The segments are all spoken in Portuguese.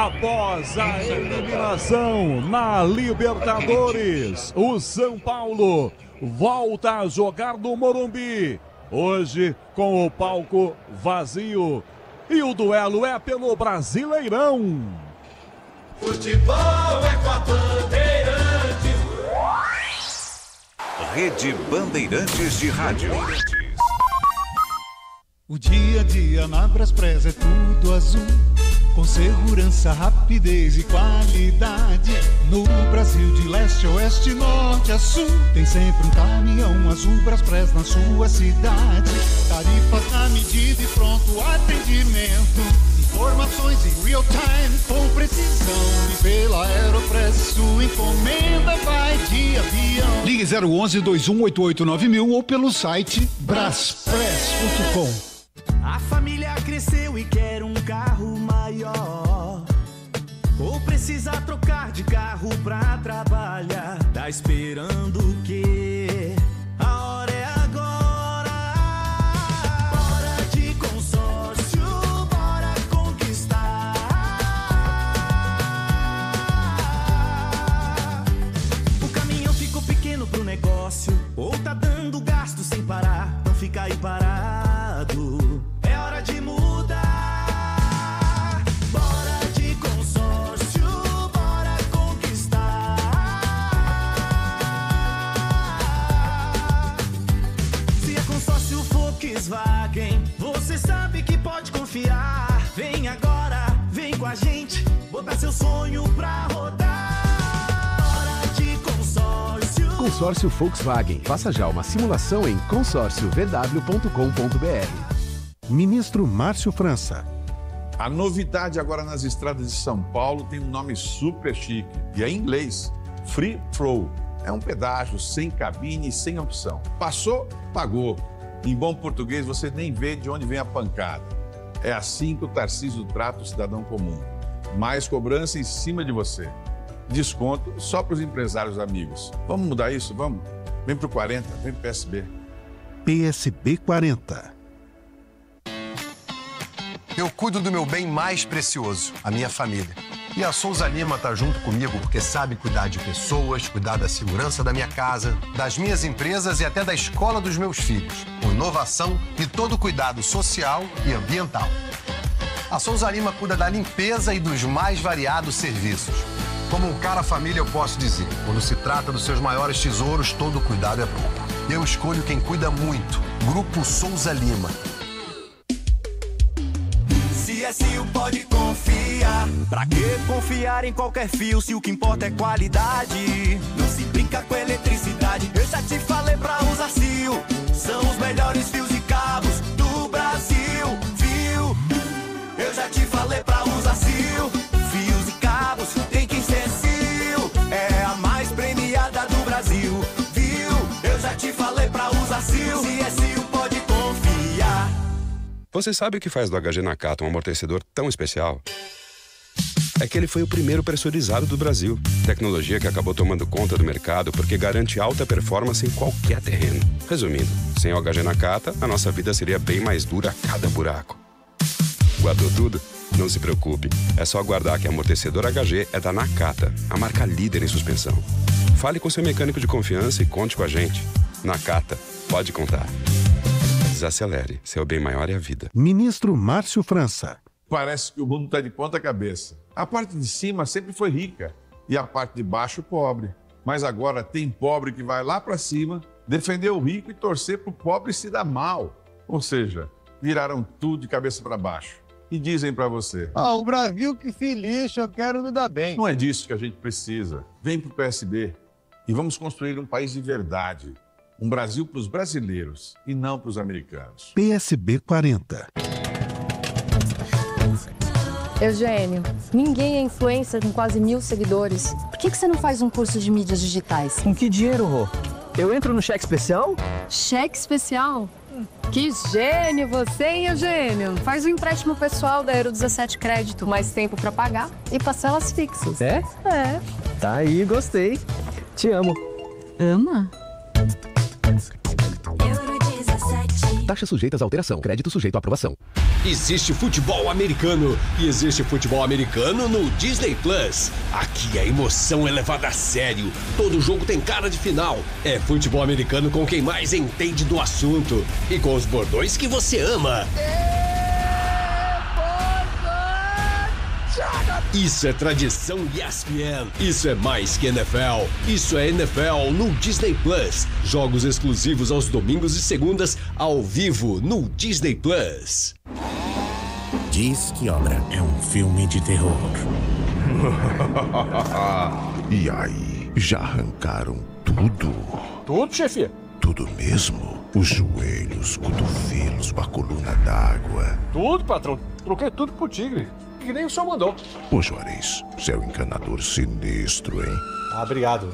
Após a eliminação na Libertadores, o São Paulo volta a jogar no Morumbi. Hoje com o palco vazio. E o duelo é pelo Brasileirão. Futebol é com a Bandeirantes. Rede Bandeirantes de Rádio. O dia a dia na Braspress é tudo azul, com segurança, rapidez e qualidade. No Brasil de leste a oeste, norte a sul, tem sempre um caminhão azul Braspress na sua cidade. Tarifas na medida e pronto atendimento, informações em real time com precisão. E pela Aeropress sua encomenda vai de avião. Ligue 011-2188-9000 ou pelo site braspress.com. A família cresceu e quer um carro maior, ou precisa trocar de carro pra trabalhar. Tá esperando o quê? A hora é agora. Bora de consórcio, bora conquistar. O caminhão ficou pequeno pro negócio, ou tá dando gasto sem parar. Não fica aí parado. De mudar, bora de consórcio, bora conquistar. Se é consórcio Volkswagen, você sabe que pode confiar. Vem agora, vem com a gente, botar seu sonho pra rodar. Bora de consórcio. Consórcio Volkswagen. Faça já uma simulação em consórciovw.com.br. Ministro Márcio França. A novidade agora nas estradas de São Paulo tem um nome super chique e é em inglês, Free Flow. É um pedágio sem cabine e sem opção. Passou, pagou. Em bom português, você nem vê de onde vem a pancada. É assim que o Tarcísio trata o cidadão comum. Mais cobrança em cima de você. Desconto só para os empresários amigos. Vamos mudar isso? Vamos? Vem pro 40, vem pro PSB. PSB 40. Eu cuido do meu bem mais precioso, a minha família. E a Souza Lima está junto comigo porque sabe cuidar de pessoas, cuidar da segurança da minha casa, das minhas empresas e até da escola dos meus filhos, com inovação e todo cuidado social e ambiental. A Souza Lima cuida da limpeza e dos mais variados serviços. Como um cara família, eu posso dizer, quando se trata dos seus maiores tesouros, todo cuidado é pouco. Eu escolho quem cuida muito, Grupo Souza Lima. CSU pode confiar. Pra que confiar em qualquer fio se o que importa é qualidade? Não se brinca com eletricidade. Eu já te falei pra usar CIO. São os melhores fios e cabos do Brasil, viu? Eu já te falei pra usar CIO. Fios e cabos tem que ser CIO. É a mais premiada do Brasil, viu? Eu já te falei pra usar CIO. CSU pode confiar. Você sabe o que faz do HG Nakata um amortecedor tão especial? É que ele foi o primeiro pressurizado do Brasil. Tecnologia que acabou tomando conta do mercado porque garante alta performance em qualquer terreno. Resumindo, sem o HG Nakata, a nossa vida seria bem mais dura a cada buraco. Guardou tudo? Não se preocupe. É só guardar que amortecedor HG é da Nakata, a marca líder em suspensão. Fale com seu mecânico de confiança e conte com a gente. Nakata, pode contar. Desacelere, seu bem maior é a vida. Ministro Márcio França. Parece que o mundo está de ponta cabeça. A parte de cima sempre foi rica e a parte de baixo pobre. Mas agora tem pobre que vai lá para cima, defender o rico e torcer para o pobre se dar mal. Ou seja, viraram tudo de cabeça para baixo. E dizem para você: o Brasil que se lixa, eu quero me dar bem. Não é disso que a gente precisa. Vem para o PSB e vamos construir um país de verdade. Um Brasil para os brasileiros e não para os americanos. PSB 40. Eugênio, ninguém é influencer com quase 1.000 seguidores. Por que você não faz um curso de mídias digitais? Com que dinheiro, Rô? Eu entro no cheque especial? Cheque especial? Que gênio você, hein, Eugênio? Faz um empréstimo pessoal da Euro 17 Crédito, mais tempo para pagar e parcelas fixas. É? É. Tá aí, gostei. Te amo. Ama? Euro 17. Taxas sujeitas à alteração. Crédito sujeito à aprovação. Existe futebol americano e existe futebol americano no Disney Plus. Aqui a emoção é levada a sério. Todo jogo tem cara de final. É futebol americano com quem mais entende do assunto e com os bordões que você ama. Isso é tradição ESPN. Isso é mais que NFL. Isso é NFL no Disney Plus. Jogos exclusivos aos domingos e segundas, ao vivo no Disney Plus. Diz que Obra é um filme de terror. E aí, já arrancaram tudo? Tudo, chefe? Tudo mesmo? Os joelhos, cotovelos, a coluna d'água. Tudo, patrão. Troquei tudo pro Tigre. Que nem o senhor mandou. Ô Juarez, você é um encanador sinistro, hein? Ah, obrigado.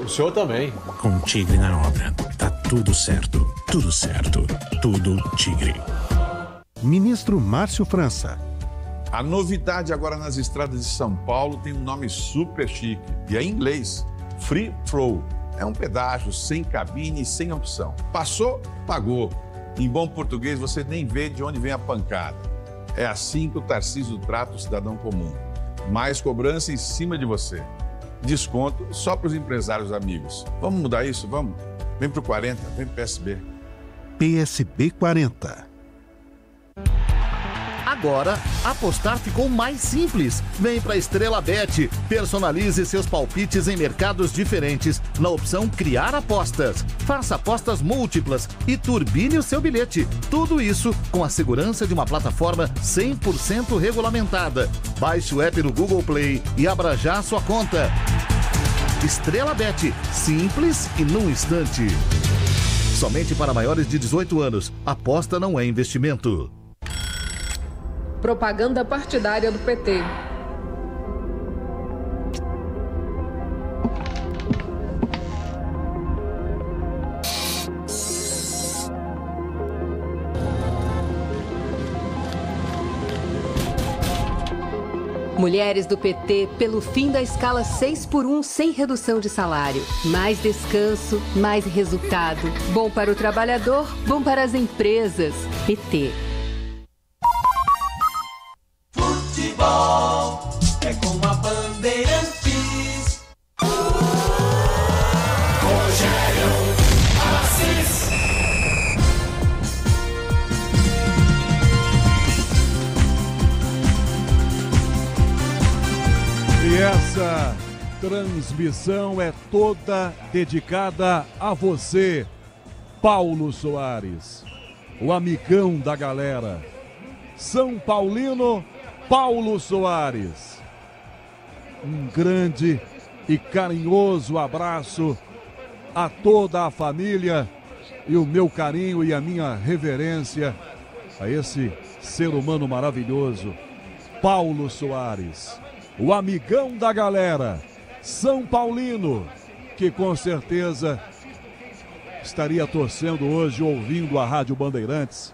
O senhor também. Com Tigre na obra, tá tudo certo. Tudo certo. Tudo Tigre. Ministro Márcio França. A novidade agora nas estradas de São Paulo tem um nome super chique. E é em inglês. Free Flow. É um pedágio sem cabine e sem opção. Passou, pagou. Em bom português, você nem vê de onde vem a pancada. É assim que o Tarcísio trata o cidadão comum. Mais cobrança em cima de você. Desconto só para os empresários amigos. Vamos mudar isso? Vamos? Vem pro 40, vem pro PSB. PSB 40. Agora, apostar ficou mais simples. Vem para Estrela Bet. Personalize seus palpites em mercados diferentes na opção Criar Apostas. Faça apostas múltiplas e turbine o seu bilhete. Tudo isso com a segurança de uma plataforma 100% regulamentada. Baixe o app no Google Play e abra já a sua conta. Estrela Bet. Simples e num instante. Somente para maiores de 18 anos. Aposta não é investimento. Propaganda partidária do PT. Mulheres do PT pelo fim da escala 6x1 sem redução de salário. Mais descanso, mais resultado. Bom para o trabalhador, bom para as empresas. PT. Futebol é com a Bandeirantes. Rogério Assis. E essa transmissão é toda dedicada a você, Paulo Soares, o amigão da galera. São Paulino Paulo Soares. Um grande e carinhoso abraço a toda a família e o meu carinho e a minha reverência a esse ser humano maravilhoso, Paulo Soares, o amigão da galera, São Paulino, que com certeza estaria torcendo hoje, ouvindo a Rádio Bandeirantes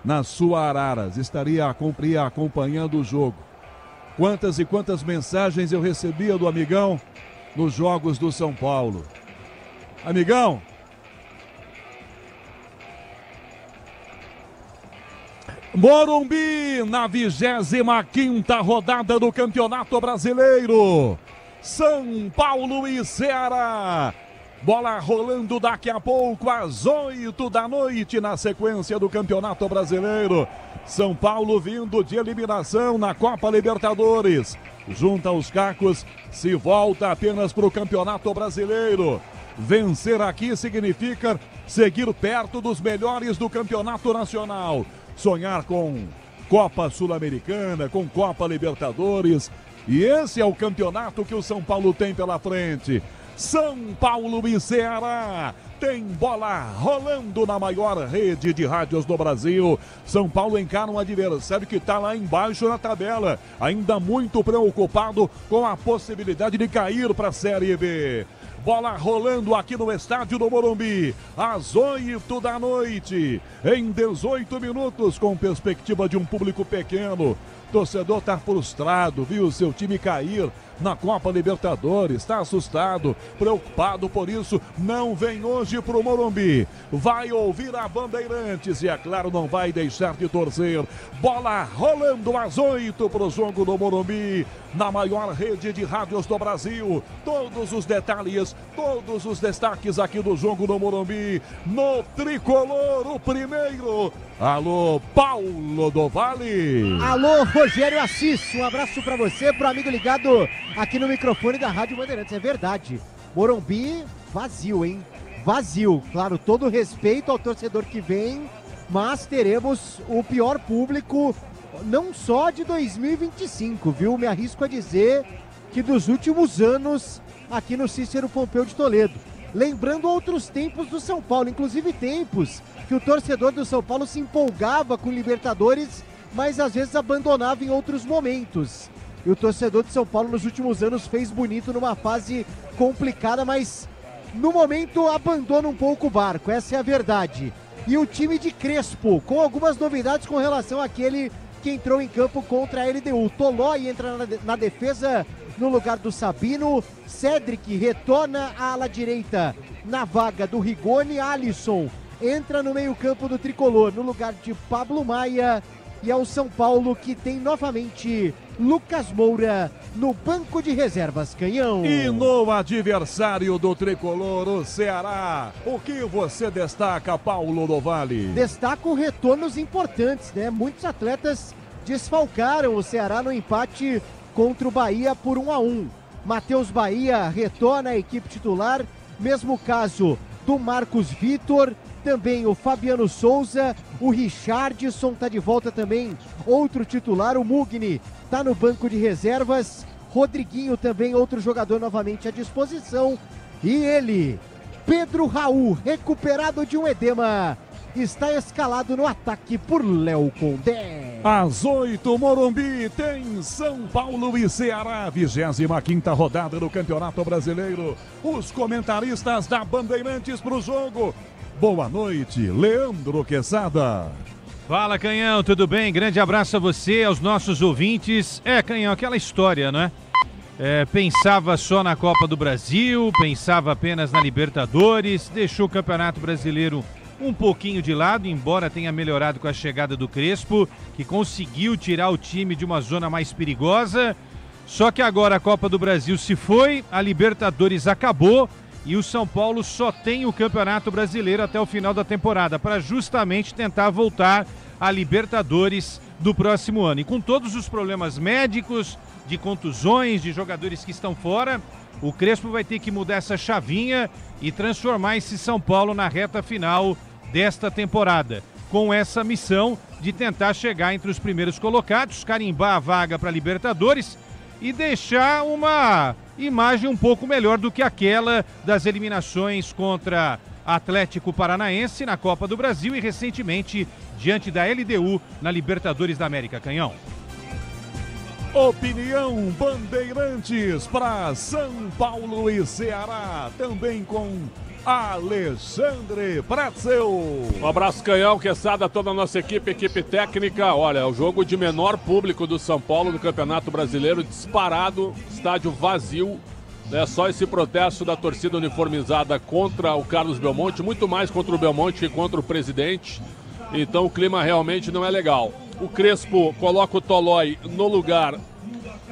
na sua Araras, estaria acompanhando o jogo. Quantas e quantas mensagens eu recebia do amigão nos jogos do São Paulo. Amigão, Morumbi, na 25ª rodada do Campeonato Brasileiro. São Paulo e Ceará. Bola rolando daqui a pouco às 8 da noite na sequência do Campeonato Brasileiro. São Paulo vindo de eliminação na Copa Libertadores. Junta os cacos, se volta apenas para o Campeonato Brasileiro. Vencer aqui significa seguir perto dos melhores do Campeonato Nacional. Sonhar com Copa Sul-Americana, com Copa Libertadores. E esse é o campeonato que o São Paulo tem pela frente. São Paulo e Ceará. Tem bola rolando na maior rede de rádios do Brasil. São Paulo encara um adversário que está lá embaixo na tabela, ainda muito preocupado com a possibilidade de cair para a Série B. Bola rolando aqui no estádio do Morumbi, às 8 da noite, em 18 minutos, com perspectiva de um público pequeno. Torcedor está frustrado, viu seu time cair na Copa Libertadores, está assustado, preocupado, por isso não vem hoje pro Morumbi. Vai ouvir a Bandeirantes e, é claro, não vai deixar de torcer. Bola rolando às 8 pro jogo do Morumbi, na maior rede de rádios do Brasil. Todos os detalhes, todos os destaques aqui do jogo do Morumbi, no Tricolor, o primeiro. Alô, Paulo do Vale. Alô, Rogério Assis, um abraço pra você, pro amigo ligado aqui no microfone da Rádio Bandeirantes. É verdade, Morumbi vazio, hein? Vazio. Claro, todo respeito ao torcedor que vem, mas teremos o pior público, não só de 2025, viu? Me arrisco a dizer que dos últimos anos aqui no Cícero Pompeu de Toledo. Lembrando outros tempos do São Paulo, inclusive tempos que o torcedor do São Paulo se empolgava com Libertadores, mas às vezes abandonava em outros momentos. E o torcedor de São Paulo nos últimos anos fez bonito numa fase complicada, mas no momento abandona um pouco o barco, essa é a verdade. E o time de Crespo, com algumas novidades com relação àquele que entrou em campo contra a LDU. Tolói entra na defesa no lugar do Sabino, Cedric retorna à ala direita na vaga do Rigoni, Alisson entra no meio campo do Tricolor no lugar de Pablo Maia, e é o São Paulo que tem novamente Lucas Moura no banco de reservas, Canhão. E no adversário do Tricolor, o Ceará, o que você destaca, Paulo do Vale? Destacam retornos importantes, né? Muitos atletas desfalcaram o Ceará no empate contra o Bahia por 1-1. Matheus Bahia retorna à equipe titular, mesmo caso do Marcos Vitor, também o Fabiano Souza, o Richardson está de volta também, outro titular, o Mugni está no banco de reservas, Rodriguinho também, outro jogador novamente à disposição, e ele, Pedro Raul, recuperado de um edema, está escalado no ataque por Léo Condé. Às 8, Morumbi tem São Paulo e Ceará, 25ª rodada do Campeonato Brasileiro. Os comentaristas da Bandeirantes pro jogo. Boa noite, Leandro Quesada. Fala, Canhão, tudo bem? Grande abraço a você, aos nossos ouvintes. Canhão, aquela história, não é? Pensava só na Copa do Brasil, pensava apenas na Libertadores, deixou o Campeonato Brasileiro um pouquinho de lado, embora tenha melhorado com a chegada do Crespo, que conseguiu tirar o time de uma zona mais perigosa. Só que agora a Copa do Brasil se foi, a Libertadores acabou e o São Paulo só tem o Campeonato Brasileiro até o final da temporada, para justamente tentar voltar à Libertadores do próximo ano. E com todos os problemas médicos, de contusões, de jogadores que estão fora, o Crespo vai ter que mudar essa chavinha e transformar esse São Paulo na reta final desta temporada, com essa missão de tentar chegar entre os primeiros colocados, carimbar a vaga para a Libertadores e deixar uma imagem um pouco melhor do que aquela das eliminações contra Atlético Paranaense na Copa do Brasil e recentemente diante da LDU na Libertadores da América. Canhão. Opinião Bandeirantes para São Paulo e Ceará, também com Alexandre Pretzel. Um abraço, Canhão, Quesada, toda a nossa equipe técnica. Olha, é o jogo de menor público do São Paulo no Campeonato Brasileiro, disparado, estádio vazio. É só esse protesto da torcida uniformizada contra o Carlos Belmonte, muito mais contra o Belmonte que contra o presidente. Então o clima realmente não é legal. O Crespo coloca o Tolói no lugar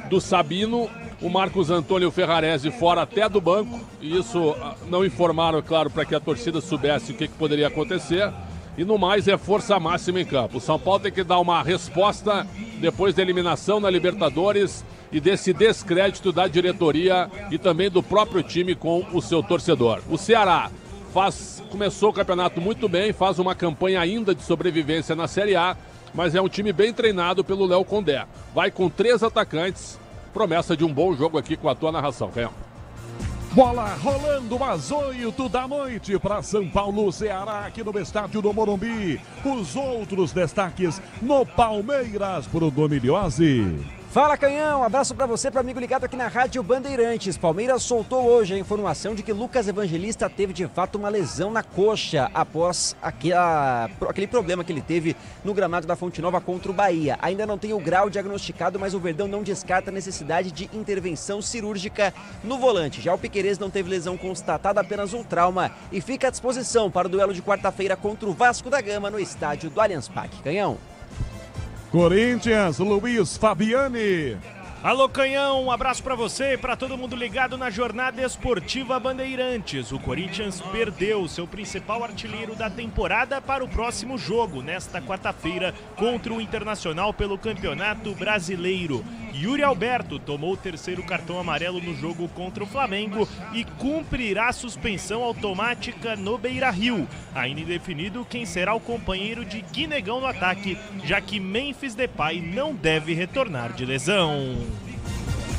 do Sabino, o Marcos Antônio Ferrarese fora até do banco, e isso não informaram, claro, para que a torcida soubesse o que poderia acontecer. E no mais é força máxima em campo. O São Paulo tem que dar uma resposta depois da eliminação na Libertadores e desse descrédito da diretoria e também do próprio time com o seu torcedor. O Ceará começou o campeonato muito bem, faz uma campanha ainda de sobrevivência na Série A, mas é um time bem treinado pelo Léo Condé. Vai com 3 atacantes, promessa de um bom jogo aqui com a tua narração, Canhão. Bola rolando às 8 da noite para São Paulo, Ceará, aqui no estádio do Morumbi. Os outros destaques no Palmeiras pro Domiliose. Fala, Canhão, abraço pra você, pro amigo ligado aqui na Rádio Bandeirantes. Palmeiras soltou hoje a informação de que Lucas Evangelista teve de fato uma lesão na coxa após aquele problema que ele teve no gramado da Fonte Nova contra o Bahia. Ainda não tem o grau diagnosticado, mas o Verdão não descarta a necessidade de intervenção cirúrgica no volante. Já o Piquerez não teve lesão constatada, apenas um trauma e fica à disposição para o duelo de quarta-feira contra o Vasco da Gama no estádio do Allianz Parque. Canhão. Corinthians, Luiz Fabiani. Alô, Canhão, um abraço pra você e pra todo mundo ligado na Jornada Esportiva Bandeirantes. O Corinthians perdeu seu principal artilheiro da temporada para o próximo jogo, nesta quarta-feira, contra o Internacional pelo Campeonato Brasileiro. Yuri Alberto tomou o terceiro cartão amarelo no jogo contra o Flamengo e cumprirá suspensão automática no Beira-Rio. Ainda indefinido quem será o companheiro de Guinegão no ataque, já que Memphis Depay não deve retornar de lesão.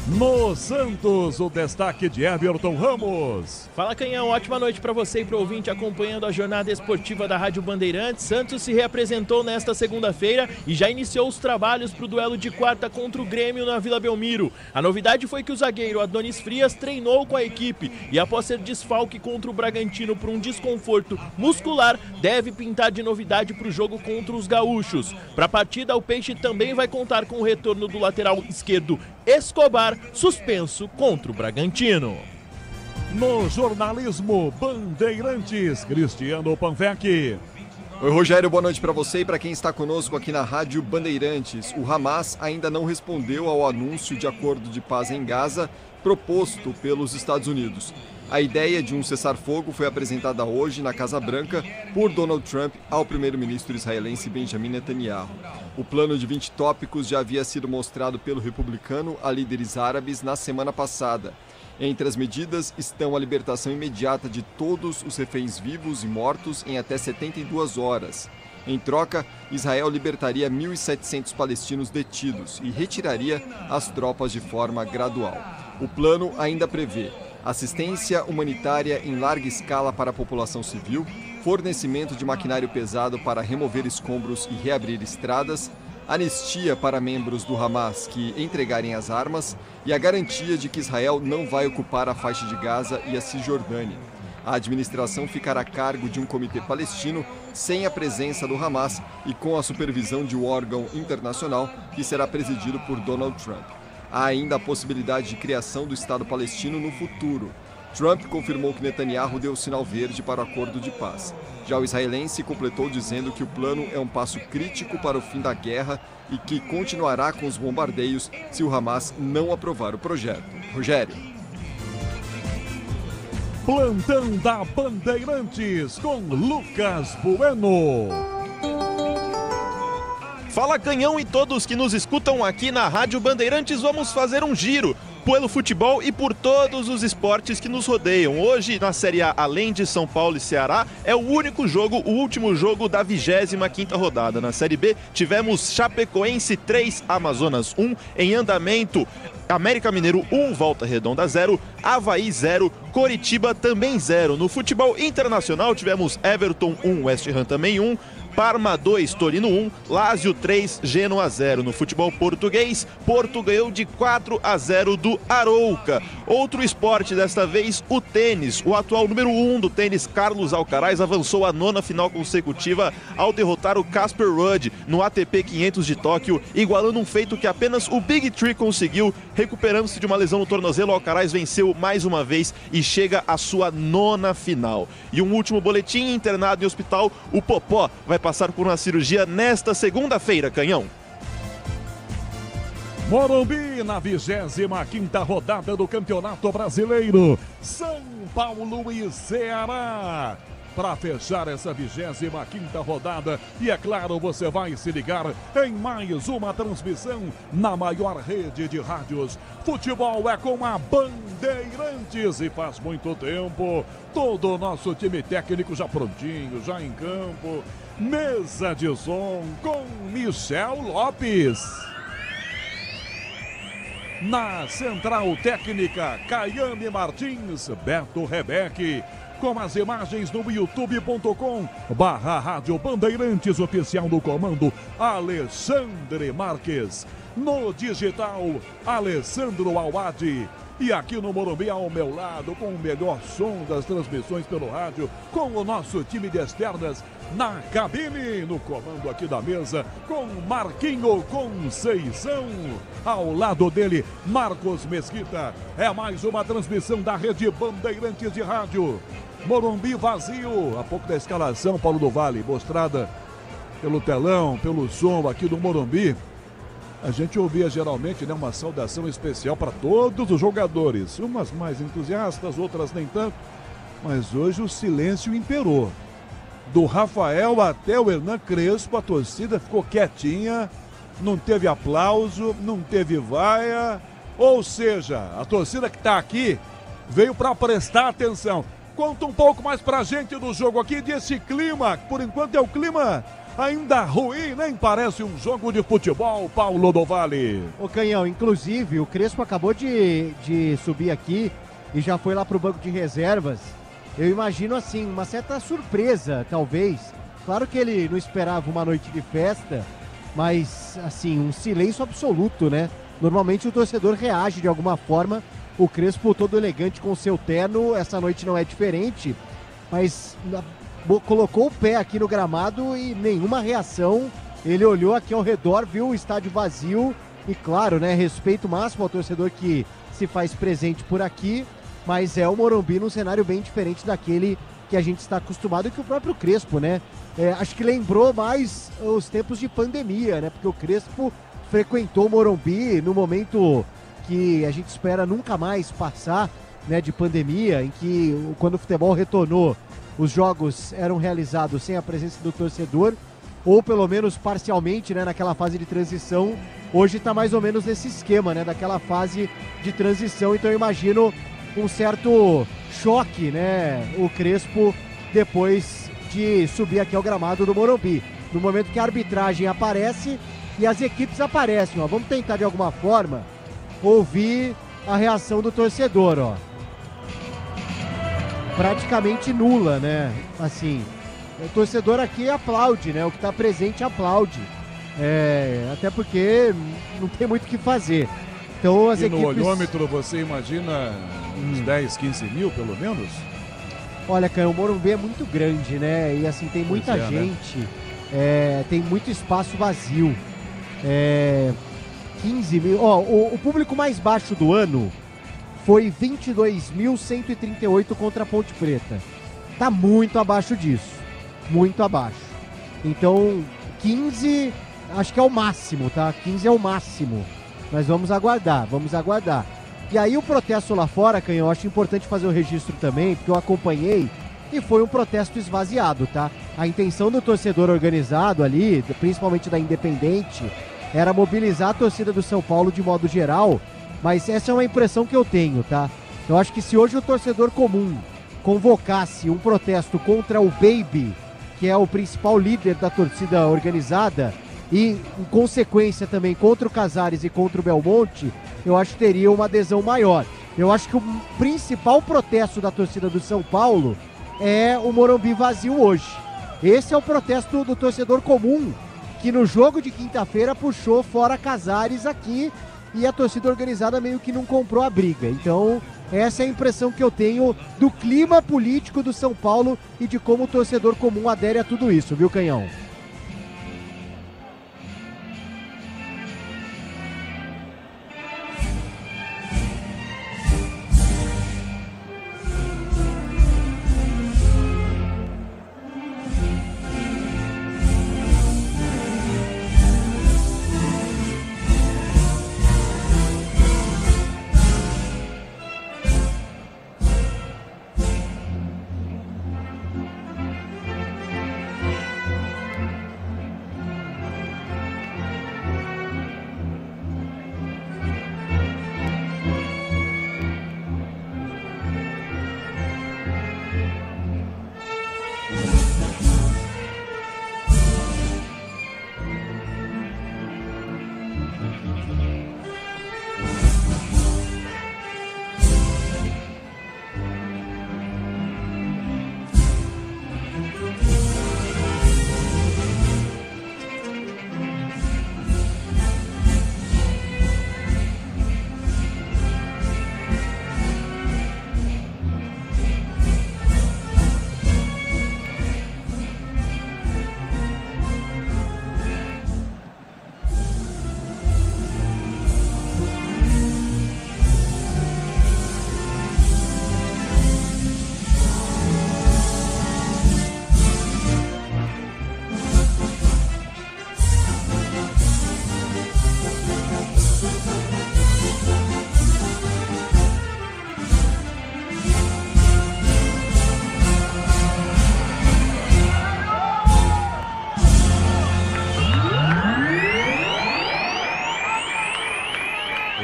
No Santos, o destaque de Everton Ramos. Fala, Canhão, ótima noite para você e para o ouvinte acompanhando a jornada esportiva da Rádio Bandeirantes. Santos se reapresentou nesta segunda-feira e já iniciou os trabalhos para o duelo de quarta contra o Grêmio na Vila Belmiro. A novidade foi que o zagueiro Adonis Frias treinou com a equipe e após ser desfalque contra o Bragantino por um desconforto muscular, deve pintar de novidade para o jogo contra os gaúchos. Para a partida, o Peixe também vai contar com o retorno do lateral esquerdo Escobar, suspenso contra o Bragantino. No jornalismo Bandeirantes, Cristiano Panvec. Oi, Rogério, boa noite para você e para quem está conosco aqui na Rádio Bandeirantes. O Hamas ainda não respondeu ao anúncio de acordo de paz em Gaza proposto pelos Estados Unidos. A ideia de um cessar-fogo foi apresentada hoje na Casa Branca por Donald Trump ao primeiro-ministro israelense Benjamin Netanyahu. O plano de 20 tópicos já havia sido mostrado pelo republicano a líderes árabes na semana passada. Entre as medidas estão a libertação imediata de todos os reféns vivos e mortos em até 72 horas. Em troca, Israel libertaria 1.700 palestinos detidos e retiraria as tropas de forma gradual. O plano ainda prevê assistência humanitária em larga escala para a população civil, fornecimento de maquinário pesado para remover escombros e reabrir estradas, anistia para membros do Hamas que entregarem as armas e a garantia de que Israel não vai ocupar a faixa de Gaza e a Cisjordânia. A administração ficará a cargo de um comitê palestino sem a presença do Hamas e com a supervisão de um órgão internacional que será presidido por Donald Trump. Há ainda a possibilidade de criação do Estado palestino no futuro. Trump confirmou que Netanyahu deu sinal verde para o acordo de paz. Já o israelense completou dizendo que o plano é um passo crítico para o fim da guerra e que continuará com os bombardeios se o Hamas não aprovar o projeto. Rogério. Plantão da Bandeirantes com Lucas Bueno. Fala, Canhão e todos que nos escutam aqui na Rádio Bandeirantes, vamos fazer um giro pelo futebol e por todos os esportes que nos rodeiam. Hoje, na Série A, além de São Paulo e Ceará, é o único jogo, o último jogo da 25ª rodada. Na Série B, tivemos Chapecoense 3, Amazonas 1, em andamento América Mineiro 1, Volta Redonda 0, Avaí 0, Coritiba também 0. No futebol internacional, tivemos Everton 1, West Ham também 1, Parma 2, Torino 1, Lazio 3, Genoa 0. No futebol português, Porto ganhou de 4-0 do Arouca. Outro esporte, desta vez o tênis. O atual número 1 do tênis, Carlos Alcaraz, avançou à 9ª final consecutiva ao derrotar o Casper Ruud no ATP 500 de Tóquio, igualando um feito que apenas o Big Three conseguiu. Recuperando-se de uma lesão no tornozelo, Alcaraz venceu mais uma vez e chega à sua 9ª final. E um último boletim: internado em hospital, o Popó vai passar por uma cirurgia nesta segunda-feira, Canhão. Morumbi, na 25ª rodada do Campeonato Brasileiro. São Paulo e Ceará. Para fechar essa 25ª rodada, e é claro, você vai se ligar em mais uma transmissão na maior rede de rádios. Futebol é com a Bandeirantes e faz muito tempo. Todo o nosso time técnico já prontinho, já em campo. Mesa de som com Michel Lopes. Na central técnica, Caiane Martins, Beto Rebeque. com as imagens no youtube.com/Rádio Bandeirantes, oficial do comando Alexandre Marques. No digital, Alessandro Alwadi. E aqui no Morumbi, ao meu lado, com o melhor som das transmissões pelo rádio, com o nosso time de externas na cabine, no comando aqui da mesa, com Marquinho Conceição. Ao lado dele, Marcos Mesquita. É mais uma transmissão da Rede Bandeirantes de Rádio. Morumbi vazio. Há pouco da escalação, Paulo do Vale, mostrada pelo telão, pelo som aqui do Morumbi. A gente ouvia geralmente, né, uma saudação especial para todos os jogadores. Umas mais entusiastas, outras nem tanto. Mas hoje o silêncio imperou. Do Rafael até o Hernan Crespo, a torcida ficou quietinha. Não teve aplauso, não teve vaia. Ou seja, a torcida que está aqui veio para prestar atenção. Conta um pouco mais pra gente do jogo aqui, desse clima. Por enquanto é o clima ainda ruim, nem parece um jogo de futebol, Paulo do Vale. Ô Canhão, inclusive o Crespo acabou de subir aqui e já foi lá pro banco de reservas. Eu imagino assim, uma certa surpresa, talvez. Claro que ele não esperava uma noite de festa, mas assim, um silêncio absoluto, né? Normalmente o torcedor reage de alguma forma. O Crespo todo elegante com o seu terno, essa noite não é diferente, mas colocou o pé aqui no gramado e nenhuma reação. Ele olhou aqui ao redor, viu o estádio vazio e claro, né, respeito máximo ao torcedor que se faz presente por aqui, mas é o Morumbi num cenário bem diferente daquele que a gente está acostumado e que o próprio Crespo, né, acho que lembrou mais os tempos de pandemia, né, porque o Crespo frequentou o Morumbi no momento que a gente espera nunca mais passar, né, de pandemia, em que quando o futebol retornou, os jogos eram realizados sem a presença do torcedor, ou pelo menos parcialmente, né, naquela fase de transição. Hoje está mais ou menos nesse esquema, né, daquela fase de transição. Então eu imagino um certo choque, né, o Crespo depois de subir aqui ao gramado do Morumbi. No momento que a arbitragem aparece e as equipes aparecem, ó. Vamos tentar de alguma forma ouvir a reação do torcedor, ó. Praticamente nula, né? Assim, o torcedor aqui aplaude, né? O que está presente aplaude. Até porque não tem muito o que fazer. Então as equipes... no olhômetro você imagina uns 10, 15 mil pelo menos? Olha, cara, o Morumbi é muito grande, né? E assim, tem muita gente, né? Tem muito espaço vazio. 15 mil... Ó, o público mais baixo do ano foi 22.138 contra a Ponte Preta. Tá muito abaixo disso. Muito abaixo. Então, 15, acho que é o máximo, tá? 15 é o máximo. Mas vamos aguardar, vamos aguardar. E aí o protesto lá fora, Canhão, eu acho importante fazer o registro também, porque eu acompanhei e foi um protesto esvaziado, tá? A intenção do torcedor organizado ali, principalmente da Independente, era mobilizar a torcida do São Paulo de modo geral. Mas essa é uma impressão que eu tenho, tá? Eu acho que se hoje o torcedor comum convocasse um protesto contra o Baby, que é o principal líder da torcida organizada, e em consequência também contra o Casares e contra o Belmonte, eu acho que teria uma adesão maior. Eu acho que o principal protesto da torcida do São Paulo é o Morumbi vazio hoje. Esse é o protesto do torcedor comum, que no jogo de quinta-feira puxou fora Casares aqui, e a torcida organizada meio que não comprou a briga. Então, essa é a impressão que eu tenho do clima político do São Paulo e de como o torcedor comum adere a tudo isso, viu, Canhão?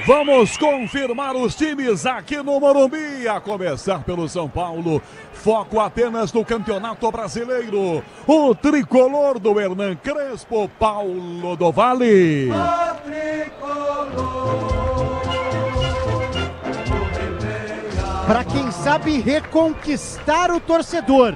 Vamos confirmar os times aqui no Morumbi, a começar pelo São Paulo. Foco apenas no Campeonato Brasileiro. O tricolor do Hernan Crespo, Paulo do Vale. Para quem sabe reconquistar o torcedor,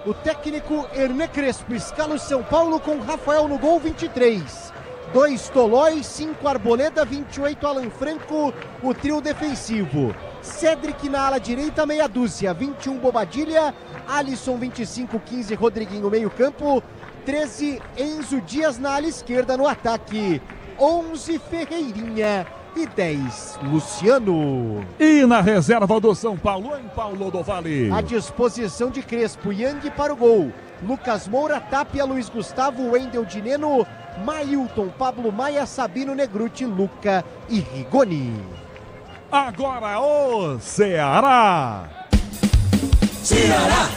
o técnico Hernan Crespo escala o São Paulo com Rafael no gol, 23. 2 Tolói, 5 Arboleda, 28 Alan Franco, o trio defensivo. Cedric na ala direita, meia dúzia, 21 Bobadilha, Alisson 25, 15 Rodriguinho meio campo, 13 Enzo Dias na ala esquerda no ataque, 11 Ferreirinha e 10 Luciano. E na reserva do São Paulo, em Paulo do Vale. À disposição de Crespo, Yang para o gol, Lucas Moura, Tapia, Luiz Gustavo, Wendel Dineno, Mailton, Pablo Maia, Sabino, Negruti, Luca e Rigoni. Agora o Ceará. Ceará,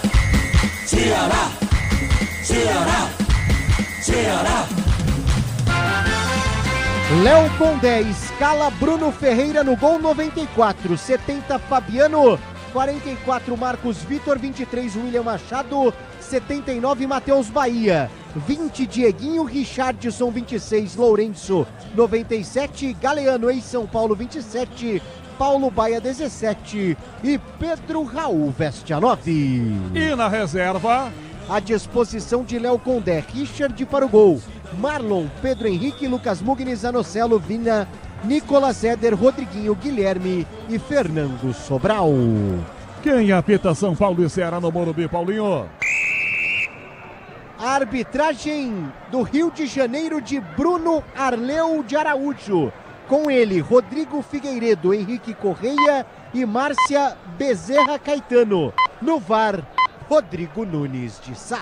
Ceará, Ceará, Ceará. Léo Condé escala Bruno Ferreira no gol, 94, 70 Fabiano, 44 Marcos Vitor, 23 William Machado, 79 Matheus Bahia, 20 Dieguinho, Richardson 26, Lourenço 97, Galeano em São Paulo 27, Paulo Baia 17 e Pedro Raul veste a 9. E na reserva, à disposição de Léo Condé, Richard para o gol, Marlon, Pedro Henrique, Lucas Mugni, Zanocelo, Vina, Nicolas Éder, Rodriguinho, Guilherme e Fernando Sobral. Quem apita São Paulo e Ceará no Morumbi, Paulinho? A arbitragem do Rio de Janeiro de Bruno Arleu de Araújo. Com ele, Rodrigo Figueiredo, Henrique Correia e Márcia Bezerra Caetano. No VAR, Rodrigo Nunes de Sá.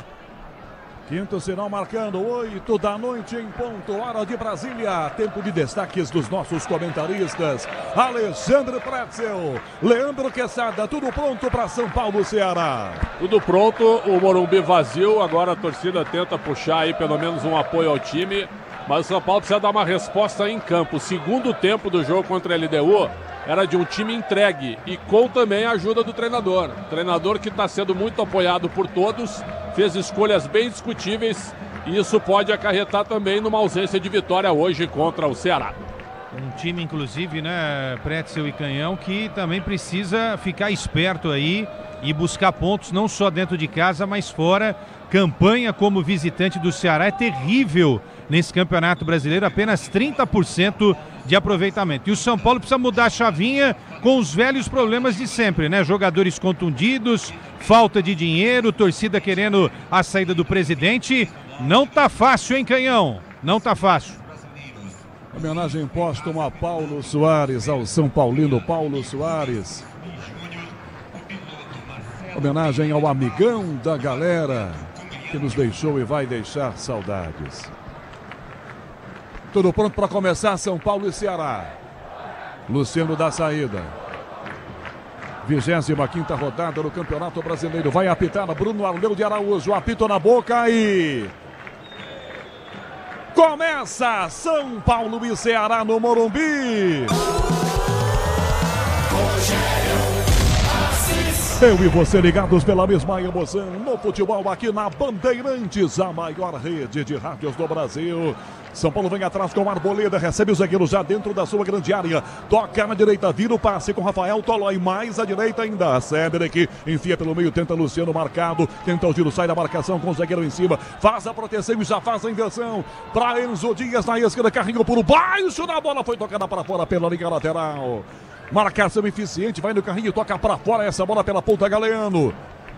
Quinto sinal marcando, 8 da noite em ponto, hora de Brasília. Tempo de destaques dos nossos comentaristas. Alexandre Pretzel, Leandro Quesada, tudo pronto para São Paulo, Ceará. Tudo pronto, o Morumbi vazio, agora a torcida tenta puxar aí pelo menos um apoio ao time, mas o São Paulo precisa dar uma resposta em campo. O segundo tempo do jogo contra a LDU era de um time entregue e com também a ajuda do treinador. Treinador que está sendo muito apoiado por todos, fez escolhas bem discutíveis e isso pode acarretar também numa ausência de vitória hoje contra o Ceará. Um time, inclusive, né, Pretzel e Canhão, que também precisa ficar esperto aí e buscar pontos não só dentro de casa, mas fora. Campanha como visitante do Ceará é terrível nesse Campeonato Brasileiro, apenas 30% de aproveitamento. E o São Paulo precisa mudar a chavinha com os velhos problemas de sempre, né? Jogadores contundidos, falta de dinheiro, torcida querendo a saída do presidente. Não tá fácil, hein, Canhão? Não tá fácil. Homenagem póstuma a Paulo Soares, ao São Paulino Paulo Soares. Homenagem ao amigão da galera que nos deixou e vai deixar saudades. Tudo pronto para começar, São Paulo e Ceará. Luciano da saída. 25ª rodada do Campeonato Brasileiro. Vai apitar Bruno Arleu de Araújo. Apito na boca e... começa São Paulo e Ceará no Morumbi. Eu e você ligados pela mesma emoção no futebol aqui na Bandeirantes, a maior rede de rádios do Brasil. São Paulo vem atrás com Arboleda, recebe o zagueiro já dentro da sua grande área. Toca na direita, vira o passe com Rafael Tolói, mais à direita ainda. Cedric enfia pelo meio, tenta Luciano marcado, tenta o giro, sai da marcação com o zagueiro em cima. Faz a proteção e já faz a inversão. Para Enzo Dias na esquerda, carrinho por baixo da bola, foi tocada para fora pela linha lateral. Marcação eficiente, vai no carrinho, toca para fora essa bola pela ponta, Galeano.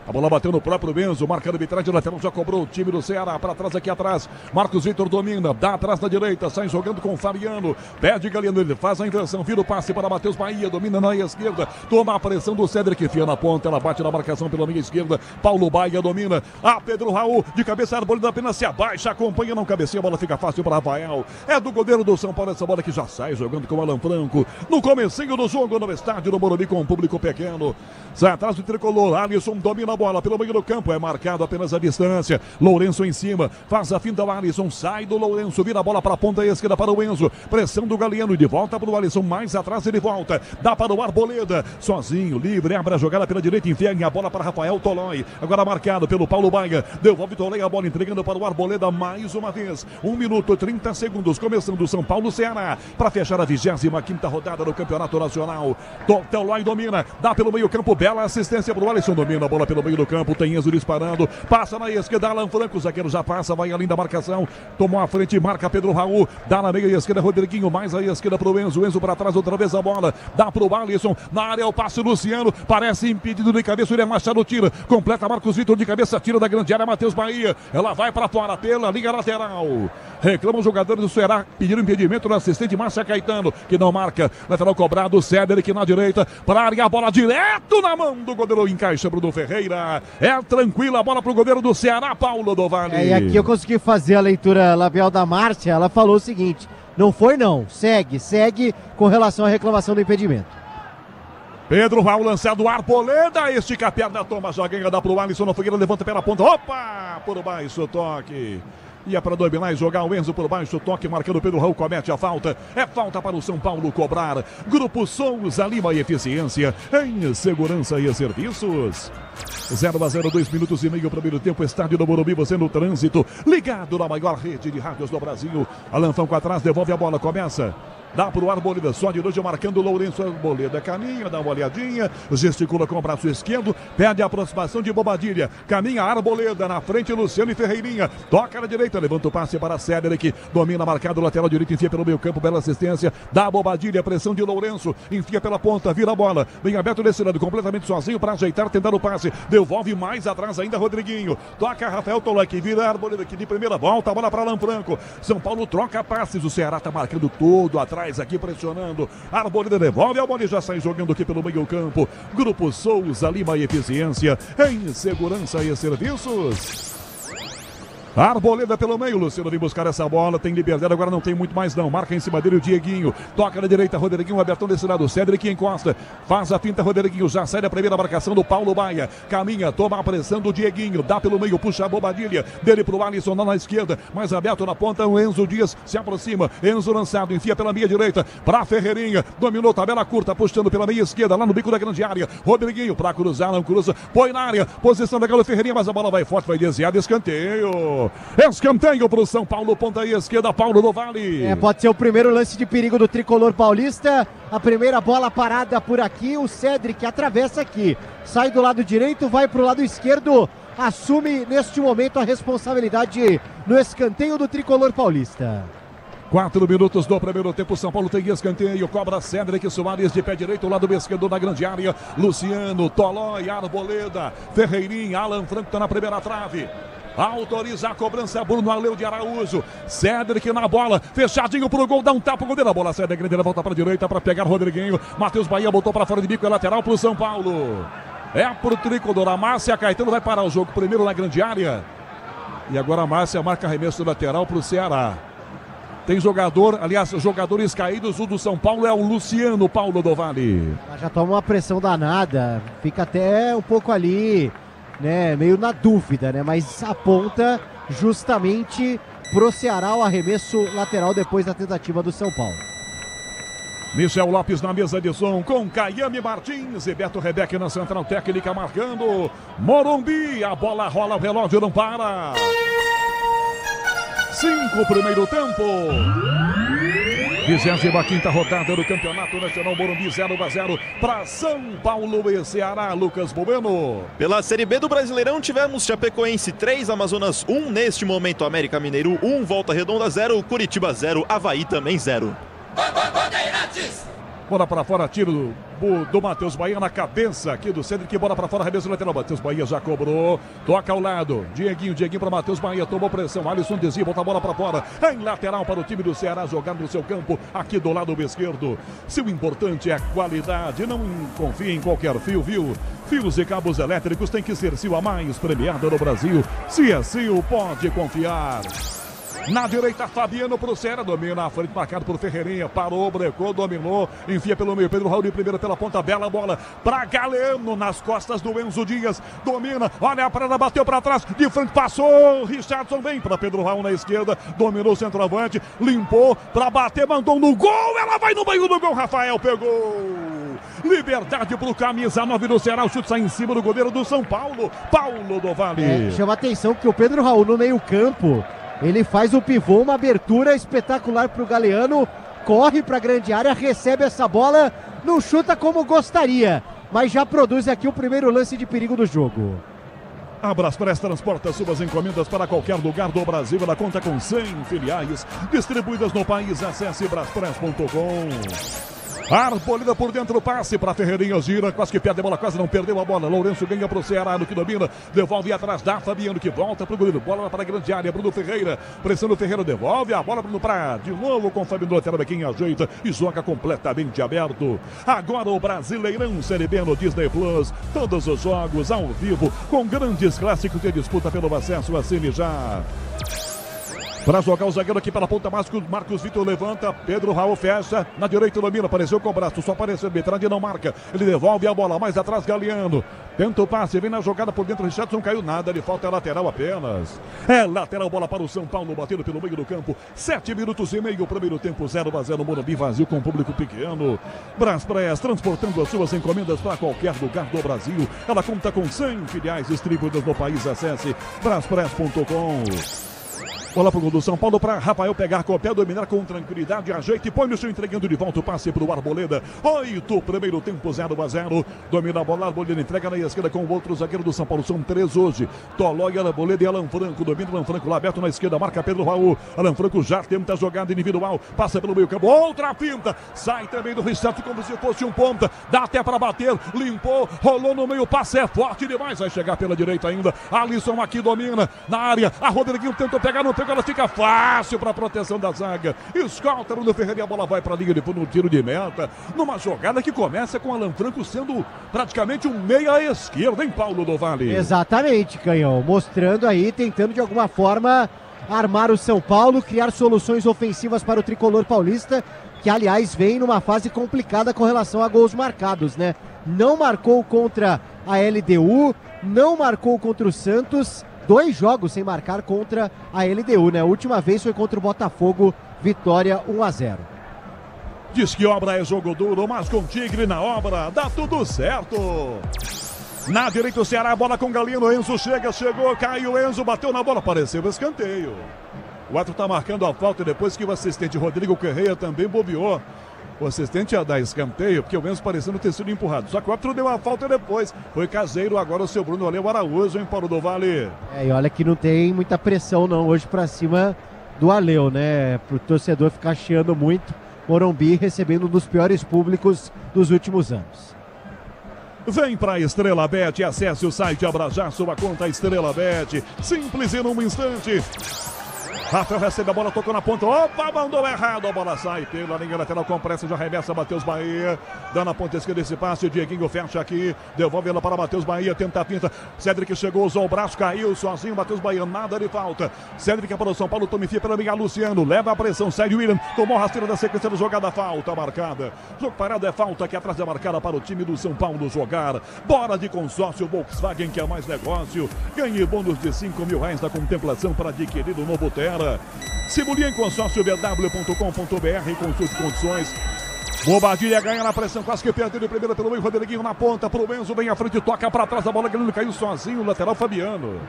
A bola bateu no próprio Benzo, marca a arbitragem lateral, já cobrou o time do Ceará, para trás aqui atrás. Marcos Vitor domina, dá atrás na direita, sai jogando com o Fabiano. Pede Galeano, ele faz a inversão, vira o passe para Matheus Bahia, domina na esquerda. Toma a pressão do Cedric, enfia na ponta, ela bate na marcação pela minha esquerda. Paulo Bahia domina, Pedro Raul, de cabeça, Arboleda apenas se abaixa, acompanha, não cabeceia, a bola fica fácil para Rafael. É do goleiro do São Paulo, essa bola que já sai jogando com o Alan Franco. No comecinho do jogo, no estádio do Morumbi com um público pequeno. Sai atrás do tricolor, Alisson domina a bola pelo meio do campo, é marcado apenas a distância. Lourenço em cima, faz a finta o Alisson, sai do Lourenço, vira a bola para a ponta esquerda para o Enzo, pressão do Galeano, de volta para o Alisson, mais atrás ele volta, dá para o Arboleda, sozinho, livre, abre a jogada pela direita, enfia a bola para Rafael Tolói, agora marcado pelo Paulo Baia, devolve Tolói a bola, entregando para o Arboleda mais uma vez, 1 minuto e 30 segundos, começando o São Paulo Ceará, para fechar a 25ª rodada do Campeonato Nacional. Tolói domina, dá pelo meio campo, bela assistência para o Alisson, domina a bola pelo meio do campo, tem Enzo disparando, passa na esquerda, Alan Franco, o zagueiro já passa, vai além da marcação, tomou a frente, marca Pedro Raul, dá na meia esquerda, Rodriguinho, mais a esquerda para o Enzo para trás, outra vez a bola, dá para o Alisson, na área é o passe Luciano, parece impedido de cabeça, o Machado tira, completa Marcos Vitor de cabeça, tira da grande área, Matheus Bahia, ela vai para fora pela linha lateral, reclama os jogadores do Ceará, pediram impedimento no assistente Márcia Caetano, que não marca, lateral cobrado, Cédric na direita, para a área, a bola direto na mão do goleiro, encaixa Bruno Ferreira, é tranquila a bola para o goleiro do Ceará, Paulo do Vale. E aqui eu consegui fazer a leitura labial da Márcia, ela falou o seguinte, não foi não, segue com relação à reclamação do impedimento. Pedro Raul lançado, Arboleda, estica a perna, toma, já ganha, dá pro Alisson, Fogueira levanta pela ponta, opa, por baixo, toque. Ia para dominar e jogar o Enzo por baixo, toque marcando Pedro Raul, comete a falta. É falta para o São Paulo cobrar. Grupo Souza Lima e Eficiência em segurança e serviços. 0-0, 2 minutos e meio, primeiro tempo, estádio do Morumbi, você no trânsito, ligado na maior rede de rádios do Brasil. Alan Franco atrás, devolve a bola, começa. Dá para o Arboleda, só de noite marcando o Lourenço. Arboleda caminha, dá uma olhadinha, gesticula com o braço esquerdo, pede a aproximação de Bobadilha. Caminha Arboleda, na frente Luciano e Ferreirinha. Toca na direita, levanta o passe para Cédric, domina marcado, lateral direito, enfia pelo meio campo, bela assistência. Dá Bobadilha, pressão de Lourenço, enfia pela ponta, vira a bola. Vem aberto desse lado, completamente sozinho para ajeitar, tentar o passe. Devolve mais atrás ainda Rodriguinho. Toca Rafael Tolói, que vira Arboleda, que de primeira volta, a bola para Alan Franco. São Paulo troca passes, o Ceará está marcando todo atrás aqui, pressionando. Arboleda devolve a bola e já sai jogando aqui pelo meio campo. Grupo Souza Lima e Eficiência em segurança e serviços. Arboleda pelo meio, Luciano vem buscar essa bola, tem liberdade, agora não tem muito mais não, marca em cima dele o Dieguinho, toca na direita, Rodriguinho, abertão desse lado, Cédric encosta, faz a finta, Rodriguinho, já sai da primeira marcação do Paulo Baia, caminha, toma a pressão do Dieguinho, dá pelo meio, puxa a Bobadilha, dele pro Alisson na esquerda, mais aberto na ponta, o Enzo Dias se aproxima, Enzo lançado, enfia pela meia direita, pra Ferreirinha, dominou, tabela curta, puxando pela meia esquerda, lá no bico da grande área, Rodriguinho pra cruzar, não cruza, põe na área, posição da Galo Ferreirinha, mas a bola vai forte, vai desviar, escanteio. Escanteio para o São Paulo, ponta esquerda, Paulo do Vale. Pode ser o primeiro lance de perigo do tricolor paulista. A primeira bola parada por aqui, o Cédric atravessa aqui, sai do lado direito, vai para o lado esquerdo, assume neste momento a responsabilidade no escanteio do tricolor paulista. 4 minutos do primeiro tempo, São Paulo tem escanteio, cobra Cédric Soares de pé direito, lado esquerdo da grande área, Luciano, Tolói, Arboleda, Ferreirinha, Alan Franco está na primeira trave. Autoriza a cobrança, Bruno Aleu de Araújo. Cédric na bola, fechadinho pro gol, dá um tapa, o goleiro, a bola sai da grande, volta para a direita para pegar Rodriguinho. Matheus Bahia botou para fora de bico, é lateral pro São Paulo. É pro tricolor, a Márcia Caetano vai parar o jogo primeiro na grande área. E agora a Márcia marca arremesso lateral pro Ceará. Tem jogador, aliás, jogadores caídos, o do São Paulo é o Luciano, Paulo do Vale. Já toma uma pressão danada, fica até um pouco ali, né, meio na dúvida, né, mas aponta justamente pro Ceará o arremesso lateral depois da tentativa do São Paulo. Michel Lopes na mesa de som com Caiame Martins e Beto Rebeck na central técnica marcando. Morumbi, a bola rola, o relógio não para. 5 primeiro tempo. 25ª rodada do Campeonato Nacional, Morumbi 0-0 para São Paulo e Ceará, Lucas Bueno. Pela Série B do Brasileirão tivemos Chapecoense 3, Amazonas 1, neste momento América Mineiro 1, Volta Redonda 0, Curitiba 0, Avaí também 0. Bola para fora, tiro do Matheus Bahia na cabeça aqui do Cédric, bola para fora, arremesso lateral, Matheus Bahia já cobrou, toca ao lado, Dieguinho para Matheus Bahia, tomou pressão, Alisson desvia, bota a bola para fora, em lateral para o time do Ceará, jogar no seu campo, aqui do lado esquerdo. Se o importante é a qualidade, não confie em qualquer fio, viu? Fios e cabos elétricos tem que ser Sil, a mais premiada no Brasil. Se é Sil, pode confiar. Na direita, Fabiano pro Ceará, domina a frente, marcado por Ferreirinha, parou, brecou, dominou, enfia pelo meio, Pedro Raul de primeira pela ponta, bela bola pra Galeno, nas costas do Enzo Dias, domina, olha a parada, bateu pra trás, de frente, passou, Richardson vem pra Pedro Raul na esquerda, dominou o centroavante, limpou pra bater, mandou no gol, ela vai no meio do gol, Rafael pegou! Liberdade pro camisa 9 do Ceará, o chute sai em cima do goleiro do São Paulo, Paulo do Vale. Chama atenção que o Pedro Raul no meio campo, ele faz o pivô, uma abertura espetacular pro Galeano, corre pra grande área, recebe essa bola, não chuta como gostaria, mas já produz aqui o primeiro lance de perigo do jogo. A Braspress transporta suas encomendas para qualquer lugar do Brasil. Ela conta com 100 filiais distribuídas no país. Acesse braspress.com. Arboleda por dentro, passe para Ferreirinha, gira, quase que perde a bola, quase não perdeu a bola. Lourenço ganha para o Ceará, no que domina, devolve atrás da Fabiano, que volta para o goleiro, bola para a grande área, Bruno Ferreira, pressão do Ferreira, devolve a bola Bruno para de novo com Fabiano, lateral quem ajeita e joga completamente aberto. Agora o Brasileirão Série B no Disney Plus, todos os jogos ao vivo, com grandes clássicos de disputa pelo acesso, assine já. Para jogar o zagueiro aqui pela ponta, Marcos Vitor levanta, Pedro Raul fecha, na direita domina, apareceu com o braço, só apareceu, Bertrand não marca, ele devolve a bola, mais atrás Galeano, tenta o passe, vem na jogada por dentro, Richardson não caiu nada, ele falta lateral apenas. É lateral, bola para o São Paulo, batendo pelo meio do campo, 7 minutos e meio, primeiro tempo, 0-0, Morumbi vazio com público pequeno. Braspress, transportando as suas encomendas para qualquer lugar do Brasil, ela conta com 100 filiais distribuídas no país, acesse braspress.com. Bola pro gol do São Paulo para Rafael pegar com o pé, dominar com tranquilidade, ajeita e põe no seu, entregando de volta o passe pro Arboleda. 8, primeiro tempo, 0-0. Domina a bola, Arboleda entrega na esquerda com o outro zagueiro do São Paulo. São 3 hoje. Tolói, Arboleda e Alan Franco. Domina o Alan Franco lá aberto na esquerda, marca Pedro Raul. Alan Franco já tenta a jogada individual, passa pelo meio campo. Outra finta, sai também do Richardson como se fosse um ponta. Dá até para bater, limpou, rolou no meio, passe é forte demais. Vai chegar pela direita ainda. Alisson aqui domina na área. A Rodriguinho tentou pegar, não pegou. Ela fica fácil para a proteção da zaga. Escolta Bruno Ferreira, a bola vai para a linha depois no tiro de meta. Numa jogada que começa com Alan Franco sendo praticamente um meia esquerda, em Paulo do Vale. Exatamente, Canhão. Mostrando aí, tentando de alguma forma armar o São Paulo, criar soluções ofensivas para o tricolor paulista, que aliás vem numa fase complicada com relação a gols marcados, né? Não marcou contra a LDU, não marcou contra o Santos. 2 jogos sem marcar contra a LDU, né? A última vez foi contra o Botafogo, vitória 1-0. Diz que obra é jogo duro, mas com Tigre na obra dá tudo certo. Na direita o Ceará, bola com Galeno, Enzo chegou, caiu Enzo, bateu na bola, apareceu o escanteio. O árbitro está marcando a falta depois que o assistente Rodrigo Correia também bobeou. O assistente ia dar escanteio, porque o Enzo parecendo ter sido empurrado. Só que o árbitro deu a falta depois. Foi caseiro, agora o seu Bruno Aleu Araújo, em Paulo do Vale. E olha que não tem muita pressão não hoje pra cima do Aleu, né? Pro torcedor ficar chiando muito. Morumbi recebendo um dos piores públicos dos últimos anos. Vem pra Estrela Bet, acesse o site, abra já sua conta Estrela Bet. Simples e num instante. Rafael recebe a bola, tocou na ponta, opa, mandou errado, a bola sai pela linha lateral com pressa, já arremessa Matheus Bahia, dá na ponta esquerda esse passe, o Dieguinho fecha aqui, devolve ela para Matheus Bahia, tenta a pinta, Cédric chegou, usou o braço, caiu sozinho, Matheus Bahia, nada de falta, Cédric para o São Paulo, toma enfia pela linha, Luciano, leva a pressão, sai o William, tomou a rasteira da sequência da jogada, falta marcada, jogo parado é falta, que atrás é marcada para o time do São Paulo jogar, bora de consórcio Volkswagen, que é mais negócio, ganhe bônus de R$5.000 na contemplação para adquirir o novo Terra. Simulie em consórcio bw.com.br, consulte condições. Bobadilha ganha na pressão, quase que perdeu de primeira pelo meio, Rodriguinho na ponta, pro Enzo, vem à frente, toca para trás, a bola grande, caiu sozinho, lateral Fabiano.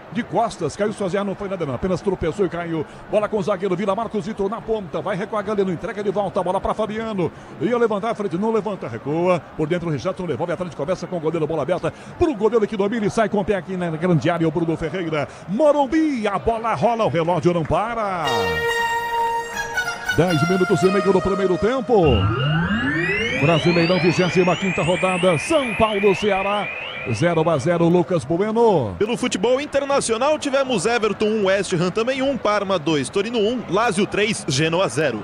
De costas, caiu sozinho, não foi nada não, apenas tropeçou e caiu. Bola com o zagueiro, vira Marcos Vitor na ponta, vai recuar Galeno, entrega de volta, a bola para Fabiano. Ia levantar a frente, não levanta, recua. Por dentro o Richardson devolve a frente, conversa com o goleiro, bola aberta pro goleiro que domina e sai com o pé aqui na grande área, o Bruno Ferreira. Morumbi, a bola rola, o relógio não para. 10 minutos e meio do primeiro tempo. Brasileirão, 25ª rodada, São Paulo, Ceará. 0-0, Lucas Bueno. Pelo futebol internacional, tivemos Everton 1, West Ham também 1, Parma 2, Torino 1, Lazio 3, Genoa 0.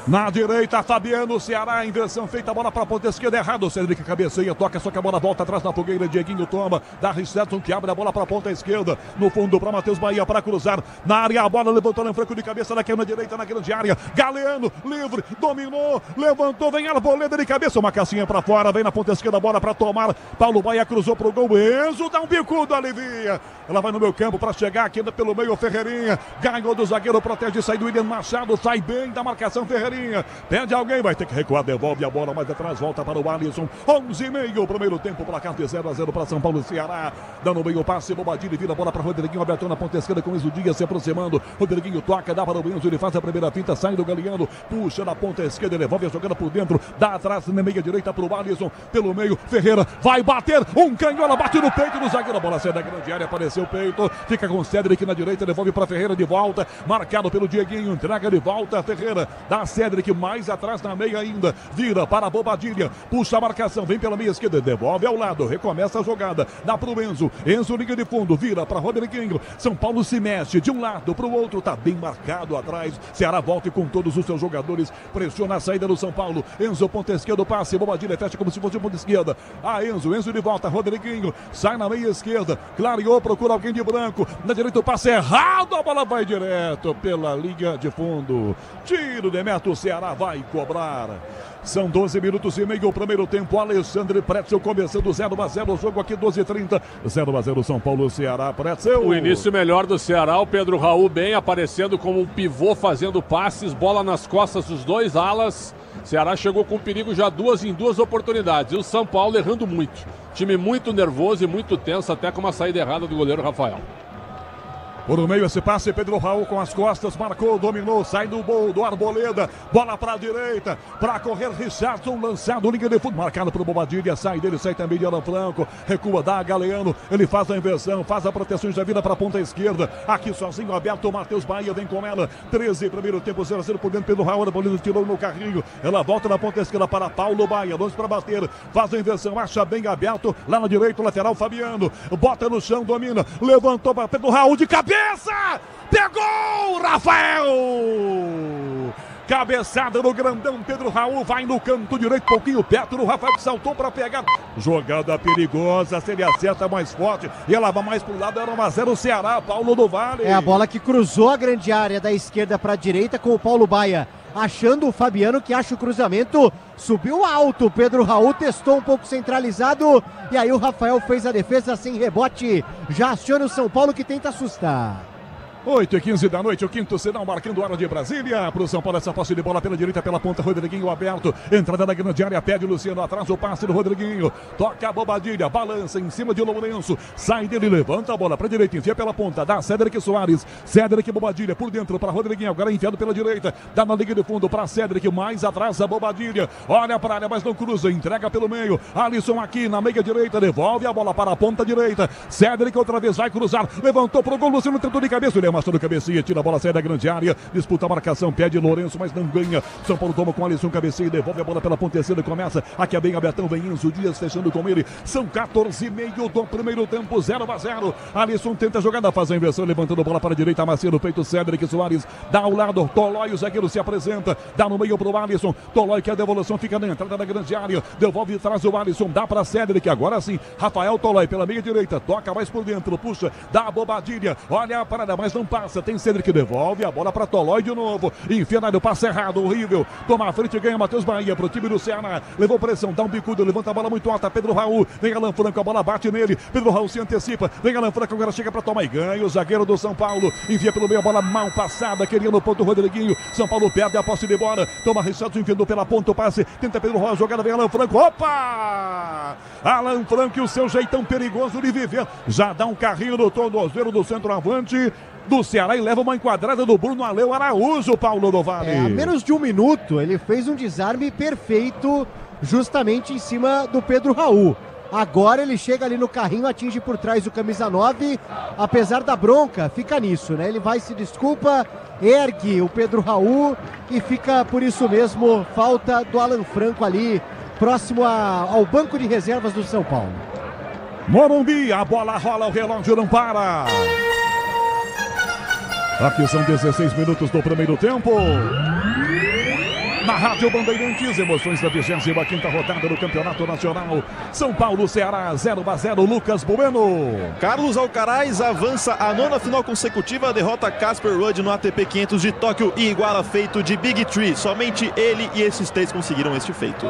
Na direita, Fabiano, Ceará, inversão feita, a bola para a ponta esquerda, errado, Cedric cabeceia, toca, só que a bola volta atrás na fogueira, Dieguinho toma, dá Richardson que abre a bola para a ponta esquerda, no fundo para Matheus Bahia para cruzar, na área a bola levantou no franco de cabeça, daqui na direita, na grande área, Galeano, livre, dominou, levantou, vem Arboleda de cabeça, uma cassinha para fora, vem na ponta esquerda, a bola para tomar, Paulo Bahia cruzou pro gol, Enzo dá um bicudo, alivia, ela vai no meu campo para chegar aqui pelo meio, Ferreirinha, ganhou do zagueiro, protege, sai do William Machado, sai bem da marcação, Ferreirinha, pede alguém, vai ter que recuar, devolve a bola mais atrás, volta para o Alisson, 11:30, primeiro tempo, placar de 0-0 para São Paulo, Ceará, dando meio passe, Bobadilha, vira a bola para Rodriguinho, abertou na ponta esquerda com o Enzo Dias se aproximando, Rodriguinho toca, dá para o Enzo, ele faz a primeira finta, sai do Galeano, puxa na ponta esquerda, devolve a jogada por dentro, dá atrás na meia direita para o Alisson, pelo meio, Ferreira, vai bater, um canhola, bate no peito do zagueiro, a bola sai da grande área, apareceu o peito, fica com o Cedric na direita, devolve para Ferreira de volta, marcado pelo Dieguinho, entrega de volta, Ferreira, dá Cedric mais atrás na meia ainda, vira para a Bobadilha, puxa a marcação, vem pela meia esquerda, devolve ao lado, recomeça a jogada, dá para o Enzo, Enzo liga de fundo, vira para Rodriguinho, São Paulo se mexe de um lado para o outro, tá bem marcado atrás, Ceará volta com todos os seus jogadores, pressiona a saída do São Paulo, Enzo ponta esquerda, passe, Bobadilha fecha como se fosse ponta esquerda, Enzo de volta, Rodriguinho, sai na meia esquerda, clareou, procura alguém de branco, na direita o passe errado, a bola vai direto pela linha de fundo, tiro de meta, o Ceará vai cobrar. São 12 minutos e meio o primeiro tempo. Alexandre Pretzel começando 0-0. O jogo aqui 12:30. 0-0 São Paulo, Ceará. Pretzel. O início melhor do Ceará. O Pedro Raul bem aparecendo como um pivô, fazendo passes. Bola nas costas dos dois alas. Ceará chegou com perigo já em duas oportunidades. E o São Paulo errando muito. Time muito nervoso e muito tenso, até com uma saída errada do goleiro Rafael. Por meio esse passe, Pedro Raul com as costas, marcou, dominou, sai do gol do Arboleda, bola para a direita, para correr Richardson, lançado, linha de fundo, marcado para o Bobadilha, sai dele, sai também de Alan Franco, recua, dá Galeano, ele faz a inversão, faz a proteção, já vira para a ponta esquerda, aqui sozinho, aberto, Matheus Bahia vem com ela, 13, primeiro tempo, 0-0 por dentro, Pedro Raul, Arboleda tirou no carrinho, ela volta na ponta esquerda para Paulo Bahia, longe para bater, faz a inversão, acha bem aberto, lá na direita, o lateral Fabiano, bota no chão, domina, levantou para Pedro Raul de cabeça! Pegou Rafael! Cabeçada no grandão, Pedro Raul vai no canto direito, pouquinho perto do Rafael que saltou para pegar. Jogada perigosa, se ele acerta mais forte e ela vai mais pro lado, era 1-0 Ceará, Paulo do Vale. É a bola que cruzou a grande área da esquerda para a direita com o Paulo Bahia. Achando o Fabiano que acha o cruzamento, subiu alto, Pedro Raul testou um pouco centralizado e aí o Rafael fez a defesa sem rebote, já aciona o São Paulo que tenta assustar. 8:15 da noite, o quinto sinal marcando a hora de Brasília. Pro São Paulo, essa posse de bola pela direita, pela ponta, Rodriguinho aberto. Entrada na grande área, pede Luciano atrás, o passe do Rodriguinho. Toca a Bobadilha, balança em cima de Lourenço. Sai dele, levanta a bola pra direita, enfia pela ponta, dá Cedric Soares. Cedric Bobadilha por dentro para Rodriguinho, agora enfiado pela direita. Dá na liga de fundo para Cedric, mais atrás a Bobadilha. Olha pra área, mas não cruza, entrega pelo meio. Alisson aqui na meia direita, devolve a bola para a ponta direita. Cedric outra vez vai cruzar, levantou pro gol, Luciano tentou de cabeça, ele amassou no cabecinha, tira a bola, sai da grande área, disputa a marcação, pede Lourenço, mas não ganha. São Paulo toma com Alisson, cabeceia, devolve a bola pela ponta esquerda, começa aqui é bem abertão, vem Enzo Dias fechando com ele. São 14:30 do primeiro tempo, 0-0. Alisson tenta a jogada, faz a inversão, levantando a bola para a direita, amacia no peito, Cedric Soares, dá ao lado, Tolói, o zagueiro se apresenta, dá no meio pro Alisson, Tolói que a devolução fica na entrada da grande área, devolve traz o Alisson, dá para Cedric, agora sim, Rafael Tolói pela meia direita, toca mais por dentro, puxa, dá a Bobadilha, olha a parada, mas não passa, tem Cedric, devolve a bola para Tolói de novo, enfia no passe errado, horrível, toma a frente, ganha Matheus Bahia pro time do Ceará, levou pressão, dá um bicudo, levanta a bola muito alta, Pedro Raul, vem Alan Franco, a bola bate nele, Pedro Raul se antecipa, vem Alan Franco, agora chega para tomar e ganha, o zagueiro do São Paulo, envia pelo meio a bola mal passada, queria no ponto o Rodriguinho, São Paulo perde a posse de bola, toma Richardson, enfiando pela ponta o passe, tenta Pedro Raul, a jogada vem Alan Franco, opa! Alan Franco e o seu jeitão perigoso de viver, já dá um carrinho no tornozelo do centroavante do Ceará e leva uma enquadrada do Bruno Aleu Araújo, Paulo do Vale. A menos de um minuto, ele fez um desarme perfeito justamente em cima do Pedro Raul. Agora ele chega ali no carrinho, atinge por trás o camisa 9, apesar da bronca, fica nisso, né? Ele vai, se desculpa, ergue o Pedro Raul e fica por isso mesmo, falta do Alan Franco ali, próximo ao banco de reservas do São Paulo. Morumbi, a bola rola, o relógio não para. Aqui são 16 minutos do primeiro tempo. na Rádio Bandeirantes, emoções da 25ª rodada do Campeonato Nacional. São Paulo, Ceará, 0-0, Lucas Bueno. Carlos Alcaraz avança a 9ª final consecutiva, derrota Casper Ruud no ATP 500 de Tóquio e iguala feito de Big Three. Somente ele e esses 3 conseguiram este feito.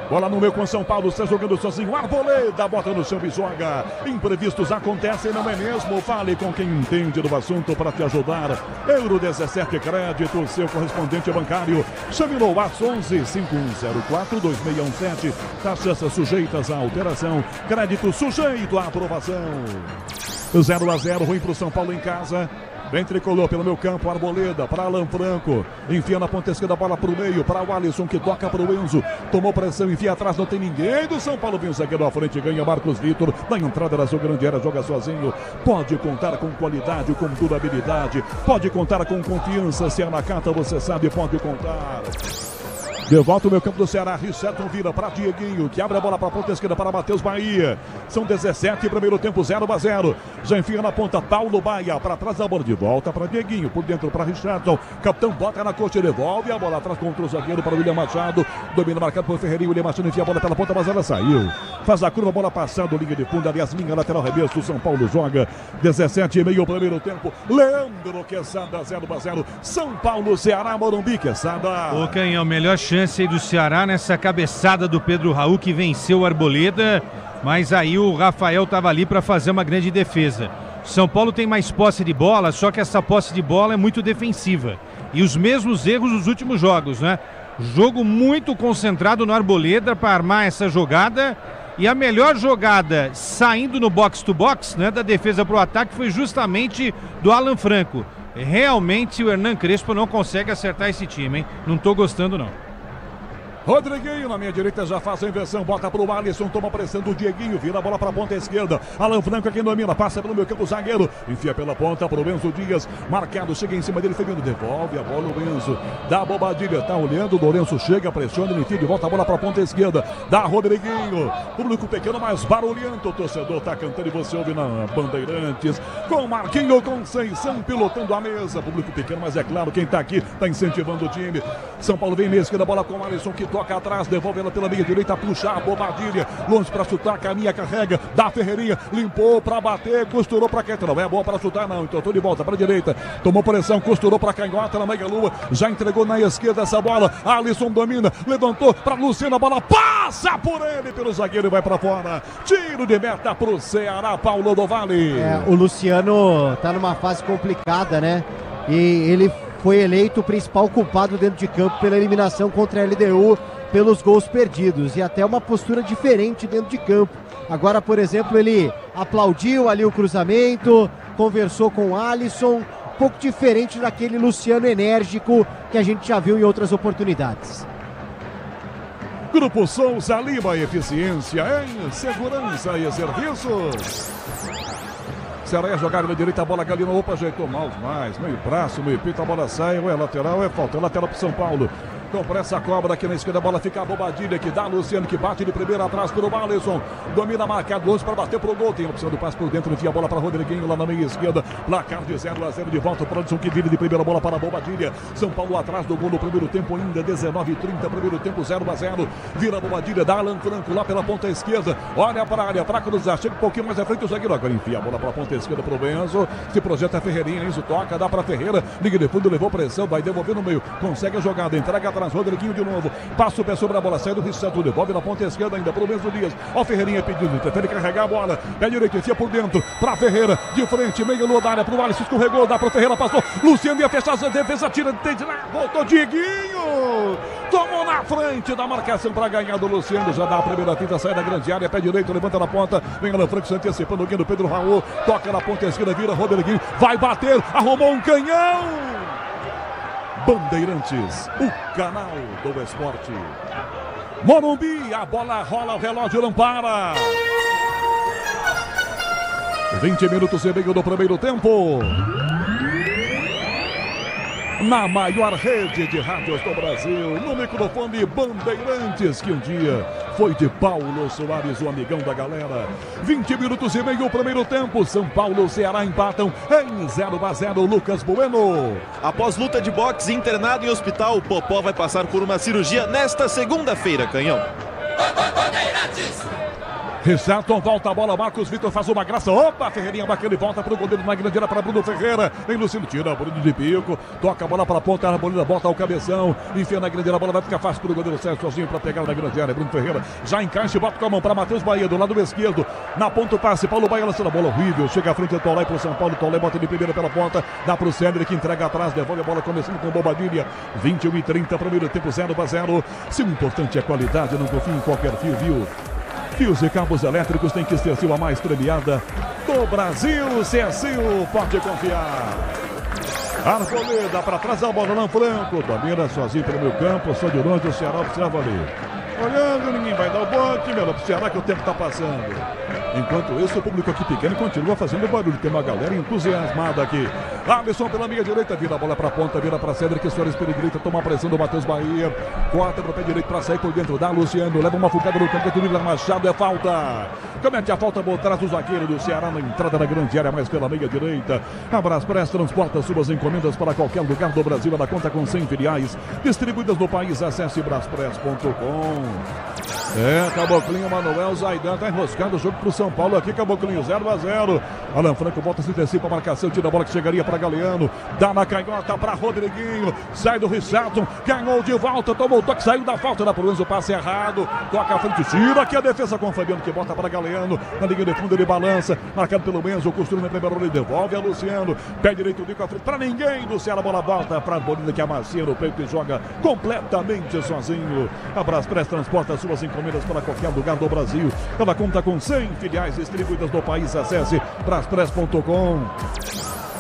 Bola no meio com São Paulo, está jogando sozinho. Arboleda, bota no chão e joga. Imprevistos acontecem, não é mesmo? Fale com quem entende do assunto para te ajudar. Euro 17 Crédito, seu correspondente bancário. Chame no WhatsApp 11 5104 2617. Taxas sujeitas à alteração. Crédito sujeito à aprovação. 0-0, ruim para o São Paulo em casa. Vem tricolor pelo meu campo, Arboleda para Alan Franco, enfia na ponta esquerda, bola para o meio, para o Alisson que toca para o Enzo, tomou pressão, enfia atrás, não tem ninguém do São Paulo, vem o zagueiro à frente, ganha Marcos Vitor, na entrada da sua grande área, joga sozinho, pode contar com qualidade, com durabilidade, pode contar com confiança, se é na carta você sabe, pode contar. De volta o meu campo do Ceará, Richardson vira para Dieguinho, que abre a bola para a ponta esquerda para Matheus Bahia. São 17, primeiro tempo 0-0. Já enfia na ponta Paulo Baia, para trás da bola de volta para Dieguinho, por dentro para Richardson. Capitão bota na coxa, devolve a bola atrás contra o zagueiro para o William Machado. Domina marcado por Ferreirinho, William Machado enfia a bola pela ponta, mas ela saiu. Faz a curva, bola passando, linha de fundo, aliás, linha lateral, reverso. São Paulo joga 17,5 primeiro tempo. Leandro Quesada, 0-0. São Paulo, Ceará, Morumbi, Quesada. Ô, Canhão, melhor chance aí do Ceará nessa cabeçada do Pedro Raul, que venceu o Arboleda, mas aí o Rafael estava ali para fazer uma grande defesa. São Paulo tem mais posse de bola, só que essa posse de bola é muito defensiva. E os mesmos erros dos últimos jogos, né? Jogo muito concentrado no Arboleda para armar essa jogada. E a melhor jogada saindo no box-to-box, né, da defesa para o ataque foi justamente do Alan Franco. Realmente o Hernan Crespo não consegue acertar esse time, hein? Não tô gostando, não. Rodriguinho na minha direita já faz a inversão, bota pro Alisson, toma pressão do Dieguinho, vira a bola pra ponta esquerda, Alan Franco aqui domina, passa pelo meu campo, zagueiro, enfia pela ponta pro Enzo Dias, marcado, chega em cima dele, Firmino, devolve a bola o Enzo, dá a bobadilha, tá olhando, o Lourenço chega, pressiona, ele enfia de volta a bola pra ponta esquerda, dá Rodriguinho, público pequeno, mais barulhento, o torcedor tá cantando e você ouve na Bandeirantes, com Marquinho Conceição pilotando a mesa, público pequeno, mas é claro, quem tá aqui tá incentivando o time, São Paulo vem meia esquerda, bola com o Alisson, que toca atrás, devolve ela pela meia direita, puxa a bobadilha, longe pra chutar, caminha, carrega, dá Ferreirinha, limpou pra bater, costurou pra canhota, não é bom pra chutar não, então tô de volta pra direita, tomou pressão, costurou pra canhota na meia lua, já entregou na esquerda essa bola, Alisson domina, levantou pra Luciano, a bola passa por ele, pelo zagueiro e vai pra fora, tiro de meta pro Ceará, Paulo do Vale. O Luciano tá numa fase complicada, né, e ele foi eleito o principal culpado dentro de campo pela eliminação contra a LDU, pelos gols perdidos e até uma postura diferente dentro de campo. Agora, por exemplo, ele aplaudiu ali o cruzamento, conversou com o Alisson, um pouco diferente daquele Luciano enérgico que a gente já viu em outras oportunidades. Grupo Souza Lima, eficiência em segurança e serviços. Ceará ia jogar na direita, a bola Galino, opa, ajeitou mal demais, meio braço, meio peito, a bola sai, ou é lateral, ou é falta, é lateral pro São Paulo. Compressa a cobra aqui na esquerda, a bola fica a bobadilha que dá Luciano, que bate de primeira atrás pelo Alisson, domina marcado longe para bater pro gol, tem a opção do passe por dentro, enfia a bola para Rodriguinho lá na meia esquerda, placar de 0-0 de volta para Alisson, que vira de primeira bola para a bobadilha, São Paulo atrás do gol no primeiro tempo ainda, 19:30, primeiro tempo 0-0, vira a bobadilha, dá Alan Franco lá pela ponta esquerda, olha para a área, para cruzar, chega um pouquinho mais à frente o zagueiro, agora enfia a bola para a ponta esquerda pro Enzo, se projeta a Ferreirinha, Enzo toca, dá para Ferreira, liga de fundo, levou pressão, vai devolver no meio, consegue a jogada, entrega atrás, Rodriguinho de novo, passa o pé sobre a bola, sai do Richardson, devolve na ponta esquerda ainda pro Enzo Dias, ó Ferreirinha pedindo, prefere carregar a bola, pé direito, enfia por dentro, pra Ferreira, de frente, meio lua da área, pro Alisson, escorregou, dá pra Ferreira, passou, Luciano ia fechar a defesa, tira, entende lá, voltou Dieguinho, tomou na frente da marcação pra ganhar do Luciano, já dá a primeira tinta, sai da grande área, pé direito, levanta na ponta, vem Alan Franco se antecipando, o do Pedro Raul, toca na ponta esquerda, vira Rodriguinho, vai bater, arrumou um canhão, Bandeirantes, o canal do esporte. Morumbi, a bola rola, o relógio não para. 20 minutos e meio do primeiro tempo. na maior rede de rádios do Brasil, no microfone Bandeirantes, que um dia foi de Paulo Soares, o amigão da galera. 20 minutos e meio, o primeiro tempo. São Paulo e Ceará empatam em 0-0. Lucas Bueno. Após luta de boxe, internado em hospital, o Popó vai passar por uma cirurgia nesta segunda-feira, Canhão. Richardson volta a bola, Marcos Vitor faz uma graça. Opa, Ferreirinha bacana e volta para o goleiro na grande área para Bruno Ferreira. Vem Luciano, tira Bruno de bico, toca a bola para a ponta, a Arboleda bota o cabeção, enfia na grande área, a bola vai ficar fácil para o goleiro Sérgio sozinho para pegar na grande área. Bruno Ferreira já encaixa e bota com a mão para Matheus Bahia do lado esquerdo. Na ponta o passe, Paulo Bahia lançando a bola horrível. Chega à frente do Tolé para o São Paulo. Tolé bota de primeira pela ponta, dá para o Cedric que entrega atrás, devolve a bola começando com Bobadilha. 21:30, primeiro tempo 0-0. Se o importante é a qualidade, não confia em qualquer fio, viu? Fios e cabos elétricos tem que ser a mais premiada do Brasil. CSU, pode confiar. Arboleda para trás a bola, Lanfranco. Domina sozinho pelo meio campo, só de longe o Ceará observa ali. Olhando, ninguém vai dar o bote, meu, pro Ceará que o tempo está passando. Enquanto isso, o público aqui pequeno continua fazendo barulho. Tem uma galera entusiasmada aqui. Alisson pela meia direita, vira a bola para a ponta, vira para Cedric Soares pela direita, toma a pressão do Matheus Bahia. Corta para o pé direito para sair por dentro da Luciano. Leva uma fugada no campo do Miller Machado, é falta. Comete a falta por trás do zagueiro do Ceará na entrada da grande área, mais pela meia direita. A Braspress transporta suas encomendas para qualquer lugar do Brasil. Ela conta com 100 filiais distribuídas no país. Acesse braspress.com. Caboclinho Manuel Zaidan tá enroscado o jogo pro São Paulo aqui, Caboclinho 0-0. Alan Franco volta a se antecipa a marcação, tira a bola que chegaria para Galeano, dá na canhota para Rodriguinho, sai do Richardson, ganhou de volta, tomou o toque, saiu da falta, dá pro Enzo, passe errado, toca a frente, tira aqui a defesa com o Fabiano que bota para Galeano, na linha de fundo ele balança, marcado pelo Enzo, costura na primeira hora, ele devolve a Luciano, pé direito de com a frente, para ninguém do Ceará, a bola volta para Arboleda que amacia no peito e joga completamente sozinho. A Braspress transporta suas encomendas para qualquer lugar do Brasil. Ela conta com 100 filiais distribuídas no país. Acesse braspress.com.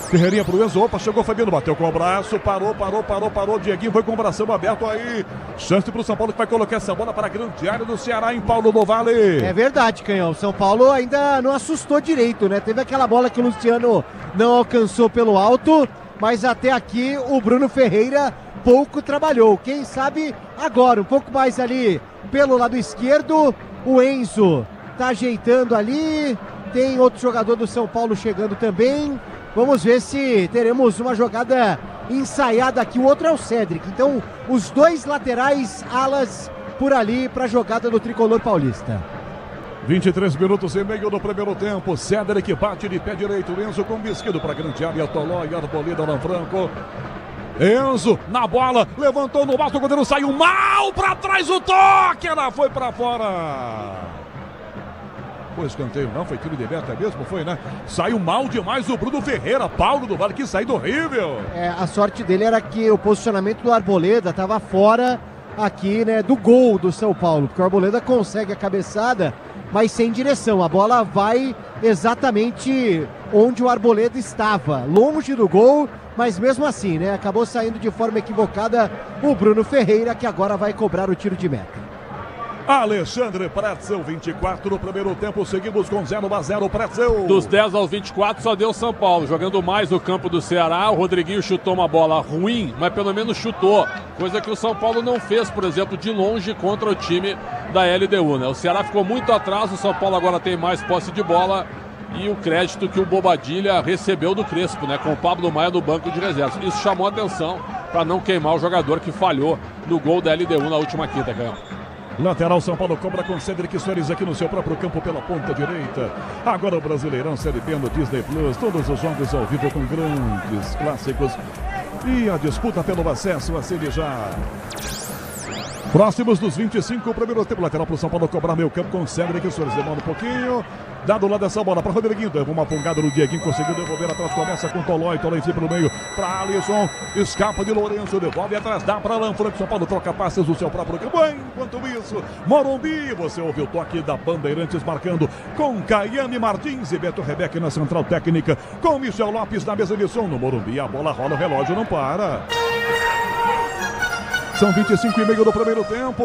Ferreirinha pro Enzo, opa, chegou Fabiano, bateu com o braço, parou, Dieguinho foi com o bração aberto aí. Chance pro São Paulo que vai colocar essa bola para a grande área do Ceará em Paulo do Vale. É verdade, Canhão, São Paulo ainda não assustou direito, né? Teve aquela bola que o Luciano não alcançou pelo alto, mas até aqui o Bruno Ferreira pouco trabalhou. Quem sabe agora, um pouco mais ali pelo lado esquerdo, o Enzo tá ajeitando ali, tem outro jogador do São Paulo chegando também. Vamos ver se teremos uma jogada ensaiada aqui. O outro é o Cedric, então os dois laterais alas por ali para a jogada do tricolor paulista. 23 minutos e meio do primeiro tempo. Cedric bate de pé direito, Enzo com bisquedo para a grande área, Toló e Arboleda, Lanfranco. Enzo na bola, levantou no alto, o goleiro saiu mal para trás, o toque, ela foi para fora. Foi escanteio, não, foi tiro de meta mesmo, foi, né? Saiu mal demais o Bruno Ferreira, Paulo do Vale, que saída horrível. A sorte dele era que o posicionamento do Arboleda estava fora aqui, né, do gol do São Paulo, porque o Arboleda consegue a cabeçada, mas sem direção. A bola vai exatamente onde o Arboleda estava, longe do gol, mas mesmo assim, né, acabou saindo de forma equivocada o Bruno Ferreira, que agora vai cobrar o tiro de meta. Alexandre Pretzel, 24 no primeiro tempo, seguimos com 0-0, Pretzel. Dos 10 aos 24 só deu São Paulo, jogando mais no campo do Ceará. O Rodriguinho chutou uma bola ruim, mas pelo menos chutou, coisa que o São Paulo não fez, por exemplo, de longe contra o time da LDU, né? O Ceará ficou muito atrás, o São Paulo agora tem mais posse de bola e o crédito que o Bobadilha recebeu do Crespo, né? Com o Pablo Maia no banco de reservas. Isso chamou a atenção para não queimar o jogador que falhou no gol da LDU na última quinta, Canhão. Lateral, São Paulo cobra com Cedric Soares aqui no seu próprio campo pela ponta direita. Agora o Brasileirão Série B no Disney Plus. Todos os jogos ao vivo com grandes clássicos. E a disputa pelo acesso a Série já. Próximos dos 25, o primeiro tempo. Lateral para o São Paulo cobrar meio campo com Cedric Soares. Demora um pouquinho. Dado lá dessa bola para Rodriguinho, deu uma fungada no Dieguinho, conseguiu devolver atrás, começa com Tolói, Tolói pelo meio para Alisson, escapa de Lourenço, devolve atrás, dá para Lanfranco, São Paulo troca passes do seu próprio campo. Enquanto isso, Morumbi, você ouve o toque da Bandeirantes marcando com Caiane Martins e Beto Rebeque na central técnica, com Michel Lopes na mesa de som no Morumbi, a bola rola, o relógio não para. São 25 e meio do primeiro tempo.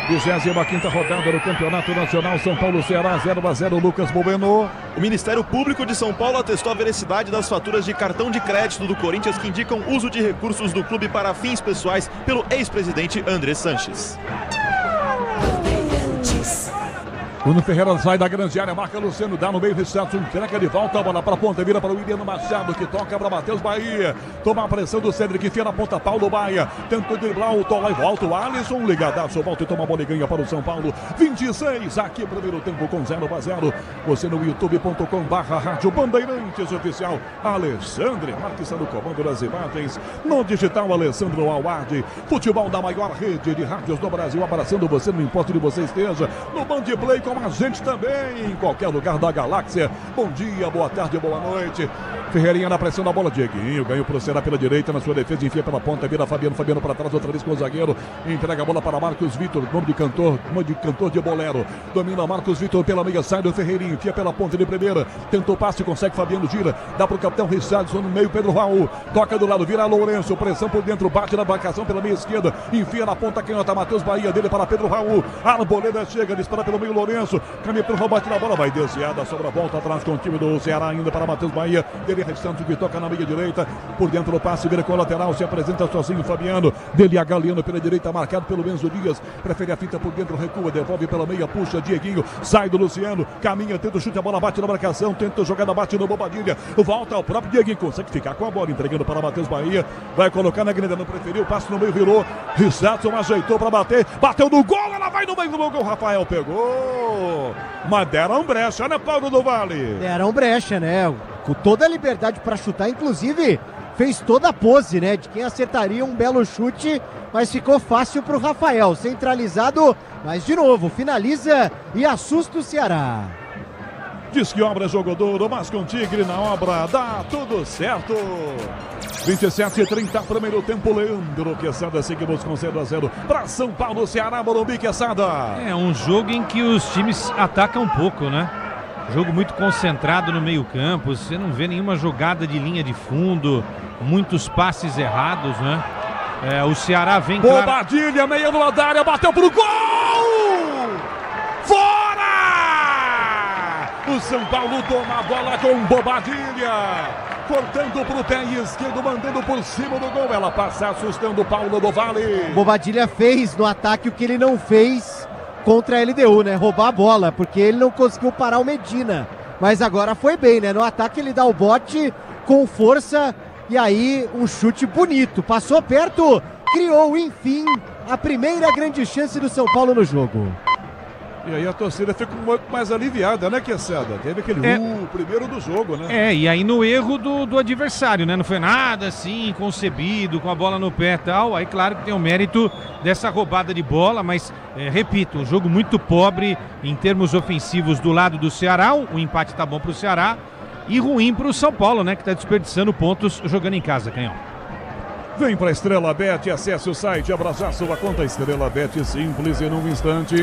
25ª rodada do Campeonato Nacional, São Paulo, Ceará, 0-0, Lucas Bobeno. O Ministério Público de São Paulo atestou a veracidade das faturas de cartão de crédito do Corinthians que indicam uso de recursos do clube para fins pessoais pelo ex-presidente André Sanches. Bruno Ferreira sai da grande área, marca Luciano, dá no meio, Richardson, entrega de volta, a bola para a ponta, vira para o William Machado, que toca para Matheus Bahia, toma a pressão do Cedric, enfia na ponta, Paulo Baia, tenta driblar o Tolói, volta o Alisson, ligadaço, volta e toma a bola e ganha para o São Paulo, 26, aqui primeiro tempo com 0-0, você no youtube.com/Rádio Bandeirantes Oficial, Alexandre Marques está no comando das imagens, no digital Alessandro Alward, futebol da maior rede de rádios do Brasil, abraçando você, não importa onde você esteja, no Band Play com a gente também, em qualquer lugar da galáxia. Bom dia, boa tarde, boa noite. Ferreirinha na pressão da bola, Dieguinho, ganha pro Ceará pela direita, na sua defesa, enfia pela ponta, vira Fabiano para trás, outra vez com o zagueiro, entrega a bola para Marcos Vitor, nome de cantor de bolero, domina Marcos Vitor pela meia, sai do Ferreirinho, enfia pela ponta de primeira, tentou passe, consegue, Fabiano gira, dá pro capitão Richardson no meio, Pedro Raul, toca do lado, vira Lourenço, pressão por dentro, bate na marcação pela meia esquerda, enfia na ponta, canhota, Matheus Bahia, dele para Pedro Raul, Arboleda chega, dispara pelo meio, Lourenço, caminha pelo rebate na bola, vai desviada, sobra a volta atrás com o time do Ceará, ainda para Matheus Bahia, dele restante que toca na meia direita, por dentro do passe, vira com o lateral, se apresenta sozinho, Fabiano, dele a Galeano pela direita, marcado pelo Enzo Dias, prefere a fita por dentro, recua, devolve pela meia, puxa, Dieguinho, sai do Luciano, caminha, tenta o chute, a bola bate na marcação, tenta a jogada, bate no Bobadilha, volta ao próprio Dieguinho, consegue ficar com a bola, entregando para Matheus Bahia, vai colocar na grande, não preferiu, passe no meio, virou, Richardson ajeitou para bater, bateu no gol, ela vai no meio do gol, Rafael pegou, mas deram brecha, né, Paulo do Vale? Deram brecha, né? Com toda a liberdade para chutar, inclusive fez toda a pose, né? De quem acertaria um belo chute, mas ficou fácil para o Rafael. Centralizado, mas de novo, finaliza e assusta o Ceará. Diz que obra é jogo duro, mas com Tigre na obra dá tudo certo. 27:30, primeiro tempo, Leandro Quesada, seguimos com 0-0 para São Paulo, Ceará, Morumbi, Quesada. É um jogo em que os times atacam um pouco, né? Jogo muito concentrado no meio campo, você não vê nenhuma jogada de linha de fundo, muitos passes errados, né? O Ceará vem... Bobadilha, meia do lado da área, bateu pro gol! Fora! O São Paulo toma a bola com Bobadilha, cortando pro pé esquerdo, mandando por cima do gol, ela passa assustando o Paulo do Vale. Bobadilha fez no ataque o que ele não fez contra a LDU, né? Roubar a bola, porque ele não conseguiu parar o Medina. Mas agora foi bem, né? No ataque ele dá o bote com força e aí um chute bonito. Passou perto, criou, enfim, a primeira grande chance do São Paulo no jogo. E aí a torcida fica muito mais aliviada, né, Quesada? Teve aquele primeiro do jogo, né? E aí no erro do adversário, né? Não foi nada assim, concebido, com a bola no pé e tal. Aí claro que tem o mérito dessa roubada de bola, mas, repito, um jogo muito pobre em termos ofensivos do lado do Ceará. O empate tá bom pro Ceará e ruim pro São Paulo, né? Que tá desperdiçando pontos jogando em casa, Canhão. Vem pra Estrela Bet, acesse o site, abraçar sua conta Estrela Bet, simples e num instante.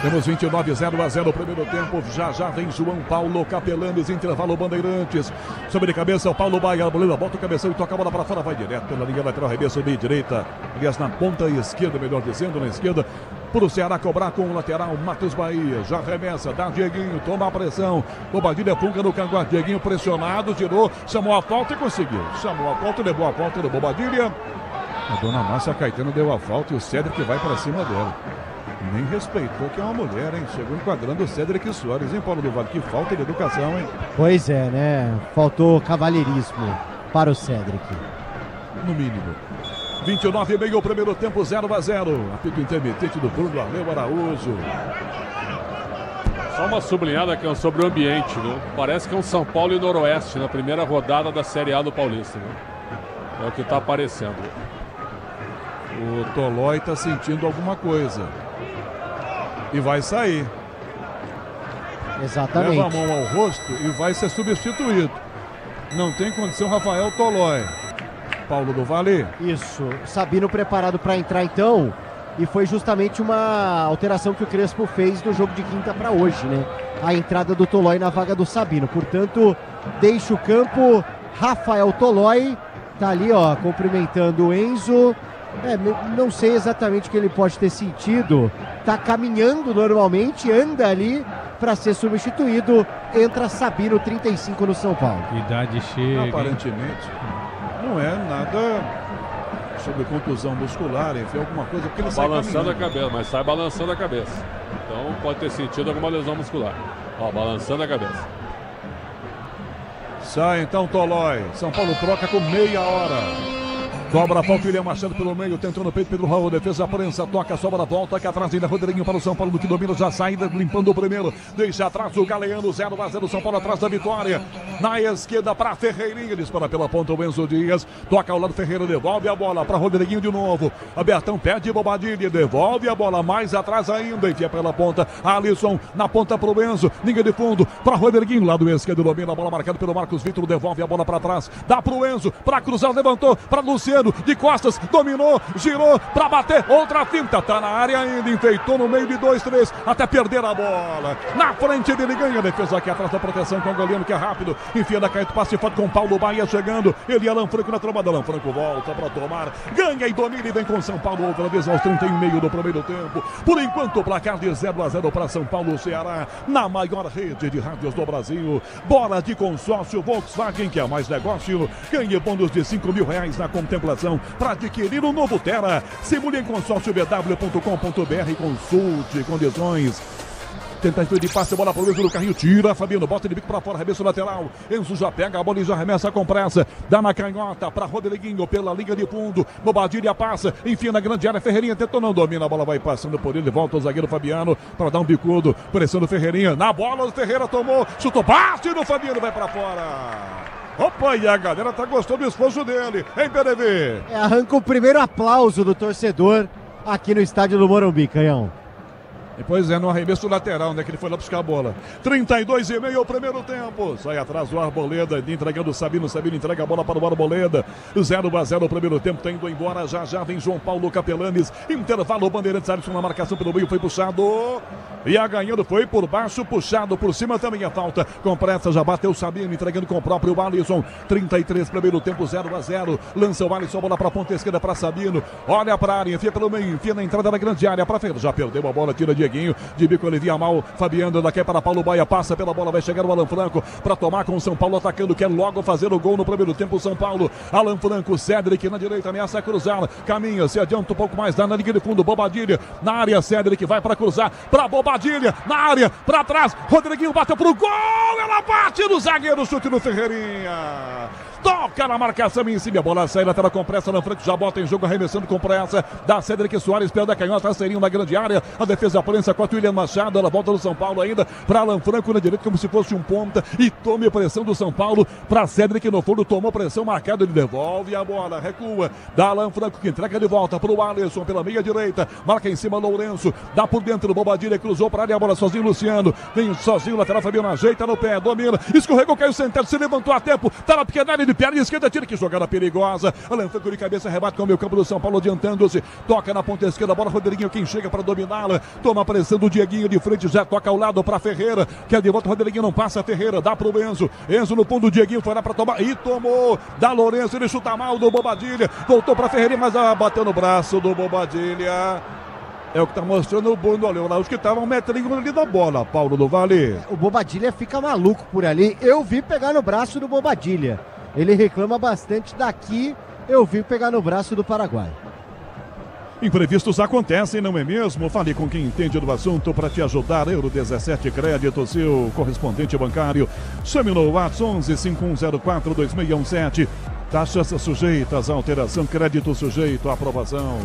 Temos 29-0 o primeiro tempo, já vem João Paulo Capelanes, intervalo Bandeirantes, sobre de cabeça o Paulo Baia, a boleira bota o cabeção e toca a bola para fora, vai direto pela linha lateral, arremesso meio direita, aliás na ponta esquerda, melhor dizendo, na esquerda, para o Ceará cobrar com o lateral, Matheus Bahia, já remessa, dá Dieguinho, toma a pressão, Bobadilha funga no cangote, Dieguinho pressionado, tirou, chamou a falta e conseguiu, chamou a falta, levou a falta do Bobadilha, a dona Márcia Caetano deu a falta e o Cedric vai para cima dela. Nem respeitou que é uma mulher, hein? Chegou enquadrando o Cedric Soares, hein, Paulo do Vale? Que falta de educação, hein? Pois é, né? Faltou cavalheirismo para o Cedric. No mínimo. 29,5 o primeiro tempo, 0-0. Apito intermitente do Bruno Arleu Araújo. Só uma sublinhada aqui sobre o ambiente, viu? Parece que é um São Paulo e Noroeste na primeira rodada da Série A do Paulista, viu? É o que tá aparecendo. O Tolói tá sentindo alguma coisa. E vai sair. Exatamente. Leva a mão ao rosto e vai ser substituído. Não tem condição, Rafael Tolói. Paulo do Vale. Isso. Sabino preparado para entrar então. E foi justamente uma alteração que o Crespo fez no jogo de quinta para hoje, né? A entrada do Tolói na vaga do Sabino. Portanto, deixa o campo. Rafael Tolói tá ali, ó, cumprimentando o Enzo. Não sei exatamente o que ele pode ter sentido. Tá caminhando normalmente, anda ali para ser substituído. Entra Sabino, 35 no São Paulo. Idade chega. Aparentemente, não é nada sobre contusão muscular, enfim, alguma coisa, porque ele sai balançando a cabeça, mas sai balançando a cabeça. Então pode ter sentido alguma lesão muscular. Ó, balançando a cabeça. Sai então Tolói. São Paulo troca com meia hora. Cobra a falta, William Machado pelo meio, tentou no peito, Pedro Raul, defesa, prensa, toca, sobra, volta, aqui atrás ainda, Rodriguinho para o São Paulo, que domina, já saída, limpando o primeiro, deixa atrás o Galeano, 0-0, São Paulo atrás da vitória, na esquerda para Ferreirinha, dispara pela ponta o Enzo Dias, toca ao lado, Ferreira devolve a bola para Rodriguinho de novo, Abertão pede Bobadilha, devolve a bola, mais atrás ainda, enfia pela ponta, Alisson, na ponta para o Enzo, linha de fundo, para Rodriguinho, lado esquerdo, domina a bola marcada pelo Marcos Vitor, devolve a bola para trás, dá para o Enzo, para cruzar, levantou, para Luciano, de costas, dominou, girou para bater, outra finta, tá na área ainda, enfeitou no meio de 2, 3, até perder a bola, na frente dele, ganha a defesa aqui atrás da proteção com o Galeano, que é rápido, enfia da Caeto, passe forte com Paulo Bahia chegando, ele e Alan Franco na trombada, Alan Franco volta para tomar, ganha e domina e vem com São Paulo outra vez aos 31,5 do primeiro tempo, por enquanto o placar de 0-0 para São Paulo, Ceará, na maior rede de rádios do Brasil, bola de consórcio Volkswagen, que é mais negócio, ganhe bônus de R$5.000 na contemplação para adquirir um novo Tera. Simule em consórciobw.com.br, consulte condições. Tentativa de passe, bola para o Enzo do carrinho, tira, Fabiano, bota de bico para fora, arremesso lateral, Enzo já pega a bola e já arremessa com pressa, dá na canhota para Rodriguinho pela linha de fundo, Bobadilha passa, enfim na grande área, Ferreirinha tentou, não domina, a bola vai passando por ele, volta o zagueiro Fabiano para dar um bicudo, pressionando Ferreirinha, na bola o Ferreira tomou, chutou, bate no Fabiano, vai para fora. Opa, e a galera tá gostando do esforço dele, hein, PDV? Arranca o primeiro aplauso do torcedor aqui no estádio do Morumbi, Canhão. Depois no arremesso lateral, né, que ele foi lá buscar a bola. 32,5 o primeiro tempo. Sai atrás o Arboleda, entregando o Sabino. Sabino entrega a bola para o Arboleda. 0-0 o primeiro tempo, tá indo embora. Já vem João Paulo Capelanes. Intervalo, Bandeirantes, Alisson na marcação pelo meio, foi puxado. E a ganhando foi por baixo, puxado por cima também a falta. Com pressa, já bateu o Sabino, entregando com o próprio Alisson. 33 primeiro tempo, 0-0. Lança o Alisson, bola para a ponta esquerda para Sabino. Olha para a área, enfia pelo meio, enfia na entrada da grande área para Ferreira. Já perdeu a bola, tira Dieguinho. De bico ele via mal, Fabiano daqui para Paulo Baia, passa pela bola, vai chegar o Alan Franco para tomar com o São Paulo atacando, quer logo fazer o gol no primeiro tempo. São Paulo, Alan Franco, Cédric na direita, ameaça cruzar, caminha, se adianta um pouco mais, dá na linha de fundo, Bobadilha na área, Cédric vai para cruzar, para Bobadilha, na área, para trás, Rodriguinho bateu pro gol, ela bate no zagueiro, chute no Ferreirinha. Toca na marcação em cima, a bola sai lateral com pressa, Alan Franco já bota em jogo, arremessando com pressa, da Cédric Soares, pé da canhota, serinho na grande área, a defesa prensa com o William Machado, ela volta do São Paulo ainda, para Alan Franco na direita como se fosse um ponta, e tome a pressão do São Paulo, para Cédric no fundo, tomou pressão marcada, ele devolve a bola, recua, dá Alan Franco que entrega de volta para o Alisson pela meia direita, marca em cima Lourenço, dá por dentro, Bobadilha, cruzou para a área, a bola sozinho Luciano, vem sozinho, lateral Fabiano ajeita no pé, domina, escorregou, caiu sentado, se levantou a tempo, tá na pequena área de perna esquerda, tira que jogada perigosa, Alan Franco de cabeça, rebate com o meio campo do São Paulo, adiantando-se, toca na ponta esquerda, bola Rodriguinho, quem chega para dominá-la, toma a pressão do Dieguinho de frente, já toca ao lado para Ferreira, que é de volta, Rodriguinho não passa, Ferreira, dá pro Enzo, Enzo no fundo, Dieguinho foi lá para tomar, e tomou, dá Lourenço, ele chuta mal do Bobadilha, voltou para Ferreira, mas bateu no braço do Bobadilha. É o que tá mostrando o Bruno Oleu lá, os que estavam um metrinho ali da bola, Paulo do Vale. O Bobadilha fica maluco por ali, eu vi pegar no braço do Bobadilha. Ele reclama bastante daqui, eu vi pegar no braço do Paraguai. Imprevistos acontecem, não é mesmo? Fale com quem entende do assunto para te ajudar. Euro 17 Crédito, seu correspondente bancário. Chame no WhatsApp 11 5104 2617. Taxas sujeitas à alteração, crédito sujeito à aprovação.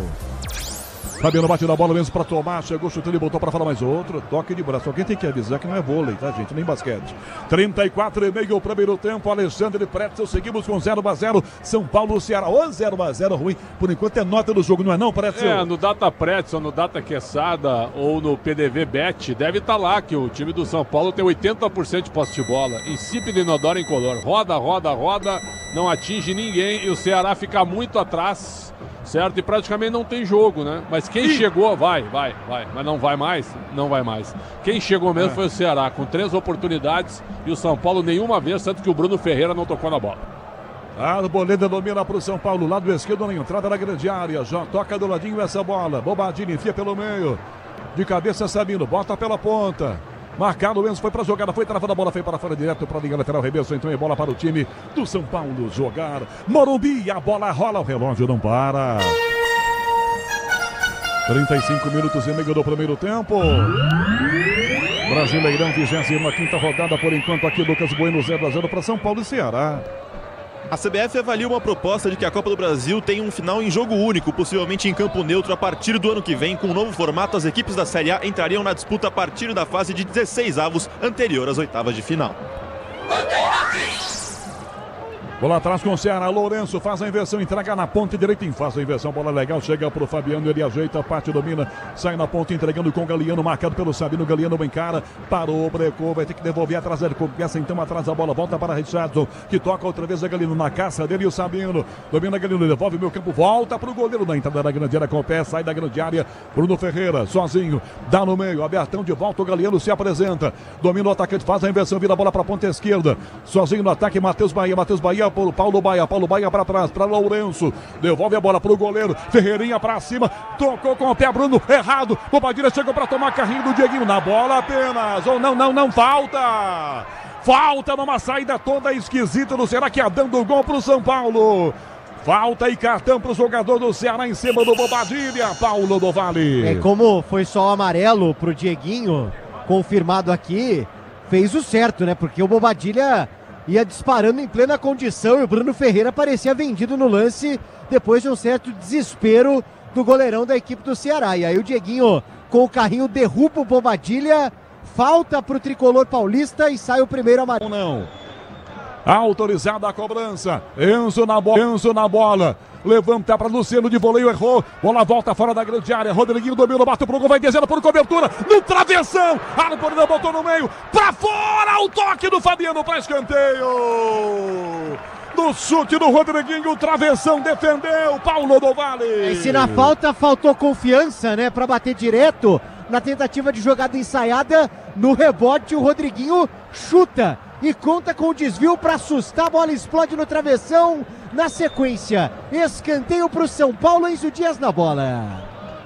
Fabiano bate na bola mesmo para tomar, chegou chutando e botou para fora mais outro, toque de braço, alguém tem que avisar que não é vôlei, tá gente, nem basquete. 34,5 o primeiro tempo, Alexandre Pretzel, seguimos com 0-0, São Paulo, Ceará, ou 0-0 ruim, por enquanto é nota do jogo, não é não, Pretzel? No Data Pretzel, no Data Quesada ou no PDV Bet, deve estar lá que o time do São Paulo tem 80% de posse de bola, insípido, inodoro, incolor, roda, não atinge ninguém e o Ceará fica muito atrás, certo? E praticamente não tem jogo, né? Mas quem chegou, vai. Mas não vai mais. Quem chegou mesmo foi o Ceará, com 3 oportunidades e o São Paulo nenhuma vez, tanto que o Bruno Ferreira não tocou na bola. A Arboleda domina para o São Paulo, lado esquerdo na entrada da grande área. Já toca do ladinho essa bola. Bobadilha enfia pelo meio. De cabeça Sabino, bota pela ponta. Marcado, o Enzo foi para a jogada, foi travada a bola, foi para fora direto para a linha lateral. Rebeço entrou em bola para o time do São Paulo jogar. Morumbi, a bola rola, o relógio não para. 35 minutos e meio do primeiro tempo. Brasileirão, 25ª rodada por enquanto aqui. Lucas Bueno 0-0 para São Paulo e Ceará. A CBF avalia uma proposta de que a Copa do Brasil tenha um final em jogo único, possivelmente em campo neutro a partir do ano que vem. Com um novo formato, as equipes da Série A entrariam na disputa a partir da fase de 16avos, anterior às oitavas de final. Bola atrás com o Ceará, Lourenço faz a inversão, entrega na ponta direita, faz a inversão, bola legal, chega pro Fabiano, ele ajeita, parte, domina, sai na ponta, entregando com o Galeano, marcado pelo Sabino, Galeano encara, parou, brecou, vai ter que devolver atrás, ele começa então atrás a bola, volta para Richardson, que toca outra vez a Galeano na caça dele e o Sabino, domina Galeano, devolve o meio campo, volta pro goleiro na entrada da grande área com o pé, sai da grande área, Bruno Ferreira, sozinho, dá no meio, abertão de volta, o Galeano se apresenta, domina o atacante, faz a inversão, vira a bola para a ponta esquerda, sozinho no ataque, Matheus Bahia por Paulo Baia para trás, para Lourenço, devolve a bola para o goleiro, Ferreirinha para cima, tocou com o pé, Bruno, errado, Bobadilha chegou para tomar carrinho do Dieguinho, na bola apenas, ou não, falta numa saída toda esquisita do Ceará, que é dando gol para o São Paulo. Falta e cartão para o jogador do Ceará em cima do Bobadilha, Paulo do Vale. Como foi só o amarelo pro Dieguinho, confirmado aqui, fez o certo, né? Porque o Bobadilha ia disparando em plena condição e o Bruno Ferreira parecia vendido no lance depois de um certo desespero do goleirão da equipe do Ceará. E aí o Dieguinho com o carrinho derruba o Bobadilha, falta pro tricolor paulista e sai o primeiro amarelo. Não. Autorizada a cobrança. Enzo na bola. Levanta para Luciano de voleio, errou. Bola volta fora da grande área. Rodriguinho domina, bate pro gol, vai descendo por cobertura. No travessão. Arboleda botou no meio. Pra fora o toque do Fabiano para escanteio. No chute do Rodriguinho, o travessão defendeu. Paulo do Vale. E se na falta faltou confiança, né? Para bater direto na tentativa de jogada ensaiada. No rebote, o Rodriguinho chuta e conta com o desvio para assustar. A bola explode no travessão. Na sequência, escanteio para o São Paulo, Enzo Dias na bola.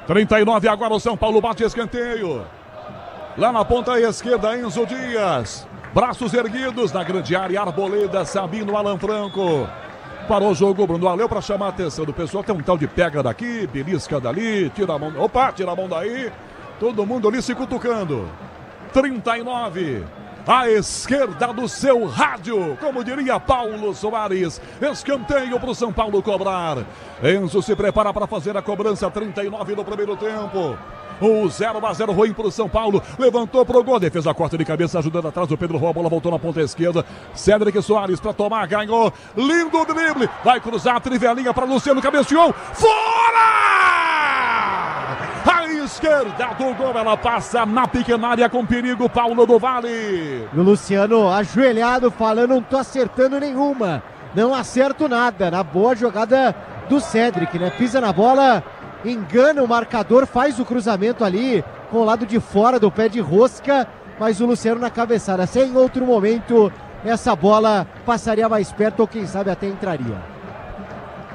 39 agora o São Paulo bate escanteio. Lá na ponta esquerda, Enzo Dias. Braços erguidos na grande área, Arboleda, Sabino, Alan Franco. Parou o jogo, Bruno Aleu para chamar a atenção do pessoal. Tem um tal de pega daqui, belisca dali, tira a mão. Opa, tira a mão daí. Todo mundo ali se cutucando. 39. À esquerda do seu rádio, como diria Paulo Soares, escanteio para o São Paulo cobrar. Enzo se prepara para fazer a cobrança, 39 no primeiro tempo. O 0-0 ruim para o São Paulo, levantou para o gol, defesa corta de cabeça, ajudando atrás, o Pedro roubou a bola, voltou na ponta esquerda. Cédric Soares para tomar, ganhou, lindo drible, vai cruzar a trivelinha para Luciano, cabeceou, fora! Esquerda do gol, ela passa na pequena área com perigo, Paulo do Vale. E o Luciano ajoelhado falando, não tô acertando nenhuma, não acerto nada, na boa jogada do Cédric, né? Pisa na bola, engana o marcador, faz o cruzamento ali com o lado de fora do pé de rosca, mas o Luciano na cabeçada. Se em outro momento essa bola passaria mais perto ou quem sabe até entraria.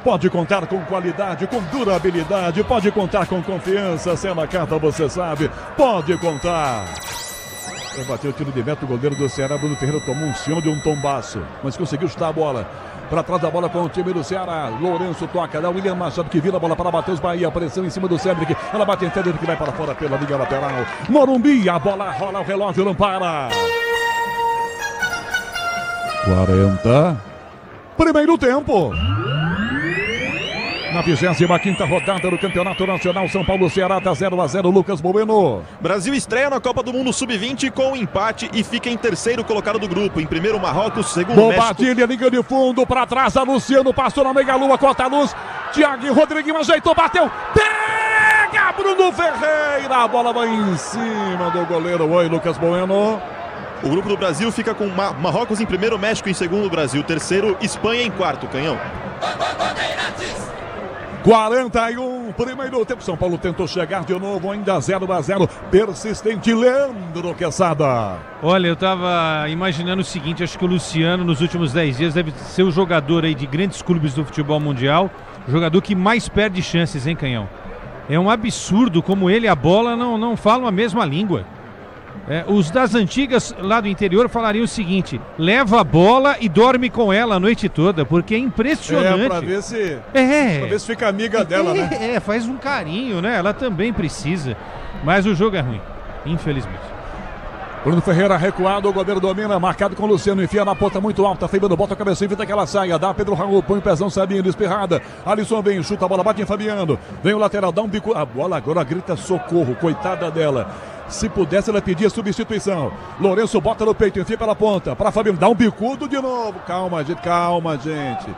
Pode contar com qualidade, com durabilidade, pode contar com confiança, se é na carta você sabe, pode contar. Vai bater o tiro de meta, o goleiro do Ceará, Bruno Ferreira tomou um senhor de um tombaço, mas conseguiu chutar a bola. Para trás da bola com o time do Ceará, Lourenço toca, William Machado que vira a bola para Matheus Bahia, pressão em cima do Cédric, ela bate em Cédric que vai para fora pela linha lateral. Morumbi, a bola rola, o relógio não para. 40. Primeiro tempo. Na 25ª rodada do Campeonato Nacional, São Paulo-Ceará está 0-0, Lucas Bueno. Brasil estreia na Copa do Mundo Sub-20 com empate e fica em terceiro colocado do grupo. Em primeiro, Marrocos, segundo, Bobadilha, México. Liga de fundo, para trás, a Luciano, passou na meia-lua, corta a luz. Thiago Rodriguinho ajeitou, bateu, pega Bruno Ferreira, a bola vai em cima do goleiro. Oi, Lucas Bueno. O grupo do Brasil fica com Marrocos em primeiro, México em segundo, Brasil terceiro, Espanha em quarto, Canhão. 41, primeiro tempo. São Paulo tentou chegar de novo, ainda 0-0. Persistente Leandro Quesada. Olha, eu tava imaginando o seguinte, acho que o Luciano nos últimos 10 dias deve ser o jogador aí de grandes clubes do futebol mundial, o jogador que mais perde chances, hein, Canhão? É um absurdo como ele e a bola não falam a mesma língua. Os das antigas lá do interior falariam o seguinte: leva a bola e dorme com ela a noite toda, porque é impressionante. Pra ver se fica amiga dela, né? Faz um carinho, né? Ela também precisa. Mas o jogo é ruim, infelizmente. Bruno Ferreira recuado, o goleiro domina, marcado com o Luciano, enfia na ponta muito alta, Fabiano bota a cabeça, evita que ela saia, dá Pedro Raul, põe o pezão, Sabino, espirrada, Alisson vem, chuta a bola, bate em Fabiano, vem o lateral, dá um bico, a bola agora grita socorro, coitada dela. Se pudesse, ela pedia substituição. Lourenço bota no peito, enfia pela ponta. Para Fabiano, dá um bicudo de novo. Calma, gente.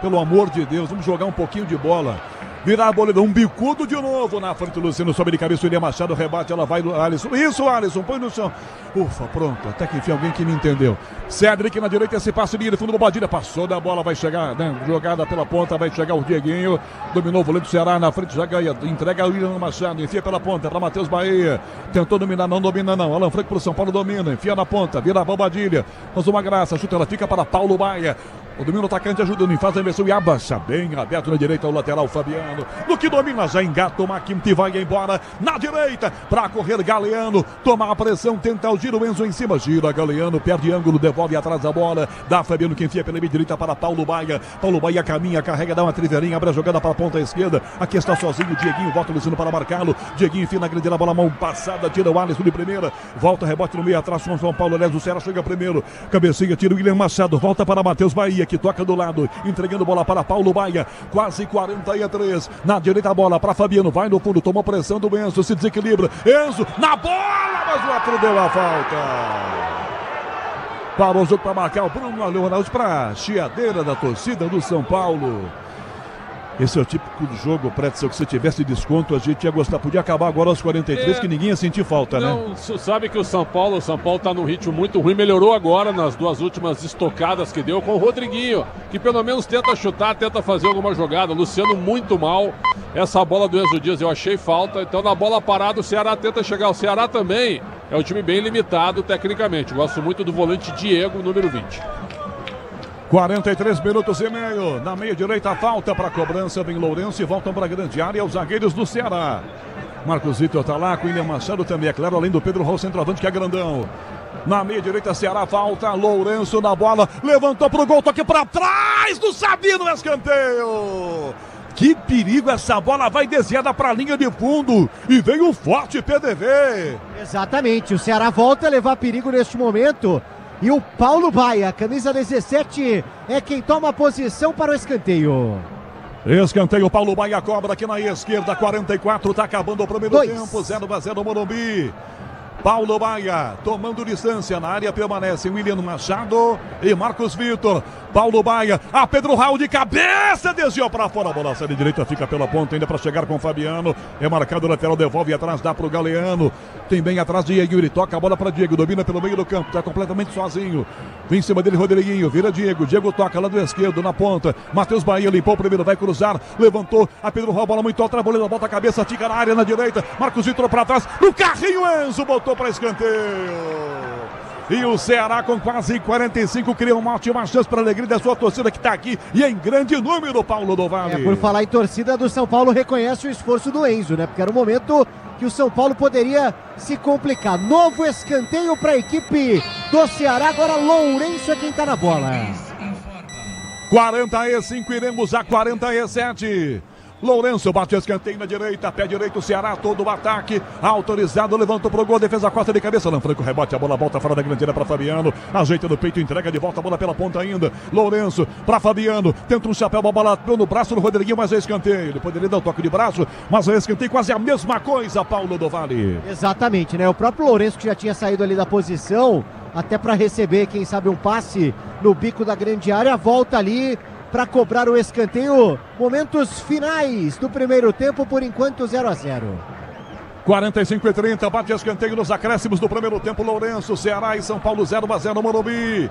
Pelo amor de Deus, vamos jogar um pouquinho de bola. Virar a bola, um bicudo de novo na frente. Luciano sobe de cabeça, o William Machado rebate, ela vai no Alisson. Isso, Alisson, põe no chão. Ufa, pronto, até que enfim alguém que me entendeu. Cedric na direita, esse passe livre, fundo do Bobadilha, passou da bola, vai chegar, né? Jogada pela ponta, vai chegar o Dieguinho. Dominou o volante do Ceará na frente, já ganha, entrega o William Machado, enfia pela ponta para Matheus Bahia. Tentou dominar, não domina não. Alan Franco pro São Paulo domina, enfia na ponta, vira a Bobadilha. Faz uma graça, chuta, ela fica para Paulo Baia. O domínio atacante ajudando, faz a inversão e abaixa bem aberto na direita o lateral Fabiano. No que domina, já engata o Maquinte e vai embora na direita para correr Galeano. Toma a pressão, tenta o giro, Enzo em cima, gira Galeano, perde ângulo, devolve atrás da bola. Dá Fabiano que enfia pela meia direita para Paulo Baia. Paulo Baia caminha, carrega, dá uma triveirinha, abre a jogada para a ponta esquerda. Aqui está sozinho, Dieguinho, volta o Luciano para marcá-lo. Dieguinho enfia na grande na bola, mão passada, tira o Alisson de primeira. Volta, rebote no meio, atrás com São Paulo, aliás, o Ceará chega primeiro. Cabecinha, tira o William Machado, volta para Matheus Bahia, que toca do lado, entregando bola para Paulo Baia, quase 43, na direita a bola para Fabiano, vai no fundo, tomou pressão do Enzo, se desequilibra, Enzo, na bola, mas o árbitro deu a falta. Parou o jogo para marcar o Bruno Leonardo para a chiadeira da torcida do São Paulo. Esse é o típico do jogo, Pretzel, que se tivesse desconto a gente ia gostar. Podia acabar agora aos 43, que ninguém ia sentir falta, né? Não, sabe que o São Paulo tá num ritmo muito ruim, melhorou agora nas duas últimas estocadas que deu com o Rodriguinho, que pelo menos tenta chutar, tenta fazer alguma jogada. Luciano muito mal. Essa bola do Enzo Dias eu achei falta, então na bola parada o Ceará tenta chegar. O Ceará também é um time bem limitado tecnicamente. Gosto muito do volante Diego, número 20. 43 minutos e meio, na meia direita, falta para cobrança, vem Lourenço e voltam para a grande área os zagueiros do Ceará. Marcos Vitor tá lá, com William Machado também, é claro, além do Pedro Raul, centroavante, que é grandão. Na meia direita, Ceará, falta, Lourenço na bola, levantou pro gol, toque para trás do Sabino, escanteio. Que perigo, essa bola vai desviada para a linha de fundo e vem o forte PDV. Exatamente, o Ceará volta a levar perigo neste momento. E o Paulo Baia, camisa 17, é quem toma a posição para o escanteio. Escanteio, Paulo Baia cobra aqui na esquerda, 44, tá acabando o primeiro tempo, 0-0 Morumbi. Paulo Baia tomando distância na área, permanecem William Machado e Marcos Vitor. Paulo Baia, a Pedro Raul de cabeça, desviou para fora, a bola sai de direita, fica pela ponta ainda para chegar com o Fabiano. É marcado o lateral, devolve atrás, dá para o Galeano. Tem bem atrás de Diego, ele toca a bola para Diego, domina pelo meio do campo, tá completamente sozinho. Vem em cima dele Rodriguinho, vira Diego, Diego toca lá do esquerdo na ponta. Matheus Bahia limpou o primeiro, vai cruzar, levantou, a Pedro Raul, bola muito alta, a bola bota a cabeça, fica na área na direita. Marcos Vitor para trás, no carrinho Enzo botou para escanteio. E o Ceará com quase 45 cria uma ótima chance para a alegria da sua torcida que está aqui e em grande número, Paulo do Vale. Por falar em torcida do São Paulo, reconhece o esforço do Enzo, né? Porque era um momento que o São Paulo poderia se complicar. Novo escanteio para a equipe do Ceará, agora Lourenço é quem está na bola. 45, iremos a 47. Lourenço bate escanteio na direita, pé direito, Ceará, todo o ataque, autorizado, levantou pro gol, defesa costa de cabeça, Alan Franco rebote, a bola volta fora da grande área para Fabiano, ajeita no peito, entrega de volta, a bola pela ponta ainda, Lourenço para Fabiano, tenta um chapéu, a bola no braço do Rodriguinho, mas é escanteio, ele poderia dar um toque de braço, mas é escanteio, quase a mesma coisa, Paulo do Vale. Exatamente, né? O próprio Lourenço que já tinha saído ali da posição, até para receber, quem sabe, um passe no bico da grande área, volta ali para cobrar o escanteio. Momentos finais do primeiro tempo, por enquanto 0-0. 45-30, bate escanteio nos acréscimos do primeiro tempo. Lourenço, Ceará e São Paulo 0-0 Morumbi.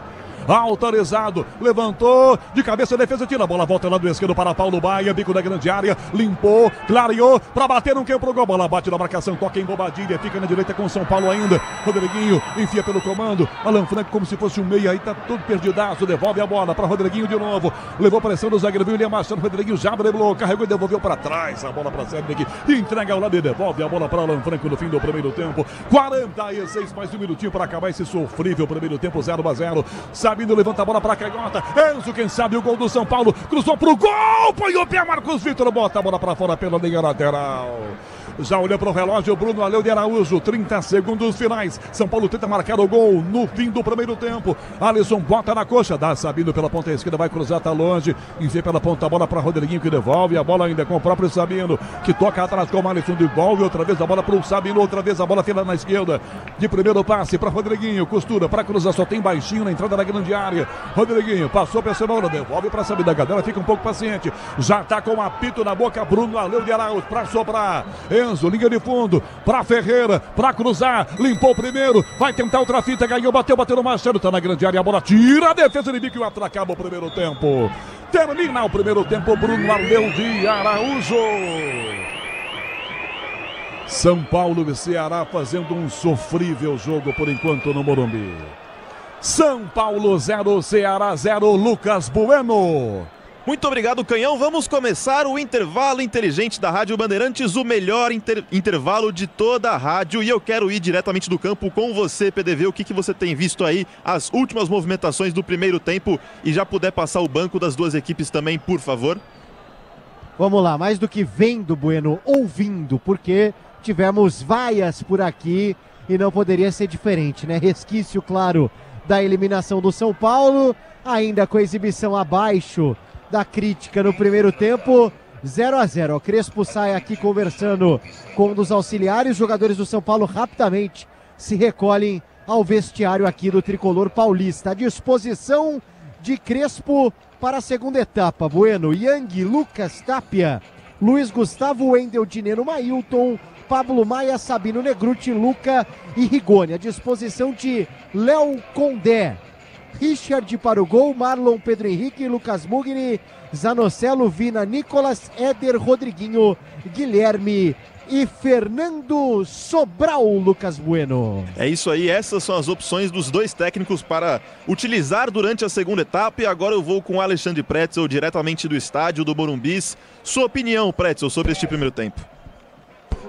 autorizado, levantou, de cabeça a defesa, tira a bola, volta lá do esquerdo para Paulo Baia, bico da grande área, limpou, clareou, para bater, não quer pro gol, bola bate na marcação, toca em Bobadilha, fica na direita com o São Paulo ainda, Rodriguinho enfia pelo comando, Alan Franco como se fosse um meia, aí tá todo perdidaço, devolve a bola para Rodriguinho de novo, levou pressão do zagueiro, William Machado, Rodriguinho já driblou, carregou e devolveu para trás, a bola para Cedric, entrega ao lado e devolve a bola para Alan Franco no fim do primeiro tempo, 46, mais um minutinho para acabar esse sofrível primeiro tempo, 0-0, Sabino levanta a bola para Canhota, Enzo, quem sabe o gol do São Paulo, cruzou pro gol, põe o pé, Marcos Vitor, bota a bola para fora pela linha lateral. Já olhou para o relógio, Bruno Aleu de Araújo, 30 segundos finais. São Paulo tenta marcar o gol no fim do primeiro tempo. Alisson bota na coxa, dá Sabino pela ponta esquerda, vai cruzar, tá longe. Enfia pela ponta a bola para Rodriguinho, que devolve a bola ainda com o próprio Sabino, que toca atrás com o Alisson, devolve outra vez a bola para o Sabino, outra vez a bola fica na esquerda. De primeiro passe para Rodriguinho, costura para cruzar, só tem baixinho na entrada da grande área. Rodriguinho passou para essa bola, devolve para Sabino, a galera fica um pouco paciente. Já tá com o apito na boca, Bruno Aleu de Araújo para sobrar. Enzo, linha de fundo, para Ferreira, para cruzar, limpou o primeiro, vai tentar outra fita, ganhou, bateu no Machado, tá na grande área, a bola tira a defesa de bico e acaba o primeiro tempo. Termina o primeiro tempo, Bruno Aleu de Araújo. São Paulo e Ceará fazendo um sofrível jogo por enquanto no Morumbi. São Paulo 0, Ceará 0, Lucas Bueno. Muito obrigado, Canhão. Vamos começar o intervalo inteligente da Rádio Bandeirantes, o melhor intervalo de toda a rádio. E eu quero ir diretamente do campo com você, PDV. O que você tem visto aí, as últimas movimentações do primeiro tempo, e já puder passar o banco das duas equipes também, por favor. Vamos lá, mais do que vendo, Bueno, ouvindo, porque tivemos vaias por aqui e não poderia ser diferente, né? Resquício, claro, da eliminação do São Paulo, ainda com a exibição abaixo da crítica no primeiro tempo, 0-0. O Crespo sai aqui conversando com um dos auxiliares. Os jogadores do São Paulo rapidamente se recolhem ao vestiário aqui do tricolor paulista. À disposição de Crespo para a segunda etapa. Bueno, Yang, Lucas, Tapia, Luiz Gustavo, Wendel, Dineno, Mailton, Pablo Maia, Sabino, Negruti, Luca e Rigoni. À disposição de Léo Condé, Richard para o gol, Marlon, Pedro Henrique, Lucas Mugni, Zanocelo, Vina, Nicolas, Éder, Rodriguinho, Guilherme e Fernando Sobral. Lucas Bueno. É isso aí, essas são as opções dos dois técnicos para utilizar durante a segunda etapa. E agora eu vou com o Alexandre Pretzel, diretamente do estádio do Morumbi. Sua opinião, Pretzel, sobre este primeiro tempo?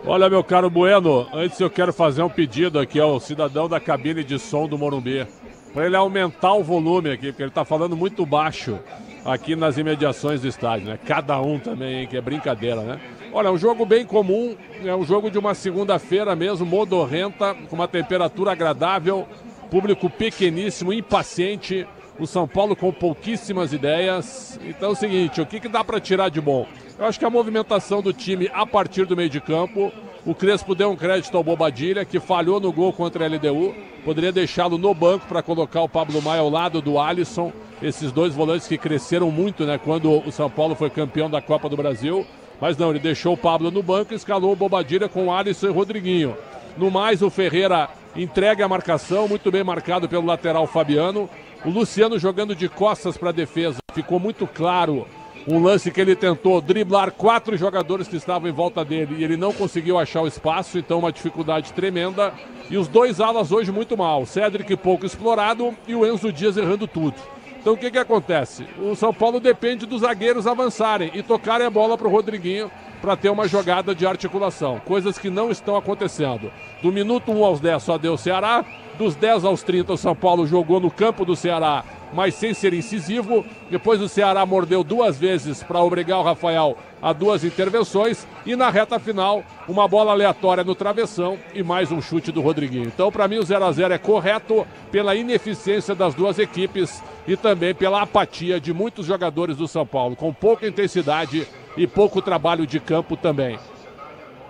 Olha, meu caro Bueno, antes eu quero fazer um pedido aqui ao cidadão da cabine de som do Morumbi, para ele aumentar o volume aqui, porque ele está falando muito baixo aqui nas imediações do estádio, né? Cada um também, hein? Que é brincadeira, né? Olha, é um jogo bem comum, é um jogo de uma segunda-feira mesmo, modorrenta, com uma temperatura agradável, público pequeníssimo, impaciente, o São Paulo com pouquíssimas ideias. Então é o seguinte, o que dá para tirar de bom? Eu acho que a movimentação do time a partir do meio de campo, o Crespo deu um crédito ao Bobadilha, que falhou no gol contra a LDU, poderia deixá-lo no banco para colocar o Pablo Maia ao lado do Alisson, esses dois volantes que cresceram muito, né, quando o São Paulo foi campeão da Copa do Brasil, mas não, ele deixou o Pablo no banco e escalou o Bobadilha com o Alisson e o Rodriguinho. No mais, o Ferreira entrega a marcação, muito bem marcado pelo lateral Fabiano, o Luciano jogando de costas para a defesa, ficou muito claro um lance que ele tentou driblar 4 jogadores que estavam em volta dele e ele não conseguiu achar o espaço, então uma dificuldade tremenda. E os dois alas hoje muito mal, Cedric pouco explorado e o Enzo Dias errando tudo. Então o que acontece? O São Paulo depende dos zagueiros avançarem e tocarem a bola para o Rodriguinho para ter uma jogada de articulação, coisas que não estão acontecendo. Do minuto 1 aos 10 só deu o Ceará, dos 10 aos 30 o São Paulo jogou no campo do Ceará, mas sem ser incisivo. Depois o Ceará mordeu 2 vezes para obrigar o Rafael a 2 intervenções e na reta final uma bola aleatória no travessão e mais um chute do Rodriguinho. Então para mim o 0-0 é correto pela ineficiência das duas equipes e também pela apatia de muitos jogadores do São Paulo, com pouca intensidade e pouco trabalho de campo também.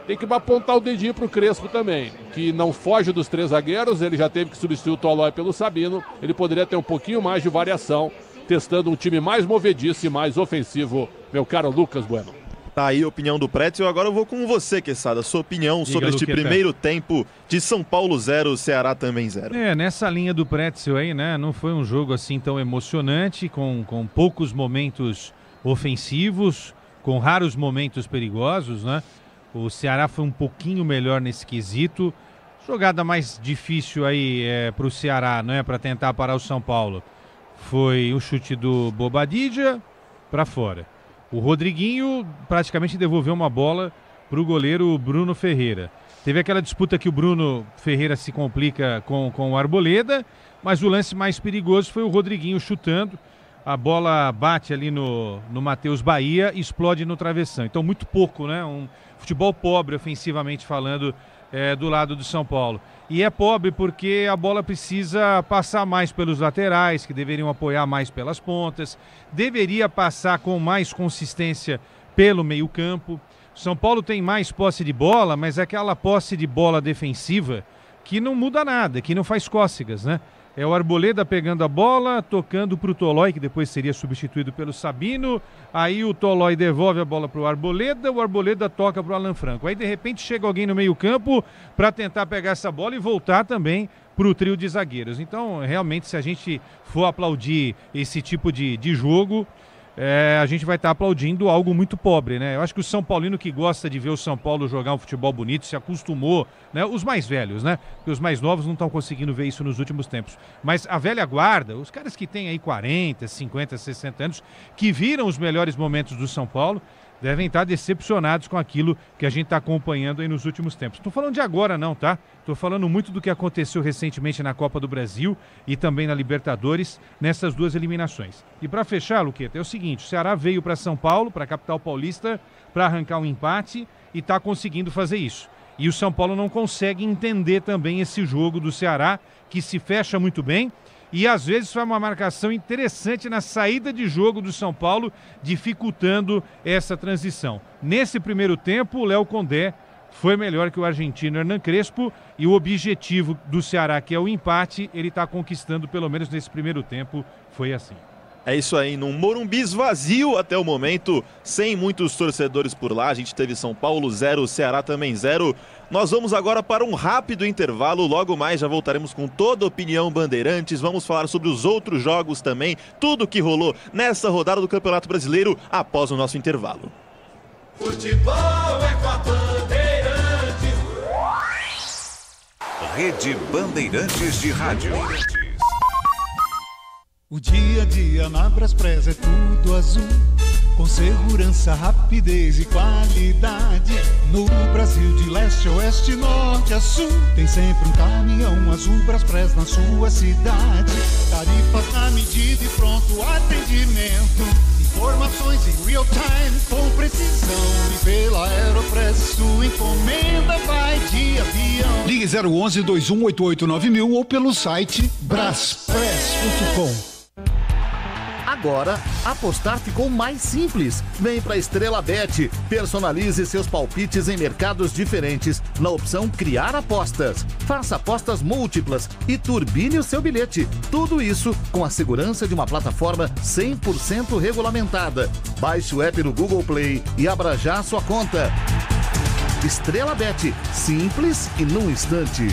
Tem que apontar o dedinho para o Crespo também, que não foge dos 3 zagueiros, ele já teve que substituir o Tolói pelo Sabino, ele poderia ter um pouquinho mais de variação, testando um time mais movediço e mais ofensivo, meu caro Lucas Bueno. Tá aí a opinião do Pretzel. Agora eu vou com você, Quesada. Sua opinião sobre este primeiro tempo de São Paulo 0, Ceará também 0. Nessa linha do Pretzel aí, né? Não foi um jogo assim tão emocionante, com poucos momentos ofensivos, com raros momentos perigosos, né? O Ceará foi um pouquinho melhor nesse quesito. Jogada mais difícil aí para o Ceará, né? Para tentar parar o São Paulo. Foi o chute do Bobadilla para fora. O Rodriguinho praticamente devolveu uma bola para o goleiro Bruno Ferreira. Teve aquela disputa que o Bruno Ferreira se complica com o Arboleda, mas o lance mais perigoso foi o Rodriguinho chutando. A bola bate ali no Matheus Bahia e explode no travessão. Então muito pouco, né? Um futebol pobre ofensivamente falando do lado do São Paulo. E é pobre porque a bola precisa passar mais pelos laterais, que deveriam apoiar mais pelas pontas, deveria passar com mais consistência pelo meio-campo. São Paulo tem mais posse de bola, mas é aquela posse de bola defensiva que não muda nada, que não faz cócegas, né? É o Arboleda pegando a bola, tocando para o Tolói, que depois seria substituído pelo Sabino. Aí o Tolói devolve a bola para o Arboleda toca para o Alan Franco. Aí de repente chega alguém no meio campo para tentar pegar essa bola e voltar também para o trio de zagueiros. Então, realmente, se a gente for aplaudir esse tipo de jogo, a gente vai estar aplaudindo algo muito pobre, né? Eu acho que o São Paulino que gosta de ver o São Paulo jogar um futebol bonito, se acostumou, né? Os mais velhos, né? Porque os mais novos não estão conseguindo ver isso nos últimos tempos. Mas a velha guarda, os caras que têm aí 40, 50, 60 anos, que viram os melhores momentos do São Paulo, devem estar decepcionados com aquilo que a gente está acompanhando aí nos últimos tempos. Estou falando de agora não, tá? Estou falando muito do que aconteceu recentemente na Copa do Brasil e também na Libertadores, nessas duas eliminações. E para fechar, Luqueta, é o seguinte, o Ceará veio para São Paulo, para a capital paulista, para arrancar um empate e está conseguindo fazer isso. E o São Paulo não consegue entender também esse jogo do Ceará, que se fecha muito bem, e às vezes foi uma marcação interessante na saída de jogo do São Paulo, dificultando essa transição. Nesse primeiro tempo, o Léo Condé foi melhor que o argentino Hernan Crespo, e o objetivo do Ceará, que é o empate, ele está conquistando, pelo menos nesse primeiro tempo, foi assim. É isso aí, num Morumbi vazio até o momento, sem muitos torcedores por lá. A gente teve São Paulo 0, Ceará também 0. Nós vamos agora para um rápido intervalo, logo mais já voltaremos com toda a opinião Bandeirantes, vamos falar sobre os outros jogos também, tudo que rolou nessa rodada do Campeonato Brasileiro após o nosso intervalo. Futebol é com a Bandeirantes. Rede Bandeirantes de Rádio. O dia a dia na Braspress é tudo azul, com segurança, rapidez e qualidade. No Brasil de leste a oeste, norte a sul, tem sempre um caminhão azul Braspress na sua cidade. Tarifas na medida e pronto atendimento, informações em real time com precisão. E pela Aeropress sua encomenda vai de avião. Ligue 011 2188 9000 ou pelo site braspress.com. Agora, apostar ficou mais simples. Vem pra Estrela Bet. Personalize seus palpites em mercados diferentes na opção Criar Apostas. Faça apostas múltiplas e turbine o seu bilhete. Tudo isso com a segurança de uma plataforma 100% regulamentada. Baixe o app no Google Play e abra já a sua conta. Estrela Bet. Simples e num instante.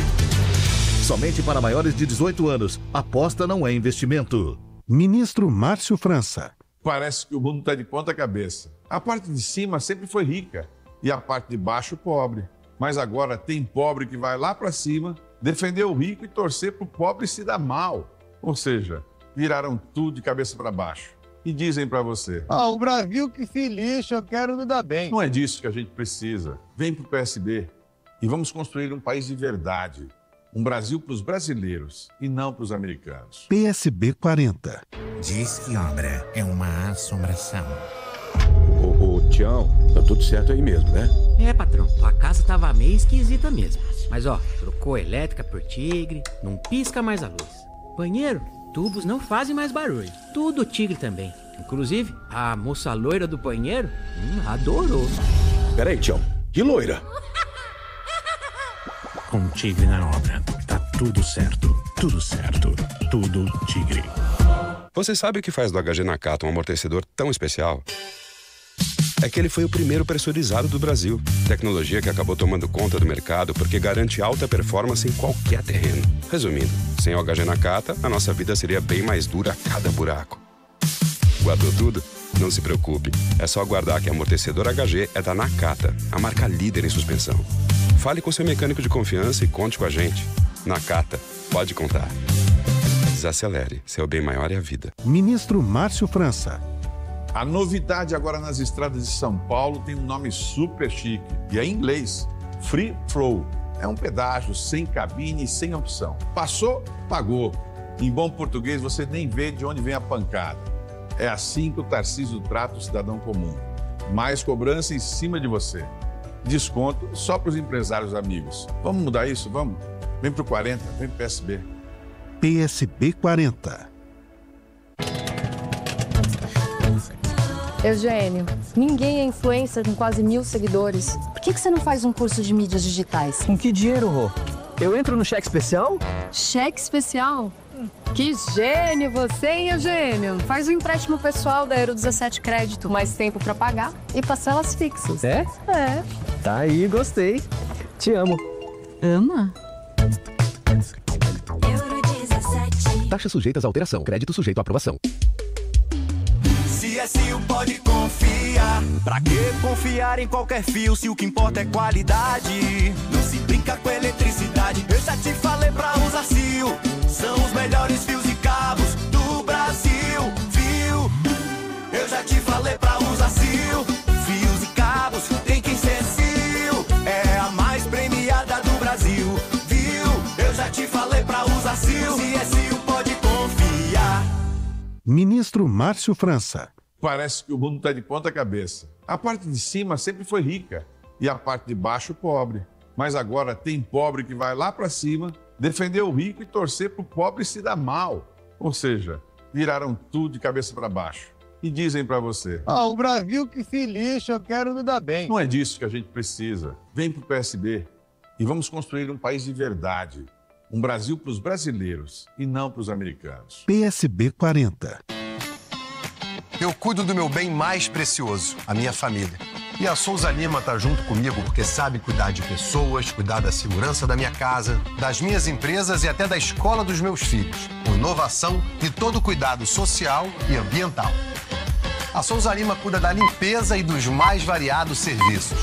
Somente para maiores de 18 anos. Aposta não é investimento. Ministro Márcio França. Parece que o mundo está de ponta cabeça. A parte de cima sempre foi rica e a parte de baixo pobre. Mas agora tem pobre que vai lá para cima, defender o rico e torcer para o pobre se dar mal. Ou seja, viraram tudo de cabeça para baixo. E dizem para você: o Brasil que se lixa, eu quero me dar bem. Não é disso que a gente precisa. Vem para o PSB e vamos construir um país de verdade. Um Brasil para os brasileiros e não para os americanos. PSB 40. Diz que obra é uma assombração. Ô, Tião, tá tudo certo aí mesmo, né? É, patrão, tua casa tava meio esquisita mesmo. Mas ó, trocou elétrica por Tigre, não pisca mais a luz. Banheiro, tubos não fazem mais barulho. Tudo Tigre também. Inclusive, a moça loira do banheiro adorou. Peraí, Tião, que loira? Com Tigre na obra, tá tudo certo, tudo Tigre. Você sabe o que faz do HG Nakata um amortecedor tão especial? é que ele foi o primeiro pressurizado do Brasil. Tecnologia que acabou tomando conta do mercado porque garante alta performance em qualquer terreno. Resumindo, sem o HG Nakata, a nossa vida seria bem mais dura a cada buraco. Guardou tudo? Não se preocupe. É só aguardar que amortecedor HG é da Nakata, a marca líder em suspensão. Fale com seu mecânico de confiança e conte com a gente. Nakata, pode contar. Desacelere, seu bem maior é a vida. Ministro Márcio França. A novidade agora nas estradas de São Paulo tem um nome super chique e é em inglês, Free Flow. É um pedágio sem cabine e sem opção. Passou, pagou. Em bom português, você nem vê de onde vem a pancada. É assim que o Tarcísio trata o cidadão comum. Mais cobrança em cima de você. Desconto só para os empresários amigos. Vamos mudar isso? Vamos? Vem pro 40, vem pro PSB. PSB 40. Eugênio, ninguém é influencer com quase 1.000 seguidores. Por que você não faz um curso de mídias digitais? Com que dinheiro, Rô? Eu entro no cheque especial? Cheque especial? Que gênio você, hein, Eugênio? Faz um empréstimo pessoal da Euro 17 Crédito, mais tempo pra pagar e parcelas fixas. É? É. Tá aí, gostei. Te amo. Ama? Euro 17. Taxas sujeitas à alteração. Crédito sujeito à aprovação. CSU pode confiar. Pra que confiar em qualquer fio se o que importa é qualidade? Não se brinca com eletricidade. Eu já te falei pra usar CSU. São os melhores fios e cabos do Brasil, viu? Eu já te falei pra usar CSU. Fios e cabos tem que ser CSU. É a mais premiada do Brasil, viu? Eu já te falei pra usar CSU. CSU pode confiar. Ministro Márcio França. Parece que o mundo está de ponta cabeça. A parte de cima sempre foi rica e a parte de baixo pobre. Mas agora tem pobre que vai lá para cima, defender o rico e torcer para o pobre se dar mal. Ou seja, viraram tudo de cabeça para baixo. E dizem para você: o Brasil que se lixa, eu quero me dar bem. Não é disso que a gente precisa. Vem para o PSB e vamos construir um país de verdade. Um Brasil para os brasileiros e não para os americanos. PSB 40. Eu cuido do meu bem mais precioso, a minha família. E a Souza Lima tá junto comigo porque sabe cuidar de pessoas, cuidar da segurança da minha casa, das minhas empresas e até da escola dos meus filhos, com inovação e todo cuidado social e ambiental. A Souza Lima cuida da limpeza e dos mais variados serviços.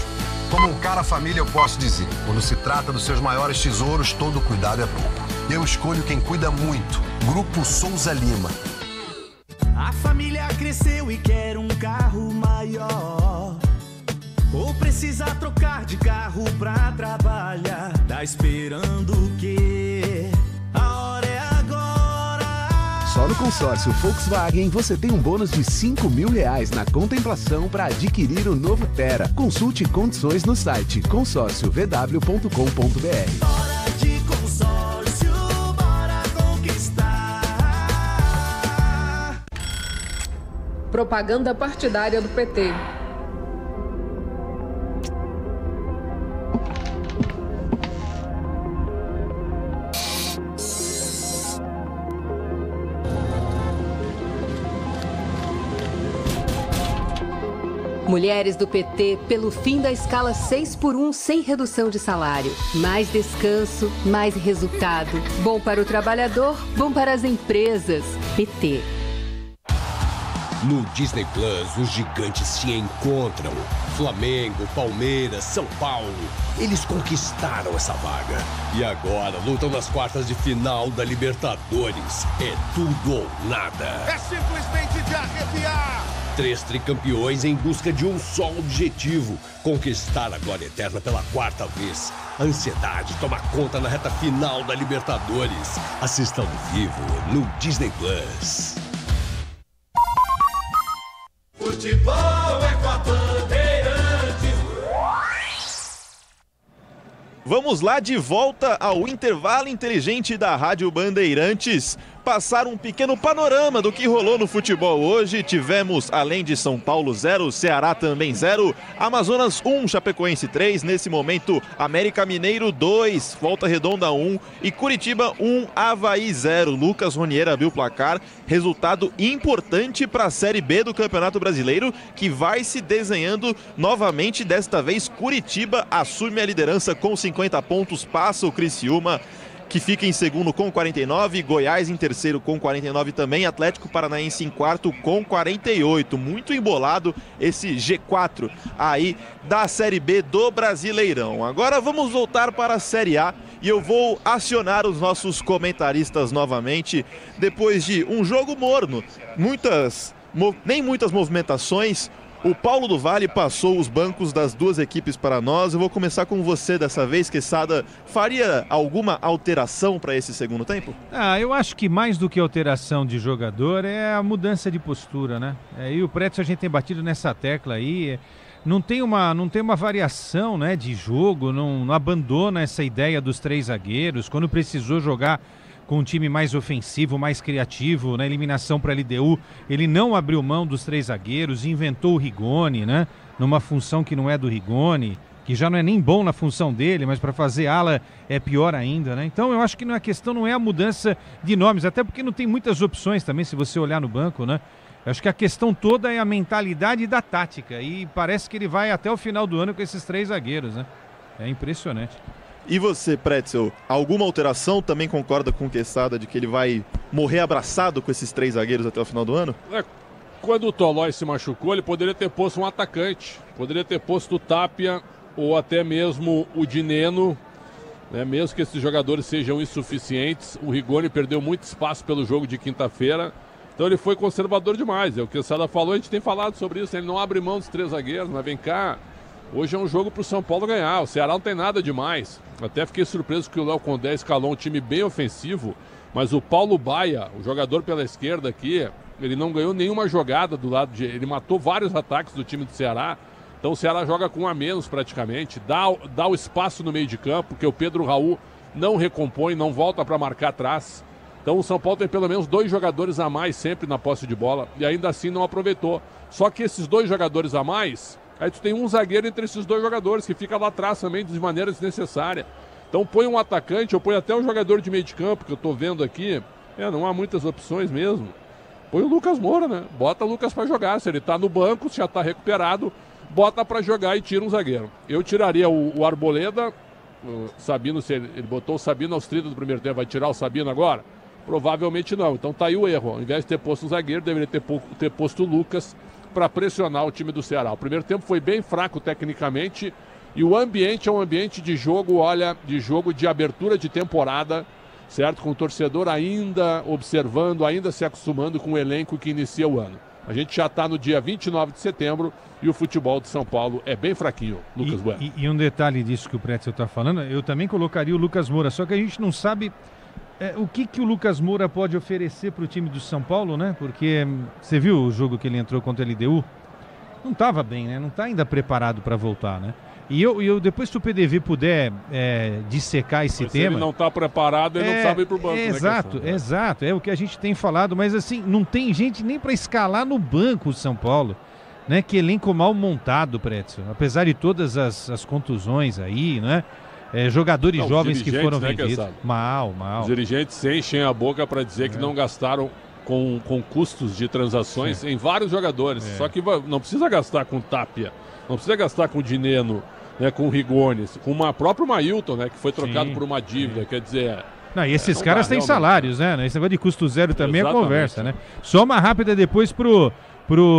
Como um cara família, eu posso dizer, quando se trata dos seus maiores tesouros, todo cuidado é pouco. Eu escolho quem cuida muito. Grupo Souza Lima. A família cresceu e quer um carro maior. Ou precisa trocar de carro pra trabalhar. Tá esperando o quê? A hora é agora. Só no consórcio Volkswagen você tem um bônus de R$5.000 na contemplação para adquirir o novo Tera. Consulte condições no site consórciovw.com.br. Bora de consórcio, bora conquistar. Propaganda partidária do PT. Mulheres do PT pelo fim da escala 6x1 sem redução de salário. Mais descanso, mais resultado. Bom para o trabalhador, bom para as empresas. PT. No Disney Plus, os gigantes se encontram. Flamengo, Palmeiras, São Paulo. Eles conquistaram essa vaga. E agora lutam nas quartas de final da Libertadores. É tudo ou nada. É simplesmente de arrepiar. 3 tricampeões em busca de um só objetivo: conquistar a glória eterna pela 4ª vez. A ansiedade toma conta na reta final da Libertadores. Assista ao vivo no Disney Plus. Futebol é com a Bandeirantes. Vamos lá, de volta ao intervalo inteligente da Rádio Bandeirantes. passar um pequeno panorama do que rolou no futebol hoje. Tivemos, além de São Paulo 0, Ceará também 0, Amazonas 1, Chapecoense 3, nesse momento América Mineiro 2, Volta Redonda 1 e Curitiba 1, Avaí 0. Lucas Ronier abriu o placar, resultado importante para a Série B do Campeonato Brasileiro, que vai se desenhando novamente. Desta vez Curitiba assume a liderança com 50 pontos, passa o Criciúma, que fica em segundo com 49, Goiás em terceiro com 49 também, Atlético Paranaense em quarto com 48. Muito embolado esse G4 aí da Série B do Brasileirão. Agora vamos voltar para a Série A e eu vou acionar os nossos comentaristas novamente, depois de um jogo morno, nem muitas movimentações. O Paulo do Vale passou os bancos das duas equipes para nós. Eu vou começar com você dessa vez, Quesada. Faria alguma alteração para esse segundo tempo? Eu acho que mais do que alteração de jogador é a mudança de postura, né? E o Pretzel, a gente tem batido nessa tecla aí. Não tem uma variação, né, de jogo, não abandona essa ideia dos 3 zagueiros. Quando precisou jogar com um time mais ofensivo, mais criativo, na eliminação para a LDU, ele não abriu mão dos 3 zagueiros, inventou o Rigoni, né? Numa função que não é do Rigoni, que já não é nem bom na função dele, mas para fazer ala é pior ainda, né? Então eu acho que a questão não é a mudança de nomes, até porque não tem muitas opções também, se você olhar no banco, né? Eu acho que a questão toda é a mentalidade da tática, e parece que ele vai até o final do ano com esses 3 zagueiros, né? É impressionante. E você, Pretzel, alguma alteração? Também concorda com o Quesada de que ele vai morrer abraçado com esses 3 zagueiros até o final do ano? Quando o Tolói se machucou, ele poderia ter posto um atacante, poderia ter posto o Tapia ou até mesmo o Dineno, né? Mesmo que esses jogadores sejam insuficientes. O Rigoni perdeu muito espaço pelo jogo de quinta-feira, então ele foi conservador demais. É o que o Quesada falou, a gente tem falado sobre isso, ele não abre mão dos 3 zagueiros, mas vem cá. Hoje é um jogo para o São Paulo ganhar, o Ceará não tem nada demais. Até fiquei surpreso que o Léo Condé escalou um time bem ofensivo, mas o Paulo Baia, o jogador pela esquerda aqui, ele não ganhou nenhuma jogada do lado de... Ele matou vários ataques do time do Ceará, então o Ceará joga com um a menos praticamente, dá o espaço no meio de campo, porque o Pedro Raul não recompõe, não volta para marcar atrás. Então o São Paulo tem pelo menos 2 jogadores a mais sempre na posse de bola, e ainda assim não aproveitou. Só que esses 2 jogadores a mais... Aí tu tem um zagueiro entre esses 2 jogadores que fica lá atrás também de maneira desnecessária. Então põe um atacante ou põe até um jogador de meio de campo, que eu tô vendo aqui. Não há muitas opções mesmo. Põe o Lucas Moura, né? Bota o Lucas para jogar. Se ele tá no banco, se já tá recuperado, bota para jogar e tira um zagueiro. Eu tiraria o Arboleda. O Sabino, se ele botou o Sabino aos 30 do primeiro tempo, vai tirar o Sabino agora? Provavelmente não. Então tá aí o erro. Ao invés de ter posto um zagueiro, deveria ter posto o Lucas para pressionar o time do Ceará. O primeiro tempo foi bem fraco tecnicamente e o ambiente é um ambiente de jogo, de jogo de abertura de temporada, certo? Com o torcedor ainda observando, ainda se acostumando com o elenco que inicia o ano. A gente já está no dia 29 de setembro e o futebol de São Paulo é bem fraquinho, Lucas Bueno. E um detalhe disso que o Pretzel está falando, eu também colocaria o Lucas Moura, só que a gente não sabe o que o Lucas Moura pode oferecer para o time do São Paulo, né? Porque você viu o jogo que ele entrou contra a LDU? Não estava bem, né? Não está ainda preparado para voltar, né? E eu depois, se o PDV puder dissecar esse tema... Se ele não está preparado, ele não sabe ir para o banco. Exato, né, exato. É o que a gente tem falado, mas assim, não tem gente nem para escalar no banco o São Paulo, né? Que elenco mal montado, Pretzel. Apesar de todas as contusões aí, né? Jogadores jovens que foram vendidos. Mal. Os dirigentes enchem a boca para dizer que não gastaram com custos de transações em vários jogadores. Só que não precisa gastar com Tapia, não precisa gastar com Dineno, né, com Rigoni, com o próprio Mailton, né, que foi trocado por uma dívida. Quer dizer... Não, e esses caras têm salários, né? Esse negócio de custo zero também é conversa, né? Só uma rápida depois pro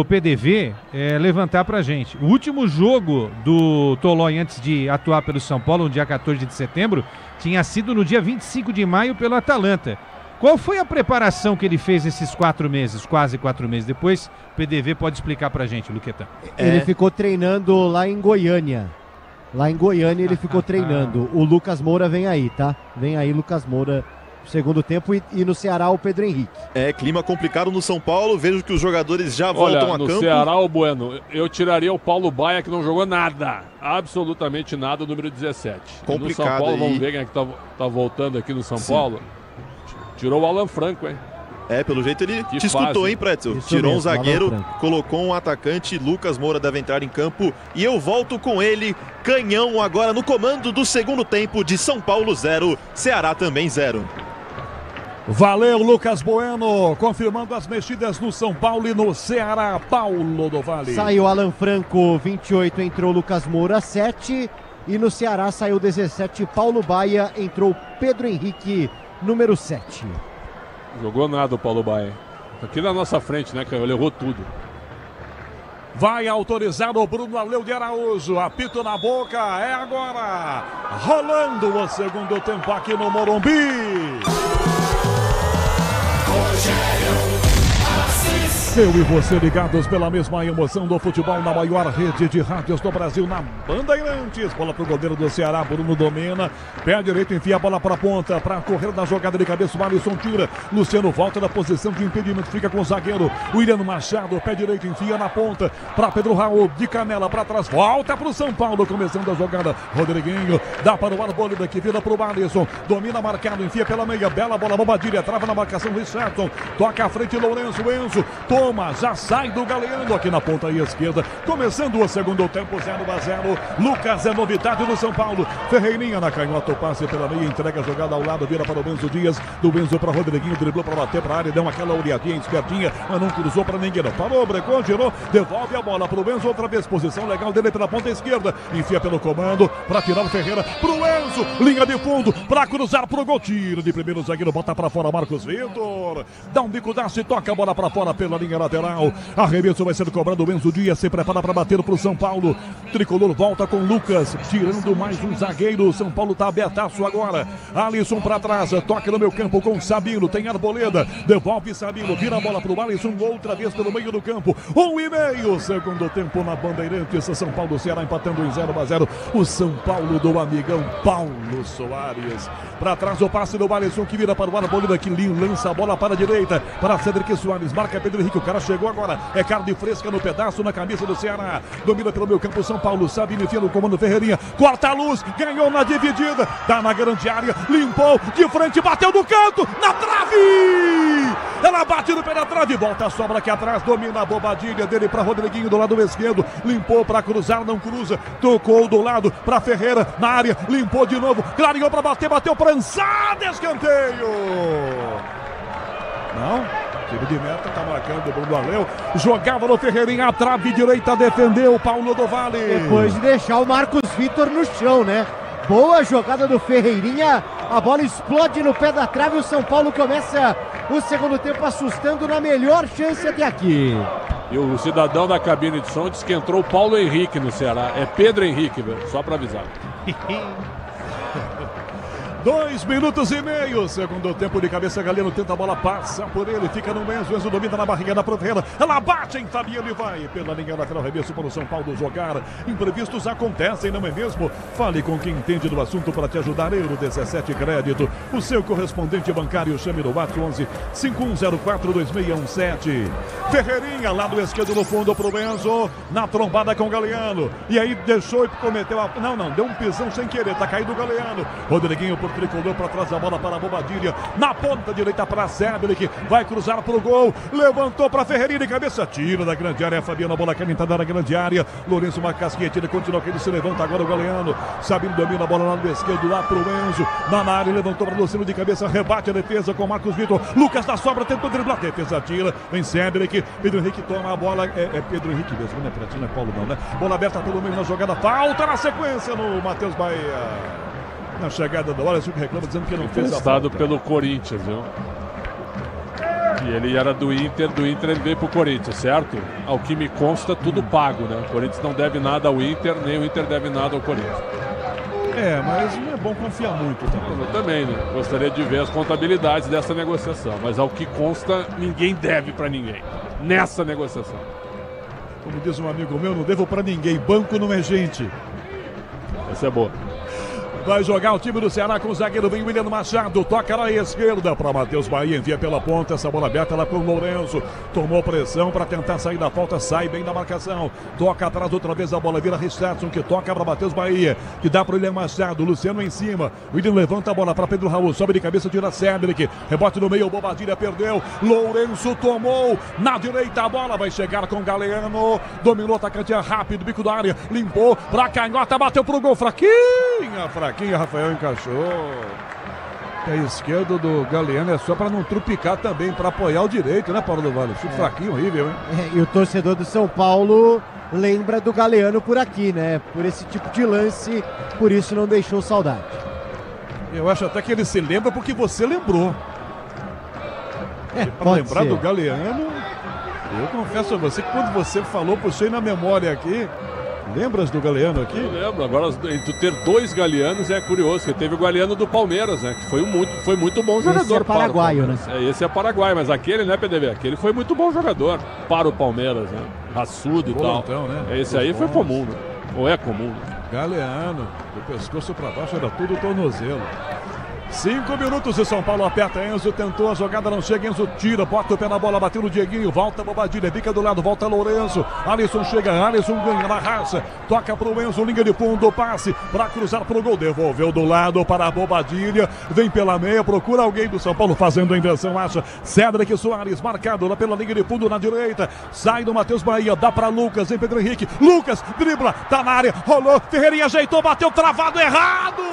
PDV levantar pra gente. O último jogo do Tolói antes de atuar pelo São Paulo, no dia 14 de setembro, tinha sido no dia 25 de maio pelo Atalanta. Qual foi a preparação que ele fez nesses 4 meses, quase 4 meses? Depois o PDV pode explicar pra gente, Luquetã. Ele ficou treinando lá em Goiânia. Lá em Goiânia ele ficou treinando. O Lucas Moura vem aí, tá? Vem aí Lucas Moura no segundo tempo e no Ceará o Pedro Henrique. Clima complicado no São Paulo. Vejo que os jogadores já voltam a campo. No Ceará, o Bueno, eu tiraria o Paulo Baia, que não jogou nada. Absolutamente nada, o número 17. Complicado. No São Paulo, vamos ver quem é que tá voltando aqui no São Paulo. Tirou o Alan Franco, hein? Pelo jeito ele Que te escutou, fase. hein, Pretzel? Isso Tirou um mesmo, zagueiro, Alan Franco. colocou um atacante, Lucas Moura deve entrar em campo. E eu volto com ele, Canhão, agora no comando do segundo tempo de São Paulo 0, Ceará também 0. Valeu, Lucas Bueno, confirmando as mexidas no São Paulo e no Ceará. Paulo do Vale. Saiu Alan Franco, 28, entrou Lucas Moura, 7. E no Ceará saiu 17, Paulo Baia, entrou Pedro Henrique, número 7. Jogou nada o Paulo Baia. Aqui na nossa frente, né, cara? Ele errou tudo. Vai autorizar o Bruno Arleu de Araújo. Apito na boca, é agora. Rolando o segundo tempo aqui no Morumbi. Eu e você ligados pela mesma emoção do futebol na maior rede de rádios do Brasil, na Bandeirantes. Bola pro goleiro do Ceará, Bruno domina. Pé direito, enfia a bola pra ponta. Pra correr na jogada de cabeça, o Alisson tira. Luciano volta da posição de impedimento, fica com o zagueiro. William Machado, pé direito, enfia na ponta. Pra Pedro Raul, de canela pra trás. Volta pro São Paulo, começando a jogada. Rodriguinho, dá para o Arboleda, que vira pro Alisson. Domina marcado, enfia pela meia. Bela bola, Bobadilha, trava na marcação, Richardson. Toca à frente, Lourenço, Enzo. Toma, já sai do Galeano aqui na ponta esquerda. Começando o segundo tempo, 0-0. Lucas é novidade no São Paulo. Ferreirinha na canhota, o passe pela meia, entrega a jogada ao lado, vira para o Benzo Dias. Do Benzo para Rodriguinho, driblou para bater para a área, deu aquela olhadinha espertinha, mas não cruzou para ninguém. Parou, brecou, girou, devolve a bola para o Benzo, outra vez, posição legal dele pela ponta esquerda. Enfia pelo comando, para tirar o Ferreira, para o Enzo, linha de fundo, para cruzar para o gol. Tiro de primeiro zagueiro, bota para fora Marcos Vitor. Dá um bicudaço e toca a bola para fora pela linha lateral. Arremesso vai ser cobrado, o Benzo Dias se prepara para bater para o São Paulo. Tricolor volta com Lucas, tirando mais um zagueiro. São Paulo tá abertaço agora. Alisson para trás, toca no meu campo com Sabino, tem Arboleda, devolve Sabino, vira a bola para o Alisson, outra vez pelo meio do campo. 1,5, segundo tempo na Bandeirantes. São Paulo, Ceará empatando em 0-0. O São Paulo do amigão Paulo Soares. Para trás o passe do Alisson, que vira para o Arboleda, que lança a bola para a direita, para Cedric Soares, marca Pedro Henrique, o cara chegou agora, é carne fresca no pedaço, na camisa do Ceará, domina pelo meu campo São Paulo, Sabino enfia no comando Ferreirinha, corta a luz, ganhou na dividida, dá na grande área, limpou, de frente, bateu no canto, na trave! Ela bate no pé da trave, volta a sobra aqui atrás, domina a Bobadilha dele para Rodriguinho do lado esquerdo, limpou para cruzar, não cruza, tocou do lado para Ferreira, na área, limpou de novo, clareou para bater, bateu prensado, escanteio! Não? Tiro de meta, tá marcando o Bruno Arleu. Jogava no Ferreirinha, a trave direita, defendeu o Paulo do Vale. Depois de deixar o Marcos Vitor no chão, né? Boa jogada do Ferreirinha. A bola explode no pé da trave. O São Paulo começa o segundo tempo assustando na melhor chance até aqui. E o cidadão da cabine de som disse que entrou o Paulo Henrique no Ceará. É Pedro Henrique, só pra avisar. 2 minutos e meio, segundo tempo de cabeça, Galeno tenta a bola, passa por ele, fica no Enzo, Enzo domina na barriga da Ferreira, ela bate em Fabiano e vai pela linha lateral, reverso para o São Paulo jogar, imprevistos acontecem, não é mesmo? Fale com quem entende do assunto para te ajudar, Euro 17 Crédito, o seu correspondente bancário, chame no WhatsApp 11 51042617. Ferreirinha, lado esquerdo no fundo pro Enzo, na trombada com o Galeano, e aí deixou e cometeu a... Não, deu um pisão sem querer, tá caído o Galeano, Rodriguinho por tricolor para trás, a bola para a Bobadilha, na ponta direita para Cedric, vai cruzar para o gol, levantou para Ferreirinha de cabeça, tira da grande área, Fabiano, a bola caminhada na grande área, Lourenço, uma casquinha, tira, continua que ele se levanta agora o Galeano, Sabino domina a bola lá no esquerdo, lá para o Enzo, na área, levantou para o Luciano de cabeça, rebate a defesa com Marcos Vitor, Lucas da sobra, tentou driblar, defesa tira, vem Cedric, Pedro Henrique toma a bola, é Pedro Henrique mesmo, né, Pretinho, não é Paulo não, né, bola aberta pelo meio na jogada, falta na sequência no Matheus Bahia. Na chegada da hora, o que reclama dizendo que não fez a falta. Pelo Corinthians, viu? E ele era do Inter ele veio pro Corinthians, certo? Ao que me consta, tudo pago, né? O Corinthians não deve nada ao Inter, nem o Inter deve nada ao Corinthians. Mas não é bom confiar muito também. Eu também, né? Gostaria de ver as contabilidades dessa negociação, mas ao que consta, ninguém deve pra ninguém nessa negociação. Como diz um amigo meu, não devo pra ninguém, banco não é gente. Essa é boa. Vai jogar o time do Ceará com o zagueiro, vem William Machado, toca na esquerda para Matheus Bahia, envia pela ponta, essa bola aberta lá para o Lourenço, tomou pressão para tentar sair da falta, sai bem da marcação, toca atrás outra vez a bola, vira Richardson que toca para Matheus Bahia, que dá para o William Machado, Luciano em cima, William levanta a bola para Pedro Raul, sobe de cabeça, tira Cedric, rebote no meio, Bobadilha perdeu, Lourenço tomou, na direita a bola vai chegar com Galeano, dominou o atacante rápido, bico da área, limpou para canhota, bateu pro gol, fraquinha, Rafael encaixou. A esquerda do Galeano é só para não trupicar também, para apoiar o direito, né, Paulo do Vale? Chute fraquinho, horrível, hein? E o torcedor do São Paulo lembra do Galeano por aqui, né? Por esse tipo de lance, por isso não deixou saudade. Eu acho até que ele se lembra porque você lembrou. Para lembrar do Galeano, eu confesso a você que quando você falou, puxei na memória aqui. Lembras do Galeano aqui? Eu lembro. Agora, entre ter dois Galeanos é curioso, que teve o Galeano do Palmeiras, né? Que foi muito bom jogador. Esse é paraguaio, né? Esse é paraguaio, mas aquele, né, PDV? Aquele foi muito bom jogador para o Palmeiras, né? Raçudo e tal. Então, né? Esse aí foi comum, né? Ou é comum, né? Galeano, do pescoço para baixo era tudo tornozelo. 5 minutos e São Paulo aperta, Enzo tentou, a jogada não chega, Enzo tira, bota o pé na bola, bateu no Dieguinho, volta Bobadilha, fica do lado, volta Lourenço, Alisson chega, Alisson ganha na raça, toca pro Enzo, linha de fundo, passe para cruzar pro gol, devolveu do lado para a Bobadilha, vem pela meia, procura alguém do São Paulo fazendo a inversão, acha Cedric Soares, marcado lá pela linha de fundo na direita, sai do Matheus Bahia, dá para Lucas, vem Pedro Henrique, Lucas, dribla, tá na área, rolou, Ferreirinha ajeitou, bateu travado, errado!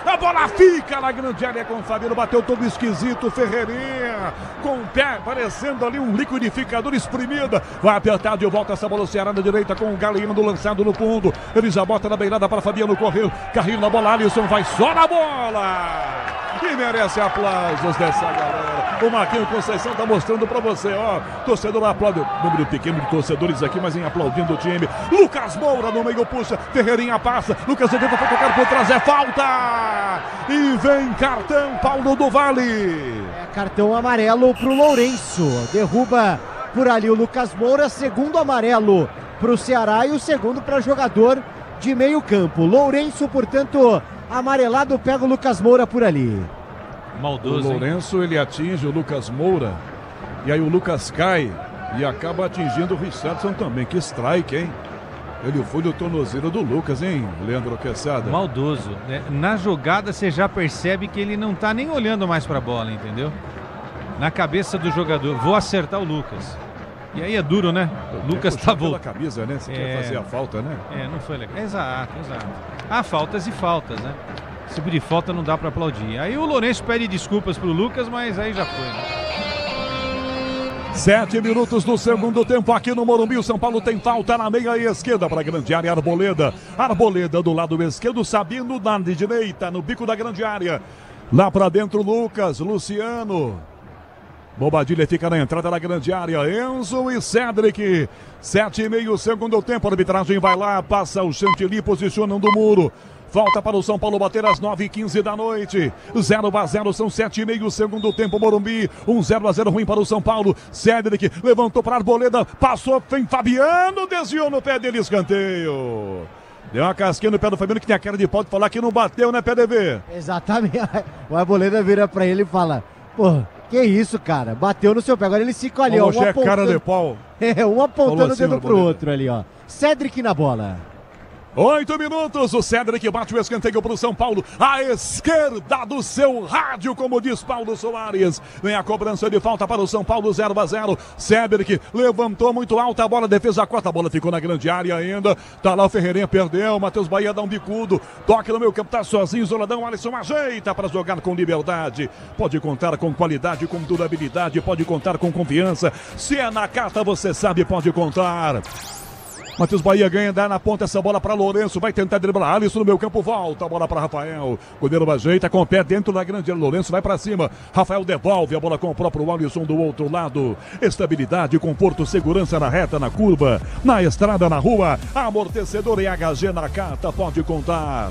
A bola fica na grande área com o Fabiano, bateu todo esquisito, Ferreirinha, com o pé, parecendo ali um liquidificador espremida, vai apertar de volta essa bola, o Ceará na direita com o Galeano lançado no fundo, ele já bota na beirada para Fabiano correr, carrinho na bola, Alisson vai só na bola, e merece aplausos dessa galera. O Marquinhos Conceição tá mostrando para você, ó, torcedor aplaude, número pequeno de torcedores aqui, mas em aplaudindo o time, Lucas Moura no meio puxa, Ferreirinha passa, Lucas tenta tocar por trás, é falta, e vem cartão, Paulo do Vale. Cartão amarelo pro Lourenço, derruba por ali o Lucas Moura, segundo amarelo pro Ceará e o segundo para jogador de meio campo. Lourenço, portanto, amarelado, pega o Lucas Moura por ali. Maldoso, o Lourenço, ele atinge o Lucas Moura e aí o Lucas cai e acaba atingindo o Richardson também. Que strike, hein? Ele foi do tornozelo do Lucas, hein, Leandro Quesada? Maldoso, né? Na jogada você já percebe que ele não tá nem olhando mais pra bola, entendeu? Na cabeça do jogador, vou acertar o Lucas. E aí é duro, né? O Lucas tá voltando. Pela camisa, né? Você quer fazer a falta, né? Não foi legal. Exato. Há faltas e faltas, né? Esse tipo de falta não dá para aplaudir. Aí o Lourenço pede desculpas pro Lucas, mas aí já foi, né? 7 minutos do segundo tempo aqui no Morumbi. O São Paulo tem falta na meia esquerda para a grande área. Arboleda do lado esquerdo, Sabino na direita, no bico da grande área. Lá para dentro, Lucas, Luciano. Bobadilha fica na entrada da grande área. Enzo e Cedric. 7,5 segundo tempo. A arbitragem vai lá, passa o Chantilly posicionando o muro. Falta para o São Paulo bater às 9h15 da noite. 0-0, são 7,5 segundo tempo, Morumbi. 1-0 ruim para o São Paulo. Cedric levantou para a Arboleda, passou, vem Fabiano, desviou no pé dele, escanteio. Deu uma casquinha no pé do Fabiano, que tem a cara de pau de falar que não bateu, né, PDV? Exatamente. O Arboleda vira para ele e fala: pô, que isso, cara? Bateu no seu pé. Agora eles ficam ali, ó. Um apontando, cara de pau. Um apontando o dedo pro outro ali, ó. Cedric na bola. 8 minutos, o Cedric bate o escanteio para o São Paulo, à esquerda do seu rádio, como diz Paulo Soares. Vem a cobrança de falta para o São Paulo, 0-0. Cedric levantou muito alta a bola, defesa corta, a bola ficou na grande área ainda. Tá lá o Ferreirinha, perdeu, Matheus Bahia dá um bicudo, toque no meio campo, tá sozinho, isoladão, Alisson ajeita para jogar com liberdade. Pode contar com qualidade, com durabilidade, pode contar com confiança. Se é na carta, você sabe, pode contar. Matheus Bahia ganha, dá na ponta essa bola para Lourenço, vai tentar driblar, Alisson no meio campo, volta a bola para Rafael, goleiro ajeita com o pé dentro da grande área, Lourenço vai para cima, Rafael devolve a bola com o próprio Alisson do outro lado, estabilidade, conforto, segurança na reta, na curva, na estrada, na rua, amortecedor e HG na carta, pode contar.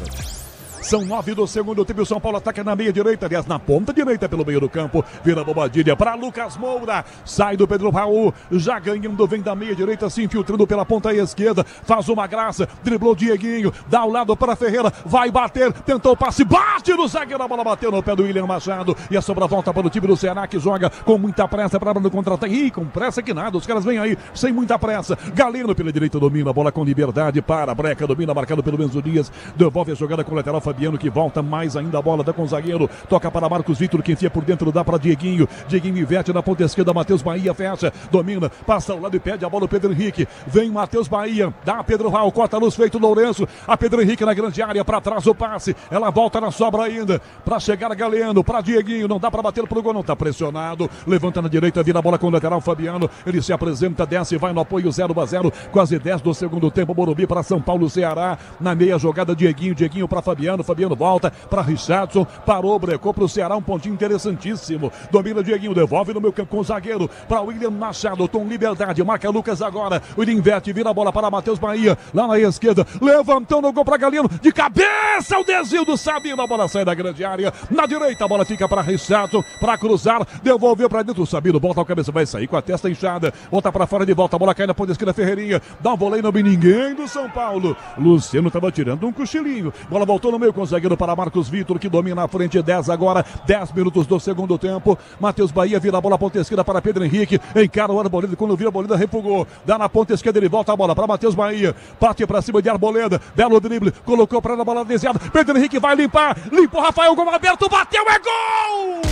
São 9 do segundo tempo. O São Paulo ataca na meia direita, aliás, na ponta direita pelo meio do campo. Vira Bobadilha para Lucas Moura. Sai do Pedro Raul. Já ganhando, vem da meia direita, se infiltrando pela ponta esquerda. Faz uma graça. Driblou Dieguinho. Dá o lado para Ferreira. Vai bater. Tentou o passe. Bate no zagueiro. A bola bateu no pé do William Machado. E a sobra volta para o time do Ceará, que joga com muita pressa para no contra-ataque. Ih, com pressa que nada. Os caras vêm aí sem muita pressa. Galeno pela direita domina a bola com liberdade para Breca. Domina marcado pelo Enzo Dias. Devolve a jogada com o lateral Fabiano, que volta mais ainda a bola. Dá com o zagueiro. Toca para Marcos Vitor, que enfia por dentro. Dá para Dieguinho. Dieguinho inverte na ponta esquerda. Matheus Bahia fecha. Domina. Passa ao lado e pede a bola o Pedro Henrique. Vem Matheus Bahia. Dá Pedro Raul. Corta a luz feito Lourenço. A Pedro Henrique na grande área. Para trás o passe. Ela volta na sobra ainda. Para chegar a Galeno. Para Dieguinho. Não dá para bater pro gol. Não tá pressionado. Levanta na direita. Vira a bola com o lateral Fabiano. Ele se apresenta. Desce e vai no apoio 0-0. Quase 10 do segundo tempo. Morumbi para São Paulo, Ceará. Na meia jogada Dieguinho. Dieguinho para Fabiano. Fabiano volta para Richardson. Parou, brecou para o Ceará. Um pontinho interessantíssimo. Domina Dieguinho. Devolve no meio campo com o zagueiro. Para William Machado. Com liberdade. Marca Lucas agora. William inverte. Vira a bola para Matheus Bahia. Lá na esquerda. Levantando o gol para Galeno. De cabeça o desvio do Sabino. A bola sai da grande área. Na direita a bola fica para Richardson. Para cruzar. Devolveu para dentro. O Sabino volta a cabeça. Vai sair com a testa inchada. Volta para fora de volta. A bola cai na ponta esquerda. Ferreirinha. Dá um voleio. Não vi ninguém do São Paulo. Luciano estava tirando um cochilinho. Bola voltou no meio com o zagueiro para Marcos Vitor, que domina a frente. 10 agora. 10 minutos do segundo tempo. Matheus Bahia vira a bola ponta esquerda para Pedro Henrique. Encara o Arboleda. Quando vira a Arboleda, refugou. Dá na ponta esquerda. Ele volta a bola para Matheus Bahia. Parte para cima de Arboleda. Belo drible. Colocou para a bola desviada. Pedro Henrique vai limpar. Limpou Rafael. Gol aberto. Bateu. É gol!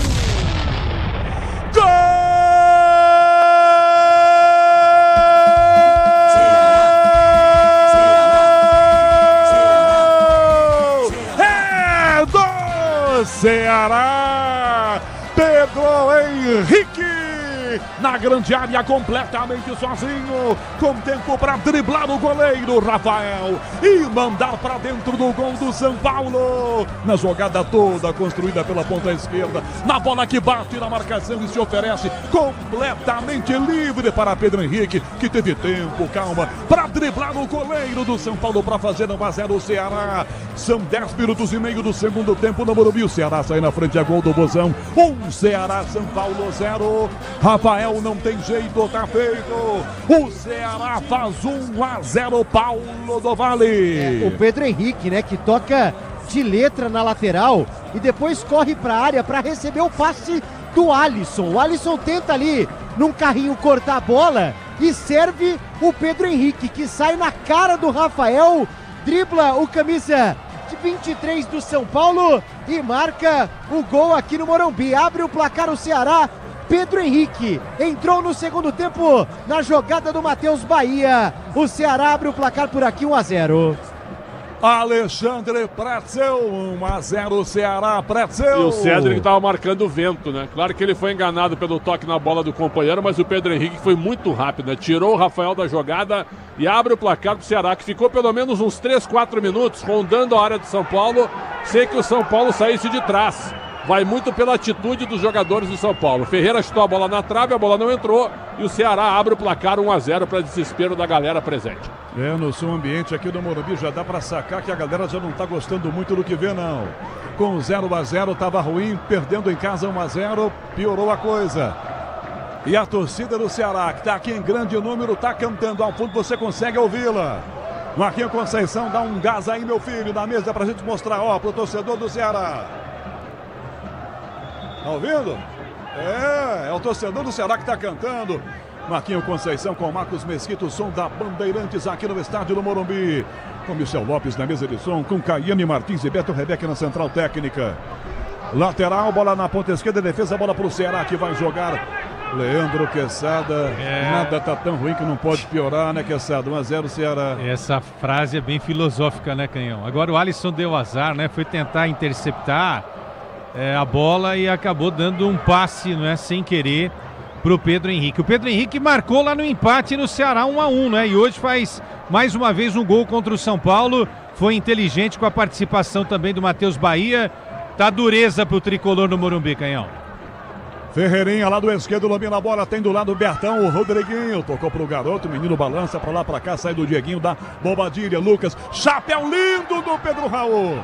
Gol! Ceará, Pedro Henrique na grande área completamente sozinho, com tempo para driblar o goleiro Rafael e mandar para dentro do gol do São Paulo, na jogada toda construída pela ponta esquerda, na bola que bate na marcação e se oferece completamente livre para Pedro Henrique, que teve tempo, calma, para driblar o goleiro do São Paulo para fazer 1-0 o Ceará. São 10 minutos e meio do segundo tempo no Morumbi. O Ceará sai na frente a gol do Bozão. 1 Ceará, São Paulo 0. Rafael não tem jeito, tá feito. O Ceará faz 1-0, Paulo do Vale. O Pedro Henrique, né, que toca de letra na lateral e depois corre para a área para receber o passe do Alisson. O Alisson tenta ali num carrinho cortar a bola e serve o Pedro Henrique, que sai na cara do Rafael, dribla o camisa de 23 do São Paulo e marca o gol aqui no Morumbi. Abre o placar o Ceará. Pedro Henrique entrou no segundo tempo na jogada do Matheus Bahia. O Ceará abre o placar por aqui, 1-0. Alexandre Pretzel, 1-0 Ceará, Pretzel. E o Cédric estava marcando o vento, né? Claro que ele foi enganado pelo toque na bola do companheiro, mas o Pedro Henrique foi muito rápido, né? Tirou o Rafael da jogada e abre o placar pro Ceará, que ficou pelo menos uns 3-4 minutos rondando a área de São Paulo, sem que o São Paulo saísse de trás. Vai muito pela atitude dos jogadores do São Paulo. Ferreira chutou a bola na trave, a bola não entrou e o Ceará abre o placar 1-0 para desespero da galera presente. No seu ambiente aqui do Morumbi já dá para sacar que a galera já não está gostando muito do que vê, não. Com 0-0 estava ruim, perdendo em casa 1-0, piorou a coisa. E a torcida do Ceará, que está aqui em grande número, está cantando ao fundo, você consegue ouvi-la. Marquinhos Conceição, dá um gás aí, meu filho, na mesa para a gente mostrar, ó, pro torcedor do Ceará. Tá ouvindo? É o torcedor do Ceará que está cantando. Marquinhos Conceição com Marcos Mesquita, o som da Bandeirantes aqui no estádio do Morumbi. Com Michel Lopes na mesa de som, com Caiane Martins e Beto Rebeca na central técnica. Lateral, bola na ponta esquerda, defesa, bola para o Ceará que vai jogar. Leandro Quesada, nada tá tão ruim que não pode piorar, né, Quesada? 1-0 Ceará. Essa frase é bem filosófica, né, Canhão? Agora o Alisson deu azar, né? Foi tentar interceptar a bola e acabou dando um passe, não é, sem querer, pro Pedro Henrique. O Pedro Henrique marcou lá no empate no Ceará 1-1, né? E hoje faz mais uma vez um gol contra o São Paulo. Foi inteligente com a participação também do Matheus Bahia. Tá dureza pro tricolor no Morumbi, Canhão. Ferreirinha lá do esquerdo domina a bola, tem do lado o Bertão, o Rodriguinho, tocou pro garoto, o menino balança pra lá, pra cá, sai do Dieguinho, dá Bobadilha, Lucas, chapéu lindo do Pedro Raul.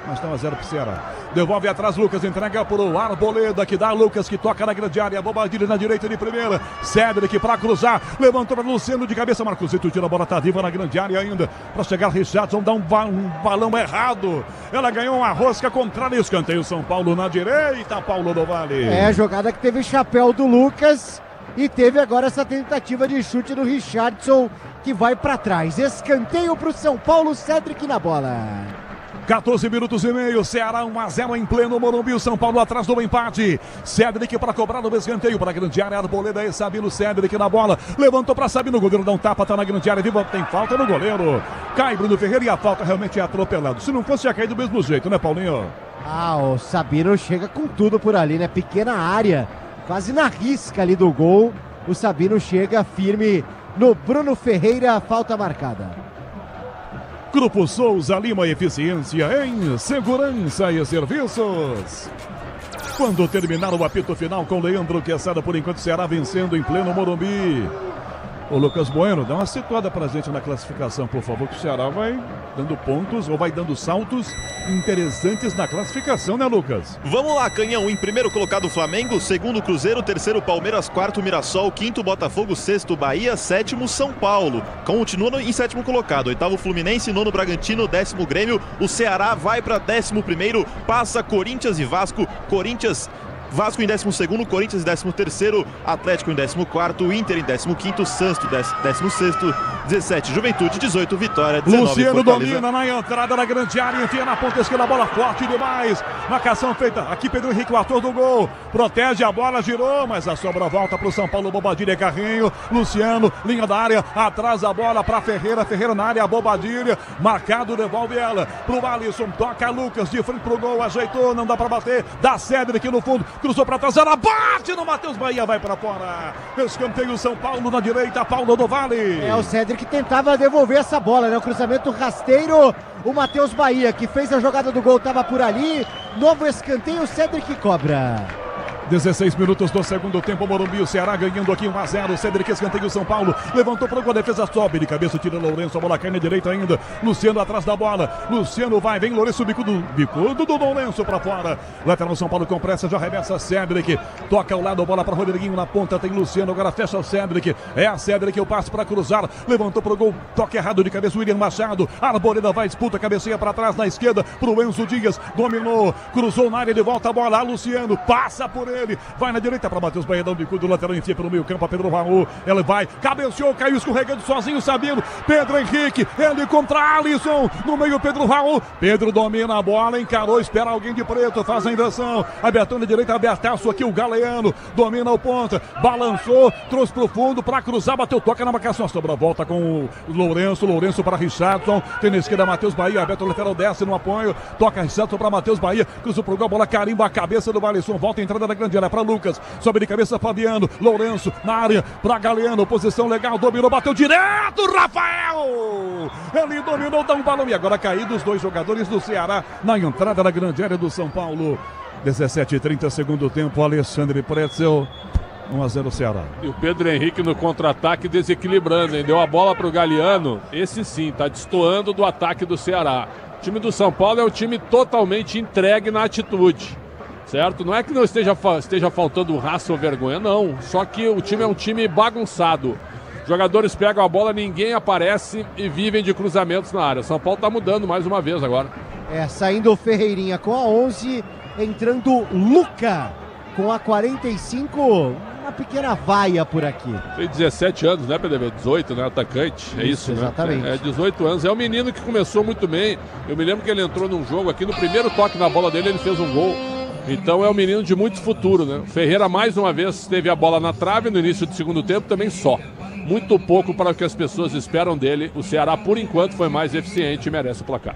Mas tá 1-0 pro Ceará. Devolve atrás, Lucas, entrega pro Arboleda, que dá Lucas, que toca na grande área, Bobadilha na direita de primeira, Cédric pra cruzar, levantou para Luciano de cabeça, Marcosito tira a bola, tá viva na grande área ainda, pra chegar Richardson, dá um balão errado, ela ganhou uma rosca contrária, escanteio São Paulo na direita, Paulo do Vale. É, jogada que teve chapéu do Lucas e teve agora essa tentativa de chute do Richardson, que vai pra trás, escanteio pro São Paulo, Cédric na bola. 14 minutos e meio, Ceará 1-0 em pleno Morumbi, o São Paulo atrás do empate. Cédric para cobrar no escanteio para a grande área, Arboleda e Sabino, Cédric na bola, levantou para Sabino, o goleiro dá um tapa, tá na grande área, viva, tem falta no goleiro. Cai Bruno Ferreira e a falta realmente é atropelado. Se não fosse, ia cair do mesmo jeito, né, Paulinho? Ah, o Sabino chega com tudo por ali, né? Pequena área, quase na risca ali do gol. O Sabino chega firme no Bruno Ferreira, falta marcada. Grupo Souza Lima, eficiência em segurança e serviços. Quando terminar o apito final com Leandro Quesada, por enquanto Ceará vencendo em pleno Morumbi. Ô Lucas Bueno, dá uma situada pra gente na classificação, por favor, que o Ceará vai dando pontos ou vai dando saltos interessantes na classificação, né, Lucas? Vamos lá, Canhão. Em primeiro colocado Flamengo, segundo Cruzeiro, terceiro Palmeiras, quarto Mirassol, quinto Botafogo, sexto Bahia, sétimo São Paulo. Continua em sétimo colocado, oitavo Fluminense, nono Bragantino, décimo Grêmio. O Ceará vai para 11º, passa Corinthians e Vasco. Vasco em 12º, Corinthians em 13º, Atlético em 14º, Inter em 15º, Santos 16º, 17 Juventude, 18 Vitória, 19 Luciano Fortaleza. domina na entrada da grande área, enfia na ponta esquerda, a bola forte demais, marcação feita aqui, Pedro Henrique, o ator do gol, protege a bola, girou, mas a sobra volta pro São Paulo, Bobadilha, Carrinho, Luciano, linha da área, atrás a bola pra Ferreira, Ferreira na área, Bobadilha, marcado, devolve ela pro Alisson, toca Lucas, de frente pro gol, ajeitou, não dá pra bater, dá Cédric no fundo, cruzou pra trás, ela bate no Matheus Bahia, vai pra fora. Escanteio São Paulo na direita, Paulo do Vale. É, o Cédric tentava devolver essa bola, né? O cruzamento rasteiro, o Matheus Bahia, que fez a jogada do gol, tava por ali. Novo escanteio, o Cédric cobra. 16 minutos do segundo tempo, Morumbi, o Ceará ganhando aqui 1-0, Cédric escanteio São Paulo, levantou para o defesa, sobe de cabeça, tira Lourenço, a bola cai na direita ainda, Luciano atrás da bola, Luciano vai, vem Lourenço, bicudo do Lourenço para fora, lateral São Paulo com pressa, já arremessa Cédric, toca ao lado, a bola para Rodriguinho na ponta, tem Luciano, agora fecha o Cédric, é a Cédric, o passe para cruzar, levantou para o gol, toque errado de cabeça, William Machado, Arboleda vai, disputa, cabeceia para trás na esquerda, para o Enzo Dias, dominou, cruzou na área, de volta a bola, Luciano, passa por ele, vai na direita para Matheus Bahia, dá um bicudo, lateral enfia pelo meio campo, a Pedro Raul, ela vai, cabeceou, caiu escorregando sozinho, Sabino, Pedro Henrique, ele contra Alisson, no meio Pedro Raul, Pedro domina a bola, encarou, espera alguém de preto, faz a inversão, abertando na direita, abertaço aqui o Galeano, domina o ponta, balançou, trouxe pro fundo para cruzar, bateu, toca na marcação, sobra volta com o Lourenço para Richardson, tem na esquerda Matheus Bahia, aberto o lateral, desce no apoio, toca Richardson para Matheus Bahia, cruza pro gol, a bola carimba a cabeça do Alisson, volta a entrada da grande área para Lucas, sobe de cabeça Fabiano, Lourenço na área para Galeano, posição legal, dominou, bateu direto, Rafael! Ele dominou, dá um balão e agora caídos os dois jogadores do Ceará na entrada da grande área do São Paulo. 17:30 segundo tempo, Alexandre Pretzel, 1-0 Ceará. E o Pedro Henrique no contra-ataque desequilibrando, hein? Deu a bola pro Galeano, esse sim, tá destoando do ataque do Ceará. O time do São Paulo é um time totalmente entregue na atitude. Certo? Não é que não esteja faltando raça ou vergonha, não. Só que o time é um time bagunçado. Jogadores pegam a bola, ninguém aparece e vivem de cruzamentos na área. São Paulo está mudando mais uma vez agora. É, saindo o Ferreirinha com a 11, entrando Luca com a 45, uma pequena vaia por aqui. Tem 17 anos, né, PDV? 18, né, atacante. É isso, né? Exatamente. É 18 anos. É um menino que começou muito bem. Eu me lembro que ele entrou num jogo aqui, no primeiro toque na bola dele, ele fez um gol. Então é um menino de muito futuro, né? Ferreira mais uma vez teve a bola na trave no início do segundo tempo, também só. Muito pouco para o que as pessoas esperam dele. O Ceará, por enquanto, foi mais eficiente e merece o placar.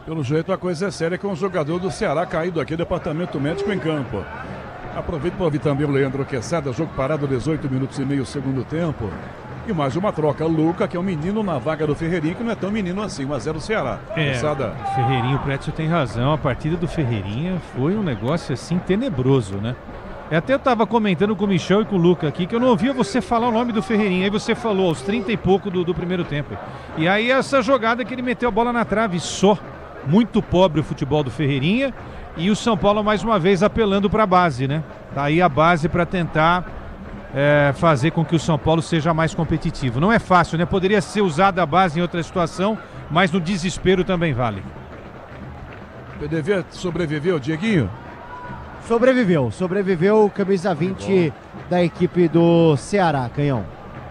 Pelo jeito a coisa é séria com o jogador do Ceará caído aqui, departamento médico em campo. Aproveito para ouvir também o Leandro Quesada, jogo parado 18 minutos e meio segundo tempo. E mais uma troca, Luca, que é um menino na vaga do Ferreirinha, que não é tão menino assim, 1-0 Ceará. O Ferreirinha, o Prétio tem razão, a partida do Ferreirinha foi um negócio assim tenebroso, né? Até eu tava comentando com o Michel e com o Luca aqui, que eu não ouvia você falar o nome do Ferreirinha, aí você falou aos 30 e pouco do primeiro tempo. E aí essa jogada que ele meteu a bola na trave só. Muito pobre o futebol do Ferreirinha. E o São Paulo, mais uma vez, apelando para a base, né? Tá aí a base para tentar fazer com que o São Paulo seja mais competitivo. Não é fácil, né? Poderia ser usada a base em outra situação, mas no desespero também vale. O PDV sobreviveu, Dieguinho? Sobreviveu, camisa 20 da equipe do Ceará, Canhão.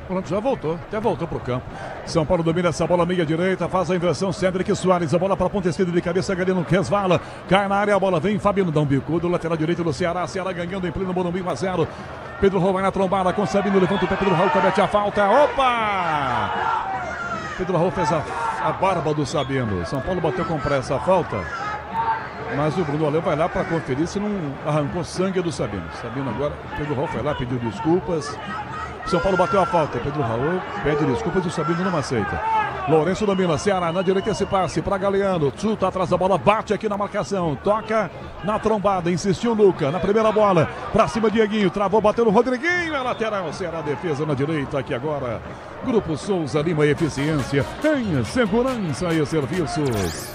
Pronto, já voltou, até voltou pro campo. São Paulo domina essa bola meia direita, faz a inversão, Cédric Soares, a bola para a ponta esquerda de cabeça, Galeno resvala, cai na área, a bola vem, Fabiano dá um bicudo, lateral direito do Ceará ganhando em pleno Morumbi 1-0. Pedro Raul vai na trombada com Sabino, levanta o pé, Pedro Raul comete a falta, opa! Pedro Raul fez a barba do Sabino, São Paulo bateu com pressa a falta, mas o Bruno Aleu vai lá para conferir se não arrancou sangue do Sabino. Sabino agora, Pedro Raul foi lá, pediu desculpas. São Paulo bateu a falta, Pedro Raul pede desculpas e o Sabino não aceita. Lourenço domina, Ceará na direita, esse passe para Galeano, chuta atrás da bola, bate aqui na marcação, toca na trombada, insistiu o Luca na primeira bola, para cima Dieguinho, travou, bateu no Rodriguinho, é lateral, Ceará defesa na direita, aqui agora, Grupo Souza Lima Eficiência, em segurança e serviços.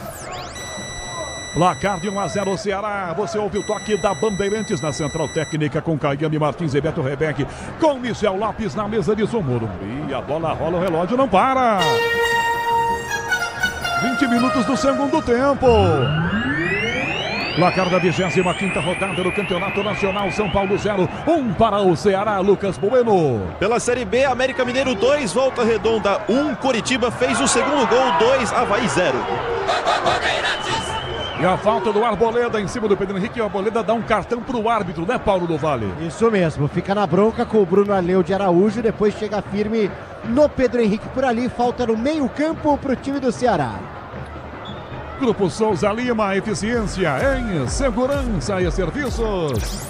Placar de 1-0 Ceará. Você ouve o toque da Bandeirantes na central técnica com Caiane Martins e Beto Rebeck. Com Michel Lopes na mesa de som. Morumbi. A bola rola, o relógio não para. 20 minutos do segundo tempo. Placar da 25ª rodada do Campeonato Nacional. São Paulo 0, 1 para o Ceará. Lucas Bueno. Pela Série B, América Mineiro 2, Volta Redonda 1. Coritiba fez o segundo gol, 2, Avaí 0. E a falta do Arboleda em cima do Pedro Henrique. E o Arboleda dá um cartão para o árbitro, né, Paulo do Vale? Isso mesmo, fica na bronca com o Bruno Aleu de Araújo. Depois chega firme no Pedro Henrique por ali. Falta no meio campo para o time do Ceará. Grupo Souza Lima, eficiência em segurança e serviços.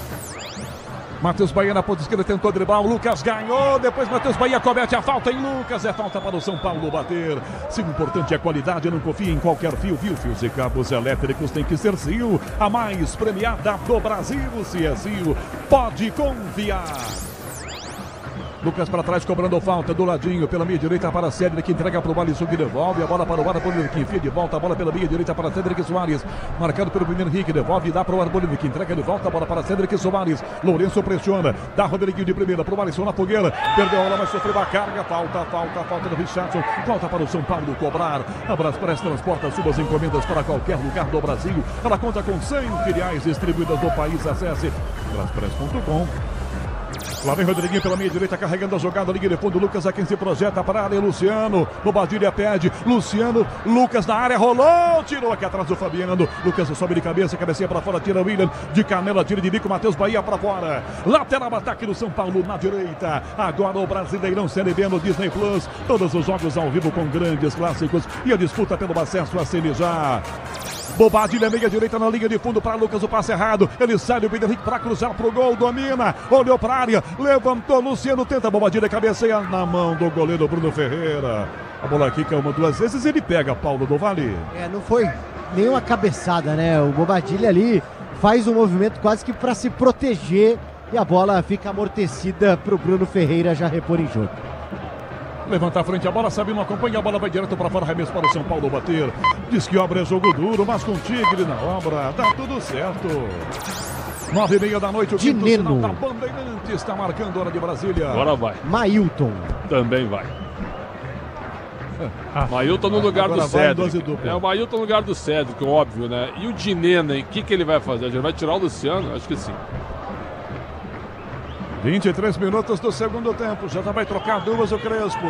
Matheus Bahia na ponta esquerda tentou driblar, o Lucas ganhou, depois Matheus Bahia comete a falta em Lucas, é falta para o São Paulo bater. Se o importante é a qualidade, não confie em qualquer fio, fios e cabos elétricos, tem que ser Sil, a mais premiada do Brasil. Se é Sil, pode confiar. Lucas para trás, cobrando falta do ladinho, pela meia direita para Cédric, entrega para o Alisson que devolve, a bola para o Arboleda que enfia de volta, a bola pela meia direita para Cédric Soares, marcado pelo Pedro Henrique, devolve, dá para o Arboleda que entrega de volta, a bola para Cédric Soares, Lourenço pressiona, dá Rodriguinho de primeira para o Alisson na fogueira, perdeu a bola, mas sofreu a carga, falta do Richardson, volta para o São Paulo cobrar, a Braspress transporta suas encomendas para qualquer lugar do Brasil, ela conta com 100 filiais distribuídas no país, acesse braspress.com. Lá vem Rodriguinho pela meia direita, carregando a jogada, liga de fundo, Lucas a quem se projeta para a área, Luciano, Bobadilha pede, Luciano, Lucas na área, rolou, tirou aqui atrás do Fabiano, Lucas sobe de cabeça, cabeceia para fora, tira o William, de canela, tira de bico, Matheus Bahia para fora, lateral ataque do São Paulo na direita, agora o Brasileirão Série B no Disney Plus, todos os jogos ao vivo com grandes clássicos e a disputa pelo acesso a Série já. Bobadilha, meia direita na linha de fundo para Lucas, o passe errado, ele sai do Pedro Henrique para cruzar pro gol, domina, olhou para a área, levantou, Luciano tenta, Bobadilha cabeceia na mão do goleiro Bruno Ferreira. A bola aqui caiu uma, duas vezes, ele pega Paulo do Vale. Não foi nenhuma cabeçada, né? O Bobadilha ali faz um movimento quase que para se proteger e a bola fica amortecida pro Bruno Ferreira já repor em jogo. Levanta a frente a bola, Sabino acompanha, a bola vai direto para fora, arremesso para o São Paulo bater. Diz que obra é jogo duro, mas com Tigre na obra, dá tudo certo. 9h30 da noite, o quinto sinal da Bandeirantes está marcando a hora de Brasília. Agora vai. Mailton. Também vai. Mailton no lugar do Cédric. O Mailton no lugar do Cédric, óbvio, né? E o Dinena, o que ele vai fazer? Ele vai tirar o Luciano? Acho que sim. 23 minutos do segundo tempo, já vai trocar duas o Crespo.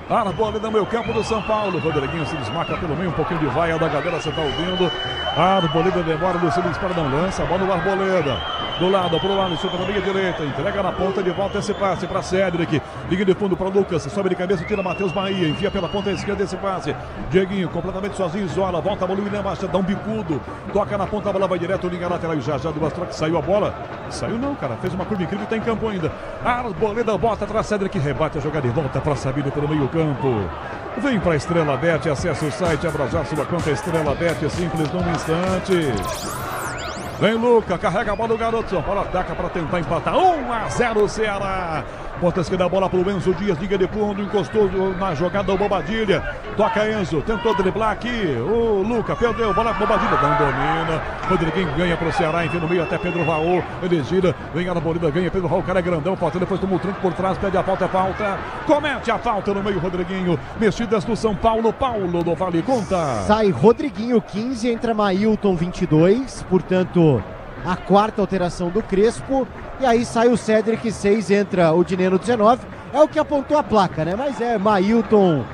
Arboleda no meio campo do São Paulo. Rodriguinho se desmarca pelo meio, um pouquinho de vaia da galera, você está ouvindo. Arboleda demora, Luciano dispara, não lança, a bola do Arboleda. Do lado para o Alisson, para a linha direita, entrega na ponta, de volta esse passe para Cédric. Liga de fundo para Lucas, sobe de cabeça, tira Matheus Bahia, enfia pela ponta esquerda esse passe. Dieguinho completamente sozinho, isola, volta a bola, William Baixa, dá um bicudo, toca na ponta, a bola vai direto, liga lateral e já do Bastroque, saiu a bola. Saiu não, cara, fez uma curva incrível e está em campo ainda. Arboleda bota atrás, Cédric rebate a jogada e volta para Sabino pelo meio campo. Vem para a Estrela Bet, acesse o site, abra já sua conta Estrela Bet, simples num instante. Vem Luca, carrega a bola do garoto, São Paulo ataca para tentar empatar, 1-0 Ceará. Ponta esquerda, a bola pro Enzo Dias, liga de fundo, encostou na jogada o Bobadilha. Toca Enzo, tentou driblar aqui. O Luca perdeu, bola pro Bobadilha, não domina. Rodriguinho ganha pro Ceará, enfim no meio até Pedro Raul. Ele gira, vem na bolida, ganha Pedro Raul, o cara é grandão, falta, depois toma o tranco por trás, pede a falta, é falta. Comete a falta no meio, Rodriguinho. Mexidas do São Paulo, Paulo do Vale conta. Sai Rodriguinho 15, entra Mailton 22, portanto a quarta alteração do Crespo. E aí sai o Cedric 6, entra o Dineno 19. É o que apontou a placa, né? Mas é Mailton,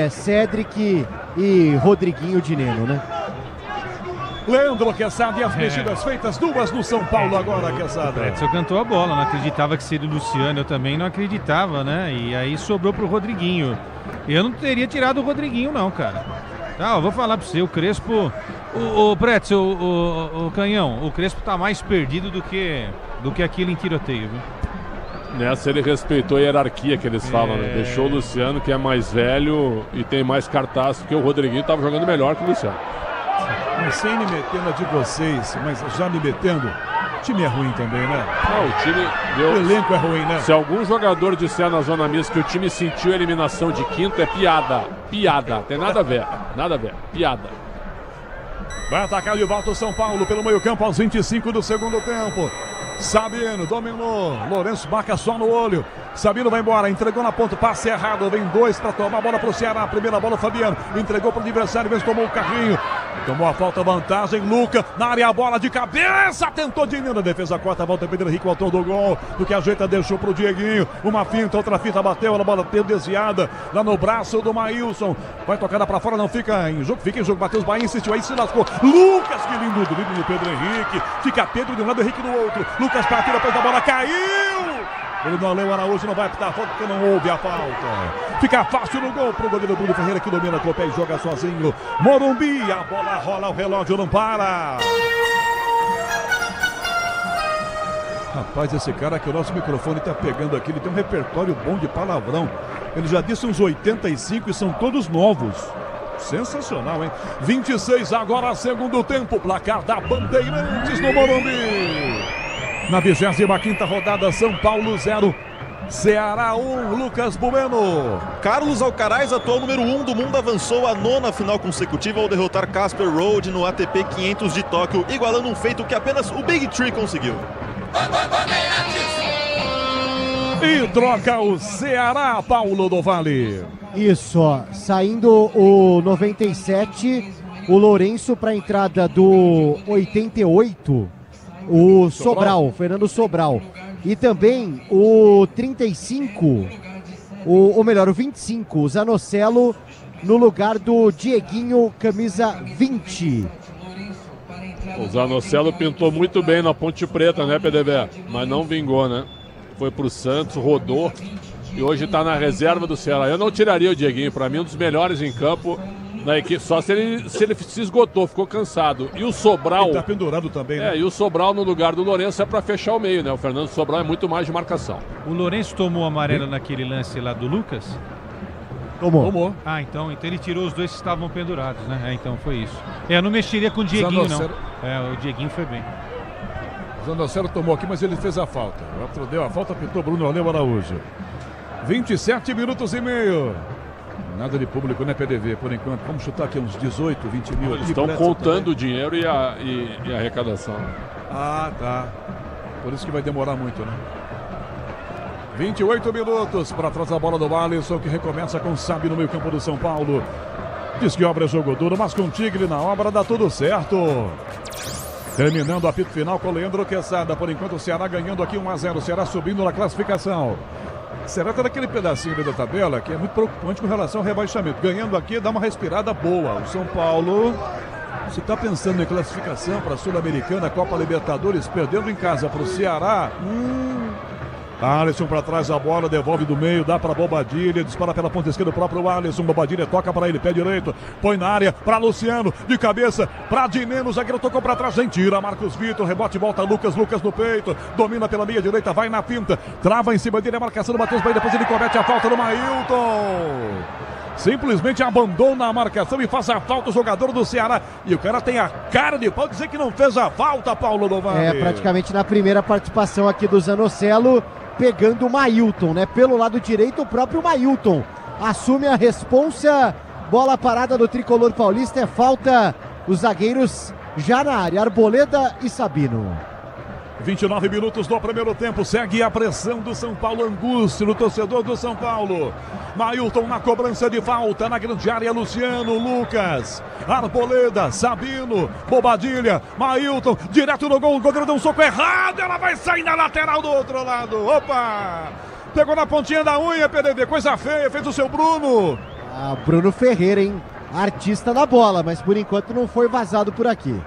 Cedric e Rodriguinho Dineno, né? Leandro Quesada e as mexidas feitas, duas no São Paulo agora, Quesada. O Edson cantou a bola, não acreditava que seria o Luciano, eu também não acreditava, né? E aí sobrou pro Rodriguinho. Eu não teria tirado o Rodriguinho não, cara. Tá, eu vou falar pra você, o Crespo, o Pretzel, o Canhão, o Crespo tá mais perdido do que aquilo em tiroteio, viu? Nessa ele respeitou a hierarquia que eles falam, né? Deixou o Luciano, que é mais velho e tem mais cartaz, porque o Rodriguinho tava jogando melhor que o Luciano. Mas sem me meter na de vocês, mas já me metendo, o time é ruim também, né? Não, o time deu... O elenco é ruim, né? Se algum jogador disser na zona mista que o time sentiu a eliminação de quinto, é piada. Piada, tem nada a ver, piada. Vai atacar de volta o São Paulo pelo meio campo aos 25 do segundo tempo. Sabino dominou, Lourenço marca só no olho. Sabino vai embora, entregou na ponta, passe errado, vem dois para tomar a bola pro Ceará. Primeira bola o Fabiano, entregou pro adversário, mesmo tomou o carrinho. Tomou a falta, vantagem, Luca, na área, a bola de cabeça, tentou Dinho na defesa, quarta volta, Pedro Henrique, o autor do gol, do que ajeita, deixou pro Dieguinho, uma finta, outra finta, bateu, a bola bateu desviada, lá no braço do Maílson, vai tocada pra fora, não fica em jogo, Matheus Bahia insistiu, aí se lascou, Lucas, que lindo drible do Pedro Henrique, fica Pedro de um lado, Henrique do outro, Lucas partida, depois da bola caiu! Ele não leu, Araújo não vai apitar a falta porque não houve a falta. Fica fácil no gol pro goleiro Bruno Ferreira que domina com o pé e joga sozinho. Morumbi, a bola rola, o relógio não para. Rapaz, esse cara que o nosso microfone tá pegando aqui, ele tem um repertório bom de palavrão. Ele já disse uns 85 e são todos novos. Sensacional, hein? 26 agora, segundo tempo, placar da Bandeirantes no Morumbi. Na 25ª rodada, São Paulo 0, Ceará 1, Lucas Bueno. Carlos Alcaraz, atual número 1 do mundo, avançou à 9ª final consecutiva ao derrotar Casper Ruud no ATP 500 de Tóquio, igualando um feito que apenas o Big Three conseguiu. E troca o Ceará, Paulo do Vale. Isso, ó, saindo o 97, o Lourenço para a entrada do 88. O Sobral, Fernando Sobral. E também o 35, ou melhor, o 25, o Zanocelo, no lugar do Dieguinho, camisa 20. O Zanocelo pintou muito bem na Ponte Preta, né, PDB? Mas não vingou, né? Foi pro Santos, rodou e hoje tá na reserva do Ceará. Eu não tiraria o Dieguinho, para mim um dos melhores em campo na equipe, só se ele se esgotou, ficou cansado. E o Sobral... Ele tá pendurado também, né? E o Sobral no lugar do Lourenço é para fechar o meio, né? O Fernando Sobral é muito mais de marcação. O Lourenço tomou amarelo naquele lance lá do Lucas? Tomou. Ah, então ele tirou os dois que estavam pendurados, né? então foi isso. Eu não mexeria com o Dieguinho, não. O Dieguinho foi bem. O Zanocelo tomou aqui, mas ele fez a falta. O outro deu a falta, pintou Bruno Aleu Araújo. 27 minutos e meio. Nada de público, né, PDV, por enquanto. Vamos chutar aqui uns 18, 20 mil. Eles estão contando o dinheiro e a arrecadação. Ah, tá. Por isso que vai demorar muito, né? 28 minutos para trás a bola do Alisson, que recomeça com Sabe no meio campo do São Paulo. Diz que obra é jogo duro, mas com Tigre na obra dá tudo certo. Terminando o apito final com o Leandro Quesada. Por enquanto o Ceará ganhando aqui 1-0. O Ceará subindo na classificação. O Ceará está naquele pedacinho ali da tabela que é muito preocupante com relação ao rebaixamento. Ganhando aqui dá uma respirada boa. O São Paulo, se está pensando em classificação para a Sul-Americana, Copa Libertadores, perdendo em casa para o Ceará. Alisson para trás a bola, devolve do meio, dá para Bobadilha, dispara pela ponta esquerda o próprio Alisson, Bobadilha toca para ele, pé direito, põe na área para Luciano, de cabeça para Dineno, o zagueiro tocou para trás, tira Marcos Vitor, rebote, volta Lucas no peito, domina pela meia direita, vai na pinta, trava em cima dele, a marcação do Matheus Bahia, depois ele comete a falta do Mailton. Simplesmente abandona a marcação e faz a falta o jogador do Ceará. E o cara tem a cara de pau dizer que não fez a falta, Paulo do Vale. Praticamente na primeira participação aqui do Zanocelo. pegando o Mailton, né? Pelo lado direito, o próprio Mailton assume a responsa. Bola parada do tricolor paulista, é falta. Os zagueiros já na área, Arboleda e Sabino. 29 minutos do primeiro tempo, segue a pressão do São Paulo, angústia no torcedor do São Paulo. Mailton na cobrança de falta, na grande área, Luciano, Lucas, Arboleda, Sabino, Bobadilha, Mailton, direto no gol, o goleiro deu um soco errado, ela vai sair na lateral do outro lado, opa! Pegou na pontinha da unha, PDV, coisa feia, fez o seu Bruno. Bruno Ferreira, hein? Artista da bola, mas por enquanto não foi vazado por aqui.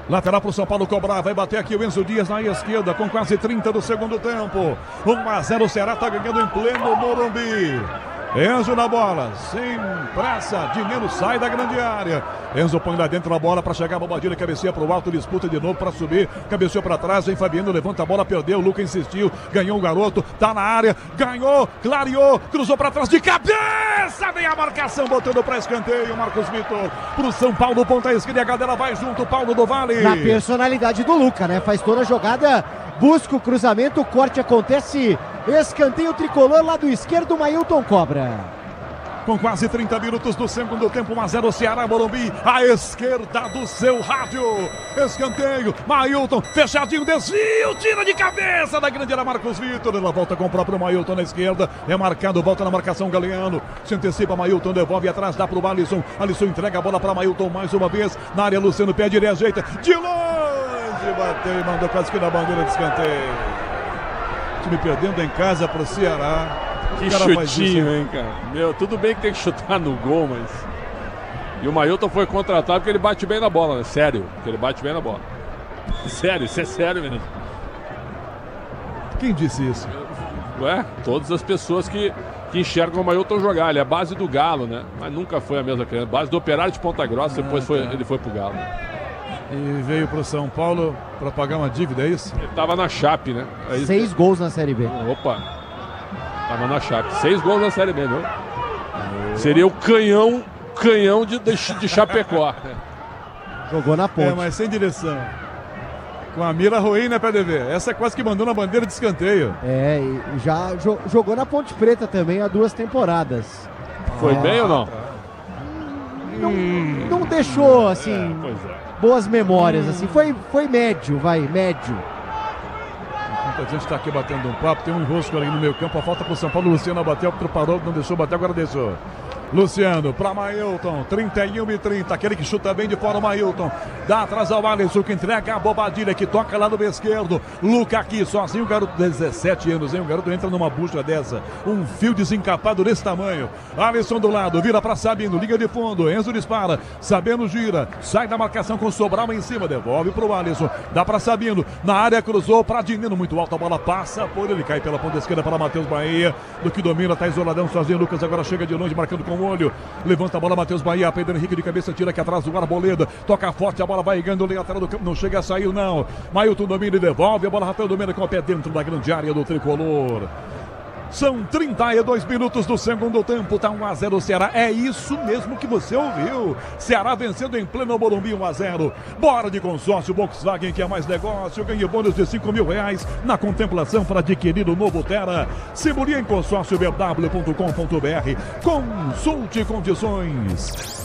Lateral para o São Paulo cobrar, vai bater aqui o Enzo Dias na esquerda, com quase 30 do segundo tempo. 1-0, o Ceará está ganhando em pleno Morumbi. Enzo na bola, sem pressa, Dineno sai da grande área. Enzo põe lá dentro a bola para chegar a Bobadilha, cabeceia para o alto, disputa de novo para subir, cabeceou para trás, vem Fabiano, levanta a bola, perdeu, o Luca insistiu, ganhou o garoto, tá na área, ganhou, clareou, cruzou para trás de cabeça, vem a marcação, botando para escanteio, Marcos Vitor, pro São Paulo, ponta esquerda, a galera vai junto, Paulo do Vale. Na personalidade do Luca, né? Faz toda a jogada, busca o cruzamento, o corte acontece, escanteio tricolor, lado esquerdo, Mailton cobra. Com quase 30 minutos do segundo tempo, 1-0 Ceará, Morumbi, à esquerda do seu rádio. Escanteio, Mailton, fechadinho, desvio, tira de cabeça da grande área, Marcos Vitor. Ela volta com o próprio Mailton na esquerda, é marcado, volta na marcação, Galeano. Se antecipa, Mailton devolve atrás, dá pro Alisson. Alisson entrega a bola para Mailton mais uma vez. Na área, Luciano pé direito, ajeita, de longe, bateu e mandou quase que na bandeira de escanteio. Time perdendo em casa pro Ceará. Que chutinho, hein, cara? Meu, tudo bem que tem que chutar no gol, mas... E o Mailton foi contratado porque ele bate bem na bola, né? Sério, porque ele bate bem na bola. Sério, isso é sério mesmo. Quem disse isso? Ué, todas as pessoas que enxergam o Mailton jogar. Ele é a base do Galo, né? Mas nunca foi a mesma criança. Base do Operário de Ponta Grossa, depois ele foi pro Galo. E veio pro São Paulo para pagar uma dívida, é isso? Ele tava na Chape, né? 6 gols na Série B. Opa! Tava na Chape. 6 gols na Série B, viu? Seria o canhão de Chapecó. Jogou na ponte. Mas sem direção. Com a mira ruim, né, PDV? Essa é quase que mandou na bandeira de escanteio. E já jogou na Ponte Preta também há 2 temporadas. Foi bem ou não? Não deixou, assim, boas memórias, assim. Foi médio, médio. A gente está aqui batendo um papo, tem um enrosco ali no meio campo, a falta para o São Paulo, Luciano bateu, outro parou, não deixou bater, agora deixou. Luciano para Mailton, 31-30, aquele que chuta bem de fora o Mailton, dá atrás ao Alisson, que entrega a Bobadilha, que toca lá no meio esquerdo, Luca aqui, sozinho, o garoto de 17 anos, hein? O garoto entra numa bucha dessa, um fio desencapado desse tamanho, Alisson do lado, vira para Sabino, liga de fundo, Enzo dispara, Sabino gira, sai da marcação com o Sobral em cima, devolve para o Alisson, dá para Sabino, na área cruzou para Dineno, muito alto, a bola passa por ele, cai pela ponta esquerda para Matheus Bahia, do que domina, tá isoladão sozinho, Lucas agora chega de longe, marcando com o olho, levanta a bola, Matheus Bahia, Pedro Henrique de cabeça, tira aqui atrás do Arboleda, toca forte, a bola vai ganhando ali lateral do campo, não chega a sair não, Mailton domina e devolve, a bola Rafael domina com o pé dentro da grande área do tricolor. São 32 minutos do segundo tempo, tá 1-0 Ceará, é isso mesmo que você ouviu, Ceará vencendo em pleno Morumbi 1-0, bora de consórcio Volkswagen, que é mais negócio, ganhe bônus de R$5.000 na contemplação para adquirir o novo Tera, simulia em consórciobw.com.br, consulte condições.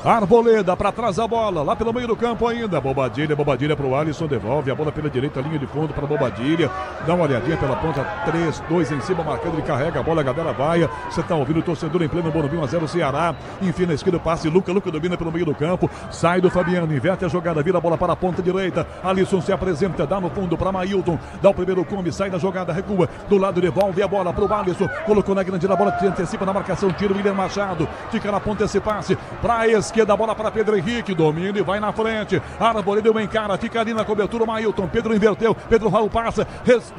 Arboleda para trás a bola, lá pelo meio do campo ainda, Bobadilha para o Alisson, devolve a bola pela direita, linha de fundo para Bobadilha, dá uma olhadinha pela ponta, 3-2 em cima, marcando, ele carrega a bola, a galera vai, você tá ouvindo o torcedor em pleno Morumbi, 1-0 Ceará, enfim na esquerda, passe, Luca domina pelo meio do campo, sai do Fabiano, inverte a jogada, vira a bola para a ponta direita, Alisson se apresenta, dá no fundo para Mailton, dá o primeiro come, sai da jogada, recua, do lado devolve a bola para o Alisson, colocou na grande, a bola se antecipa na marcação, tira o William Machado, fica na ponta esse passe, para a esquerda, a bola para Pedro Henrique, domina e vai na frente, Arboleda deu em cara, fica ali na cobertura, Mailton, Pedro inverteu, Pedro Raul passa,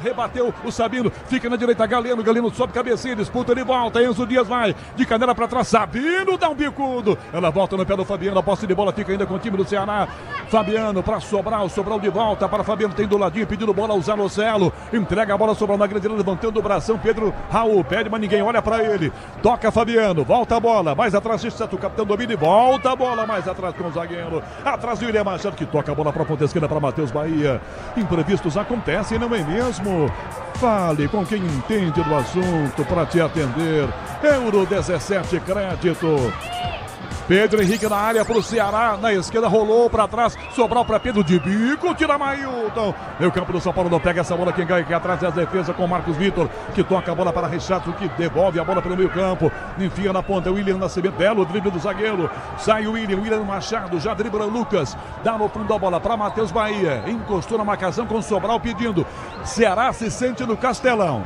rebateu o Sabino, fica na direita, Galeno sobe cabecinha, disputa, ele volta, Enzo Dias vai, de canela para trás, Sabino dá um bicudo, ela volta no pé do Fabiano, a posse de bola fica ainda com o time do Ceará, Fabiano para Sobral de volta para Fabiano, tem do ladinho, pedindo bola ao Zanocelo, entrega a bola, Sobral na grande, levantando o bração, Pedro Raul, pede, mas ninguém olha para ele, toca Fabiano, volta a bola, mais atrás, o capitão domina e volta Solta a bola mais atrás com o zagueiro. Atrás do William Machado, que toca a bola para a ponta esquerda para Matheus Bahia. Imprevistos acontecem, não é mesmo? Fale com quem entende do assunto para te atender. Euro 17 Crédito. Pedro Henrique na área para o Ceará, na esquerda rolou para trás, Sobral para Pedro de bico, tira Mailton. Meio campo do São Paulo não pega essa bola, quem ganha aqui atrás é a defesa com Marcos Vitor, que toca a bola para Richardson, que devolve a bola pelo meio campo, enfia na ponta, William Nascimento, belo drible do zagueiro, sai o William Machado, já dribla Lucas, dá no fundo a bola para Matheus Bahia, encostou na marcação com Sobral pedindo, Ceará se sente no Castelão.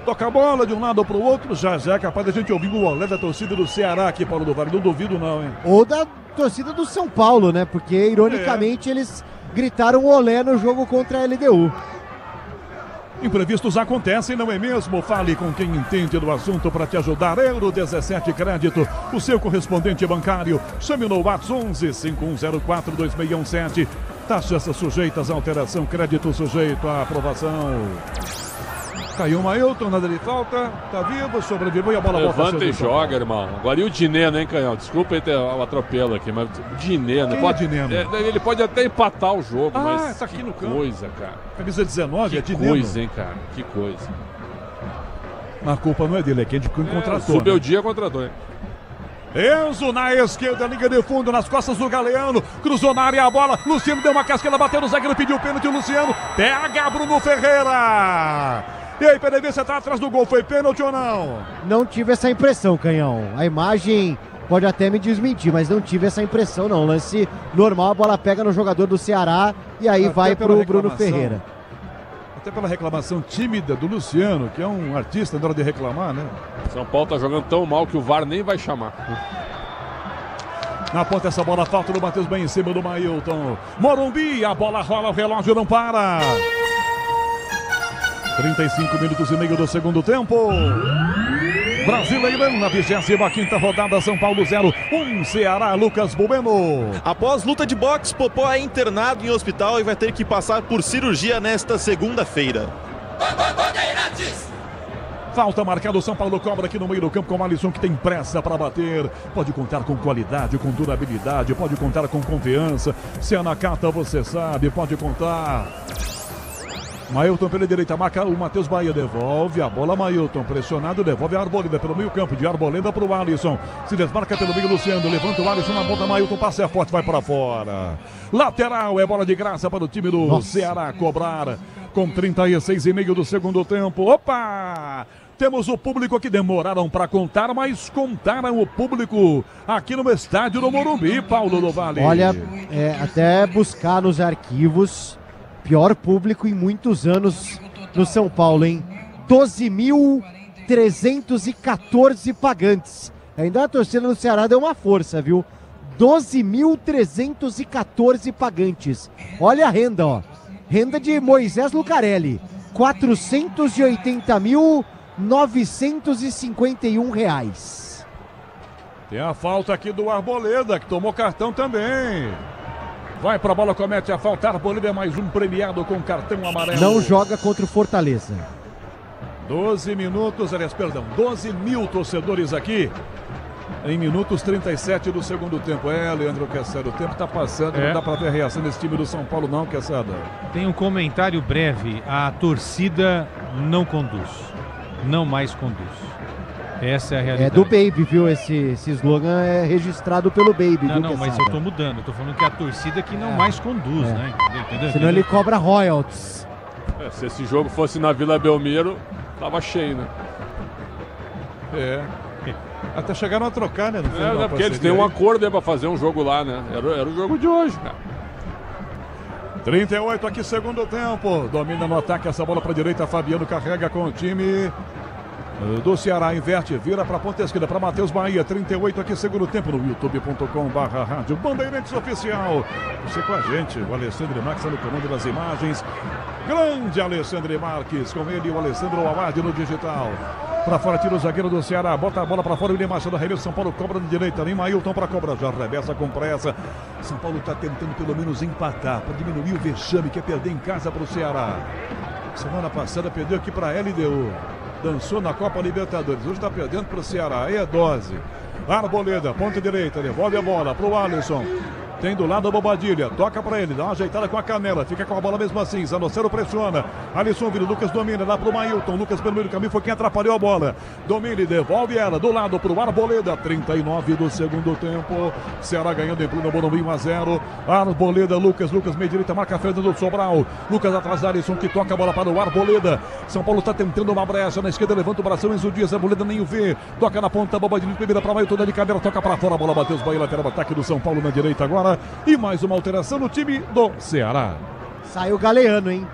Toca a bola de um lado para o outro, já é capaz da gente ouvir o olé da torcida do Ceará aqui, Paulo do Vale, não duvido não, hein? Ou da torcida do São Paulo, né? Porque, ironicamente, eles gritaram olé no jogo contra a LDU. Imprevistos acontecem, não é mesmo? Fale com quem entende do assunto para te ajudar. Euro 17 Crédito, o seu correspondente bancário. Chame no WhatsApp 11 5104 2617. Taxas sujeitas à alteração, crédito sujeito à aprovação. Caiu o Mailton, nada de falta, tá vivo, sobreviveu e a bola volta. Levanta e joga, irmão. Agora e o Dineno, hein, Canhão? Desculpa aí ter o atropelo aqui, mas o Dineno... Quem pode, é Dineno? Ele pode até empatar o jogo, mas tá aqui no campo. Que coisa, cara. Camisa 19, que é Dineno. Que coisa, hein, cara. Que coisa. A culpa não é dele, é quem contratou. Subiu o dia, contratou, hein? Enzo na esquerda, linha de fundo, nas costas do Galeano, cruzou na área a bola, Luciano deu uma casqueira, bateu no zagueiro, pediu o pênalti, o Luciano, pega Bruno Ferreira. E aí, PDV, você tá atrás do gol, foi pênalti ou não? Não tive essa impressão, Canhão. A imagem pode até me desmentir, mas não tive essa impressão, não. Lance normal, a bola pega no jogador do Ceará e aí vai pro Bruno Ferreira. Até pela reclamação tímida do Luciano, que é um artista na hora de reclamar, né? São Paulo tá jogando tão mal que o VAR nem vai chamar. Na ponta essa bola, falta do Matheus bem em cima do Mailton. Morumbi, a bola rola, o relógio não para. 35 minutos e meio do segundo tempo. Brasileirão na 25ª rodada, São Paulo 0, 1 Ceará, Lucas Bubeno. Após luta de boxe, Popó é internado em hospital e vai ter que passar por cirurgia nesta segunda-feira. Falta marcada, o São Paulo cobra aqui no meio do campo com o Alisson, que tem pressa para bater. Pode contar com qualidade, com durabilidade, pode contar com confiança. Se é na carta, você sabe, pode contar. Mailton pela direita, marca o Matheus Bahia, devolve a bola, Mailton pressionado, devolve a Arboleda pelo meio campo, de Arboleda para o Alisson, se desmarca pelo meio, Luciano, levanta o Alisson na ponta, Mailton passa é forte, vai para fora, lateral, é bola de graça para o time do Ceará cobrar, com 36,5 do segundo tempo, opa! Temos o público que demoraram para contar, mas contaram o público aqui no estádio do Morumbi, Paulo do Vale. Olha, até buscar nos arquivos, pior público em muitos anos no São Paulo, hein? 12.314 pagantes. Ainda a torcida do Ceará deu uma força, viu? 12.314 pagantes. Olha a renda, ó. Renda de Moisés Lucarelli. R$480.951. Tem a falta aqui do Arboleda, que tomou cartão também. Vai pra bola, comete a falta. Arboleda é mais um premiado com cartão amarelo. Não joga contra o Fortaleza. 12 minutos, aliás, perdão, 12 mil torcedores aqui. Em minutos 37 do segundo tempo. Leandro Quesada, o tempo tá passando, não dá pra ver a reação desse time do São Paulo não, Quesada. Tem um comentário breve. A torcida não conduz. Não mais conduz. Essa é a realidade. É do Baby, viu? Esse slogan é registrado pelo Baby. Não, mas eu tô mudando. Eu tô falando que é a torcida que não mais conduz, né? Entendeu? Senão ele cobra royalties. Se esse jogo fosse na Vila Belmiro, tava cheio, né? Até chegaram a trocar, né? Porque eles têm um acordo aí pra fazer um jogo lá, né? Era o jogo de hoje, cara. 38 aqui, segundo tempo. Domina no ataque essa bola pra direita. Fabiano carrega com o time do Ceará, inverte, vira para a ponta esquerda para Matheus Bahia, 38 aqui, segundo tempo no youtube.com/rádio Bandeirantes Oficial. Você com a gente, o Alexandre Marques no comando das imagens. Grande Alexandre Marques, com ele o Alessandro Awad no digital. Para fora, tira o zagueiro do Ceará, bota a bola para fora, o William Machado, arremesso, São Paulo cobra de direita, nem Mailton para cobra, já reversa com pressa. São Paulo está tentando pelo menos empatar, para diminuir o vexame que é perder em casa para o Ceará. Semana passada perdeu aqui para a LDU. Dançou na Copa Libertadores, hoje está perdendo para o Ceará, aí é dose. Arboleda, ponta direita, devolve a bola pro Alisson. Tem do lado a Bobadilha, toca pra ele, dá uma ajeitada com a canela, fica com a bola mesmo assim, Zanocelo pressiona, Alisson vira, Lucas domina, dá pro Mailton, Lucas pelo meio do caminho foi quem atrapalhou a bola, domina e devolve ela, do lado pro Arboleda, 39 do segundo tempo, Ceará ganhando em pleno Morumbi 1-0, Arboleda, Lucas meia direita, marca Fernando Sobral, Lucas atrás da Alisson que toca a bola para o Arboleda, São Paulo tá tentando uma brecha, na esquerda levanta o bração, Enzo Dias, Arboleda nem o vê, toca na ponta, Bobadilha, primeira pra Mailton, de cadeira, toca pra fora, a bola bateu os Bahia, lateral, ataque do São Paulo na direita agora. E mais uma alteração no time do Ceará. Saiu Galeano, hein?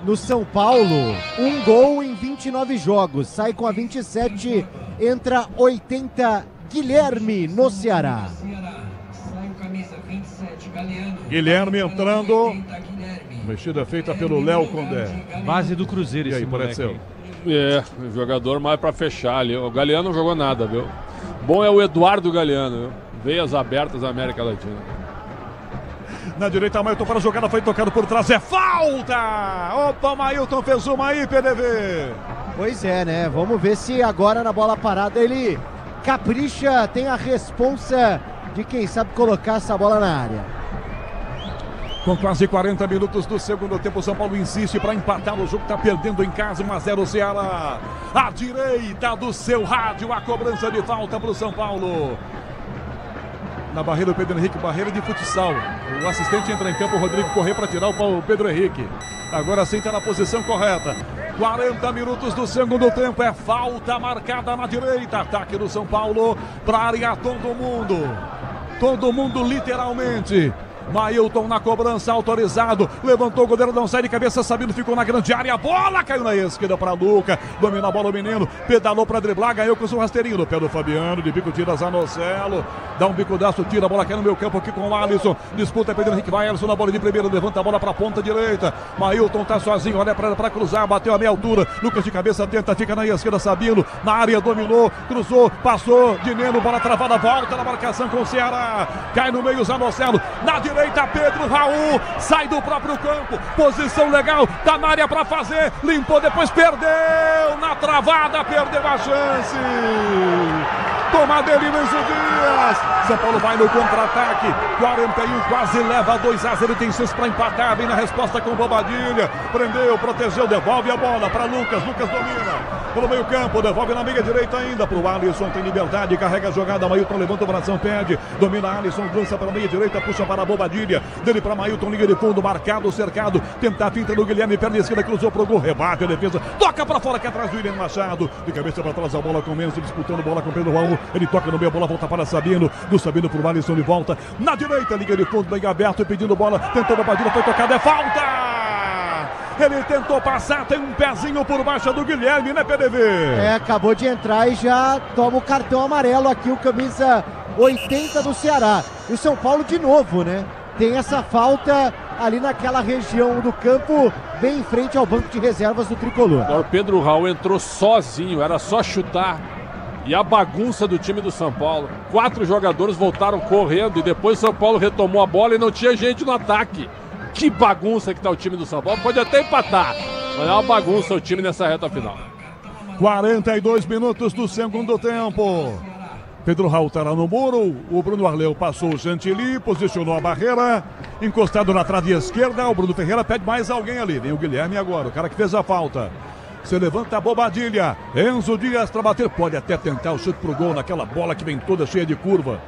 No São Paulo, 1 gol em 29 jogos. Sai com a 27, entra 80 Guilherme no Ceará. Guilherme entrando. Mexida feita pelo Léo Condé. Base do Cruzeiro. E aí, pareceu? Jogador mais pra fechar ali. O Galeano não jogou nada, viu? Bom é o Eduardo Galeano, viu? Veias abertas da América Latina. Na direita, Mailton para a jogada, foi tocado por trás, é falta! Opa, Mailton fez uma aí, PDV. Pois é, né? Vamos ver se agora na bola parada ele capricha, tem a responsa de quem sabe colocar essa bola na área. Com quase 40 minutos do segundo tempo, o São Paulo insiste para empatar o jogo, está perdendo em casa, 1-0 o Ceará. À direita do seu rádio, a cobrança de falta para o São Paulo. Na barreira o Pedro Henrique, barreira de futsal. O assistente entra em campo, o Rodrigo correr para tirar o Pedro Henrique. Agora sim está na posição correta. 40 minutos do segundo tempo, é falta marcada na direita. Ataque do São Paulo para a área, todo mundo literalmente. Mailton na cobrança, autorizado, levantou o goleiro, não sai de cabeça, Sabino ficou na grande área, a bola caiu na esquerda para Luca, domina a bola o menino, pedalou para driblar, ganhou com o seu rasteirinho no pé do Fabiano, de bico tira Zanocelo, dá um bicudaço, tira a bola, cai no meio campo aqui com o Alisson, disputa Pedro Henrique, vai Alisson na bola de primeiro, levanta a bola para a ponta direita, Mailton tá sozinho, olha para cruzar, bateu a meia altura, Lucas de cabeça tenta, fica na esquerda, Sabino, na área, dominou, cruzou, passou, de Neno, bola travada, volta na marcação com o Ceará, cai no meio Zanocelo, na direita, Pedro Raul, sai do próprio campo, posição legal, tá na área para fazer, limpou, depois perdeu, na travada, perdeu a chance, toma dele Enzo Dias, São Paulo vai no contra-ataque, 41, quase leva 2-0, tem chance para empatar, vem na resposta com Bobadilha, prendeu, protegeu, devolve a bola para Lucas domina, pelo meio campo, devolve na meia direita ainda para o Alisson, tem liberdade, carrega a jogada, Mailton levanta o bração, pede, domina Alisson, lança para a meia direita, puxa para a Bobadilha, dele para Mailton, liga de fundo, marcado, cercado, tenta a finta do Guilherme, perna esquerda, cruzou pro gol, rebate a defesa, toca para fora, que atrás do William Machado, de cabeça para trás a bola com Menzo, disputando bola com Pedro Raul, ele toca no meio, a bola volta para Sabino, do Sabino pro Alisson de volta, na direita, liga de fundo, bem aberto, pedindo bola, tentou a Bobadilha, foi tocada, é falta! Ele tentou passar, tem um pezinho por baixo do Guilherme, né, PDV? Acabou de entrar e já toma o cartão amarelo aqui, o camisa 80 do Ceará. E o São Paulo de novo, né? Tem essa falta ali naquela região do campo, bem em frente ao banco de reservas do Tricolor. O Pedro Raul entrou sozinho, era só chutar. E a bagunça do time do São Paulo. 4 jogadores voltaram correndo e depois o São Paulo retomou a bola e não tinha gente no ataque. Que bagunça que tá o time do São Paulo. Pode até empatar, mas é uma bagunça o time nessa reta final. 42 minutos do segundo tempo. Pedro Raul tá lá no muro, o Bruno Arleu passou o Chantilly, posicionou a barreira, encostado na trave esquerda, o Bruno Ferreira pede mais alguém ali, vem o Guilherme agora, o cara que fez a falta. Se levanta a Bobadilha, Enzo Dias para bater, pode até tentar o chute pro gol naquela bola que vem toda cheia de curva.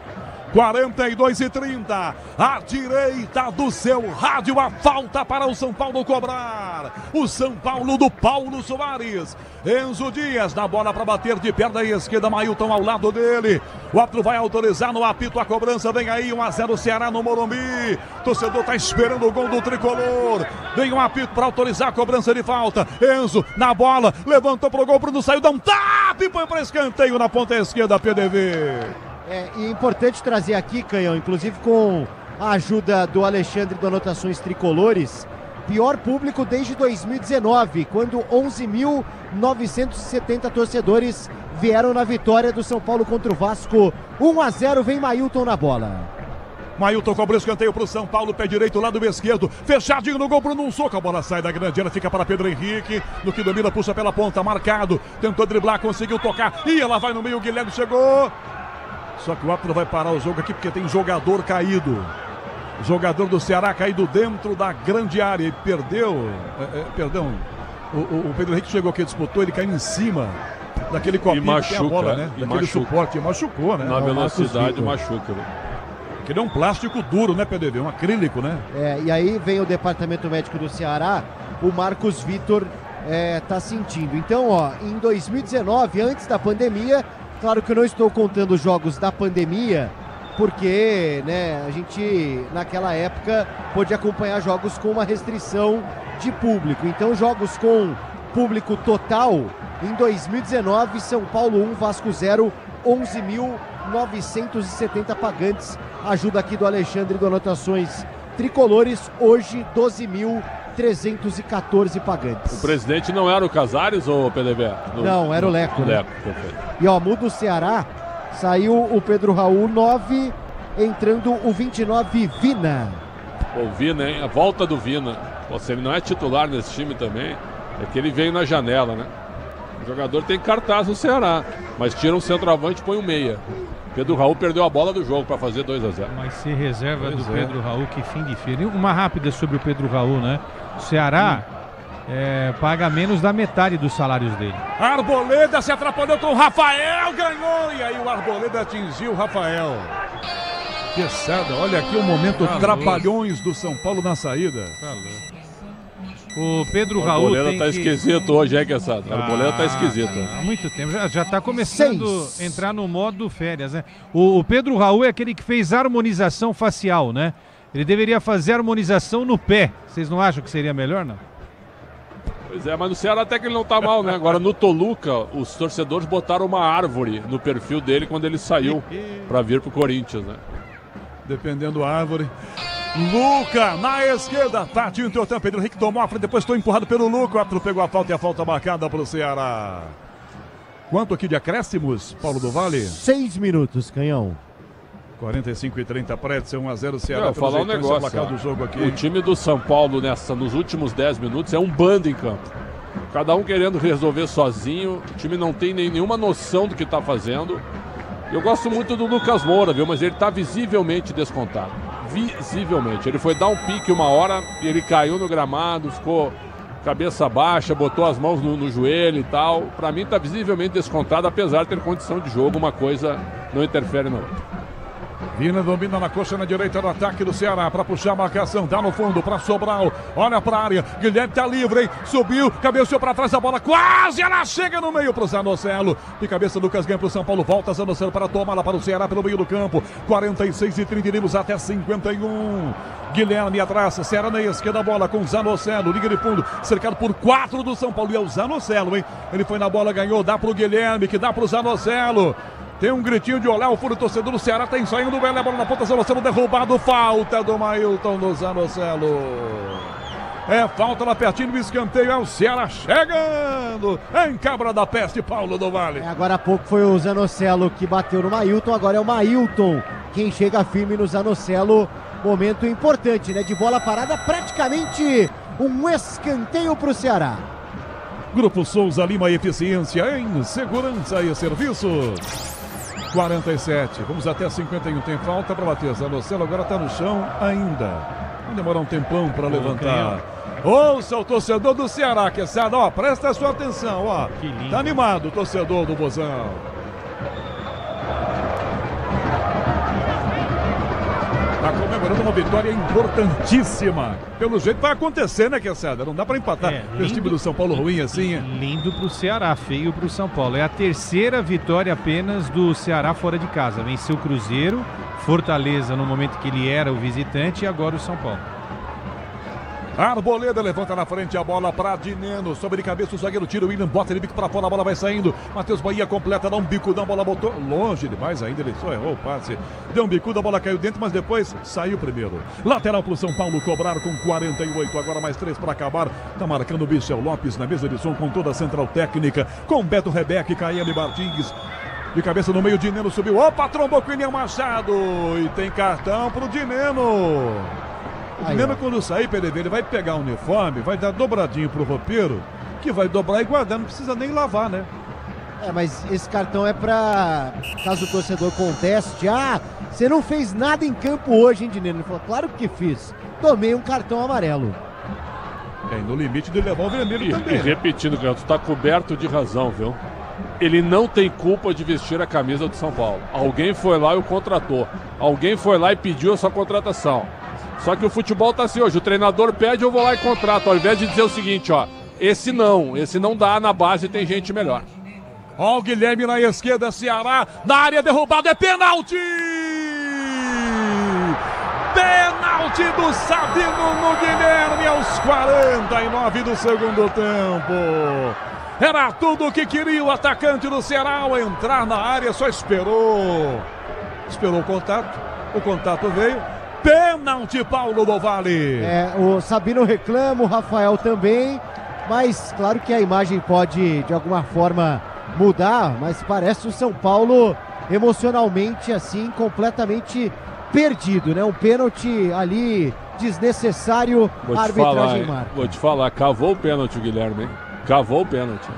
42:30, à direita do seu rádio, a falta para o São Paulo cobrar. O São Paulo do Paulo Soares. Enzo Dias na bola para bater de perna esquerda, Mailton ao lado dele. O árbitro vai autorizar no apito a cobrança, vem aí 1-0 Ceará no Morumbi. Torcedor tá esperando o gol do Tricolor. Vem um apito para autorizar a cobrança de falta. Enzo na bola, levantou pro gol, Bruno saiu, dá um tapa e põe para escanteio na ponta esquerda, PDV. E é importante trazer aqui, Canhão, inclusive com a ajuda do Alexandre do Anotações Tricolores, pior público desde 2019, quando 11.970 torcedores vieram na vitória do São Paulo contra o Vasco. 1-0, vem Mailton na bola. Mailton cobra o escanteio para o São Paulo, pé direito, lado esquerdo, fechadinho no gol, Bruno, um soco, a bola sai da grande área, fica para Pedro Henrique, no que domina, puxa pela ponta, marcado, tentou driblar, conseguiu tocar, e ela vai no meio, o Guilherme chegou. Só que o árbitro vai parar o jogo aqui porque tem jogador caído. Jogador do Ceará caído dentro da grande área e perdeu. Perdão, o Pedro Henrique chegou aqui, disputou, ele caiu em cima daquele copinho que tem a bola, né? Daquele suporte, machucou, né? Na velocidade machuca, né? Aquele é um plástico duro, né, PDV? Um acrílico, né? E aí vem o departamento médico do Ceará, o Marcos Vitor tá sentindo. Então, ó, em 2019, antes da pandemia, claro que eu não estou contando os jogos da pandemia, porque, né, a gente, naquela época, pôde acompanhar jogos com uma restrição de público. Então, jogos com público total, em 2019, São Paulo 1, Vasco 0, 11.970 pagantes. Ajuda aqui do Alexandre do Anotações Tricolores, hoje 12.314 pagantes. O presidente não era o Casares ou o PDV? Não, era o Leco. Leco, perfeito. E ó, muda o Ceará, saiu o Pedro Raul 9, entrando o 29 Vina. O Vina, hein? A volta do Vina. Se ele não é titular nesse time também, é que ele veio na janela, né? O jogador tem cartaz no Ceará, mas tira um centroavante e põe um meia. Pedro Raul perdeu a bola do jogo para fazer 2-0. Mas se reserva do Pedro Raul, que fim de feira. Uma rápida sobre o Pedro Raul, né? O Ceará paga menos da metade dos salários dele. Arboleda se atrapalhou com o Rafael, ganhou! E aí o Arboleda atingiu o Rafael. Quesada, olha aqui o momento trapalhões do São Paulo na saída. O Pedro Raul Arboleda tá esquisito hoje, Quesada? O Arboleda tá esquisito. Há muito tempo, já tá começando a entrar no modo férias, né? O Pedro Raul é aquele que fez harmonização facial, né? Ele deveria fazer harmonização no pé. Vocês não acham que seria melhor, não? Pois é, mas no Ceará até que ele não tá mal, né? Agora no Toluca, os torcedores botaram uma árvore no perfil dele quando ele saiu para vir pro Corinthians, né? Dependendo da árvore. Luca na esquerda, Tatinho Teotan, Pedro Henrique tomou a frente, depois foi empurrado pelo Luca, o árbitro pegou a falta e a falta marcada para o Ceará. Quanto aqui de acréscimos, Paulo do Vale? 6 minutos, Canhão. 45 e 30 Pretzel, 1-0 Ceará. Eu vou falar um negócio, do jogo aqui. O time do São Paulo nos últimos 10 minutos é um bando em campo. Cada um querendo resolver sozinho, o time não tem nenhuma noção do que está fazendo. Eu gosto muito do Lucas Moura, viu? Mas ele está visivelmente descontado. Visivelmente. Ele foi dar um pique uma hora e ele caiu no gramado, ficou cabeça baixa, botou as mãos no joelho e tal. Pra mim tá visivelmente descontado, apesar de ter condição de jogo, uma coisa não interfere na outra. Vina domina na coxa na direita do ataque do Ceará para puxar a marcação, dá no fundo para Sobral, olha para a área, Guilherme tá livre, hein? Subiu, cabeceou para trás a bola, quase ela chega no meio pro Zanocelo, de cabeça Lucas ganha pro São Paulo, volta Zanocelo para tomar lá para o Ceará pelo meio do campo, 46 e 30, iremos até 51. Guilherme atrás, Ceará na esquerda, bola com Zanocelo, liga de fundo, cercado por 4 do São Paulo, e é o Zanocelo, hein? Ele foi na bola, ganhou, dá pro Guilherme, que dá pro Zanocelo. Tem um gritinho de olhar, o furo torcedor do Ceará tá ensaiando o Belé, bola na ponta, Zanocelo derrubado, falta do Mailton no Zanocelo. É falta lá pertinho do escanteio, é o Ceará chegando em Cabra da Peste, Paulo do Vale. Agora há pouco foi o Zanocelo que bateu no Mailton, agora é o Mailton quem chega firme no Zanocelo. Momento importante, né? De bola parada, praticamente um escanteio pro Ceará. Grupo Souza Lima, eficiência em segurança e serviços. 47, vamos até 51, tem falta para bater, Zanocelo agora está no chão ainda, vai demorar um tempão para levantar. Ouça o torcedor do Ceará, Quesada, ó, presta a sua atenção, ó, tá animado o torcedor do Bozão. Tá comemorando uma vitória importantíssima. Pelo jeito vai acontecer, né, Quesada? Não dá pra empatar esse time do São Paulo ruim assim. Lindo pro Ceará, feio pro São Paulo. É a terceira vitória apenas do Ceará fora de casa. Venceu o Cruzeiro, Fortaleza no momento que ele era o visitante e agora o São Paulo. Arboleda levanta na frente a bola para Dineno, sobe de cabeça o zagueiro, tira o William, bota ele bico para fora, a bola vai saindo, Matheus Bahia completa, dá um bico, a bola botou longe demais ainda, ele só errou o passe, deu um bico, a bola caiu dentro, mas depois saiu primeiro. Lateral para o São Paulo cobrar com 48, agora mais 3 para acabar, tá marcando o Michel Lopes na mesa de som com toda a central técnica, com Beto Rebeque, Caiane Martins. De cabeça no meio, Dineno subiu, opa, trombou com o William Machado e tem cartão pro Dineno. O Dineno, quando sair, PDV, ele vai pegar o uniforme, vai dar dobradinho pro roupeiro, que vai dobrar e guardar, não precisa nem lavar, né? Mas esse cartão é pra, caso o torcedor conteste, você não fez nada em campo hoje, hein, Dineno? Ele falou, claro que fiz, tomei um cartão amarelo. No limite de levar o vermelho também. E repetindo, Canhoto, tá coberto de razão, viu? Ele não tem culpa de vestir a camisa do São Paulo. Alguém foi lá e o contratou. Alguém foi lá e pediu a sua contratação. Só que o futebol tá assim hoje, o treinador pede, eu vou lá e contrato, ao invés de dizer o seguinte, esse não dá, na base tem gente melhor. Ó, o Guilherme na esquerda, Ceará, na área derrubado, é pênalti! Pênalti do Sabino no Guilherme aos 49 do segundo tempo. Era tudo o que queria o atacante do Ceará ao entrar na área, só esperou. Esperou o contato veio. Pênalti, Paulo do Vale. O Sabino reclama, o Rafael também, mas claro que a imagem pode de alguma forma mudar, mas parece o São Paulo emocionalmente assim, completamente perdido, né? Um pênalti ali desnecessário, a arbitragem marca. Vou te falar, cavou o pênalti o Guilherme, hein? Cavou o pênalti.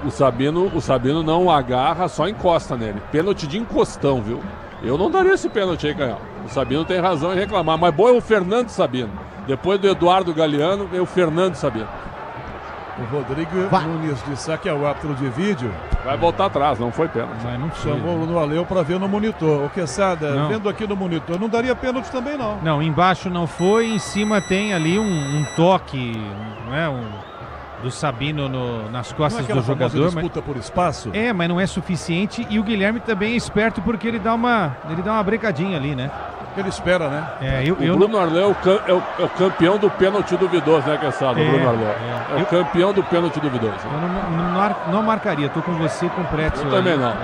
O Sabino não agarra, só encosta nele. Pênalti de encostão, viu? Eu não daria esse pênalti aí, Canhão. O Sabino tem razão em reclamar, mas bom é o Fernando Sabino. Depois do Eduardo Galeano, é o Fernando Sabino. O Rodrigo Nunes disse que é o árbitro de vídeo. Vai voltar atrás, não foi pênalti. Mas não chamou no Aleu para ver no monitor. O Quesada, vendo aqui no monitor, não daria pênalti também não. Não, embaixo não foi, em cima tem ali um toque, não é? Do Sabino nas costas do jogador. Disputa por espaço? Mas não é suficiente, e o Guilherme também é esperto porque ele dá uma brecadinha ali, né? Ele espera, né? O Bruno Arleu é o campeão do pênalti duvidoso, né, Quesada? O Bruno Arleu. É o campeão do pênalti duvidoso. Eu não marcaria, tô com você, com o Pretzel. Eu também não.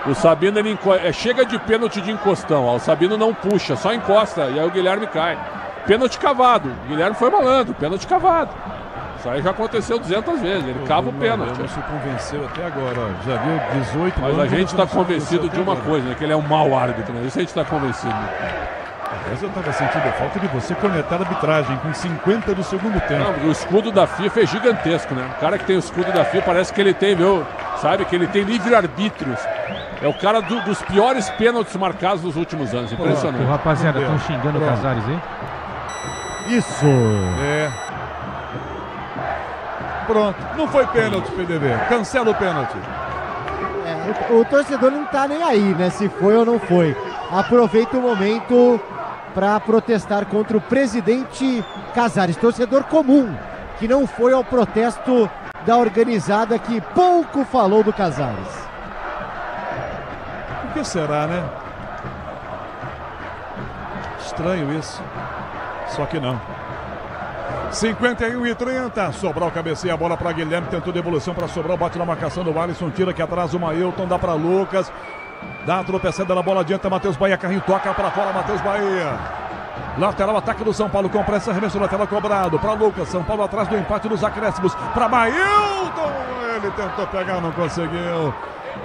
O Sabino, ele chega de pênalti de encostão, o Sabino não puxa, só encosta, e aí o Guilherme cai. Pênalti cavado, o Guilherme foi malandro, pênalti cavado. Isso aí já aconteceu 200 vezes, ele cava o pênalti. Não se convenceu até agora, já viu 18 Mas a gente está convencido de uma coisa, né? Que ele é um mau árbitro, né? Isso a gente está convencido. Mas eu estava sentindo a falta de você conectar a arbitragem com 50 do segundo tempo. Não, o escudo da FIFA é gigantesco, né? O cara que tem o escudo da FIFA parece que ele tem, viu? Sabe, que ele tem livre-arbítrio. É o cara dos piores pênaltis marcados nos últimos anos, impressionante. Rapaziada, estão xingando o Casares, hein? Isso! Pronto, não foi pênalti, PDV. Cancela o pênalti. O torcedor não tá nem aí, né? Se foi ou não foi. Aproveita o momento para protestar contra o presidente Casares. Torcedor comum, que não foi ao protesto da organizada, que pouco falou do Casares. Por que será, né? Estranho isso. Só que não. 51-30, Sobral cabeceia a bola para Guilherme, tentou devolução para Sobral, bate na marcação do Alisson, tira aqui atrás o Mailton, dá para Lucas, dá a tropeçada na bola, adianta Matheus Bahia, carrinho toca para fora, Matheus Bahia. Lateral, ataque do São Paulo, com pressa, arremesso lateral cobrado para Lucas, São Paulo atrás do empate dos acréscimos, para Mailton, ele tentou pegar, não conseguiu.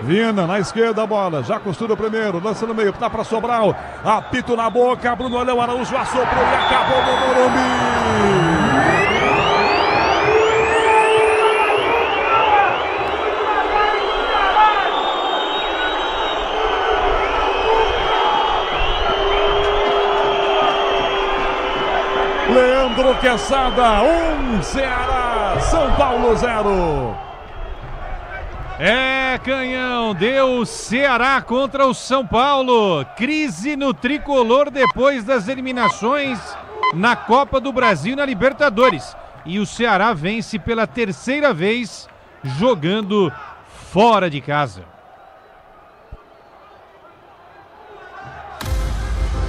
Vina na esquerda a bola, já costura o primeiro, lança no meio, tá para Sobral, apito na boca, Bruno Leão Araújo assoprou e acabou no Morumbi. Leandro Quesada, 1 Ceará, São Paulo 0. Canhão, deu o Ceará contra o São Paulo. Crise no tricolor depois das eliminações na Copa do Brasil e na Libertadores. E o Ceará vence pela terceira vez jogando fora de casa.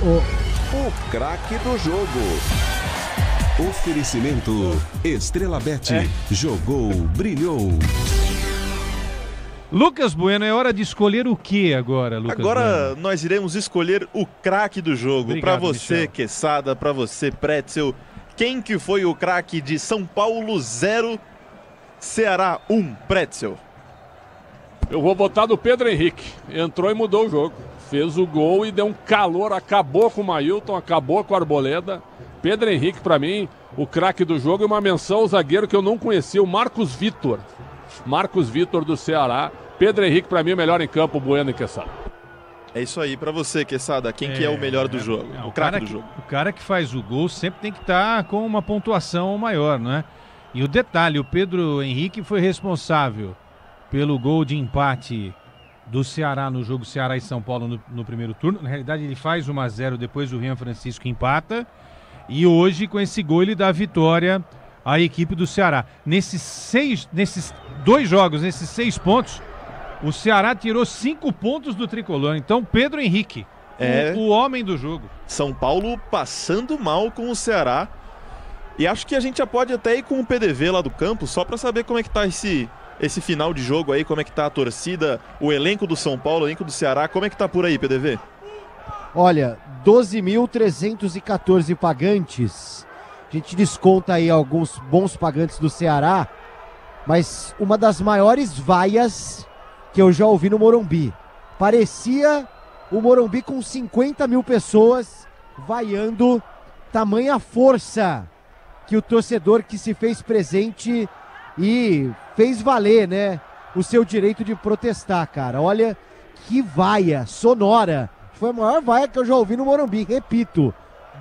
O craque do jogo. Oferecimento Estrela Bet. Jogou, brilhou. Lucas Bueno, é hora de escolher o que agora, Lucas Agora Bueno? nós iremos escolher o craque do jogo. Para você, Michel. Quesada, para você, Pretzel. Quem que foi o craque de São Paulo 0, Ceará 1, Pretzel? Eu vou botar do Pedro Henrique. Entrou e mudou o jogo. Fez o gol e deu um calor, acabou com o Mailton, acabou com a Arboleda. Pedro Henrique, para mim, o craque do jogo, e uma menção ao zagueiro que eu não conhecia, o Marcos Vitor. Marcos Vitor do Ceará, Pedro Henrique, pra mim, o melhor em campo, Bueno e Quesada. É isso aí, pra você, Quesada, quem que é o melhor do jogo? O craque do jogo. O cara que faz o gol sempre tem que estar com uma pontuação maior, não é? E o detalhe, o Pedro Henrique foi responsável pelo gol de empate do Ceará no jogo Ceará e São Paulo no primeiro turno. Na realidade, ele faz 1-0, depois o Rian Francisco empata. E hoje, com esse gol, ele dá a vitória à equipe do Ceará. Nesses 2 jogos, nesses 6 pontos, o Ceará tirou 5 pontos do tricolor. Então, Pedro Henrique, o homem do jogo. São Paulo passando mal com o Ceará. E acho que a gente já pode até ir com o PDV lá do campo, só para saber como é que tá esse final de jogo aí, como é que tá a torcida, o elenco do São Paulo, o elenco do Ceará, como é que tá por aí, PDV? Olha, 12.314 pagantes. A gente desconta aí alguns bons pagantes do Ceará, mas uma das maiores vaias que eu já ouvi no Morumbi. Parecia o Morumbi com 50 mil pessoas vaiando, tamanha força que o torcedor que se fez presente e fez valer, né, o seu direito de protestar, cara. Olha que vaia sonora. Foi a maior vaia que eu já ouvi no Morumbi, repito.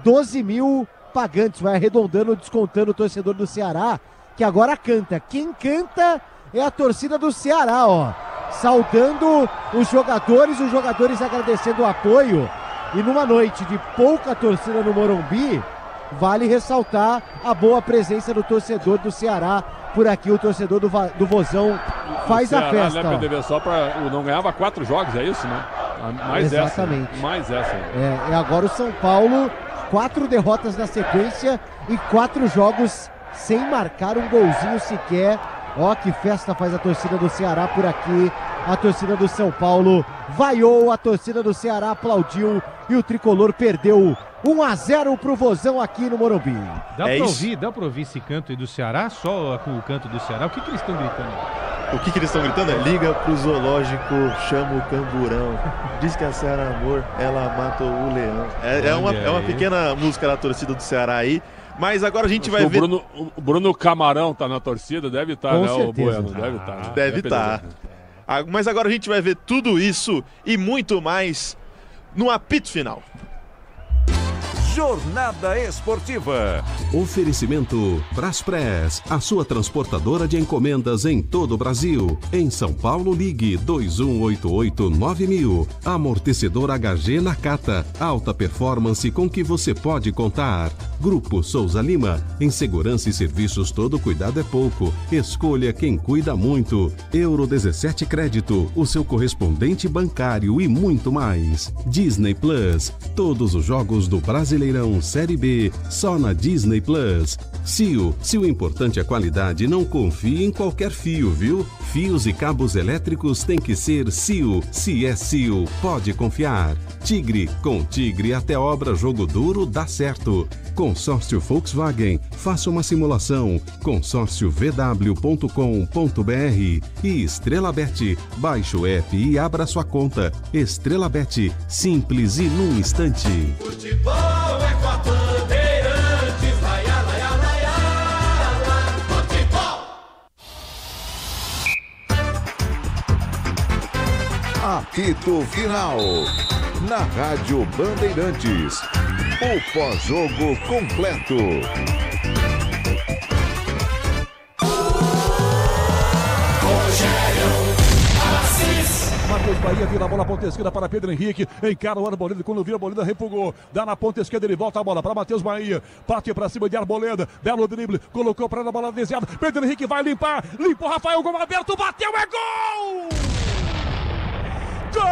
12 mil pagantes, vai arredondando, descontando o torcedor do Ceará, que agora canta. Quem canta é a torcida do Ceará, ó. Saudando os jogadores agradecendo o apoio. E numa noite de pouca torcida no Morumbi, vale ressaltar a boa presença do torcedor do Ceará por aqui. O torcedor do Vozão faz a festa. Né, PDV, só não ganhava 4 jogos, é isso, né? Mais exatamente. Mais essa. É agora o São Paulo, 4 derrotas na sequência e 4 jogos sem marcar um golzinho sequer. Ó, que festa faz a torcida do Ceará por aqui. A torcida do São Paulo vaiou, a torcida do Ceará aplaudiu e o tricolor perdeu 1-0 pro Vozão aqui no Morumbi. Dá pra ouvir esse canto aí do Ceará? Só com o canto do Ceará? O que eles estão gritando? O que eles estão gritando? Liga pro zoológico, chama o camburão. Diz que a Ceará Amor, ela matou o leão. É uma pequena música da torcida do Ceará aí. Mas agora a gente vai ver... O Bruno Camarão tá na torcida, deve estar, né? certeza. O Bueno, deve estar. Né? Deve estar. Mas agora a gente vai ver tudo isso e muito mais no apito final. Jornada Esportiva. Oferecimento Braspress, a sua transportadora de encomendas em todo o Brasil. Em São Paulo, ligue 2188-9000. Amortecedor HG Nakata, alta performance com que você pode contar. Grupo Souza Lima, em segurança e serviços todo cuidado é pouco. Escolha quem cuida muito. Euro 17 Crédito, o seu correspondente bancário e muito mais. Disney Plus, todos os jogos do Brasileirão Série B, só na Disney Plus. CIO, se o importante é qualidade, não confie em qualquer fio, viu? Fios e cabos elétricos tem que ser CIO. Se é CIO, pode confiar. Tigre, com Tigre até obra jogo duro dá certo. Consórcio Volkswagen, faça uma simulação. consórciovw.com.br. E Estrela Bet, baixe o app e abra sua conta. Estrela Bet, simples e num instante. Futebol é com a Bandeirantes, laia, laia, laia, futebol. Apito Final, na Rádio Bandeirantes. O pós-jogo completo. Marcos Bahia vira a bola ponta esquerda para Pedro Henrique, encara o Arboleda, quando vira a Arboleda repugou, dá na ponta esquerda, ele volta a bola para Matheus Bahia, parte para cima de Arboleda, belo drible, colocou para a bola desviada, Pedro Henrique vai limpar, limpou Rafael, gol aberto, bateu, é gol! Gol!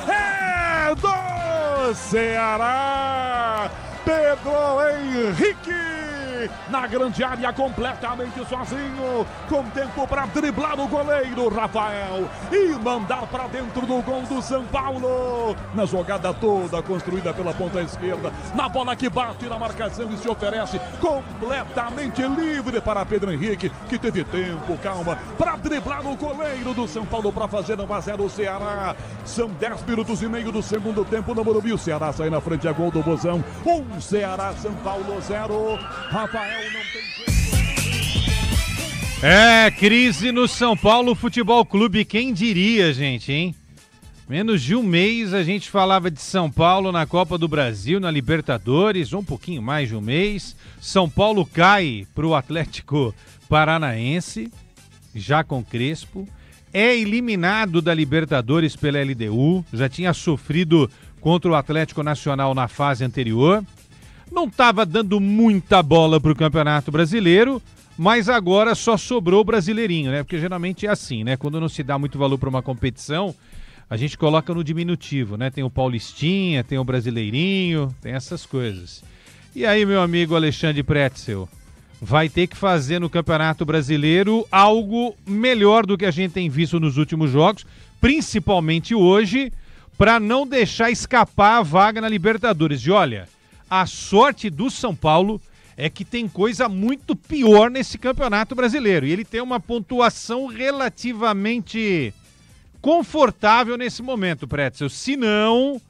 É do Ceará! Pedro Henrique na grande área, completamente sozinho, com tempo para driblar o goleiro Rafael e mandar para dentro do gol do São Paulo. Na jogada toda construída pela ponta esquerda, na bola que bate na marcação e se oferece completamente livre para Pedro Henrique, que teve tempo, calma, para driblar o goleiro do São Paulo para fazer 1-0 o Ceará. São 10 minutos e meio do segundo tempo no Morumbi. O Ceará sai na frente, a gol do Bozão. Ceará, São Paulo 0. Rafael não tem jeito. Crise no São Paulo Futebol Clube. Quem diria, gente, hein? Menos de um mês a gente falava de São Paulo na Copa do Brasil, na Libertadores, um pouquinho mais de um mês. São Paulo cai para o Atlético Paranaense, já com Crespo. É eliminado da Libertadores pela LDU, já tinha sofrido contra o Atlético Nacional na fase anterior. Não estava dando muita bola para o Campeonato Brasileiro, mas agora só sobrou o Brasileirinho, né? Porque geralmente é assim, né? Quando não se dá muito valor para uma competição, a gente coloca no diminutivo, né? Tem o Paulistinha, tem o Brasileirinho, tem essas coisas. E aí, meu amigo Alexandre Pretzel, vai ter que fazer no Campeonato Brasileiro algo melhor do que a gente tem visto nos últimos jogos, principalmente hoje, para não deixar escapar a vaga na Libertadores. E olha, a sorte do São Paulo é que tem coisa muito pior nesse Campeonato Brasileiro. E ele tem uma pontuação relativamente confortável nesse momento, Pretzel. Senão,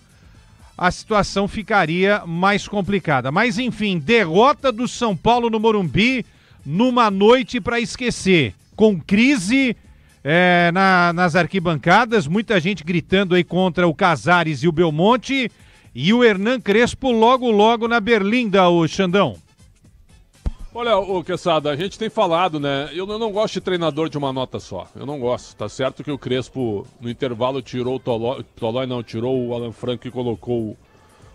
a situação ficaria mais complicada. Mas, enfim, derrota do São Paulo no Morumbi numa noite para esquecer. Com crise nas arquibancadas, muita gente gritando aí contra o Casares e o Belmonte. E o Hernan Crespo logo na berlinda, o Xandão. Olha, ô Quesada, a gente tem falado, né? Eu não gosto de treinador de uma nota só. Eu não gosto. Tá certo que o Crespo, no intervalo, tirou o Tolói, tirou o Alan Franco e colocou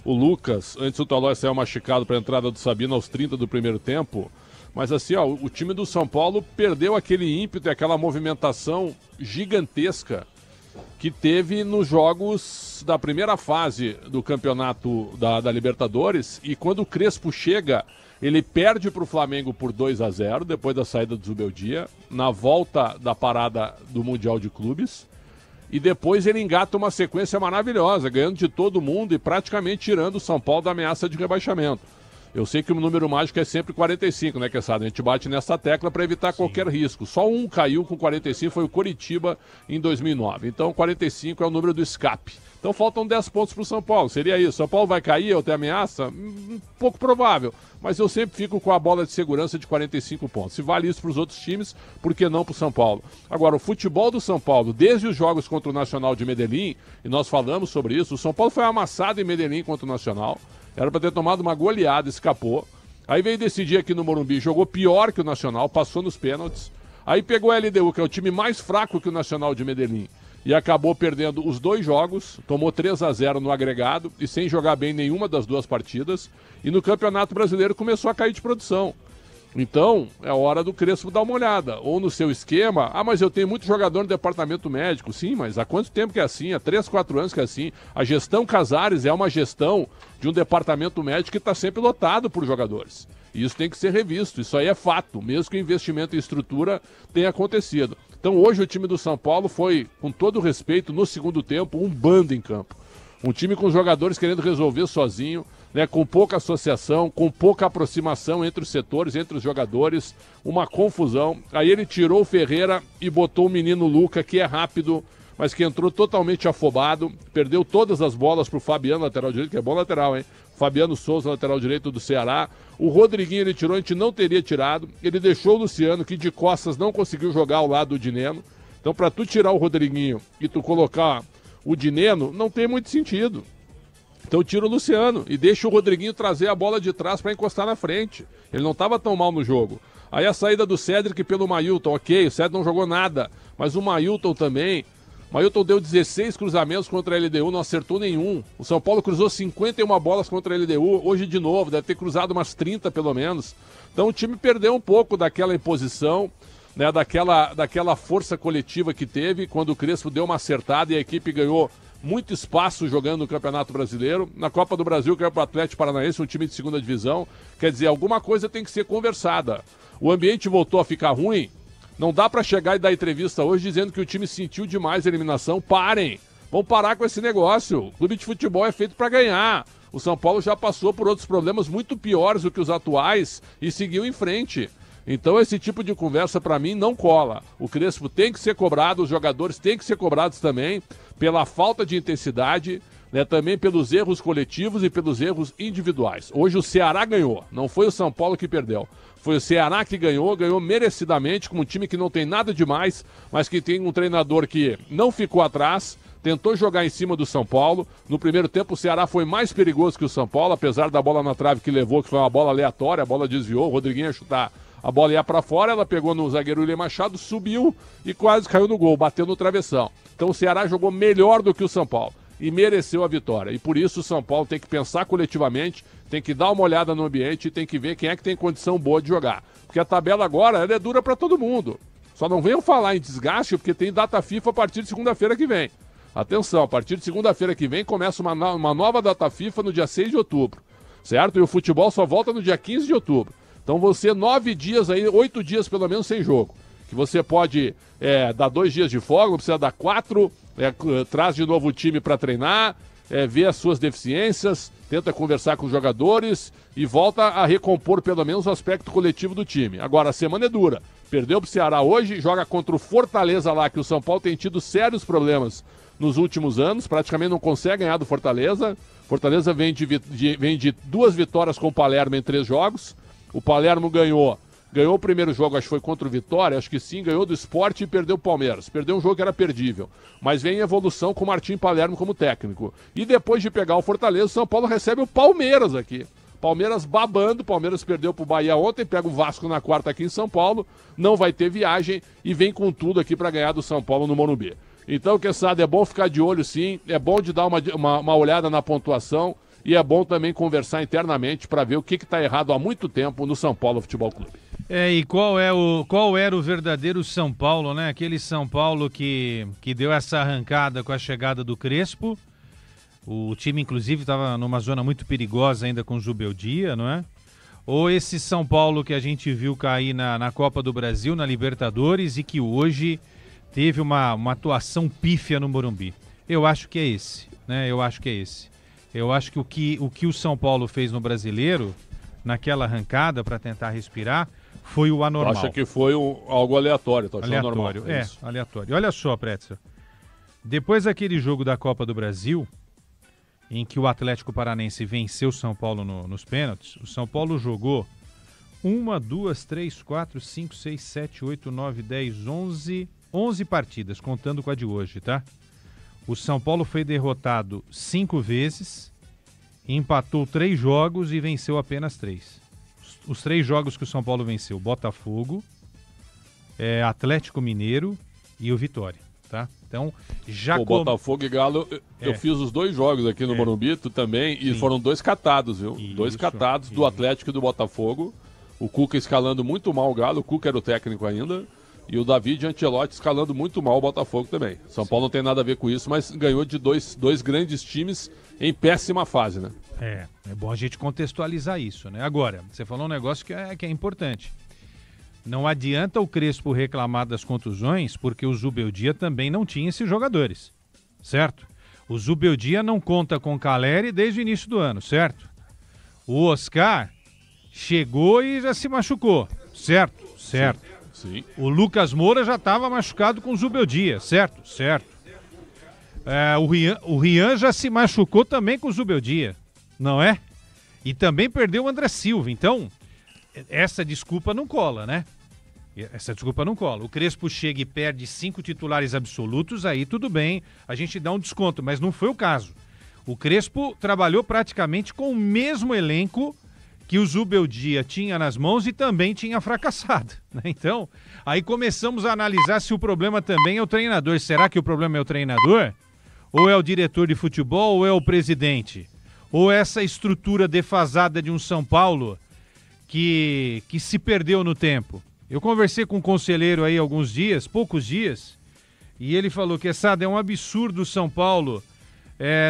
o Lucas. Antes o Tolói saiu machucado para a entrada do Sabino aos 30 do primeiro tempo. Mas assim, ó, o time do São Paulo perdeu aquele ímpeto e aquela movimentação gigantesca que teve nos jogos da primeira fase do campeonato da Libertadores. E quando o Crespo chega, ele perde para o Flamengo por 2-0, depois da saída do Zubeldia, na volta da parada do Mundial de Clubes. E depois ele engata uma sequência maravilhosa, ganhando de todo mundo e praticamente tirando o São Paulo da ameaça de rebaixamento. Eu sei que o número mágico é sempre 45, né, Quesada? A gente bate nessa tecla para evitar qualquer risco. Só um caiu com 45, foi o Coritiba em 2009. Então 45 é o número do escape. Então faltam 10 pontos para o São Paulo. Seria isso. São Paulo vai cair ou ter ameaça? Pouco provável. Mas eu sempre fico com a bola de segurança de 45 pontos. Se vale isso para os outros times, por que não para o São Paulo? Agora, o futebol do São Paulo, desde os jogos contra o Nacional de Medellín, e nós falamos sobre isso, o São Paulo foi amassado em Medellín contra o Nacional. Era para ter tomado uma goleada, escapou. Aí veio decidir aqui no Morumbi, jogou pior que o Nacional, passou nos pênaltis. Aí pegou a LDU, que é o time mais fraco que o Nacional de Medellín, e acabou perdendo os 2 jogos, tomou 3-0 no agregado e sem jogar bem nenhuma das 2 partidas. E no Campeonato Brasileiro começou a cair de produção. Então, é hora do Crespo dar uma olhada. Ou no seu esquema, mas eu tenho muito jogador no departamento médico. Sim, mas há quanto tempo que é assim? Há 3, 4 anos que é assim. A gestão Casares é uma gestão de um departamento médico que está sempre lotado por jogadores. E isso tem que ser revisto. Isso aí é fato, mesmo que o investimento em estrutura tenha acontecido. Então hoje o time do São Paulo foi, com todo respeito, no segundo tempo, um bando em campo. Um time com jogadores querendo resolver sozinho, né, com pouca associação, com pouca aproximação entre os setores, entre os jogadores, uma confusão. Aí ele tirou o Ferreira e botou o menino Luca, que é rápido, mas que entrou totalmente afobado, perdeu todas as bolas para o Fabiano, lateral direito, que é bom lateral, hein? Fabiano Souza, lateral direito do Ceará. O Rodriguinho ele tirou, a gente não teria tirado. Ele deixou o Luciano, que de costas não conseguiu jogar ao lado do Dineno. Então, para tu tirar o Rodriguinho e tu colocar o Dineno, não tem muito sentido. Então tira o Luciano e deixa o Rodriguinho trazer a bola de trás para encostar na frente. Ele não estava tão mal no jogo. Aí a saída do Cédric pelo Mailton, ok, o Cédric não jogou nada, mas o Mailton também. O Mailton deu 16 cruzamentos contra a LDU, não acertou nenhum. O São Paulo cruzou 51 bolas contra a LDU, hoje de novo, deve ter cruzado umas 30 pelo menos. Então o time perdeu um pouco daquela imposição, né, daquela força coletiva que teve quando o Crespo deu uma acertada e a equipe ganhou muito espaço jogando no Campeonato Brasileiro. Na Copa do Brasil, que é para o Atlético Paranaense, um time de segunda divisão. Quer dizer, alguma coisa tem que ser conversada. O ambiente voltou a ficar ruim. Não dá para chegar e dar entrevista hoje dizendo que o time sentiu demais a eliminação. Parem! Vamos parar com esse negócio. O clube de futebol é feito para ganhar. O São Paulo já passou por outros problemas muito piores do que os atuais e seguiu em frente. Então esse tipo de conversa para mim não cola. O Crespo tem que ser cobrado, os jogadores têm que ser cobrados também pela falta de intensidade, né, também pelos erros coletivos e pelos erros individuais. Hoje o Ceará ganhou, não foi o São Paulo que perdeu. Foi o Ceará que ganhou merecidamente, com um time que não tem nada demais, mas que tem um treinador que não ficou atrás, tentou jogar em cima do São Paulo. No primeiro tempo o Ceará foi mais perigoso que o São Paulo, apesar da bola na trave que levou, que foi uma bola aleatória, a bola desviou, o Rodriguinho ia chutar. A bola ia para fora, ela pegou no zagueiro William Machado, subiu e quase caiu no gol, bateu no travessão. Então o Ceará jogou melhor do que o São Paulo e mereceu a vitória. E por isso o São Paulo tem que pensar coletivamente, tem que dar uma olhada no ambiente e tem que ver quem é que tem condição boa de jogar. Porque a tabela agora ela é dura para todo mundo. Só não venham falar em desgaste porque tem data FIFA a partir de segunda-feira que vem. Atenção, a partir de segunda-feira que vem começa uma nova data FIFA no dia 6 de outubro. Certo? E o futebol só volta no dia 15 de outubro. Então você 9 dias aí, 8 dias pelo menos sem jogo. Que você pode dar 2 dias de folga, não precisa dar 4, traz de novo o time para treinar, vê as suas deficiências, tenta conversar com os jogadores e volta a recompor pelo menos o aspecto coletivo do time. Agora a semana é dura. Perdeu pro Ceará hoje, joga contra o Fortaleza lá, que o São Paulo tem tido sérios problemas nos últimos anos, praticamente não consegue ganhar do Fortaleza. Fortaleza vem de 2 vitórias com o Palermo em 3 jogos. O Palermo ganhou o primeiro jogo, acho que foi contra o Vitória, acho que sim, ganhou do Sport e perdeu o Palmeiras. Perdeu um jogo que era perdível. Mas vem em evolução com o Martim Palermo como técnico. E depois de pegar o Fortaleza, o São Paulo recebe o Palmeiras aqui. Palmeiras babando, Palmeiras perdeu pro Bahia ontem, pega o Vasco na quarta aqui em São Paulo, não vai ter viagem e vem com tudo aqui para ganhar do São Paulo no Morumbi. Então, Quesada, é bom ficar de olho sim, é bom de dar uma olhada na pontuação. E é bom também conversar internamente para ver o que está errado há muito tempo no São Paulo Futebol Clube. E qual era o verdadeiro São Paulo, né? Aquele São Paulo que deu essa arrancada com a chegada do Crespo. O time, inclusive, estava numa zona muito perigosa ainda com o Zubeldia, não é? Ou esse São Paulo que a gente viu cair na Copa do Brasil, na Libertadores, e que hoje teve uma atuação pífia no Morumbi. Eu acho que é esse, né? Eu acho que o que o São Paulo fez no Brasileiro, naquela arrancada para tentar respirar, foi o anormal. Acha que foi algo aleatório, tá achando normal? Aleatório. Olha só, Pretzel. Depois daquele jogo da Copa do Brasil, em que o Atlético Paranaense venceu o São Paulo nos pênaltis, o São Paulo jogou 1, 2, 3, 4, 5, 6, 7, 8, 9, 10, 11 partidas, contando com a de hoje, tá? O São Paulo foi derrotado 5 vezes, empatou 3 jogos e venceu apenas 3. Os 3 jogos que o São Paulo venceu: Botafogo, Atlético Mineiro e o Vitória, tá? Então, Botafogo e Galo, eu fiz os 2 jogos aqui no Morumbi, tu também, e foram 2 catados, viu? 2 catados do Atlético e do Botafogo. O Cuca escalando muito mal o Galo, o Cuca era o técnico ainda. E o David Ancelotti escalando muito mal o Botafogo também. São Paulo não tem nada a ver com isso, mas ganhou de dois grandes times em péssima fase, né? É bom a gente contextualizar isso, né? Agora, você falou um negócio que é importante. Não adianta o Crespo reclamar das contusões, porque o Zubeldia também não tinha esses jogadores, certo? O Zubeldia não conta com o Caleri desde o início do ano, certo? O Oscar chegou e já se machucou, certo? Sim. O Lucas Moura já estava machucado com o Zubeldia, certo? O Rian já se machucou também com o Zubeldia, não é? E também perdeu o André Silva, então essa desculpa não cola, né? O Crespo chega e perde 5 titulares absolutos, aí tudo bem, a gente dá um desconto, mas não foi o caso. O Crespo trabalhou praticamente com o mesmo elenco que o Zubeldia tinha nas mãos e também tinha fracassado, né? Então, aí começamos a analisar se o problema também é o treinador. Será que o problema é o treinador? Ou é o diretor de futebol? Ou é o presidente? Ou essa estrutura defasada de um São Paulo que se perdeu no tempo? Eu conversei com um conselheiro aí poucos dias, e ele falou que é um absurdo o São Paulo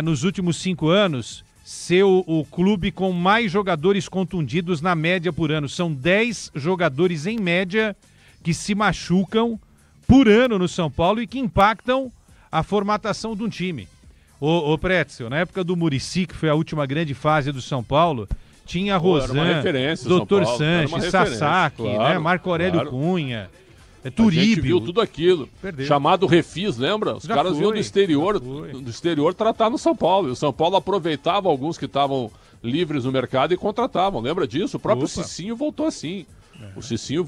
nos últimos 5 anos, ser o clube com mais jogadores contundidos na média por ano. São 10 jogadores em média que se machucam por ano no São Paulo e que impactam a formatação de um time. Ô Pretzel, na época do Muricy, que foi a última grande fase do São Paulo, tinha Rosan, Dr. Sanches, Sasaki, claro, né? Marco Aurélio Cunha, Turíbio. A gente viu tudo aquilo. Perdeu. Chamado refis, lembra? Os caras vinham do exterior tratar no São Paulo. E o São Paulo aproveitava alguns que estavam livres no mercado e contratavam. Lembra disso? O próprio Cicinho voltou assim. O Cicinho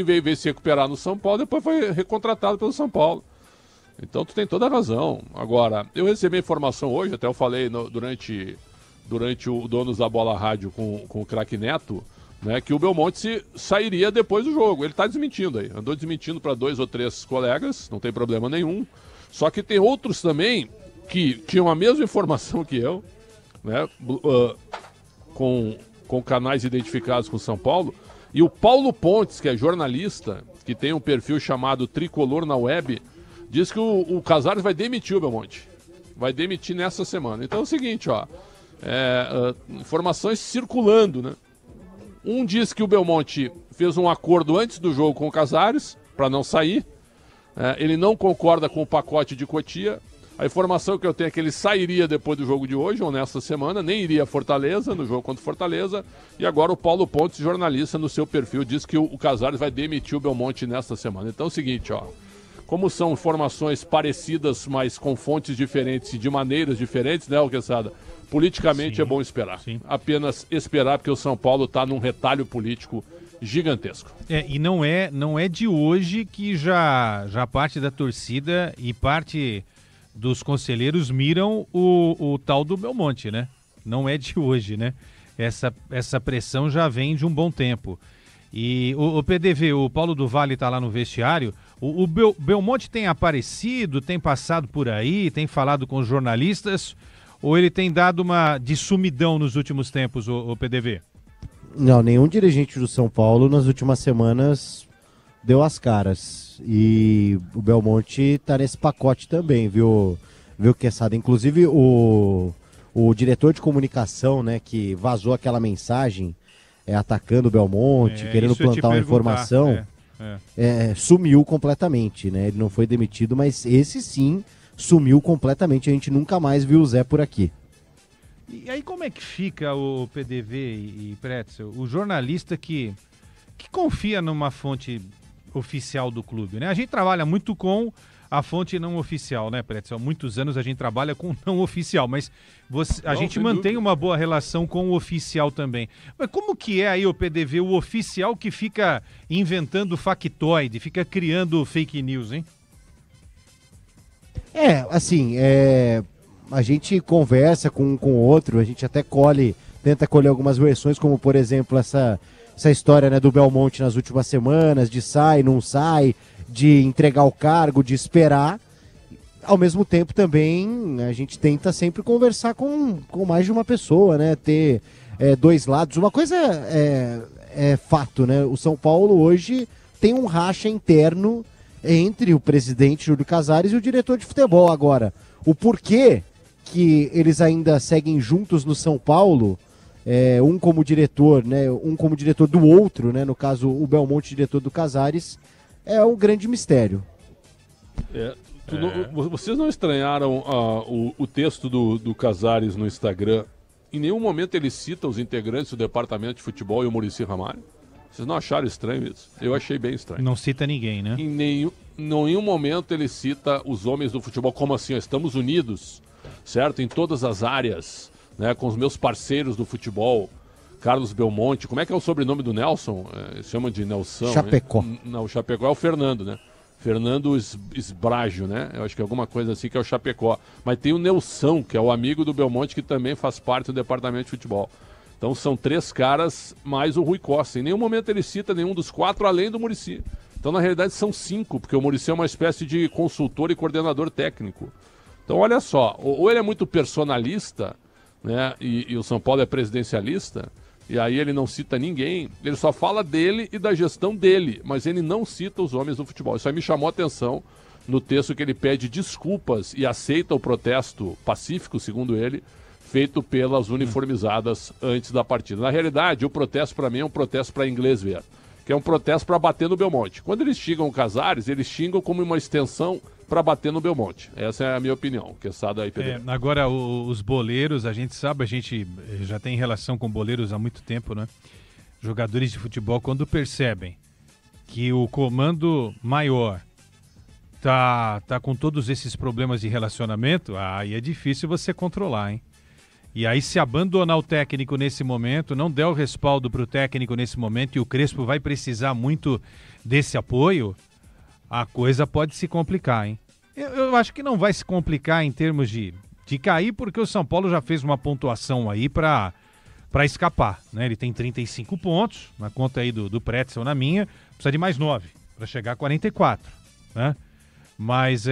veio se recuperar no São Paulo, depois foi recontratado pelo São Paulo. Então tu tem toda a razão. Agora, eu recebi a informação hoje, até eu falei durante o Donos da Bola Rádio com o craque Neto, né, que o Belmonte sairia depois do jogo. Ele está desmentindo aí. Andou desmentindo para 2 ou 3 colegas, não tem problema nenhum. Só que tem outros também que tinham a mesma informação que eu, né, com canais identificados com São Paulo. E o Paulo Pontes, que é jornalista, que tem um perfil chamado Tricolor na Web, diz que o Casares vai demitir o Belmonte. Vai demitir nessa semana. Então é o seguinte, ó. Informações circulando, né? Um diz que o Belmonte fez um acordo antes do jogo com o Casares para não sair. Ele não concorda com o pacote de Cotia. A informação que eu tenho é que ele sairia depois do jogo de hoje, ou nesta semana, nem iria a Fortaleza, no jogo contra o Fortaleza. E agora o Paulo Pontes, jornalista, no seu perfil, diz que o Casares vai demitir o Belmonte nesta semana. Então é o seguinte, ó. Como são informações parecidas, mas com fontes diferentes e de maneiras diferentes, né, Alqueçada? Politicamente é bom esperar. Sim. Apenas esperar, porque o São Paulo está num retalho político gigantesco. E não é de hoje que já parte da torcida e parte dos conselheiros miram o tal do Belmonte, né? Não é de hoje, né? Essa pressão já vem de um bom tempo. E o PDV, o Paulo do Vale está lá no vestiário. O Belmonte tem aparecido, tem passado por aí, tem falado com os jornalistas, ou ele tem dado uma de sumidão nos últimos tempos, o PDV? Não, nenhum dirigente do São Paulo nas últimas semanas deu as caras. E o Belmonte está nesse pacote também, viu, Quesada? Inclusive o diretor de comunicação, né, que vazou aquela mensagem atacando o Belmonte, querendo plantar uma informação, sumiu completamente, né? Ele não foi demitido, mas esse sim sumiu completamente. A gente nunca mais viu o Zé por aqui. E aí como é que fica o PDV e Pretzel, o jornalista que confia numa fonte oficial do clube, né? A gente trabalha muito com a fonte não oficial, né, Pretzel? Há muitos anos a gente trabalha com não oficial, mas a gente mantém uma boa relação com o oficial também. Mas como que é aí o PDV, o oficial que fica inventando factoide, fica criando fake news, hein? A gente conversa com um com o outro, a gente até tenta colher algumas versões, como por exemplo essa história, né, do Belmonte nas últimas semanas, de sai, não sai, de entregar o cargo, de esperar. Ao mesmo tempo também a gente tenta sempre conversar com mais de uma pessoa, né, ter dois lados. Uma coisa é fato, né, o São Paulo hoje tem um racha interno entre o presidente Júlio Casares e o diretor de futebol. Agora, o porquê que eles ainda seguem juntos no São Paulo, um como diretor, né, um como diretor do outro, né, no caso o Belmonte, diretor do Casares, é um grande mistério. Vocês não estranharam o texto do Casares no Instagram? Em nenhum momento ele cita os integrantes do departamento de futebol e o Muricy Ramalho? Vocês não acharam estranho isso? Eu achei bem estranho. Não cita ninguém, né? Em nenhum momento ele cita os homens do futebol. Como assim? Estamos unidos, certo? Em todas as áreas, né? Com os meus parceiros do futebol. Carlos Belmonte. Como é que é o sobrenome do Nelson? Chama de Nelson. Chapecó. Não, o Chapecó é o Fernando, né? Fernando Esbrágio, né? Eu acho que é alguma coisa assim que é o Chapecó. Mas tem o Nelson, que é o amigo do Belmonte, que também faz parte do departamento de futebol. Então são 3 caras mais o Rui Costa. Em nenhum momento ele cita nenhum dos 4, além do Muricy. Então na realidade são 5, porque o Muricy é uma espécie de consultor e coordenador técnico. Então olha só, ou ele é muito personalista, né? E o São Paulo é presidencialista, e aí ele não cita ninguém. Ele só fala dele e da gestão dele, mas ele não cita os homens do futebol. Isso aí me chamou a atenção no texto que ele pede desculpas e aceita o protesto pacífico, segundo ele, feito pelas uniformizadas antes da partida. Na realidade, o protesto para mim é um protesto para inglês ver, que é um protesto para bater no Belmonte. Quando eles xingam o Casares, eles xingam como uma extensão para bater no Belmonte. Essa é a minha opinião, Quesada aí, Pedro. Agora, os boleiros, a gente sabe, a gente já tem relação com boleiros há muito tempo, né? Jogadores de futebol, quando percebem que o comando maior tá com todos esses problemas de relacionamento, aí é difícil você controlar, hein? E aí, se abandonar o técnico nesse momento, não der o respaldo para o técnico nesse momento, e o Crespo vai precisar muito desse apoio, a coisa pode se complicar, hein? Eu acho que não vai se complicar em termos de cair, porque o São Paulo já fez uma pontuação aí para escapar, né? Ele tem 35 pontos, na conta aí do Pretzel na minha, precisa de mais 9 para chegar a 44, né? Mas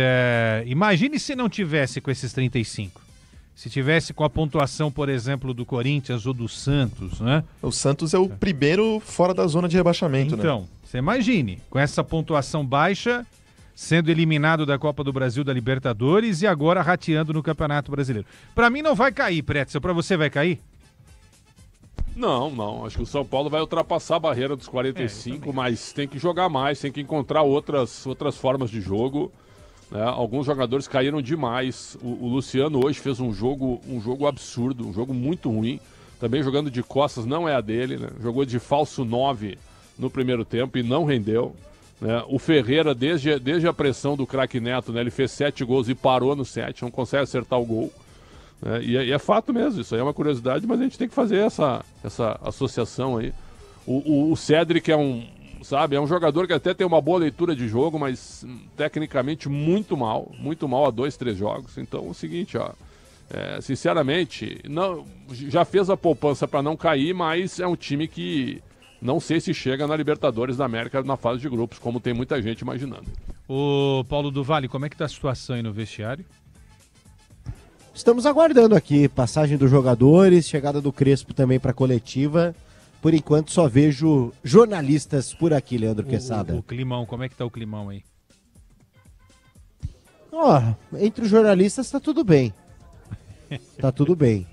imagine se não tivesse com esses 35. Se tivesse com a pontuação, por exemplo, do Corinthians ou do Santos, né? O Santos é o primeiro fora da zona de rebaixamento, né? Então, você imagine, com essa pontuação baixa, sendo eliminado da Copa do Brasil, da Libertadores e agora rateando no Campeonato Brasileiro. Para mim não vai cair, Pretzel. Para você vai cair? Não. Acho que o São Paulo vai ultrapassar a barreira dos 45, mas tem que jogar mais, tem que encontrar outras formas de jogo. Né? Alguns jogadores caíram demais. O Luciano hoje fez um jogo absurdo, um jogo muito ruim. Também jogando de costas, não é a dele, né? Jogou de falso 9 no primeiro tempo e não rendeu. Né? O Ferreira, desde a pressão do craque Neto, né? Ele fez 7 gols e parou no 7, não consegue acertar o gol. Né? E é fato mesmo, isso aí é uma curiosidade, mas a gente tem que fazer essa associação aí. O Cédric é um jogador que até tem uma boa leitura de jogo, mas tecnicamente muito mal há 2, 3 jogos. Então é o seguinte, sinceramente, já fez a poupança para não cair, mas é um time que não sei se chega na Libertadores da América na fase de grupos, como tem muita gente imaginando. Ô Paulo do Vale, como é que tá a situação aí no vestiário? Estamos aguardando aqui passagem dos jogadores, chegada do Crespo também para a coletiva. Por enquanto só vejo jornalistas por aqui, Leandro Quesada. O climão, como é que tá o climão aí? Entre os jornalistas tá tudo bem. Tá tudo bem.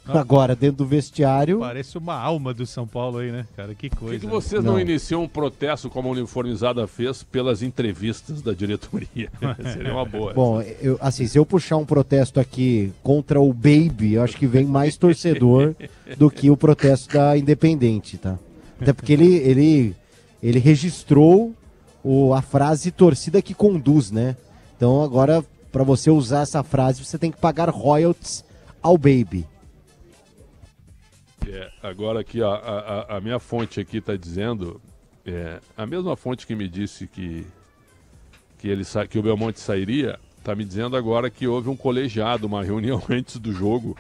Agora, dentro do vestiário... Parece uma alma do São Paulo aí, né, cara? Que coisa. Por que vocês não iniciam um protesto como a uniformizada fez pelas entrevistas da diretoria? Seria uma boa. Bom, se eu puxar um protesto aqui contra o Baby, eu acho que vem mais torcedor do que o protesto da Independente, tá? Até porque ele registrou a frase torcida que conduz, né? Então agora, para você usar essa frase, você tem que pagar royalties ao Baby. Agora aqui, a minha fonte aqui está dizendo, a mesma fonte que me disse que o Belmonte sairia, está me dizendo agora que houve um colegiado, uma reunião antes do jogo,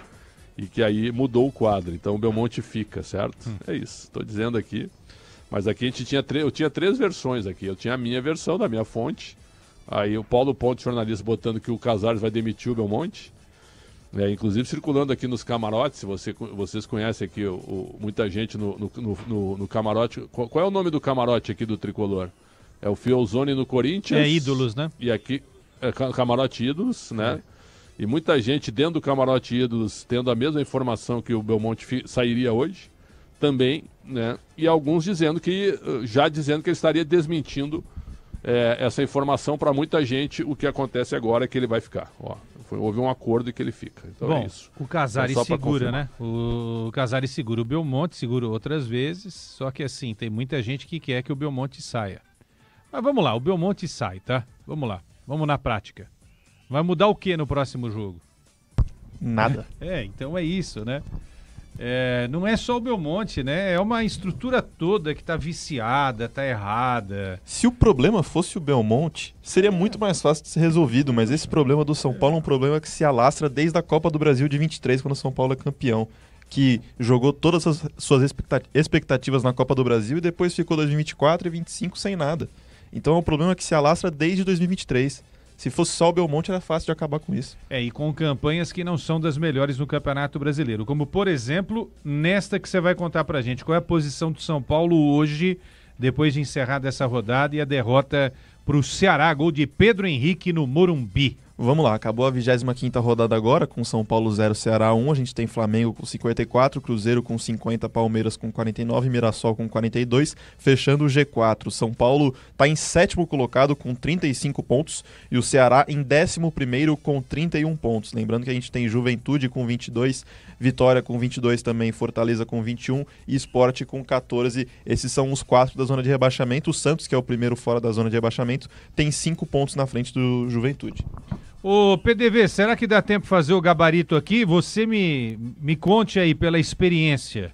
e que aí mudou o quadro. Então o Belmonte fica, certo? É isso, estou dizendo aqui. Mas aqui eu tinha 3 versões aqui. Eu tinha a minha versão da minha fonte, aí o Paulo Ponte, jornalista, botando que o Casares vai demitir o Belmonte. Inclusive circulando aqui nos camarotes, vocês conhecem aqui muita gente no camarote. Qual é o nome do camarote aqui do Tricolor? É o Fielzone no Corinthians. Ídolos, né? E aqui é camarote Ídolos, né? E muita gente dentro do camarote Ídolos tendo a mesma informação que o Belmonte sairia hoje, também, né? E alguns dizendo que ele estaria desmentindo essa informação para muita gente. O que acontece agora é que ele vai ficar. Houve um acordo e que ele fica. Então bom, é isso. O Casares segura, né? O Casares segura. O Belmonte segura outras vezes, só que assim, tem muita gente que quer que o Belmonte saia. Mas vamos lá, o Belmonte sai, tá? Vamos lá, vamos na prática. Vai mudar o que no próximo jogo? Nada. Então é isso, né? Não é só o Belmonte, né? É uma estrutura toda que tá viciada, tá errada. Se o problema fosse o Belmonte, seria muito mais fácil de ser resolvido, mas esse problema do São Paulo é um problema que se alastra desde a Copa do Brasil de 23, quando o São Paulo é campeão, que jogou todas as suas expectativas na Copa do Brasil e depois ficou 2024 e 2025 sem nada. Então é um problema que se alastra desde 2023. Se fosse só o Belmonte, era fácil de acabar com isso. E com campanhas que não são das melhores no Campeonato Brasileiro. Como, por exemplo, nesta que você vai contar pra gente. Qual é a posição do São Paulo hoje depois de encerrada essa rodada e a derrota para o Ceará, gol de Pedro Henrique no Morumbi. Vamos lá, acabou a 25ª rodada agora, com São Paulo 0, Ceará 1. A gente tem Flamengo com 54, Cruzeiro com 50, Palmeiras com 49, Mirassol com 42. Fechando o G4, São Paulo está em 7º colocado com 35 pontos e o Ceará em 11º com 31 pontos. Lembrando que a gente tem Juventude com 22, Vitória com 22 também, Fortaleza com 21 e Sport com 14. Esses são os 4 da zona de rebaixamento. O Santos, que é o primeiro fora da zona de rebaixamento, tem 5 pontos na frente do Juventude. Ô PDV, será que dá tempo de fazer o gabarito aqui? Você me conte aí pela experiência.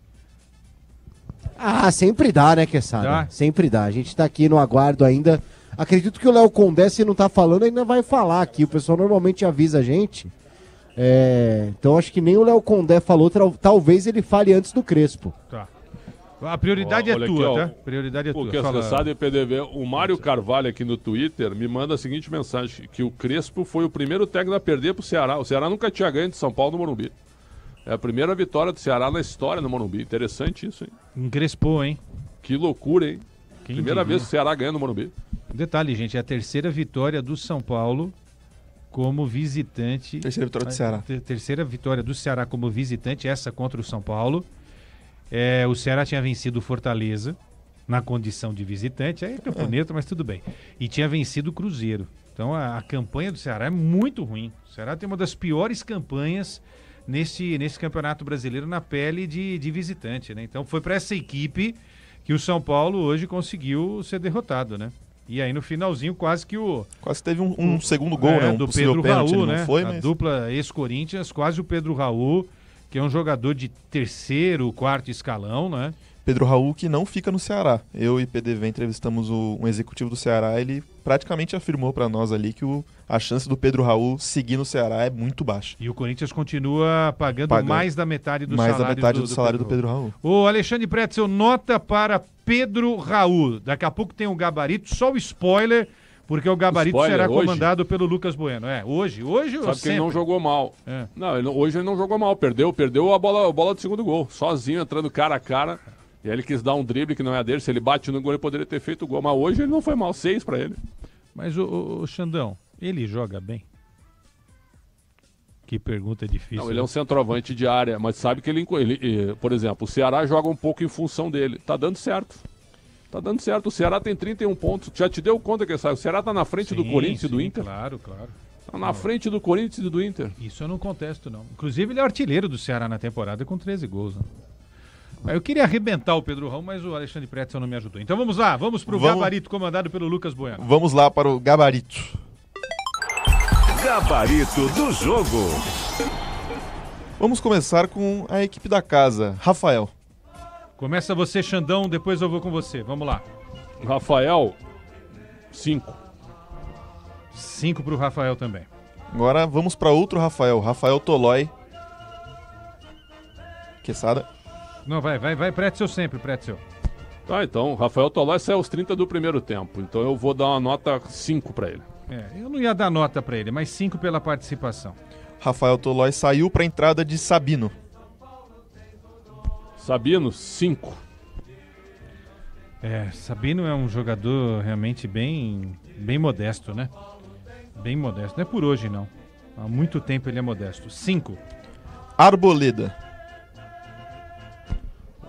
Ah, sempre dá, né, Quezada? Dá? Sempre dá. A gente tá aqui no aguardo ainda. Acredito que o Léo Condé, se não tá falando, ainda vai falar aqui. O pessoal normalmente avisa a gente. Então acho que nem o Léo Condé falou. Talvez ele fale antes do Crespo. Tá. A prioridade é tua, tá? Prioridade é tua. Porque você sabe, PDV, o Mário Carvalho aqui no Twitter me manda a seguinte mensagem, que o Crespo foi o primeiro técnico a perder pro Ceará. O Ceará nunca tinha ganho de São Paulo no Morumbi. É a primeira vitória do Ceará na história no Morumbi. Interessante isso, hein? Encrespou, hein? Que loucura, hein? Quem Primeira diria? vez que o Ceará ganha no Morumbi. Detalhe, gente, é a terceira vitória do São Paulo como visitante. Terceira vitória do Ceará. Terceira vitória do Ceará como visitante, essa contra o São Paulo. O Ceará tinha vencido o Fortaleza na condição de visitante, aí é camponeta, mas tudo bem. E tinha vencido o Cruzeiro. Então a campanha do Ceará é muito ruim. O Ceará tem uma das piores campanhas nesse Campeonato Brasileiro na pele de visitante, né? Então foi para essa equipe que o São Paulo hoje conseguiu ser derrotado, né? E aí no finalzinho quase teve um segundo gol, né? Um do possível Pedro pênalti, Raul, ele né? não foi, A mas... dupla ex-Corinthians, quase o Pedro Raul, que é um jogador de terceiro, quarto escalão, né? Pedro Raul, que não fica no Ceará. Eu e PDV entrevistamos um executivo do Ceará, ele praticamente afirmou para nós ali que a chance do Pedro Raul seguir no Ceará é muito baixa. E o Corinthians continua pagando mais da metade do salário do Pedro Raul. O Alexandre Pretzel, nota para Pedro Raul. Daqui a pouco tem um gabarito, só o spoiler, porque o gabarito será comandado pelo Lucas Bueno. Hoje Sabe que ele não jogou mal. Não, hoje ele não jogou mal, perdeu a bola do segundo gol, sozinho, entrando cara a cara. E aí ele quis dar um drible que não é dele, se ele bate no gol ele poderia ter feito o gol, mas hoje ele não foi mal, 6 pra ele. Mas o Xandão, ele joga bem? Que pergunta difícil. Não, ele é um centroavante de área, mas sabe que ele, por exemplo, o Ceará joga um pouco em função dele, tá dando certo. Tá dando certo, o Ceará tem 31 pontos, já te deu conta que o Ceará tá na frente do Corinthians e do Inter? Claro. Tá na frente do Corinthians e do Inter. Isso eu não contesto, não. Inclusive ele é artilheiro do Ceará na temporada com 13 gols, né? Eu queria arrebentar o Pedro Raul, mas o Alexandre Pretzel não me ajudou. Então vamos lá, vamos pro gabarito comandado pelo Lucas Bueno. Vamos lá para o gabarito. Gabarito do jogo. Vamos começar com a equipe da casa. Rafael. Começa você, Xandão, depois eu vou com você. Vamos lá. Rafael, 5. 5 pro Rafael também. Agora vamos para outro Rafael. Rafael Tolói. Quesada. Não, vai, Pretzel sempre, Pretzel. Tá, então, Rafael Tolói saiu aos 30 do primeiro tempo, então eu vou dar uma nota 5 pra ele. Eu não ia dar nota pra ele, mas 5 pela participação. Rafael Tolói saiu pra entrada de Sabino. Sabino, 5. Sabino é um jogador realmente bem modesto, né? Bem modesto, não é por hoje não. Há muito tempo ele é modesto. 5. Arboleda.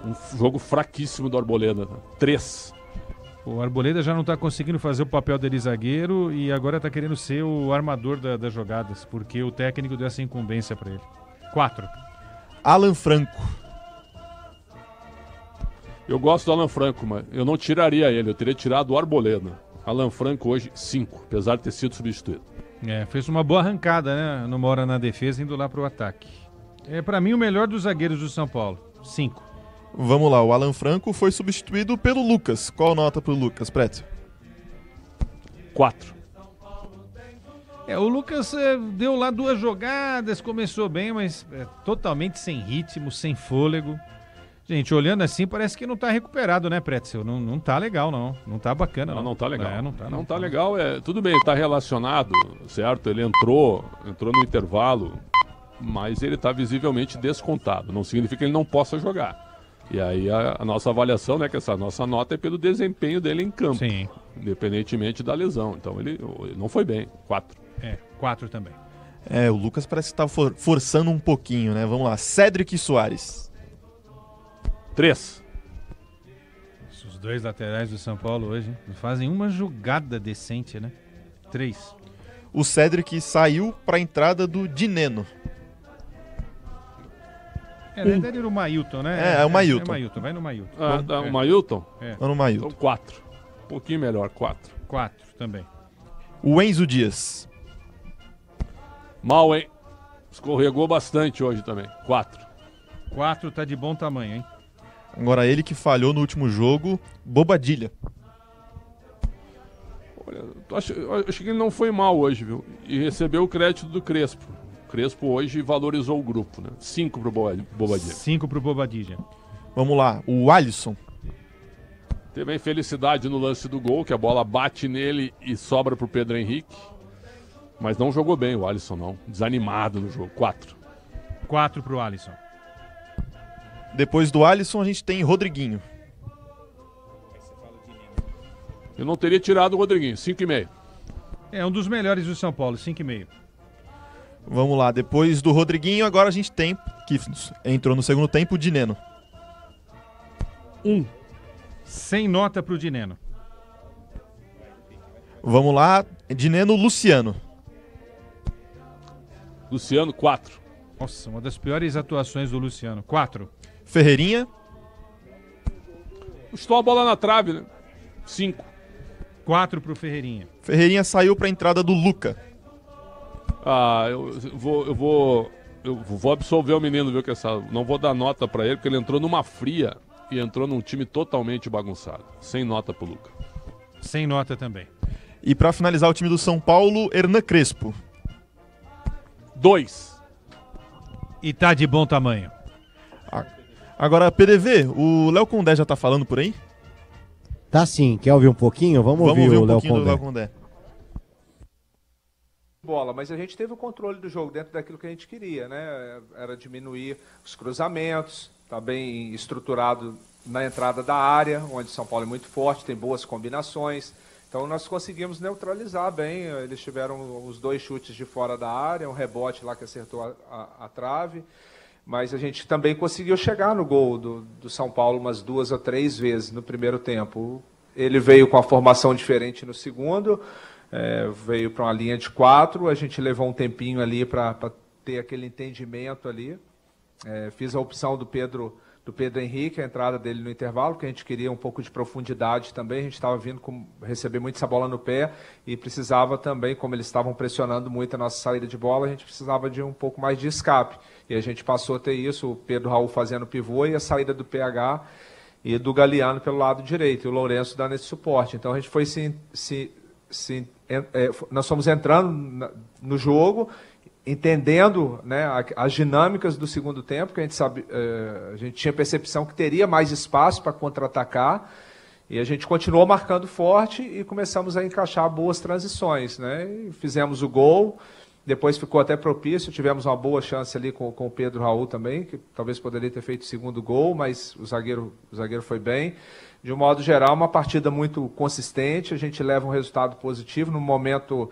Um jogo fraquíssimo do Arboleda. 3. O Arboleda já não está conseguindo fazer o papel dele zagueiro e agora está querendo ser o armador das jogadas, porque o técnico deu essa incumbência para ele. 4. Alan Franco. Eu gosto do Alan Franco, mas eu não tiraria ele, eu teria tirado o Arboleda. Alan Franco hoje 5, apesar de ter sido substituído. Fez uma boa arrancada, né? Numa hora na defesa, indo lá para o ataque. Para mim o melhor dos zagueiros do São Paulo. 5. Vamos lá, o Alan Franco foi substituído pelo Lucas. Qual nota pro Lucas, Pretzel? 4. O Lucas deu lá 2 jogadas, começou bem, mas totalmente sem ritmo, sem fôlego. Gente, olhando assim, parece que não tá recuperado, né, Pretzel? Não tá legal, não. Não tá bacana, não. Não tá legal. Não tá legal. Tudo bem, ele tá relacionado, certo? Ele entrou no intervalo, mas ele tá visivelmente descontado. Não significa que ele não possa jogar. E aí a nossa avaliação, né, que essa nossa nota é pelo desempenho dele em campo. Sim. Independentemente da lesão. Então ele não foi bem. 4. 4 também. O Lucas parece que tá forçando um pouquinho, né? Vamos lá. Cédric Soares. 3. Os dois laterais do São Paulo hoje não fazem uma jogada decente, né? 3. O Cédric saiu para a entrada do Dineno. Na verdade era o Mailton, né? É o Mailton. É o Mailton, vai no Mailton. O Mailton? No Mailton. Então 4. Um pouquinho melhor, 4. 4 também. O Enzo Dias. Mal, hein? Escorregou bastante hoje também. 4. 4 tá de bom tamanho, hein? Agora ele que falhou no último jogo, Bobadilha. Olha, acho que ele não foi mal hoje, viu? E recebeu o crédito do Crespo. O Crespo hoje valorizou o grupo, né? 5 pro Bobadilha. 5 pro Bobadilha. Vamos lá, o Alisson. Teve a infelicidade no lance do gol, que a bola bate nele e sobra pro Pedro Henrique. Mas não jogou bem o Alisson, não. Desanimado no jogo. 4. 4 pro Alisson. Depois do Alisson, a gente tem Rodriguinho. Eu não teria tirado o Rodriguinho. 5,5. É um dos melhores do São Paulo. 5,5. Vamos lá. Depois do Rodriguinho, agora a gente tem, que entrou no segundo tempo, o Dineno. 1. Sem nota pro Dineno. Vamos lá. Dineno, Luciano. Luciano, 4. Nossa, uma das piores atuações do Luciano. 4. Ferreirinha. Estou a bola na trave, né? 5. 4 pro Ferreirinha. Ferreirinha saiu para a entrada do Luca. Eu vou absolver o menino, viu? Não vou dar nota para ele, porque ele entrou numa fria e entrou num time totalmente bagunçado. Sem nota pro Luca. Sem nota também. E para finalizar o time do São Paulo, Hernan Crespo. 2. E tá de bom tamanho. Agora, PDV, o Léo Condé já tá falando por aí? Tá sim. Quer ouvir um pouquinho? Vamos ouvir o Léo Condé. Bola, mas a gente teve o controle do jogo dentro daquilo que a gente queria, né? Era diminuir os cruzamentos, tá bem estruturado na entrada da área, onde São Paulo é muito forte, tem boas combinações. Então nós conseguimos neutralizar bem. Eles tiveram os 2 chutes de fora da área, um rebote lá que acertou a trave. Mas a gente também conseguiu chegar no gol do São Paulo umas 2 ou 3 vezes no primeiro tempo. Ele veio com a formação diferente no segundo, veio para uma linha de 4. A gente levou um tempinho ali para ter aquele entendimento ali. Fiz a opção do Pedro Henrique, a entrada dele no intervalo, porque a gente queria um pouco de profundidade também. A gente estava vindo receber muito essa bola no pé e precisava também, como eles estavam pressionando muito a nossa saída de bola, a gente precisava de um pouco mais de escape. E a gente passou a ter isso, o Pedro Raul fazendo pivô e a saída do PH e do Galeano pelo lado direito, e o Lourenço dando esse suporte. Então a gente foi nós fomos entrando no jogo, entendendo, né, as dinâmicas do segundo tempo, que a gente tinha percepção que teria mais espaço para contra-atacar, e a gente continuou marcando forte e começamos a encaixar boas transições, né? E fizemos o gol, depois ficou até propício, tivemos uma boa chance ali com o Pedro Raul também, que talvez poderia ter feito o segundo gol, mas o zagueiro foi bem. De um modo geral, uma partida muito consistente, a gente leva um resultado positivo num momento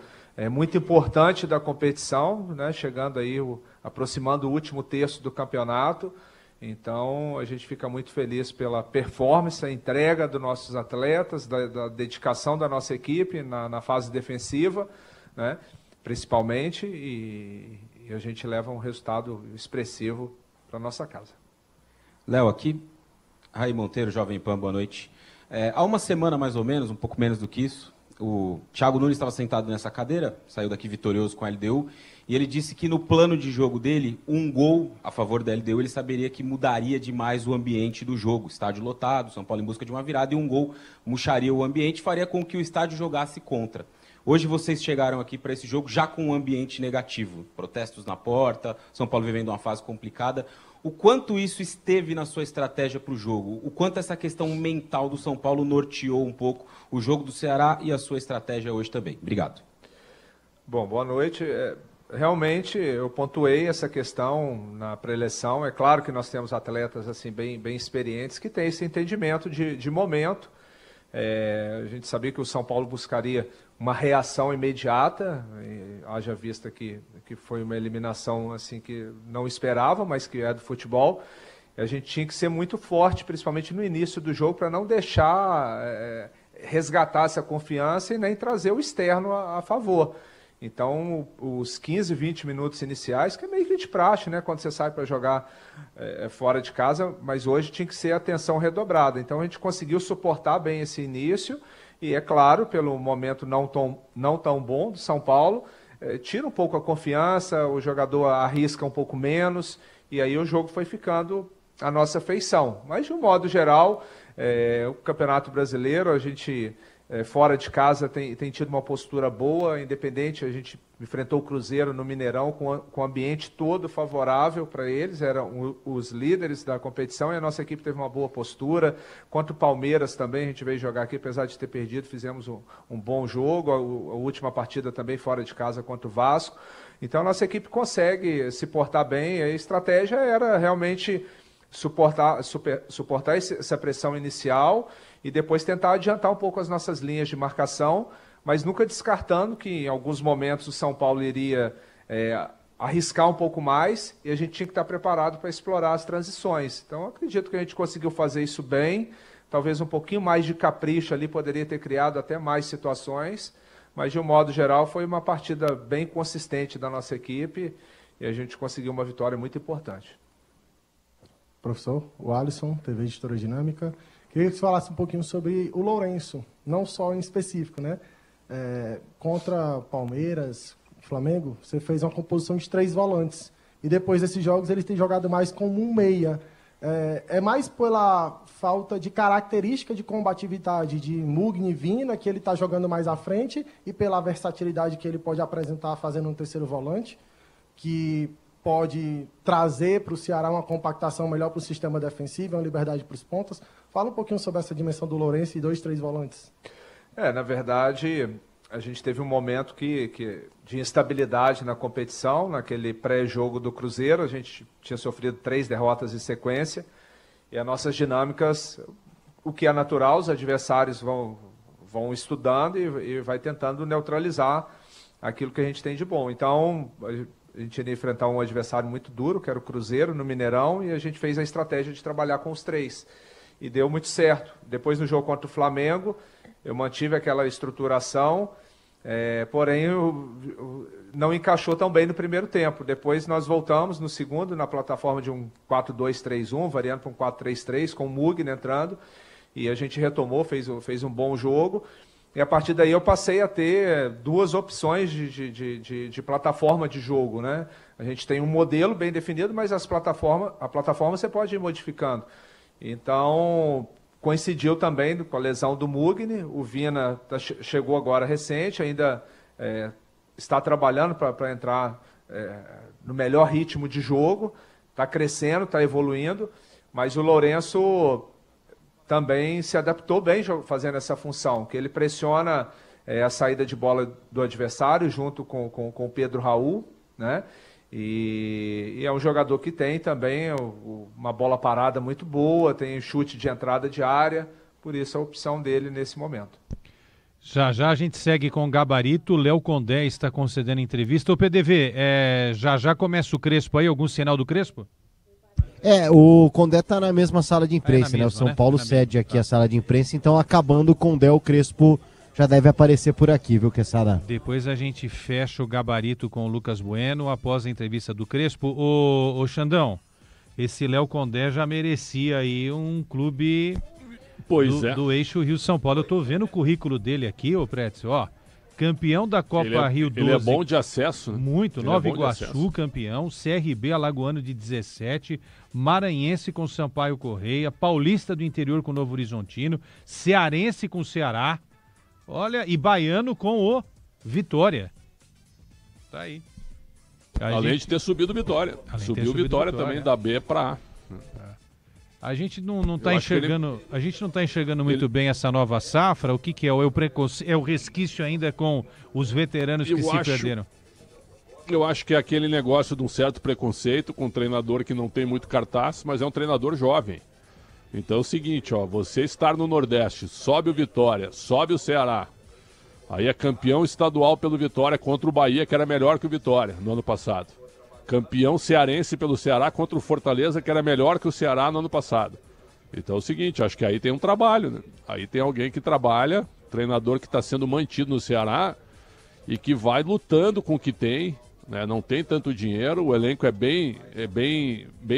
muito importante da competição, né? Chegando aí, aproximando o último terço do campeonato. Então, a gente fica muito feliz pela performance, a entrega dos nossos atletas, da dedicação da nossa equipe na fase defensiva, né? Principalmente, e a gente leva um resultado expressivo para nossa casa. Léo, aqui, Raí Monteiro, Jovem Pan, boa noite. Há uma semana, mais ou menos, um pouco menos do que isso, o Thiago Nunes estava sentado nessa cadeira, saiu daqui vitorioso com a LDU, e ele disse que no plano de jogo dele, um gol a favor da LDU, ele saberia que mudaria demais o ambiente do jogo. Estádio lotado, São Paulo em busca de uma virada, e um gol murcharia o ambiente, faria com que o estádio jogasse contra. Hoje vocês chegaram aqui para esse jogo já com um ambiente negativo, protestos na porta, São Paulo vivendo uma fase complicada. O quanto isso esteve na sua estratégia para o jogo? O quanto essa questão mental do São Paulo norteou um pouco o jogo do Ceará e a sua estratégia hoje também? Obrigado. Bom, boa noite. realmente eu pontuei essa questão na pré-eleição. É claro que nós temos atletas assim bem experientes que têm esse entendimento de momento. A gente sabia que o São Paulo buscaria uma reação imediata, haja vista que foi uma eliminação assim que não esperava, mas que é do futebol. A gente tinha que ser muito forte, principalmente no início do jogo, para não deixar resgatar essa confiança e nem trazer o externo a favor. Então, os 15, 20 minutos iniciais, que é meio que de praxe, né? Quando você sai para jogar fora de casa, mas hoje tinha que ser atenção redobrada. Então, a gente conseguiu suportar bem esse início e, é claro, pelo momento não tão bom do São Paulo, tira um pouco a confiança, o jogador arrisca um pouco menos e aí o jogo foi ficando à nossa feição. Mas, de um modo geral, o Campeonato Brasileiro, a gente... fora de casa tem tido uma postura boa, independente, a gente enfrentou o Cruzeiro no Mineirão com o ambiente todo favorável para eles, eram os líderes da competição e a nossa equipe teve uma boa postura. Contra o Palmeiras também, a gente veio jogar aqui, apesar de ter perdido, fizemos um bom jogo, a última partida também fora de casa contra o Vasco. Então a nossa equipe consegue se portar bem, a estratégia era realmente suportar essa pressão inicial e depois tentar adiantar um pouco as nossas linhas de marcação, mas nunca descartando que em alguns momentos o São Paulo iria arriscar um pouco mais e a gente tinha que estar preparado para explorar as transições. Então acredito que a gente conseguiu fazer isso bem, talvez um pouquinho mais de capricho ali poderia ter criado até mais situações, mas de um modo geral foi uma partida bem consistente da nossa equipe e a gente conseguiu uma vitória muito importante. Professor, o Alisson, TV Editora Dinâmica. Queria que você falasse um pouquinho sobre o Lourenço, não só em específico, né? Contra Palmeiras, Flamengo, você fez uma composição de 3 volantes. E depois desses jogos ele tem jogado mais como um meia. É mais pela falta de característica de combatividade de Mugni e Vina, que ele está jogando mais à frente, e pela versatilidade que ele pode apresentar fazendo um terceiro volante, que pode trazer para o Ceará uma compactação melhor para o sistema defensivo, uma liberdade para os pontas. Fala um pouquinho sobre essa dimensão do Lourenço e 2, 3 volantes. Na verdade, a gente teve um momento de instabilidade na competição, naquele pré-jogo do Cruzeiro, a gente tinha sofrido 3 derrotas em sequência, e as nossas dinâmicas, o que é natural, os adversários vão estudando e vai tentando neutralizar aquilo que a gente tem de bom. Então, a gente ia enfrentar um adversário muito duro, que era o Cruzeiro, no Mineirão, e a gente fez a estratégia de trabalhar com os 3. E deu muito certo. Depois, no jogo contra o Flamengo, eu mantive aquela estruturação, porém não encaixou tão bem no primeiro tempo. Depois nós voltamos no segundo, na plataforma de um 4-2-3-1, variando para um 4-3-3, com o Mugni entrando, e a gente retomou, fez um bom jogo. E a partir daí eu passei a ter 2 opções de plataforma de jogo, né? A gente tem um modelo bem definido, mas a plataforma você pode ir modificando. Então, coincidiu também com a lesão do Mugni, o Vina chegou agora recente, ainda está trabalhando para entrar no melhor ritmo de jogo, está crescendo, está evoluindo, mas o Lourenço também se adaptou bem fazendo essa função, que ele pressiona a saída de bola do adversário junto com o Pedro Raul, né? E é um jogador que tem também uma bola parada muito boa, tem chute de entrada de área, por isso a opção dele nesse momento. Já a gente segue com o Gabarito, Léo Condé está concedendo entrevista. Ô PDV, já começa o Crespo aí, algum sinal do Crespo? O Condé está na mesma sala de imprensa, né? O São Paulo cede aqui a sala de imprensa, então acabando o Condé, o Crespo já deve aparecer por aqui, viu, Quesada? Depois a gente fecha o Gabarito com o Lucas Bueno após a entrevista do Crespo. Ô Xandão, esse Léo Condé já merecia aí um clube do eixo Rio-São Paulo. Eu tô vendo o currículo dele aqui, ô Pretz, ó. Campeão da Copa Rio 12. Ele é bom de acesso, né? Muito. Nova Iguaçu, campeão. CRB Alagoano de 17. Maranhense com Sampaio Correia. Paulista do Interior com Novo Horizontino. Cearense com Ceará. Olha, e Baiano com o Vitória. Tá aí. Além de ter subido Vitória. Subiu Vitória também da B para A. A gente não está enxergando, a gente não tá enxergando muito bem essa nova safra. O que é? É o resquício ainda com os veteranos que se perderam? Eu acho que é aquele negócio de um certo preconceito com um treinador que não tem muito cartaz, mas é um treinador jovem. Então é o seguinte, ó, você estar no Nordeste, sobe o Vitória, sobe o Ceará, aí é campeão estadual pelo Vitória contra o Bahia, que era melhor que o Vitória no ano passado. Campeão cearense pelo Ceará contra o Fortaleza, que era melhor que o Ceará no ano passado. Então é o seguinte, acho que aí tem um trabalho, né? Aí tem alguém que trabalha, treinador que está sendo mantido no Ceará e que vai lutando com o que tem, né? Não tem tanto dinheiro, o elenco é bem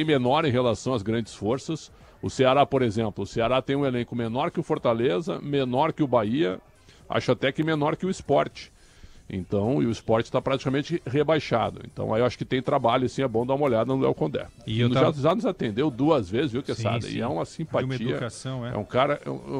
menor em relação às grandes forças. O Ceará, por exemplo, o Ceará tem um elenco menor que o Fortaleza, menor que o Bahia, acho até que menor que o Sport. Então, e o Sport está praticamente rebaixado. Então, aí eu acho que tem trabalho, sim, é bom dar uma olhada no Léo Condé. E já nos atendeu 2 vezes, viu, Quesada? E é uma simpatia. Uma educação, é. É um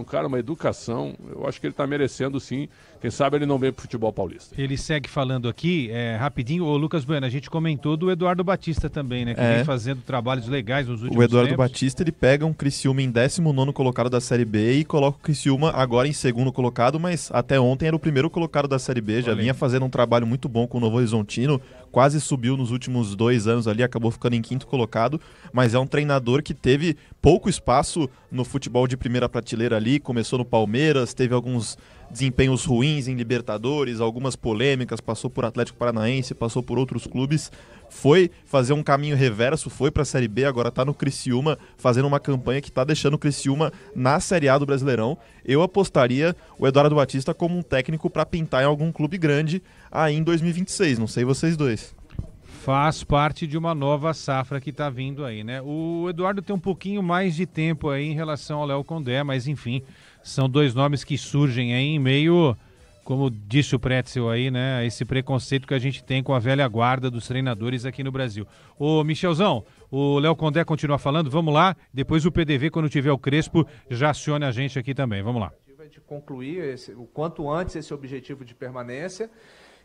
cara, uma educação. Eu acho que ele está merecendo, sim. Quem sabe ele não vem pro futebol paulista. Ele segue falando aqui, rapidinho, o Lucas Bueno, a gente comentou do Eduardo Batista também, né? Que vem fazendo trabalhos legais nos últimos tempos. O Eduardo Batista, ele pega um Criciúma em 19º colocado da Série B e coloca o Criciúma agora em 2º colocado, mas até ontem era o 1º colocado da Série B, já vinha fazendo um trabalho muito bom com o Novo Horizontino, quase subiu nos últimos 2 anos ali, acabou ficando em 5º colocado, mas é um treinador que teve pouco espaço no futebol de primeira prateleira ali, começou no Palmeiras, teve alguns desempenhos ruins em Libertadores, algumas polêmicas, passou por Atlético Paranaense, passou por outros clubes, foi fazer um caminho reverso, foi para a Série B, agora está no Criciúma, fazendo uma campanha que está deixando o Criciúma na Série A do Brasileirão. Eu apostaria o Eduardo Batista como um técnico para pintar em algum clube grande aí em 2026, não sei vocês dois. Faz parte de uma nova safra que está vindo aí, né? O Eduardo tem um pouquinho mais de tempo aí em relação ao Léo Condé, mas enfim, são 2 nomes que surgem aí em meio, como disse o Pretzel aí, né? Esse preconceito que a gente tem com a velha guarda dos treinadores aqui no Brasil. Ô, Michelzão, o Léo Condé continua falando, vamos lá, depois o PDV, quando tiver o Crespo, já acione a gente aqui também, vamos lá. De concluir o quanto antes esse objetivo de permanência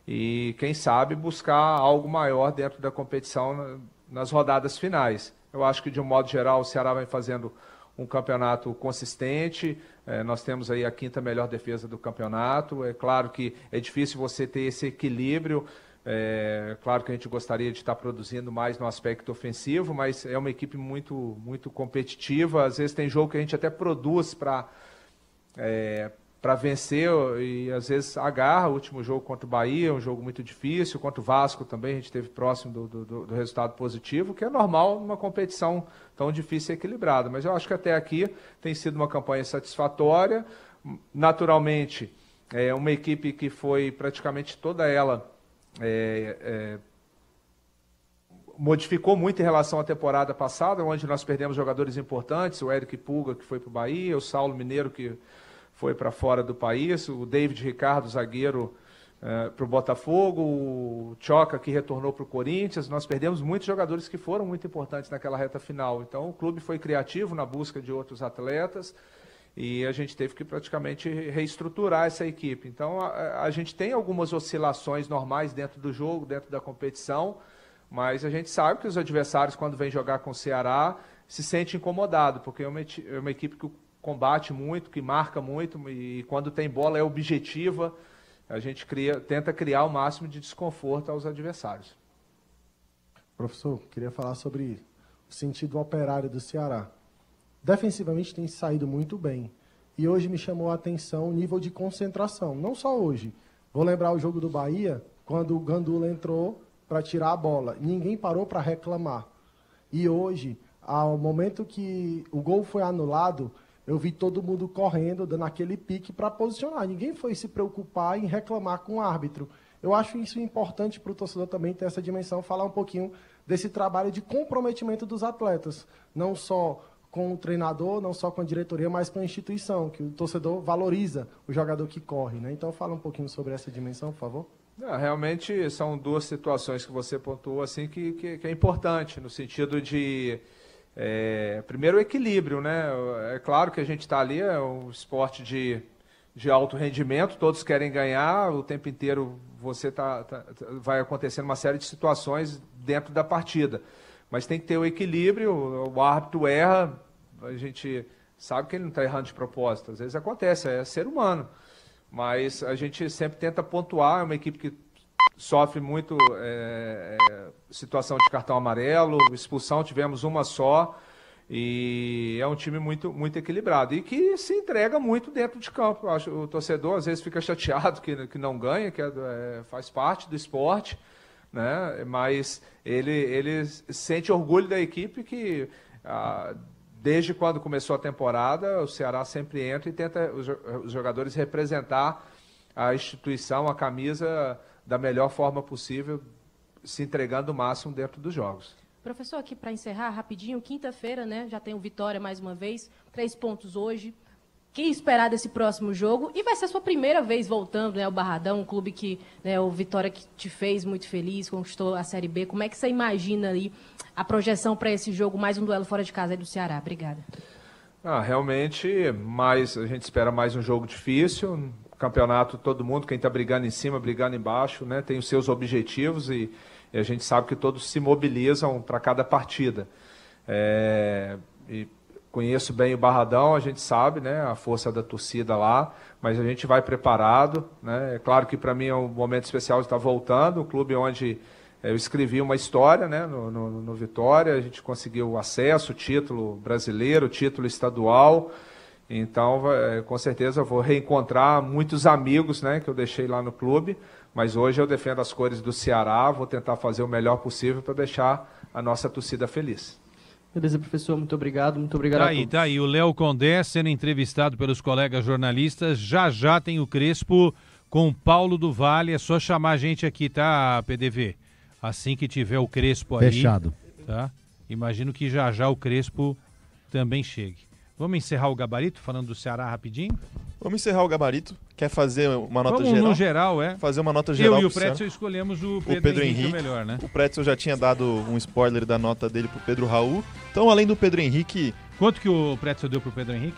e, quem sabe, buscar algo maior dentro da competição nas rodadas finais. Eu acho que, de um modo geral, o Ceará vem fazendo um campeonato consistente, nós temos aí a 5ª melhor defesa do campeonato. É claro que é difícil você ter esse equilíbrio, claro que a gente gostaria de estar produzindo mais no aspecto ofensivo, mas é uma equipe muito, muito competitiva. Às vezes tem jogo que a gente até produz para vencer e às vezes agarra. O último jogo contra o Bahia, um jogo muito difícil, contra o Vasco também a gente esteve próximo do resultado positivo, que é normal numa competição tão difícil e equilibrada, mas eu acho que até aqui tem sido uma campanha satisfatória. Naturalmente, uma equipe que foi praticamente toda ela modificou muito em relação à temporada passada, onde nós perdemos jogadores importantes, o Eric Pulga, que foi para o Bahia, o Saulo Mineiro, que foi para fora do país, o David Ricardo, zagueiro, para o Botafogo, o Choca, que retornou para o Corinthians. Nós perdemos muitos jogadores que foram muito importantes naquela reta final. Então, o clube foi criativo na busca de outros atletas e a gente teve que praticamente reestruturar essa equipe. Então, a gente tem algumas oscilações normais dentro do jogo, dentro da competição, mas a gente sabe que os adversários, quando vêm jogar com o Ceará, se sentem incomodados, porque é uma equipe que combate muito, que marca muito, e quando tem bola é objetiva. A gente tenta criar o máximo de desconforto aos adversários. Professor, queria falar sobre o sentido operário do Ceará. Defensivamente tem saído muito bem. E hoje me chamou a atenção o nível de concentração. Não só hoje. Vou lembrar o jogo do Bahia, quando o Gandula entrou para tirar a bola. Ninguém parou para reclamar. E hoje, ao momento que o gol foi anulado, eu vi todo mundo correndo, dando aquele pique para posicionar. Ninguém foi se preocupar em reclamar com o árbitro. Eu acho isso importante para o torcedor também ter essa dimensão, falar um pouquinho desse trabalho de comprometimento dos atletas. Não só com o treinador, não só com a diretoria, mas com a instituição, que o torcedor valoriza o jogador que corre, né? Então, fala um pouquinho sobre essa dimensão, por favor. Realmente, são 2 situações que você pontuou assim, que é importante, no sentido de... primeiro, o equilíbrio, né? É claro que a gente está ali, é um esporte de alto rendimento, todos querem ganhar, o tempo inteiro vai acontecendo uma série de situações dentro da partida. Mas tem que ter o equilíbrio, o árbitro erra, a gente sabe que ele não está errando de propósito, às vezes acontece, é ser humano. Mas a gente sempre tenta pontuar, é uma equipe que sofre muito situação de cartão amarelo, expulsão tivemos uma só, e é um time muito, muito equilibrado e que se entrega muito dentro de campo. Eu acho, o torcedor às vezes fica chateado que não ganha, que faz parte do esporte, né? Mas ele sente orgulho da equipe que, desde quando começou a temporada, o Ceará sempre entra e tenta os jogadores representar a instituição, a camisa, da melhor forma possível, se entregando o máximo dentro dos jogos. Professor, aqui para encerrar rapidinho, quinta-feira, né? Já tem o Vitória mais uma vez, 3 pontos hoje. O que esperar desse próximo jogo? E vai ser a sua primeira vez voltando, né, ao Barradão, um clube que, né, o Vitória que te fez muito feliz, conquistou a Série B. Como é que você imagina ali a projeção para esse jogo, mais um duelo fora de casa aí do Ceará? Obrigada. Realmente, a gente espera mais um jogo difícil. Campeonato, todo mundo, quem está brigando em cima, brigando embaixo, né, tem os seus objetivos e a gente sabe que todos se mobilizam para cada partida. E conheço bem o Barradão, a gente sabe, né, a força da torcida lá, mas a gente vai preparado, né? É claro que para mim é um momento especial de estar voltando, o clube onde eu escrevi uma história, né, no Vitória, a gente conseguiu acesso, título brasileiro, título estadual. Então, com certeza, eu vou reencontrar muitos amigos, né, que eu deixei lá no clube, mas hoje eu defendo as cores do Ceará, vou tentar fazer o melhor possível para deixar a nossa torcida feliz. Beleza, professor, muito obrigado a todos. Tá aí, o Léo Condé sendo entrevistado pelos colegas jornalistas, já tem o Crespo com o Paulo do Vale, é só chamar a gente aqui, tá, PDV? Assim que tiver o Crespo aí. Fechado. Tá? Imagino que já o Crespo também chegue. Vamos encerrar o gabarito, falando do Ceará rapidinho? Vamos encerrar o gabarito. Quer fazer uma nota geral? No geral, Fazer uma nota geral. Eu e o Pretzel escolhemos o Pedro Henrique melhor, né? O Pretzel já tinha dado um spoiler da nota dele pro Pedro Raul. Então, além do Pedro Henrique... Quanto que o Pretzel deu pro Pedro Henrique?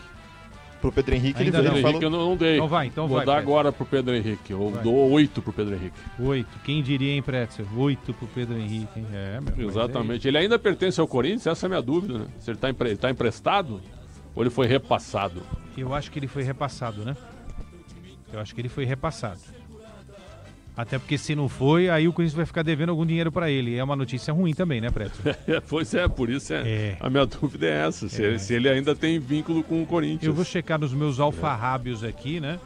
Pro Pedro Henrique, ainda ele falou... falou... eu não dei. Então Vou dar agora pro Pedro Henrique. Eu dou 8 pro Pedro Henrique. 8. Quem diria, hein, Pretzel? 8 pro Pedro Henrique, hein? Exatamente. Ele ainda pertence ao Corinthians? Essa é a minha dúvida, né? Se ele tá emprestado ou ele foi repassado? Eu acho que ele foi repassado, né? Até porque se não foi, aí o Corinthians vai ficar devendo algum dinheiro pra ele. É uma notícia ruim também, né, Preto? Pois é, por isso a minha dúvida é essa, se ele ainda tem vínculo com o Corinthians. Eu vou checar nos meus alfarrábios aqui, né?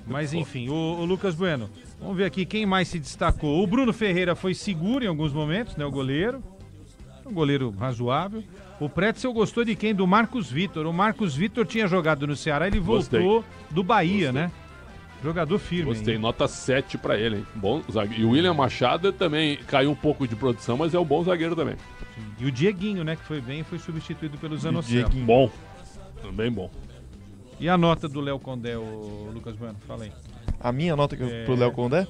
Mas enfim, o Lucas Bueno, vamos ver aqui quem mais se destacou. O Bruno Ferreira foi seguro em alguns momentos, né, o goleiro. Um goleiro razoável. O Pretzel gostou de quem? Do Marcos Vitor. O Marcos Vitor tinha jogado no Ceará, ele voltou do Bahia, né? Jogador firme. Gostei, hein? Nota 7 pra ele, hein? Bom zagueiro. E o William Machado também caiu um pouco de produção, mas é um bom zagueiro também. E o Dieguinho, né, que foi bem, foi substituído pelo Zanocelo. Bom, também bom. E a nota do Léo Condé, o Lucas Bueno? Fala aí. A minha nota pro Léo Condé?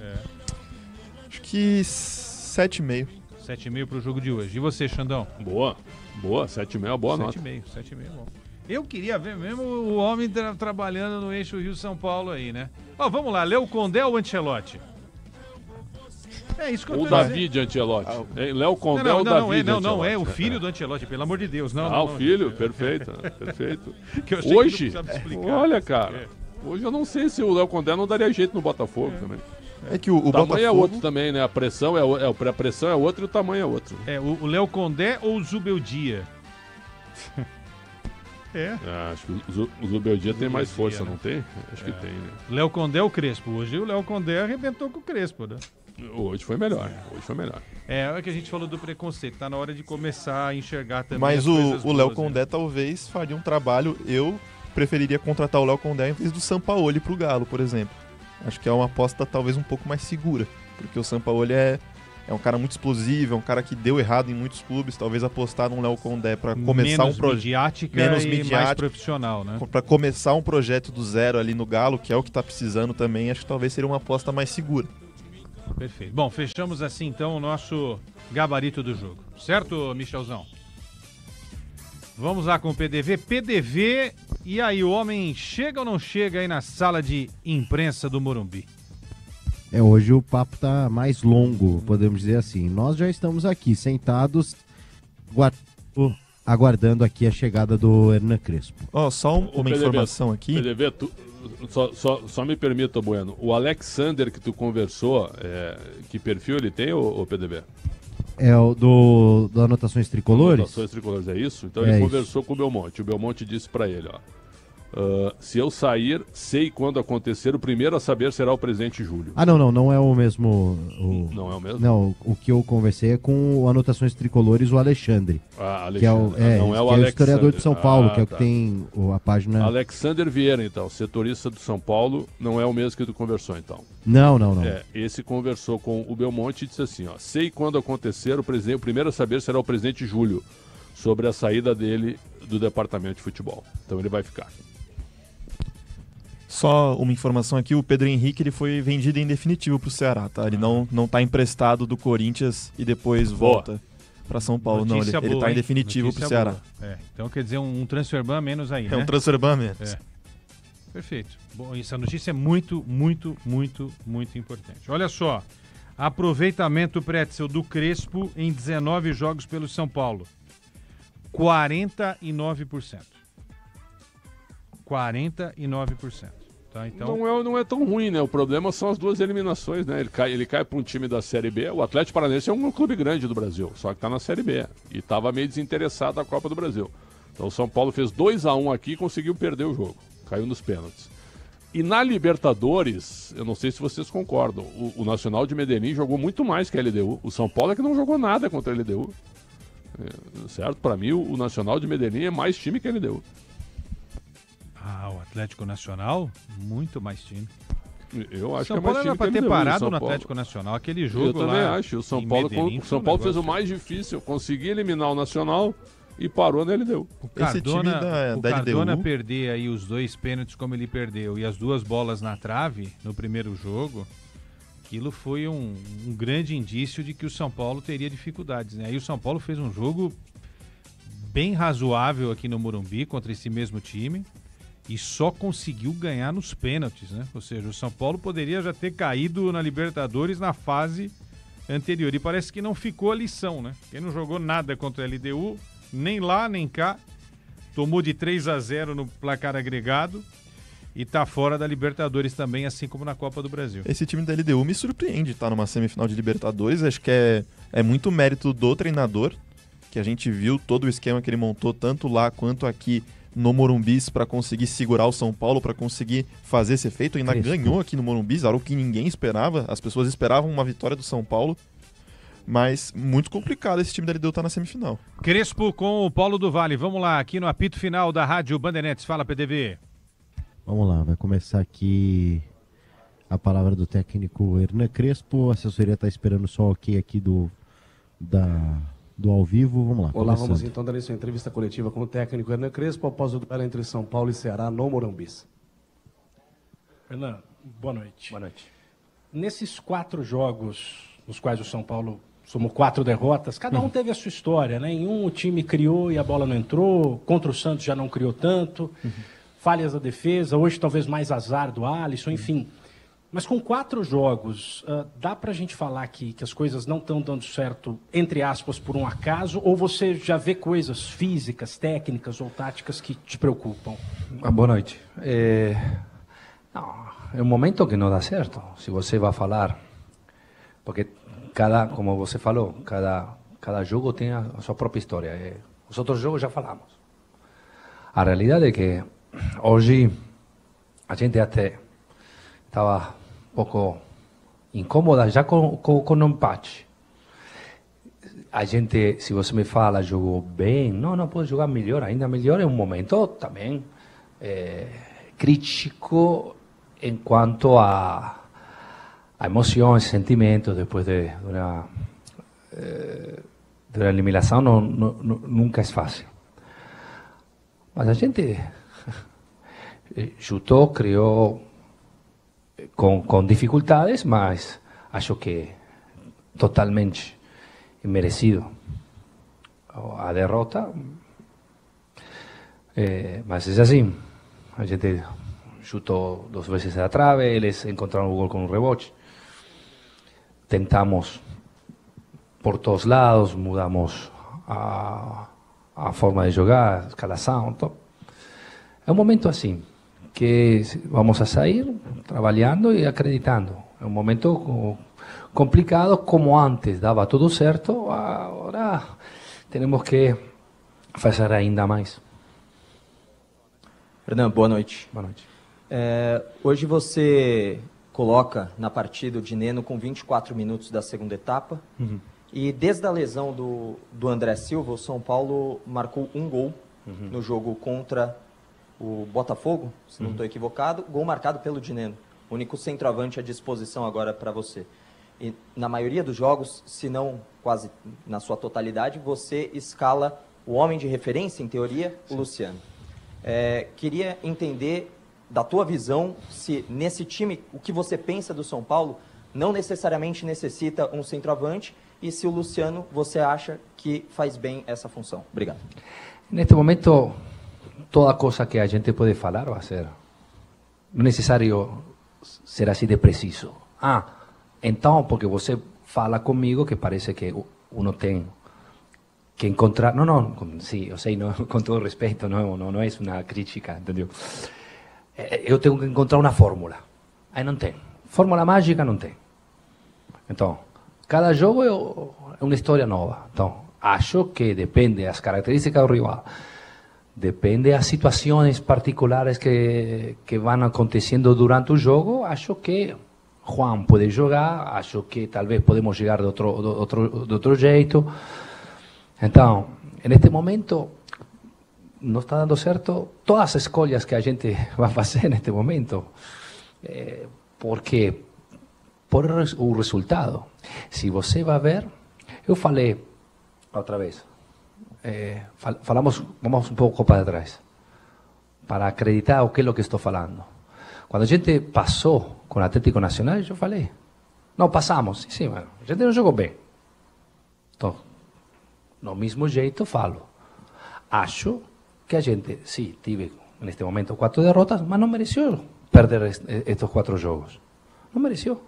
Acho que 7,5. 7,5 pro jogo de hoje. E você, Xandão? Boa, 7,5 é uma boa nota. 7,5 é bom. Eu queria ver mesmo o homem trabalhando no eixo Rio-São Paulo aí, né? Ó, vamos lá, Léo Condé ou Ancelotti? É isso que eu tô dizendo. O David Ancelotti. Léo Condé ou David Ancelotti? Não, é o filho do Ancelotti, pelo amor de Deus. O filho? Perfeito. Hoje, olha, cara, hoje eu não sei se o Léo Condé não daria jeito no Botafogo também. É que o tamanho Botafogo... é outro também, né? A pressão a pressão é outra e o tamanho é outro. O Léo Condé ou o Zubeldia? Acho que o Zubeldia tem mais força, né? Não tem? Acho que tem, né? Léo Condé ou Crespo? Hoje o Léo Condé arrebentou com o Crespo, né? Hoje foi melhor. É o que a gente falou do preconceito. Tá na hora de começar a enxergar também. Mas o Léo Condé, né? talvez faria um trabalho. Eu preferiria contratar o Léo Condé em vez do Sampaoli pro Galo, por exemplo. Acho que é uma aposta talvez um pouco mais segura, porque o Sampaoli é um cara muito explosivo, é um cara que deu errado em muitos clubes. Talvez apostar num Léo Condé para começar um projeto menos midiático, mais profissional, né? Para começar um projeto do zero ali no Galo, que é o que tá precisando também, acho que talvez seria uma aposta mais segura. Perfeito. Bom, fechamos assim então o nosso gabarito do jogo. Certo, Michelzão? Vamos lá com o PDV. E aí, o homem chega ou não chega aí na sala de imprensa do Morumbi? Hoje o papo tá mais longo, podemos dizer assim. Nós já estamos aqui, sentados, aguardando aqui a chegada do Hernan Crespo. Só uma informação aqui. PDV, Só me permita, Bueno, o Alexander que tu conversou, que perfil ele tem, o PDB? É o do Anotações Tricolores? Anotações Tricolores, é isso? Então ele conversou com o Belmonte. O Belmonte disse para ele, ó. Se eu sair, sei quando acontecer, o primeiro a saber será o presidente Júlio. Não é o mesmo. Não é o mesmo? Não, o que eu conversei é com o Anotações Tricolores, o Alexandre. Alexandre. Que é o historiador de São Paulo, que é o que tem a página. Alexander Vieira, então, setorista do São Paulo, não é o mesmo que tu conversou, então. Não. Esse conversou com o Belmonte e disse assim, ó, sei quando acontecer, o primeiro a saber será o presidente Júlio, sobre a saída dele do departamento de futebol. Então ele vai ficar. Só uma informação aqui, o Pedro Henrique ele foi vendido em definitivo para o Ceará, tá? Ele não está emprestado do Corinthians e depois volta para São Paulo. Notícia ele está em definitivo para o Ceará. Então quer dizer um transfer ban menos aí, né? Um transfer ban menos. Perfeito. Bom, essa notícia é muito, muito, muito, muito importante. Olha só, aproveitamento Pretzel do Crespo em 19 jogos pelo São Paulo. 49%. 49%. Tá, então... não é tão ruim, né? O problema são as duas eliminações, né? Ele cai para um time da Série B. O Atlético Paranaense é um clube grande do Brasil, só que está na Série B. E estava meio desinteressado da Copa do Brasil. Então o São Paulo fez 2-1 aqui e conseguiu perder o jogo. Caiu nos pênaltis. E na Libertadores, eu não sei se vocês concordam, o Nacional de Medellín jogou muito mais que a LDU. O São Paulo é que não jogou nada contra a LDU. Certo? Para mim, o Nacional de Medellín é mais time que a LDU. O Atlético Nacional, muito mais time. Eu acho São que é mais Paulo time era para que ter LDU, parado no Atlético Nacional, aquele jogo. Eu também acho. O São Paulo, Medellín, São Paulo fez o mais difícil, conseguir eliminar o Nacional e parou na LDU. Esse time da Cardona LDU... perder aí os 2 pênaltis como ele perdeu e as 2 bolas na trave no primeiro jogo, aquilo foi um grande indício de que o São Paulo teria dificuldades, né? Aí o São Paulo fez um jogo bem razoável aqui no Morumbi contra esse mesmo time e só conseguiu ganhar nos pênaltis, né? Ou seja, o São Paulo poderia já ter caído na Libertadores na fase anterior e parece que não ficou a lição, né? Quem não jogou nada contra a LDU, nem lá nem cá, tomou de 3-0 no placar agregado e tá fora da Libertadores também, assim como na Copa do Brasil. Esse time da LDU me surpreende, tá numa semifinal de Libertadores. Acho que é muito mérito do treinador, que a gente viu todo o esquema que ele montou, tanto lá quanto aqui no Morumbi, para conseguir segurar o São Paulo, para conseguir fazer esse efeito. Ainda ganhou aqui no Morumbi, era o que ninguém esperava. As pessoas esperavam uma vitória do São Paulo, mas muito complicado esse time da LDU tá na semifinal. Crespo com o Paulo do Vale. Vamos lá, aqui no apito final da Rádio Bandeirantes. Fala, PDV. Vamos lá, vai começar aqui a palavra do técnico Hernan Crespo. A assessoria está esperando só o ok aqui do ao vivo. Vamos lá. Olá, vamos então dar início à entrevista coletiva com o técnico Hernan Crespo após o duelo entre São Paulo e Ceará no Morumbi. Hernan, boa noite. Boa noite. Nesses 4 jogos nos quais o São Paulo somou 4 derrotas, cada um teve a sua história, né? Em um o time criou e a bola não entrou, contra o Santos já não criou tanto, falhas da defesa, hoje talvez mais azar do Alisson, enfim. Mas com 4 jogos, dá pra gente falar que as coisas não estão dando certo, entre aspas, por um acaso, ou você já vê coisas físicas, técnicas ou táticas que te preocupam? Boa noite. É um momento que não dá certo, se você vai falar, porque como você falou, cada jogo tem a sua própria história. Os outros jogos já falamos. A realidade é que hoje a gente até estava um pouco incômoda já com o empate. A gente, se você me fala, jogou bem, não pode jogar melhor, ainda melhor. É um momento também crítico em quanto a emoções, sentimentos depois de uma eliminação. Nunca é fácil. Mas a gente chutou, criou com dificuldades, mas acho que totalmente merecido a derrota. Mas é assim, a gente chutou 2 vezes a trave, eles encontraram o gol com um rebote. Tentamos por todos lados, mudamos a forma de jogar, a escalação. É um momento assim, que vamos a sair trabalhando e acreditando. É um momento complicado, como antes dava tudo certo, agora temos que fazer ainda mais. Fernando, boa noite. Boa noite. Hoje você coloca na partida o Dineno com 24 minutos da segunda etapa. Uhum. E desde a lesão do André Silva, o São Paulo marcou um gol no jogo contra o Botafogo, se não estou equivocado. Gol marcado pelo Dineno. Único centroavante à disposição agora para você. E na maioria dos jogos, se não quase na sua totalidade, você escala o homem de referência, em teoria, o Luciano. Queria entender da tua visão se nesse time, o que você pensa do São Paulo não necessariamente necessita um centroavante e se o Luciano você acha que faz bem essa função. Obrigado. Neste momento, toda coisa que a gente pode falar vai ser. Não é necessário ser assim de preciso. Então, porque você fala comigo que parece que uno tem que encontrar... Não, sim, eu sei, não, com todo respeito, não é uma crítica, entendeu? Eu tenho que encontrar uma fórmula. Aí não tem. Fórmula mágica não tem. Então, cada jogo é uma história nova. Então, acho que depende das características do rival, depende das situações particulares que vão acontecendo durante o jogo. Acho que Juan pode jogar, acho que talvez podemos chegar de outro jeito. Então, neste momento, não está dando certo todas as escolhas que a gente vai fazer neste momento. Porque por o resultado. Se você vai ver, eu falei outra vez, vamos um pouco para trás, para acreditar o que é o que estou falando. Quando a gente passou com o Atlético Nacional, eu falei, não, passamos, sim, a gente não jogou bem. Então, no mesmo jeito falo, acho que a gente, sim, tive neste momento 4 derrotas, mas não mereceu perder estes 4 jogos. Não mereceu.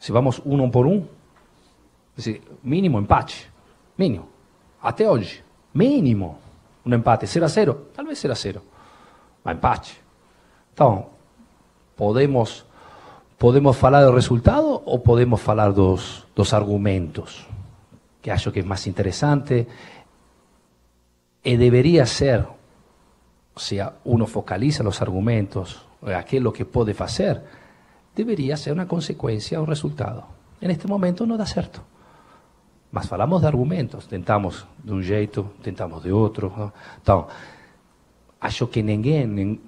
Se vamos 1 por 1, mínimo empate, mínimo, até hoje, mínimo um empate, 0-0, talvez 0-0, mas empate. Então, podemos falar do resultado ou podemos falar dos argumentos, que acho que é mais interessante e deveria ser, se uno focaliza os argumentos, aquilo que pode fazer, deveria ser uma consequência do resultado. Neste momento não dá certo. Mas falamos de argumentos, tentamos de um jeito, tentamos de outro. Então, acho que ninguém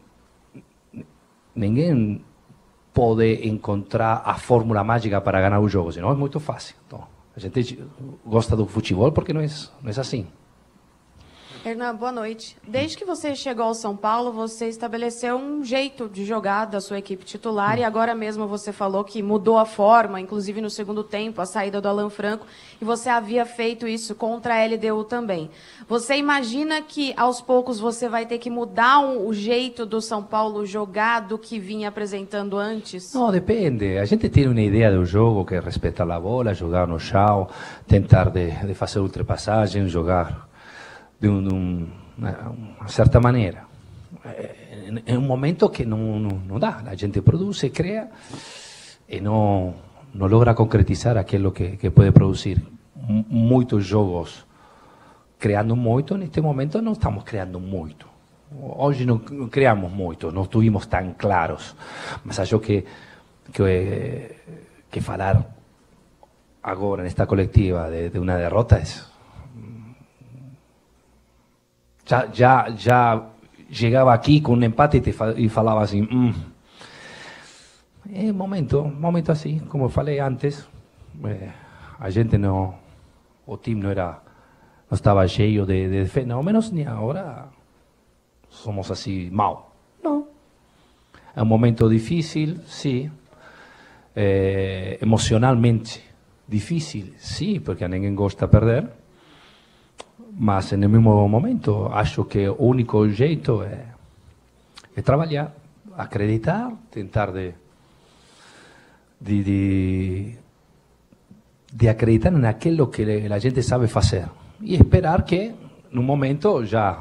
pode encontrar a fórmula mágica para ganhar o jogo, senão é muito fácil. Então, a gente gosta do futebol porque não é assim. Hernan, boa noite. Desde que você chegou ao São Paulo, você estabeleceu um jeito de jogar da sua equipe titular e agora mesmo você falou que mudou a forma, inclusive no segundo tempo, a saída do Alan Franco, e você havia feito isso contra a LDU também. Você imagina que aos poucos você vai ter que mudar o jeito do São Paulo jogar do que vinha apresentando antes? Não, depende. A gente tem uma ideia do jogo que é respeitar a bola, jogar no chão, tentar de fazer ultrapassagem, jogar de uma certa maneira. É um momento que não dá. A gente produz, cria e não logra concretizar aquilo que pode produzir. Muitos jogos criando muito, neste momento não estamos criando muito. Hoje não criamos muito, não estuvimos tão claros. Mas acho que falar agora nesta coletiva de uma derrota é... Já chegava aqui com um empate e falava assim, é momento assim, como eu falei antes, a gente não, o time não estava cheio de fenômenos, nem agora somos assim mal. Não. É um momento difícil, sim, emocionalmente difícil, sim, porque a ninguém gosta de perder. Mas no mesmo momento acho que o único jeito é trabalhar, acreditar, tentar de acreditar naquilo que a gente sabe fazer e esperar que no momento já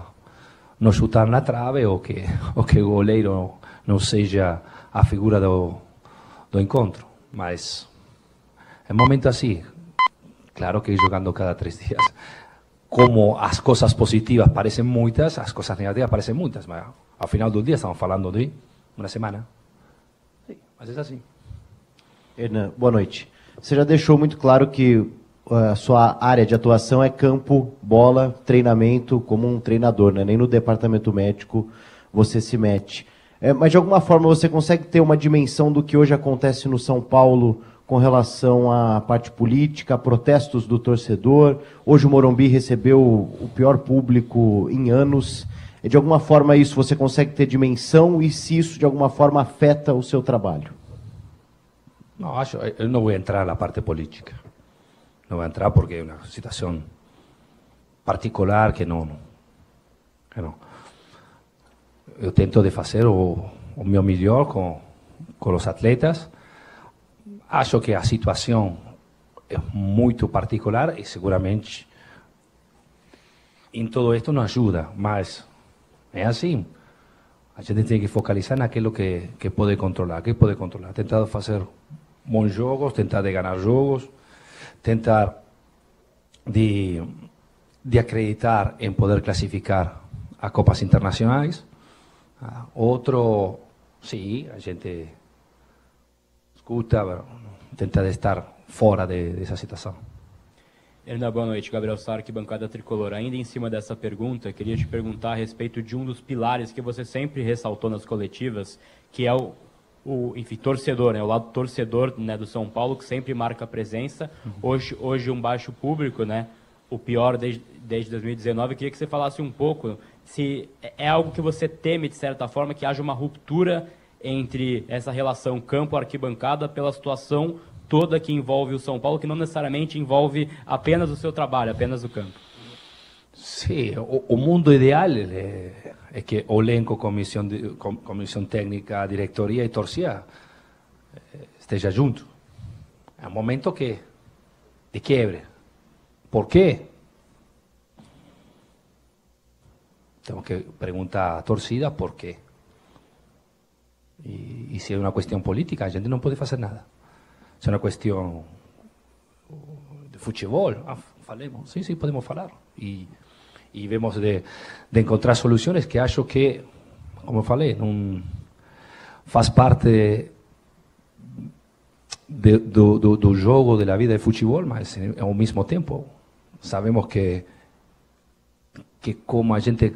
não chutar na trave ou que o goleiro não seja a figura do encontro. Mas é um momento assim, claro que jogando cada 3 dias, como as coisas positivas parecem muitas, as coisas negativas parecem muitas, mas ao final do dia estamos falando de uma semana. Sim, mas é assim. Hernan, boa noite. Você já deixou muito claro que a sua área de atuação é campo, bola, treinamento, como um treinador, né? Nem no departamento médico você se mete. Mas de alguma forma você consegue ter uma dimensão do que hoje acontece no São Paulo com relação à parte política, protestos do torcedor? Hoje o Morumbi recebeu o pior público em anos. De alguma forma isso você consegue ter dimensão e se isso de alguma forma afeta o seu trabalho? Não, eu não vou entrar na parte política. Não vou entrar porque é uma situação particular que não. Eu tento de fazer o meu melhor com os atletas. Acho que a situação é muito particular e seguramente em todo isto não ajuda, mas é assim. A gente tem que focalizar naquilo que pode controlar. Que pode controlar? Tentar fazer bons jogos, tentar de ganhar jogos, tentar de acreditar em poder classificar a Copas Internacionais. Outro, sim, a gente escuta, tenta de estar fora dessa situação. Hernan, boa noite. Gabriel Sarque, bancada tricolor. Ainda em cima dessa pergunta, queria te perguntar a respeito de um dos pilares que você sempre ressaltou nas coletivas, que é o torcedor, né? O lado torcedor, né, do São Paulo, que sempre marca a presença. Hoje um baixo público, né? O pior desde 2019. Eu queria que você falasse um pouco se é algo que você teme, de certa forma, que haja uma ruptura entre essa relação campo-arquibancada pela situação toda que envolve o São Paulo, que não necessariamente envolve apenas o seu trabalho, apenas o campo. Sim, o mundo ideal é que o elenco, comissão técnica, diretoria e torcida esteja junto. É um momento de quiebre. Por quê? Temos que perguntar à torcida por quê. E se é uma questão política, a gente não pode fazer nada. Se é uma questão de futebol, falemos. Sim, podemos falar. E vemos de encontrar soluções que acho que, como eu falei, não faz parte do jogo, da vida de futebol, mas ao mesmo tempo sabemos que como a gente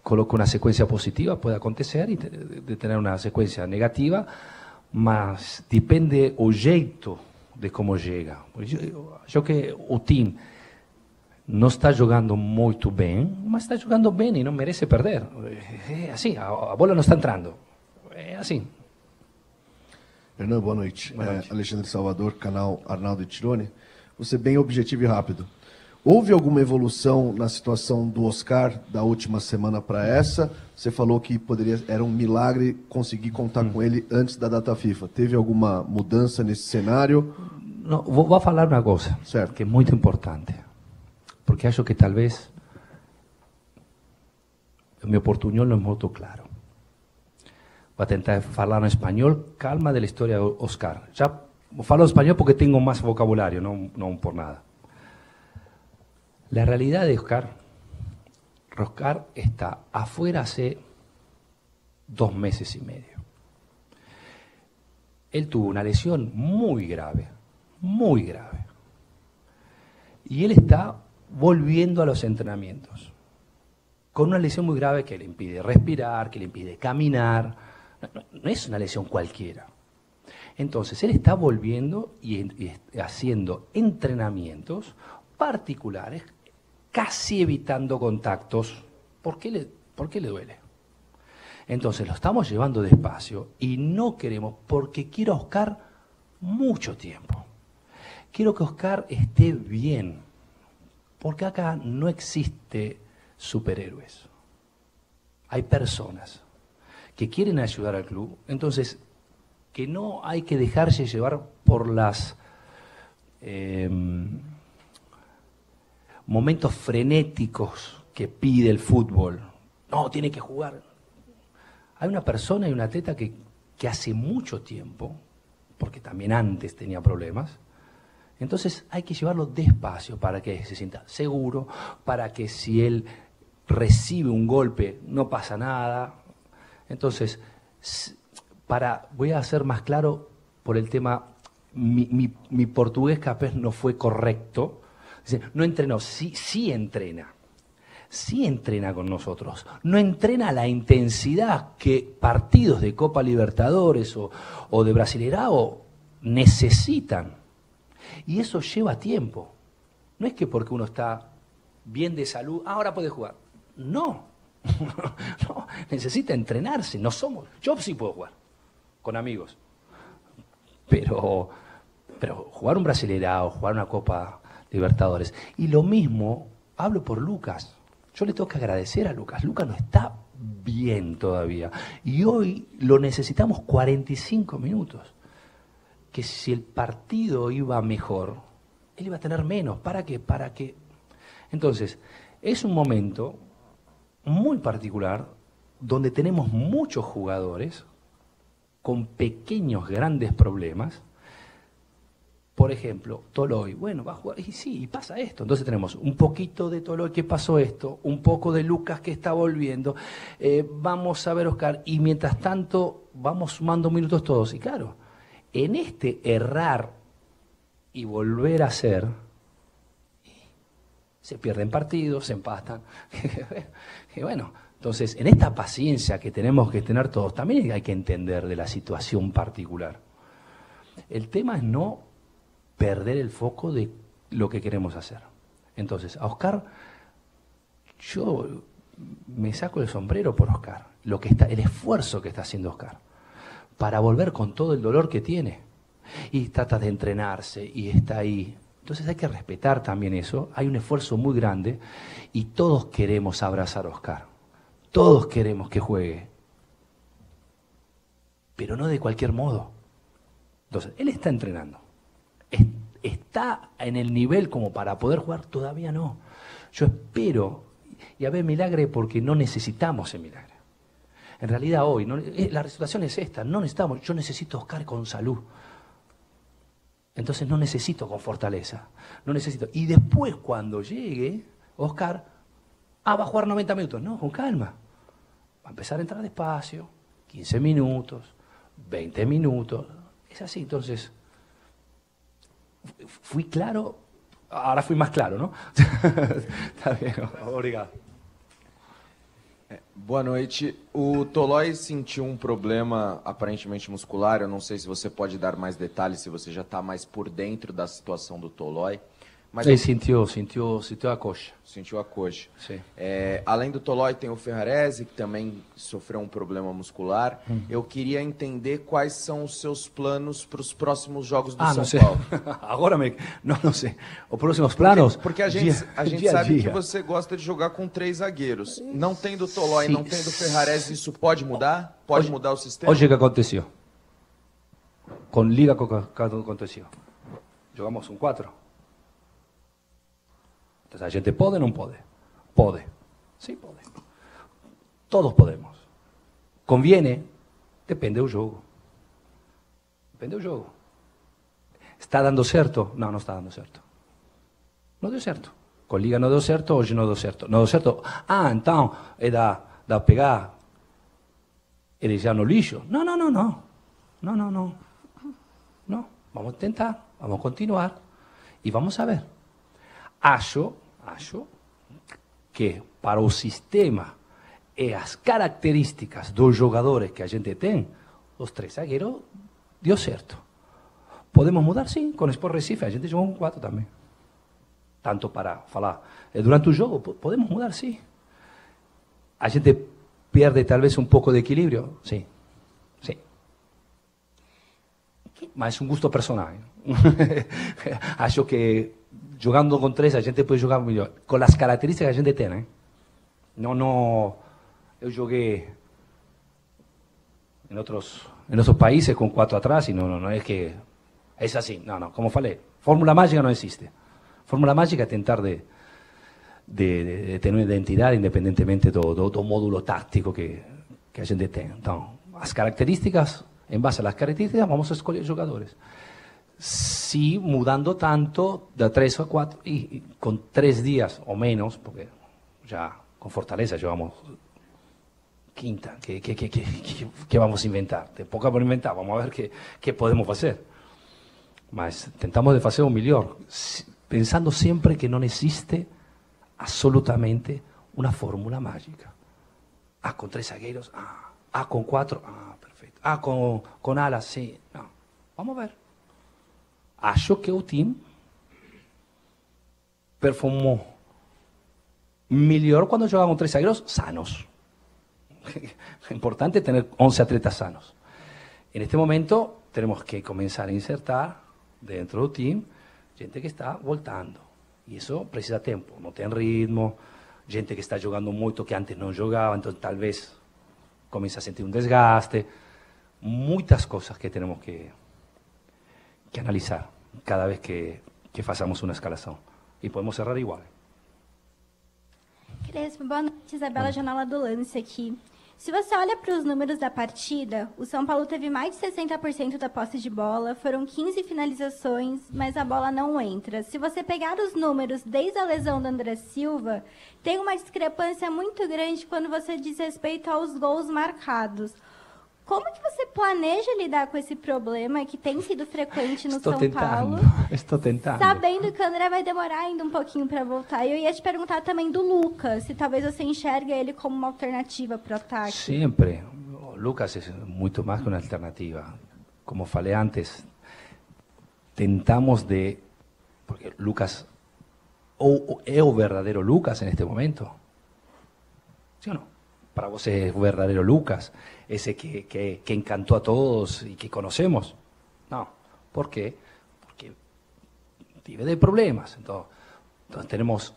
coloca uma sequência positiva, pode acontecer e de ter uma sequência negativa, mas depende o jeito de como chega. Eu acho que o time não está jogando muito bem, mas está jogando bem e não merece perder. É assim, a bola não está entrando. É assim. Hernan, boa noite. Alexandre Salvador, canal Arnaldo Tironi. Você bem objetivo e rápido. Houve alguma evolução na situação do Oscar da última semana para essa? Você falou que era um milagre conseguir contar com ele antes da data FIFA. Teve alguma mudança nesse cenário? Não, vou falar uma coisa que é muito importante. Porque acho que talvez o meu portunhol não é muito claro. Vou tentar falar em espanhol, calma da história do Oscar. Já falo espanhol porque tenho mais vocabulário, não por nada. La realidad de Oscar está afuera hace 2 meses y medio. Él tuvo una lesión muy grave. Y él está volviendo a los entrenamientos. Con una lesión muy grave que le impide respirar, que le impide caminar. No es una lesión cualquiera. Entonces, él está volviendo y haciendo entrenamientos particulares, casi evitando contactos. ¿Por qué le duele? Entonces lo estamos llevando despacio y no queremos, porque quiero a Oscar mucho tiempo. Quiero que Oscar esté bien, porque acá no existe superhéroes. Hay personas que quieren ayudar al club, entonces que no hay que dejarse llevar por las momentos frenéticos que pide el fútbol. no, tiene que jugar. Hay una persona y un atleta que hace mucho tiempo, porque también antes tenía problemas, entonces hay que llevarlo despacio para que se sienta seguro, para que si él recibe un golpe no pasa nada. Entonces, voy a ser más claro por el tema, mi portugués capaz no fue correcto. No entrenó, sí entrena. Sí entrena con nosotros. No entrena a la intensidad que partidos de Copa Libertadores o de Brasileirao necesitan. Y eso lleva tiempo. No es que porque uno está bien de salud, ahora puede jugar. No. No, necesita entrenarse. Yo sí puedo jugar con amigos. Pero jugar un Brasileirao, jugar una Copa Libertadores. Y lo mismo, hablo por Lucas. Yo le tengo que agradecer a Lucas. Lucas no está bien todavía. Y hoy lo necesitamos 45 minutos. Que si el partido iba mejor, él iba a tener menos. ¿Para qué? Entonces, es un momento muy particular donde tenemos muchos jugadores con pequeños, grandes problemas. Por ejemplo, Toloi, bueno, va a jugar, y sí, y pasa esto. Entonces tenemos un poquito de Toloi que pasó esto, un poco de Lucas que está volviendo, vamos a ver Oscar, y mientras tanto vamos sumando minutos todos. Y claro, en este errar y volver a hacer, se pierden partidos, se empatan. Y bueno, entonces en esta paciencia que tenemos que tener todos, también hay que entender de la situación particular. El tema es no perder el foco de lo que queremos hacer. Entonces, a Oscar, yo me saco el sombrero por Oscar, el esfuerzo que está haciendo Oscar, para volver con todo el dolor que tiene. Y trata de entrenarse y está ahí. Entonces hay que respetar también eso. Hay un esfuerzo muy grande y todos queremos abrazar a Oscar. Todos queremos que juegue. Pero no de cualquier modo. Entonces, él está entrenando. ¿Está en el nivel como para poder jugar? Todavía no. Yo espero, y a ver, milagre, porque no necesitamos el milagre. En realidad hoy, la situación es esta, no necesitamos, yo necesito a Oscar con salud. Entonces no necesito con fortaleza, no necesito. Y después cuando llegue Oscar, va a jugar 90 minutos. No, con calma. Va a empezar a entrar despacio, 15 minutos, 20 minutos. Es así, entonces... Fui claro, ahora fui más claro, ¿no? Tá bem, obrigado. Boa noite. O Toloi sentiu um problema aparentemente muscular. Eu não sei se você pode dar mais detalhes, se você já está mais por dentro da situação do Toloi. Mas ele sentiu a coxa. Sentiu a coxa. Sim. Além do Toloi, tem o Ferrarese, que também sofreu um problema muscular. Eu queria entender quais são os seus planos para os próximos jogos do São Paulo. Agora não sei. Os próximos planos? Porque a gente sabe que você gosta de jogar com 3 zagueiros. Não tendo o Toloi, não tendo o Ferrarese, isso pode mudar? Pode mudar o sistema? Hoje o que aconteceu? Com Liga, o que aconteceu? Jogamos 4. Entonces, ¿a gente pode o não pode? Pode. Sí, pode. Todos podemos. Conviene? Depende do jogo. Depende do jogo. Está dando certo? Não está dando certo. Não deu certo. Com Liga não deu certo, hoje não deu certo. Não deu certo? Então é da pegar ele já no lixo? Não. Não. Vamos tentar, vamos continuar e vamos a ver. Acho que para o sistema e as características dos jogadores que a gente tem, os 3 zagueiros deu certo. Podemos mudar? Sim, com o Sport Recife, a gente jogou com 4 também. Tanto para falar, durante o jogo, podemos mudar? Sim. A gente perde talvez um pouco de equilíbrio? Sim. Mas um gosto personal. Acho que jogando com 3 a gente pode jogar melhor, com as características que a gente tem, né? Não, eu joguei em outros países com 4 atrás e não é que é assim, não, como falei, fórmula mágica não existe. Fórmula mágica é tentar de de ter uma identidade, independentemente do módulo tático que a gente tem. Então, as características, em base às características, vamos a escolher jogadores. Si mudando tanto, de 3 a 4, y con 3 días o menos, porque ya con Fortaleza llevamos quinta, ¿qué vamos a inventar? De poca por inventar, vamos a ver qué podemos hacer. Mas tentamos de hacer un mejor, pensando siempre que no existe absolutamente una fórmula mágica. Con 3 zagueiros, con 4, perfecto. Con alas, sí, no. Vamos a ver. Acho que o time performou melhor quando jogava com 3 zagueiros sanos. É importante ter 11 atletas sanos. En este momento, temos que começar a insertar dentro do time gente que está voltando. E isso precisa tempo. Não tem ritmo, gente que está jogando muito que antes não jogava, então talvez comece a sentir um desgaste. Muitas coisas que temos que analisar cada vez que façamos uma escalação. E podemos errar igual. Crespo, boa noite. Isabela, Janela do Lance aqui. Se você olha para os números da partida, o São Paulo teve mais de 60% da posse de bola, foram 15 finalizações, mas a bola não entra. Se você pegar os números desde a lesão do André Silva, tem uma discrepância muito grande quando você diz respeito aos gols marcados. Como que você planeja lidar com esse problema que tem sido frequente no São Paulo? Estou tentando. Sabendo que o André vai demorar ainda um pouquinho para voltar. Eu ia te perguntar também do Lucas, se talvez você enxerga ele como uma alternativa para o ataque. Sempre. O Lucas é muito mais que uma alternativa. Como falei antes, tentamos de... Porque Lucas é o verdadeiro Lucas neste momento. ¿Sí o no? Para vos es verdadero Lucas, ese que encantó a todos y que conocemos. No, ¿por qué? Porque vive de problemas. Entonces tenemos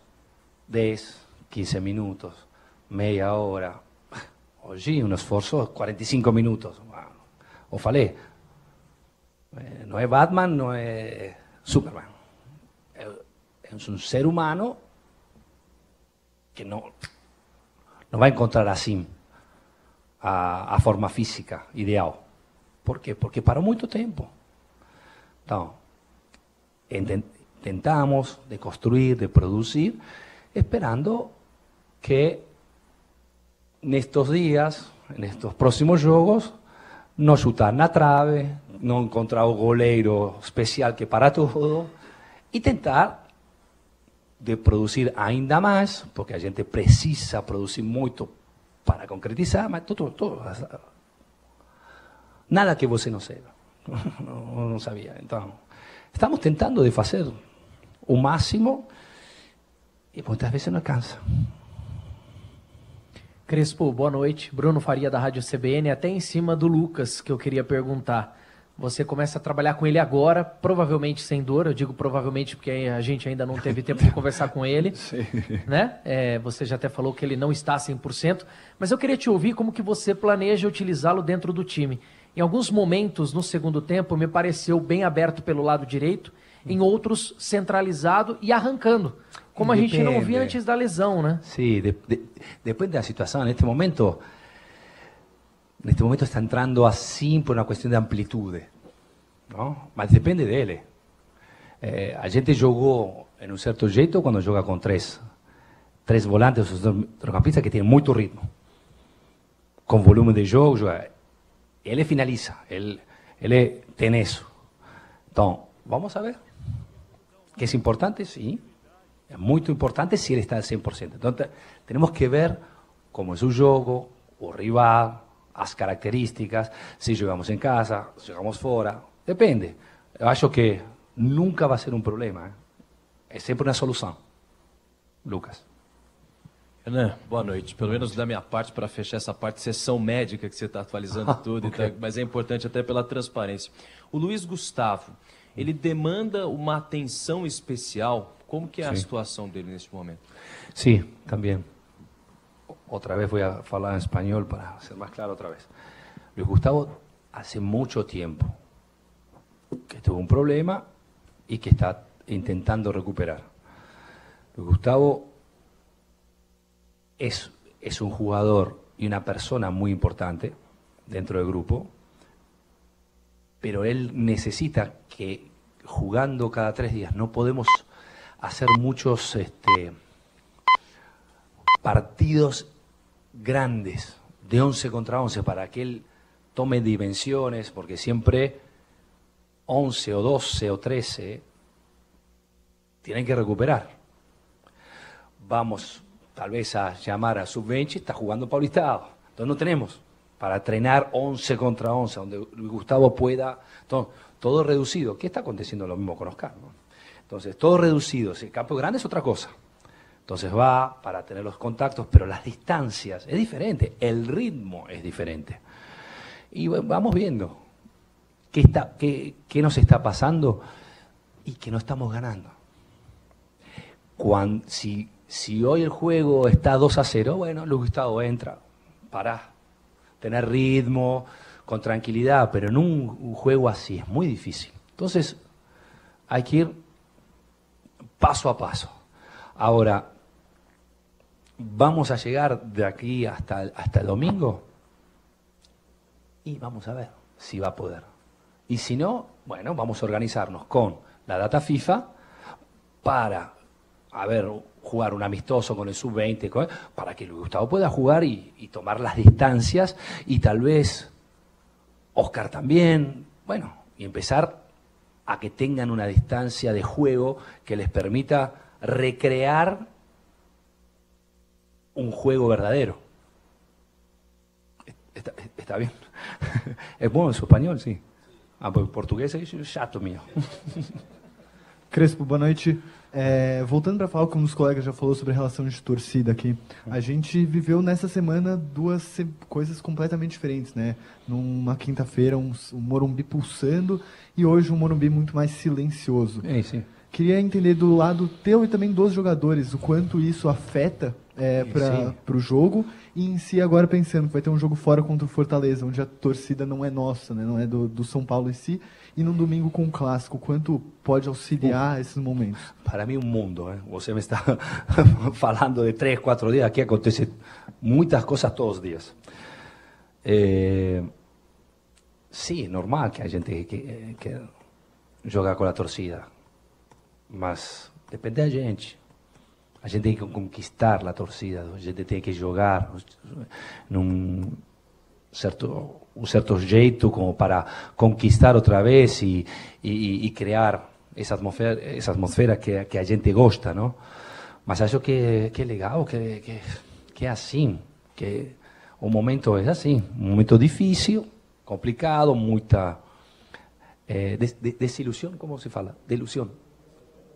10, 15 minutos, media hora. Hoy un esfuerzo, 45 minutos. O falei, no es Batman, no es Superman. Es un ser humano que no va a encontrar assim a forma física ideal. Por quê? Porque parou muito tempo. Então, tentamos de construir, de produzir, esperando que nestes dias, nestes próximos jogos, não chutar na trave, não encontrar o goleiro especial que para tudo e tentar de produzir ainda mais, porque a gente precisa produzir muito para concretizar, mas tudo nada que você não saiba, não sabia. Então, estamos tentando de fazer o máximo e muitas vezes não alcança. Crespo, boa noite. Bruno Faria, da Rádio CBN. Até em cima do Lucas, que eu queria perguntar. Você começa a trabalhar com ele agora, provavelmente sem dor. Eu digo provavelmente porque a gente ainda não teve tempo de conversar com ele. Sim. Né? Você já até falou que ele não está 100%. Mas eu queria te ouvir como que você planeja utilizá-lo dentro do time. Em alguns momentos, no segundo tempo, me pareceu bem aberto pelo lado direito. Em outros, centralizado e arrancando. Como a gente não via antes da lesão, né? Sim, depende da situação. Neste momento está entrando assim por uma questão de amplitude, não? Mas depende dele. A gente jogou em um certo jeito quando joga com três volantes, os trocampistas que têm muito ritmo, com volume de jogo. Ele finaliza, ele tem isso. Então, vamos a ver. Que é importante, sim. É muito importante se ele está al 100%. Então, temos que ver como é o jogo, o rival, as características, se jogamos em casa, se jogamos fora, depende. Eu acho que nunca vai ser um problema, é sempre uma solução. Lucas. Renan, boa noite. Pelo menos da minha parte, para fechar essa parte, sessão médica que você está atualizando tudo, okay. Então, mas é importante até pela transparência. O Luiz Gustavo, ele demanda uma atenção especial. Como que é a situação dele neste momento? Sim, também. Otra vez voy a falar en español para ser más claro otra vez. Luis Gustavo hace mucho tiempo que tuvo un problema y que está intentando recuperar. Luis Gustavo es un jugador y una persona muy importante dentro del grupo, pero él necesita que jugando cada 3 días, no podemos hacer muchos partidos grandes de 11 contra 11 para que él tome dimensiones, porque siempre 11 o 12 o 13 tienen que recuperar. Vamos tal vez a llamar a sub-20, está jugando Paulistado, entonces no tenemos para entrenar 11 contra 11, donde Gustavo pueda, todo reducido. ¿Qué está aconteciendo lo mismo con Oscar, ¿no? Entonces, todo reducido, si el campo grande es otra cosa. Entonces va para tener los contactos, pero las distancias es diferente, el ritmo es diferente. Y vamos viendo qué nos está pasando y que no estamos ganando. Si hoy el juego está 2-0, bueno, Luis Gustavo entra para tener ritmo, con tranquilidad, pero en un juego así es muy difícil. Entonces hay que ir paso a paso. Ahora, ¿vamos a llegar de aquí hasta el domingo? Y vamos a ver si va a poder. Y si no, bueno, vamos a organizarnos con la data FIFA para, jugar un amistoso con el sub-20, para que Luis Gustavo pueda jugar y tomar las distancias, y tal vez Oscar también, bueno, y empezar a que tengan una distancia de juego que les permita recrear un juego verdadero. ¿Está bien? ¿Es bueno en su español? Sí. Pues português é chato mío. Crespo, boa noite. Voltando para falar, como os colegas já falou sobre a relação de torcida aqui, a gente viveu nessa semana 2 coisas completamente diferentes, né? Numa quinta-feira, um Morumbi pulsando, e hoje um Morumbi muito mais silencioso. Sim. Queria entender do lado teu e também dos jogadores o quanto isso afeta para o jogo, e em si agora pensando que vai ter um jogo fora contra o Fortaleza, onde a torcida não é nossa, né? Não é do São Paulo em si, e no domingo com o Clássico, quanto pode auxiliar esses momentos? Para mim, um mundo. Você me está falando de 3, 4 dias, aqui acontece muitas coisas todos os dias. Sim, normal que a gente que jogar com a torcida, mas depende da gente. A gente tem que conquistar a torcida, a gente tem que jogar num certo jeito como para conquistar outra vez e criar essa atmosfera que a gente gosta, não? Mas acho que é legal, que é assim, que o momento é assim, um momento difícil, complicado, muita desilusão, como se fala? Delusão.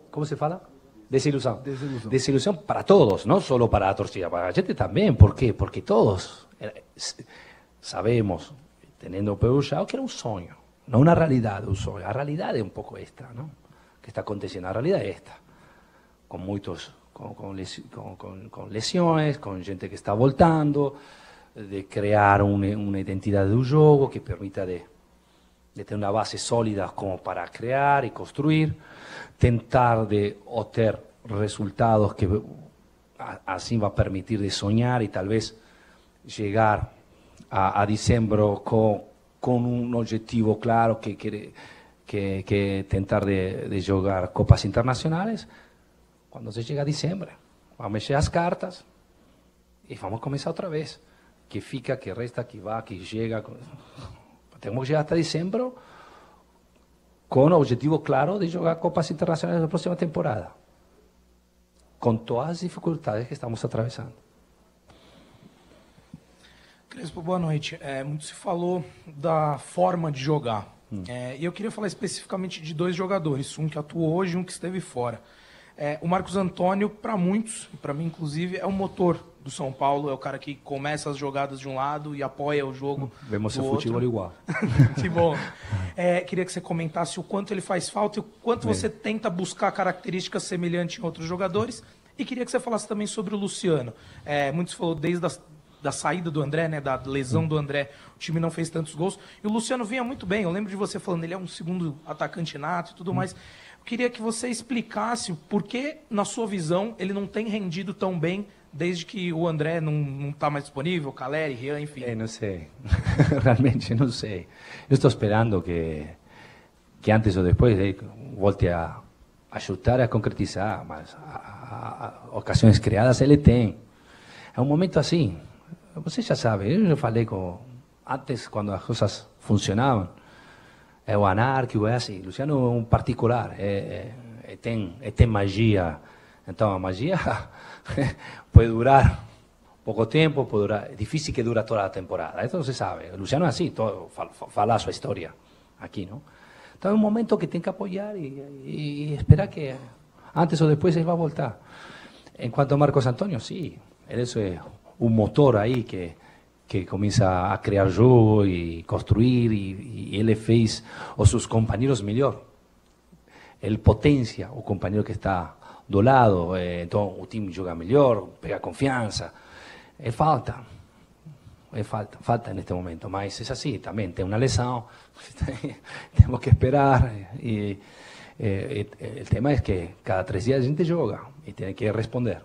Como se fala? Desilusão para todos, no solo para la torcida, para la gente también. ¿Por qué? Porque todos sabemos, teniendo un PU que era un sueño, no una realidad, un sueño. La realidad es un poco esta, ¿no? Que está aconteciendo. La realidad es esta, con muchos, con lesiones, con gente que está voltando, de crear una identidad de un juego que permita de tener una base sólida como para crear y construir, tentar de obtener resultados que así va a permitir de soñar y tal vez llegar a diciembre con un objetivo claro que tentar de jugar copas internacionales. Cuando se llega a diciembre, vamos a echar las cartas y vamos a comenzar otra vez. Que fica, que resta, que va, que llega. Tenemos que llegar hasta diciembre con objetivo claro de jogar copas internacionais na próxima temporada, com todas as dificuldades que estamos atravessando. Crespo, boa noite. Muito se falou da forma de jogar. E eu queria falar especificamente de 2 jogadores, um que atuou hoje e um que esteve fora. O Marcos Antônio, para muitos, para mim inclusive, é o motor do São Paulo, é o cara que começa as jogadas de um lado e apoia o jogo Vemos do o outro. futebol igual. Que bom. Queria que você comentasse o quanto ele faz falta e o quanto você tenta buscar características semelhantes em outros jogadores. E queria que você falasse também sobre o Luciano. Muito se falou desde da saída do André, né, da lesão do André, o time não fez tantos gols. E o Luciano vinha muito bem. Eu lembro de você falando, ele é um segundo atacante nato e tudo mais. Eu queria que você explicasse por que, na sua visão, ele não tem rendido tão bem desde que o André não está mais disponível, Caleri, Rian, enfim? Não sei, realmente não sei. Eu estou esperando que antes ou depois ele volte a chutar e a concretizar, mas ocasiões criadas ele tem. É um momento assim, você já sabe, eu já falei antes, quando as coisas funcionavam, é o anárquico, é assim, Luciano é um particular, tem magia, então a magia pode durar pouco tempo, pode durar, é difícil que dure toda a temporada, então você sabe, Luciano é assim, fala a sua história aqui, não? Então é um momento que tem que apoiar e esperar que antes ou depois ele vai voltar. Enquanto a Marcos Antônio, sim, ele é um motor aí que começa a criar jogo e construir, e ele fez os seus companheiros melhor. Ele potencia o companheiro que está do lado, então o time joga melhor, pega confiança. Falta neste momento, mas é assim, também tem uma lesão, temos que esperar, e o tema é que cada 3 dias a gente joga e tem que responder.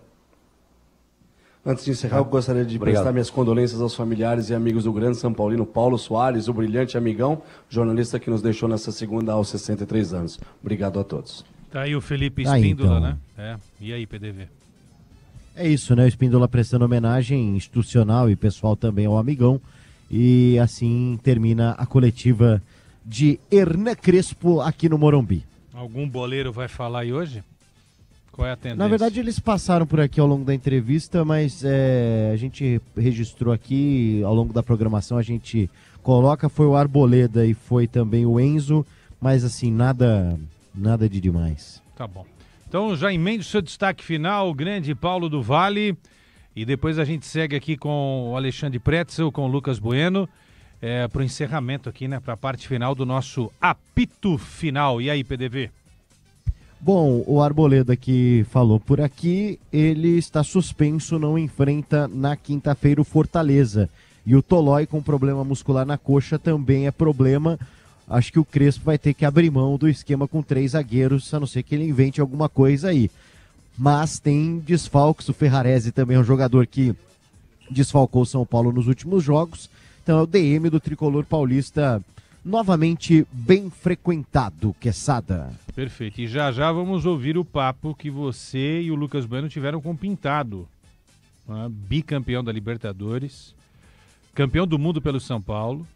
Antes de encerrar, eu gostaria de prestar minhas condolências aos familiares e amigos do grande São Paulino Paulo Soares, o brilhante amigão, jornalista que nos deixou nessa segunda aos 63 anos. Obrigado a todos. Tá aí o Felipe Espíndola, então. né? E aí, PDV? É isso, né? O Espíndola prestando homenagem institucional e pessoal também ao amigão. E assim termina a coletiva de Hernan Crespo aqui no Morumbi. Algum boleiro vai falar aí hoje? Qual é a tendência? Na verdade, eles passaram por aqui ao longo da entrevista, mas a gente registrou aqui, ao longo da programação, a gente coloca, foi o Arboleda e foi também o Enzo, mas assim, nada de demais. Tá bom. Então já emende o seu destaque final, o grande Paulo do Vale, e depois a gente segue aqui com o Alexandre Pretzel, com o Lucas Bueno, para o encerramento aqui, né, para a parte final do nosso apito final. E aí, PDV? Bom, o Arboleda que falou por aqui, ele está suspenso, não enfrenta na quinta-feira o Fortaleza. E o Tolói com problema muscular na coxa também é problema. Acho que o Crespo vai ter que abrir mão do esquema com 3 zagueiros, a não ser que ele invente alguma coisa aí. Mas tem desfalques, o Ferrarese também é um jogador que desfalcou o São Paulo nos últimos jogos. Então é o DM do tricolor paulista novamente bem frequentado, Quesada. Perfeito. E já vamos ouvir o papo que você e o Lucas Bueno tiveram com o Pintado, né? Bicampeão da Libertadores, campeão do mundo pelo São Paulo.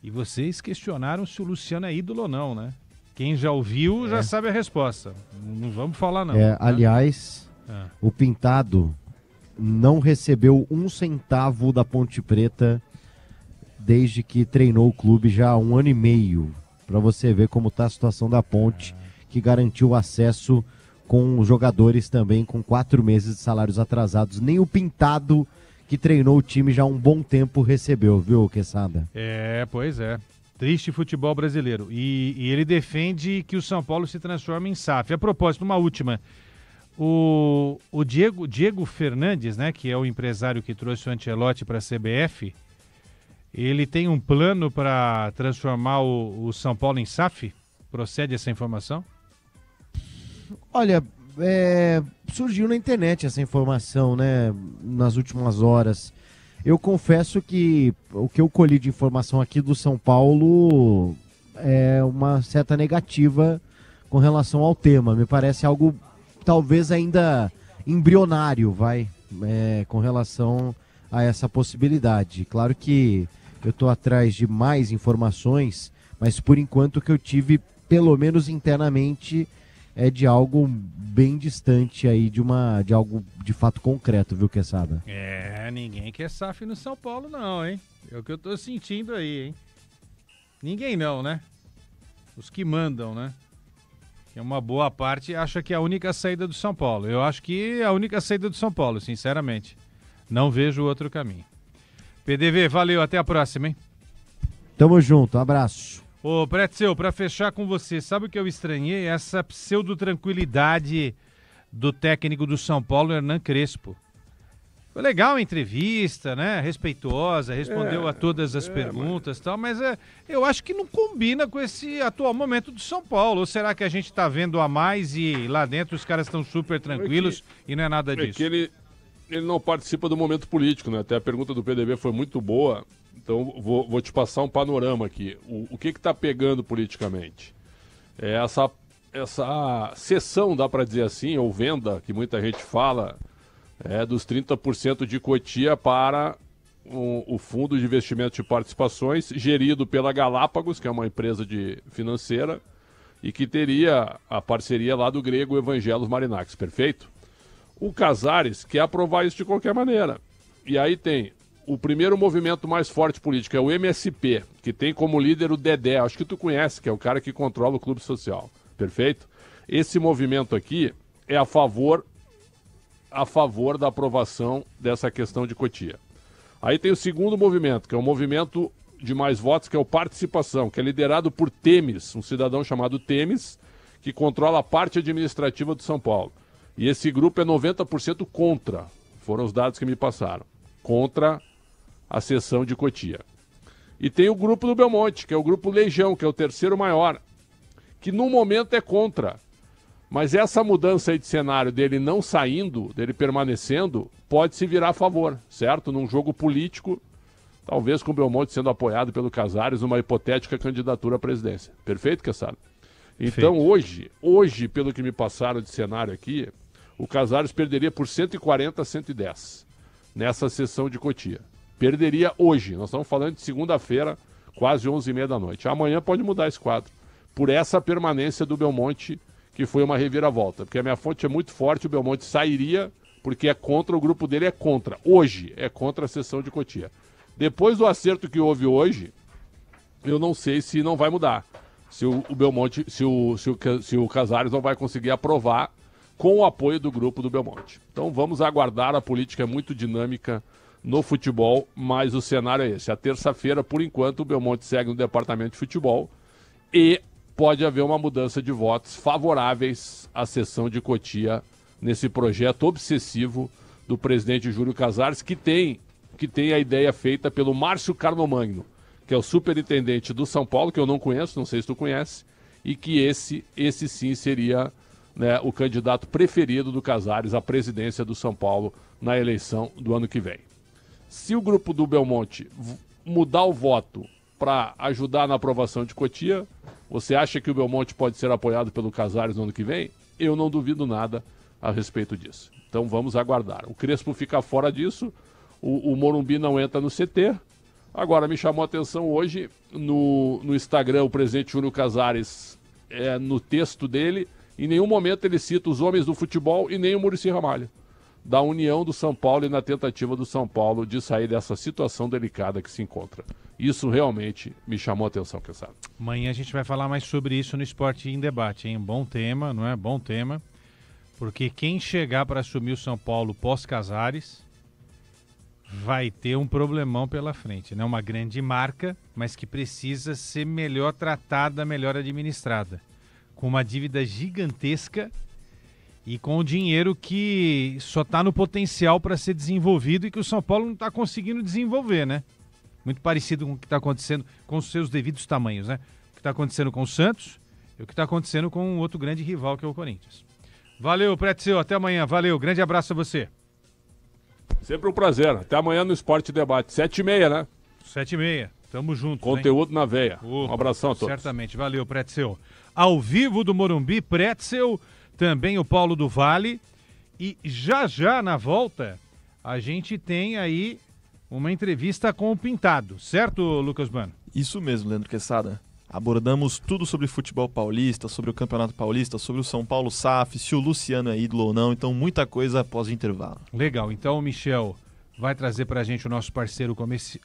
E vocês questionaram se o Luciano é ídolo ou não, né? Quem já ouviu já sabe a resposta. Não vamos falar não. Né? Aliás, o Pintado não recebeu 1 centavo da Ponte Preta desde que treinou o clube já há 1 ano e meio. Para você ver como está a situação da Ponte, que garantiu o acesso com os jogadores também com 4 meses de salários atrasados. Nem o Pintado, que treinou o time já há um bom tempo, recebeu, viu, Quesada? Pois é. Triste futebol brasileiro. E ele defende que o São Paulo se transforme em SAF. A propósito, uma última. O Diego Fernandes, né, que é o empresário que trouxe o Ancelotti para a CBF, ele tem um plano para transformar o São Paulo em SAF? Procede essa informação? Olha, surgiu na internet essa informação, né, nas últimas horas. Eu confesso que o que eu colhi de informação aqui do São Paulo é uma certa negativa com relação ao tema. Me parece algo talvez ainda embrionário, com relação a essa possibilidade. Claro que eu estou atrás de mais informações, mas por enquanto o que eu tive, pelo menos internamente, é de algo bem distante aí de algo de fato concreto, viu, Quesada? Ninguém quer SAF no São Paulo não, hein? É o que eu tô sentindo aí, hein? Ninguém não, né? Os que mandam, né? Que é uma boa parte, acha que é a única saída do São Paulo. Eu acho que é a única saída do São Paulo, sinceramente. Não vejo outro caminho. PDV, valeu, até a próxima, hein? Tamo junto, abraço. Ô, Pretzel, pra fechar com você, sabe o que eu estranhei? Essa pseudo-tranquilidade do técnico do São Paulo, Hernan Crespo. Foi legal a entrevista, né? Respeitosa, respondeu a todas as perguntas e tal, mas eu acho que não combina com esse atual momento do São Paulo. Ou será que a gente tá vendo a mais e lá dentro os caras estão super tranquilos e não é nada disso? Que ele ele não participa do momento político, né? Até a pergunta do PDB foi muito boa, então vou te passar um panorama aqui. O que está pegando politicamente? É essa cessão, dá para dizer assim, ou venda, que muita gente fala, dos 30% de Cotia para o Fundo de Investimento de Participações, gerido pela Galápagos, que é uma empresa financeira, e que teria a parceria lá do grego Evangelos Marinakis, perfeito? O Casares quer aprovar isso de qualquer maneira. E aí tem o primeiro movimento mais forte político, é o MSP, que tem como líder o Dedé, acho que tu conhece, que é o cara que controla o Clube Social, perfeito? Esse movimento aqui é a favor da aprovação dessa questão de Cotia. Aí tem o segundo movimento, que é o movimento de mais votos, que é o Participação, que é liderado por Temes, um cidadão chamado Temes, que controla a parte administrativa do São Paulo. E esse grupo é 90% contra, foram os dados que me passaram, contra a cessão de Cotia. E tem o grupo do Belmonte, que é o grupo Legião, que é o terceiro maior, que no momento é contra. Mas essa mudança aí de cenário dele não saindo, dele permanecendo, pode se virar a favor, certo? Num jogo político, talvez com o Belmonte sendo apoiado pelo Casares numa hipotética candidatura à presidência. Perfeito, Cassado? Então, hoje, pelo que me passaram de cenário aqui, o Casares perderia por 140 a 110 nessa sessão de Cotia. Perderia hoje. Nós estamos falando de segunda-feira, quase 11h30 da noite. Amanhã pode mudar esse quadro. Por essa permanência do Belmonte, que foi uma reviravolta. Porque a minha fonte é muito forte, o Belmonte sairia, porque é contra, o grupo dele é contra. Hoje é contra a sessão de Cotia. Depois do acerto que houve hoje, eu não sei se não vai mudar. Se o Belmonte, se o Casares não vai conseguir aprovar com o apoio do grupo do Belmonte. Então vamos aguardar, a política é muito dinâmica no futebol, mas o cenário é esse. A terça-feira, por enquanto, o Belmonte segue no departamento de futebol e pode haver uma mudança de votos favoráveis à cessão de Cotia nesse projeto obsessivo do presidente Júlio Casares, que tem a ideia feita pelo Márcio Carlomagno, que é o superintendente do São Paulo, que eu não conheço, não sei se tu conhece, e que esse sim seria, né, o candidato preferido do Casares à presidência do São Paulo na eleição do ano que vem. Se o grupo do Belmonte mudar o voto para ajudar na aprovação de Cotia, você acha que o Belmonte pode ser apoiado pelo Casares no ano que vem? Eu não duvido nada a respeito disso. Então vamos aguardar. O Crespo fica fora disso, o Morumbi não entra no CT. Agora, me chamou a atenção hoje no Instagram, o presidente Júlio Casares, no texto dele, em nenhum momento ele cita os homens do futebol e nem o Muricy Ramalho, da união do São Paulo e na tentativa do São Paulo de sair dessa situação delicada que se encontra. Isso realmente me chamou a atenção, Quesada. Amanhã a gente vai falar mais sobre isso no Esporte em Debate, hein? Bom tema, não é? Bom tema, porque quem chegar para assumir o São Paulo pós-Casares vai ter um problemão pela frente, né? Uma grande marca, mas que precisa ser melhor tratada, melhor administrada, com uma dívida gigantesca e com o dinheiro que só está no potencial para ser desenvolvido e que o São Paulo não está conseguindo desenvolver, né? Muito parecido com o que está acontecendo com os seus devidos tamanhos, né? O que está acontecendo com o Santos e o que está acontecendo com um outro grande rival, que é o Corinthians. Valeu, Pretzel, até amanhã. Valeu, grande abraço a você. Sempre um prazer. Até amanhã no Esporte Debate. 7h30, né? 7h30. Tamo junto. Conteúdo na veia. Um abração a todos. Certamente. Valeu, Pretzel. Ao vivo do Morumbi, Pretzel, também o Paulo do Vale. E já na volta, a gente tem aí uma entrevista com o Pintado. Certo, Lucas Bano? Isso mesmo, Leandro Quesada. Abordamos tudo sobre futebol paulista, sobre o Campeonato Paulista, sobre o São Paulo SAF, se o Luciano é ídolo ou não, então muita coisa após o intervalo. Legal, então o Michel vai trazer pra gente o nosso parceiro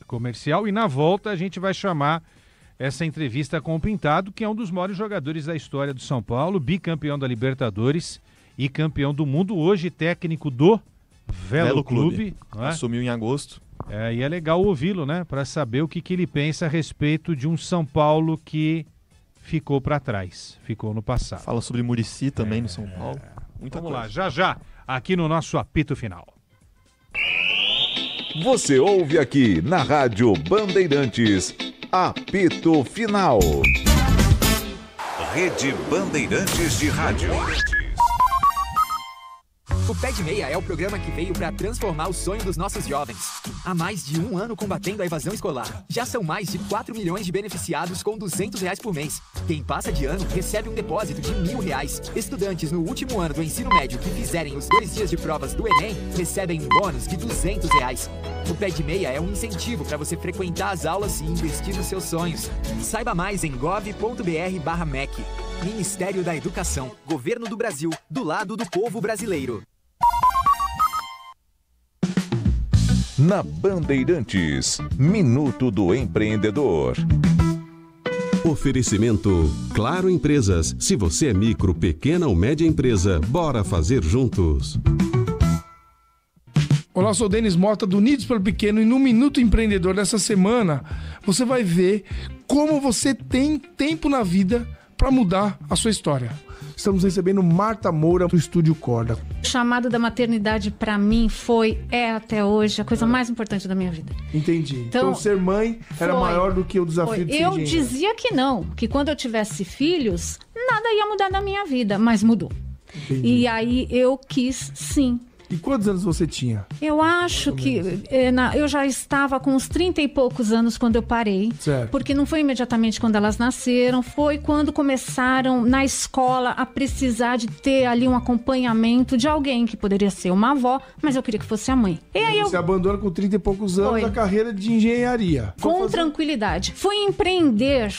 comercial e na volta a gente vai chamar essa entrevista com o Pintado, que é um dos maiores jogadores da história do São Paulo, bicampeão da Libertadores e campeão do mundo, hoje técnico do Velo Clube. Assumiu em agosto. E é legal ouvi-lo, né? Para saber o que ele pensa a respeito de um São Paulo que ficou para trás, ficou no passado. Fala sobre Muricy também no São Paulo. Vamos lá, já, aqui no nosso apito final. Você ouve aqui na Rádio Bandeirantes, apito final. Rede Bandeirantes de Rádio. O Pé de Meia é o programa que veio para transformar o sonho dos nossos jovens. Há mais de 1 ano combatendo a evasão escolar. Já são mais de 4 milhões de beneficiados com R$200 por mês. Quem passa de ano recebe um depósito de R$1.000. Estudantes no último ano do ensino médio que fizerem os 2 dias de provas do Enem recebem um bônus de R$200. O Pé de Meia é um incentivo para você frequentar as aulas e investir nos seus sonhos. Saiba mais em gov.br/MEC. Ministério da Educação, Governo do Brasil, do lado do povo brasileiro. Na Bandeirantes, Minuto do Empreendedor. Oferecimento Claro Empresas. Se você é micro, pequena ou média empresa, bora fazer juntos. Olá, sou o Denis Mota do Unidos pelo Pequeno e no Minuto Empreendedor dessa semana você vai ver como você tem tempo na vida para mudar a sua história. Estamos recebendo Marta Moura do Estúdio Corda. O chamado da maternidade para mim até hoje a coisa mais importante da minha vida. Entendi. Então ser mãe era maior do que o desafio de ser Eu engenheira. dizia que não, que quando eu tivesse filhos, nada ia mudar na minha vida, mas mudou. Entendi. E aí eu quis sim. E quantos anos você tinha? Eu acho que eu já estava com uns 30 e poucos anos quando eu parei. Certo. Porque não foi imediatamente quando elas nasceram, foi quando começaram na escola a precisar de ter ali um acompanhamento de alguém que poderia ser uma avó, mas eu queria que fosse a mãe. E aí Você abandona com 30 e poucos anos a carreira de engenharia. Com tranquilidade. Fui empreender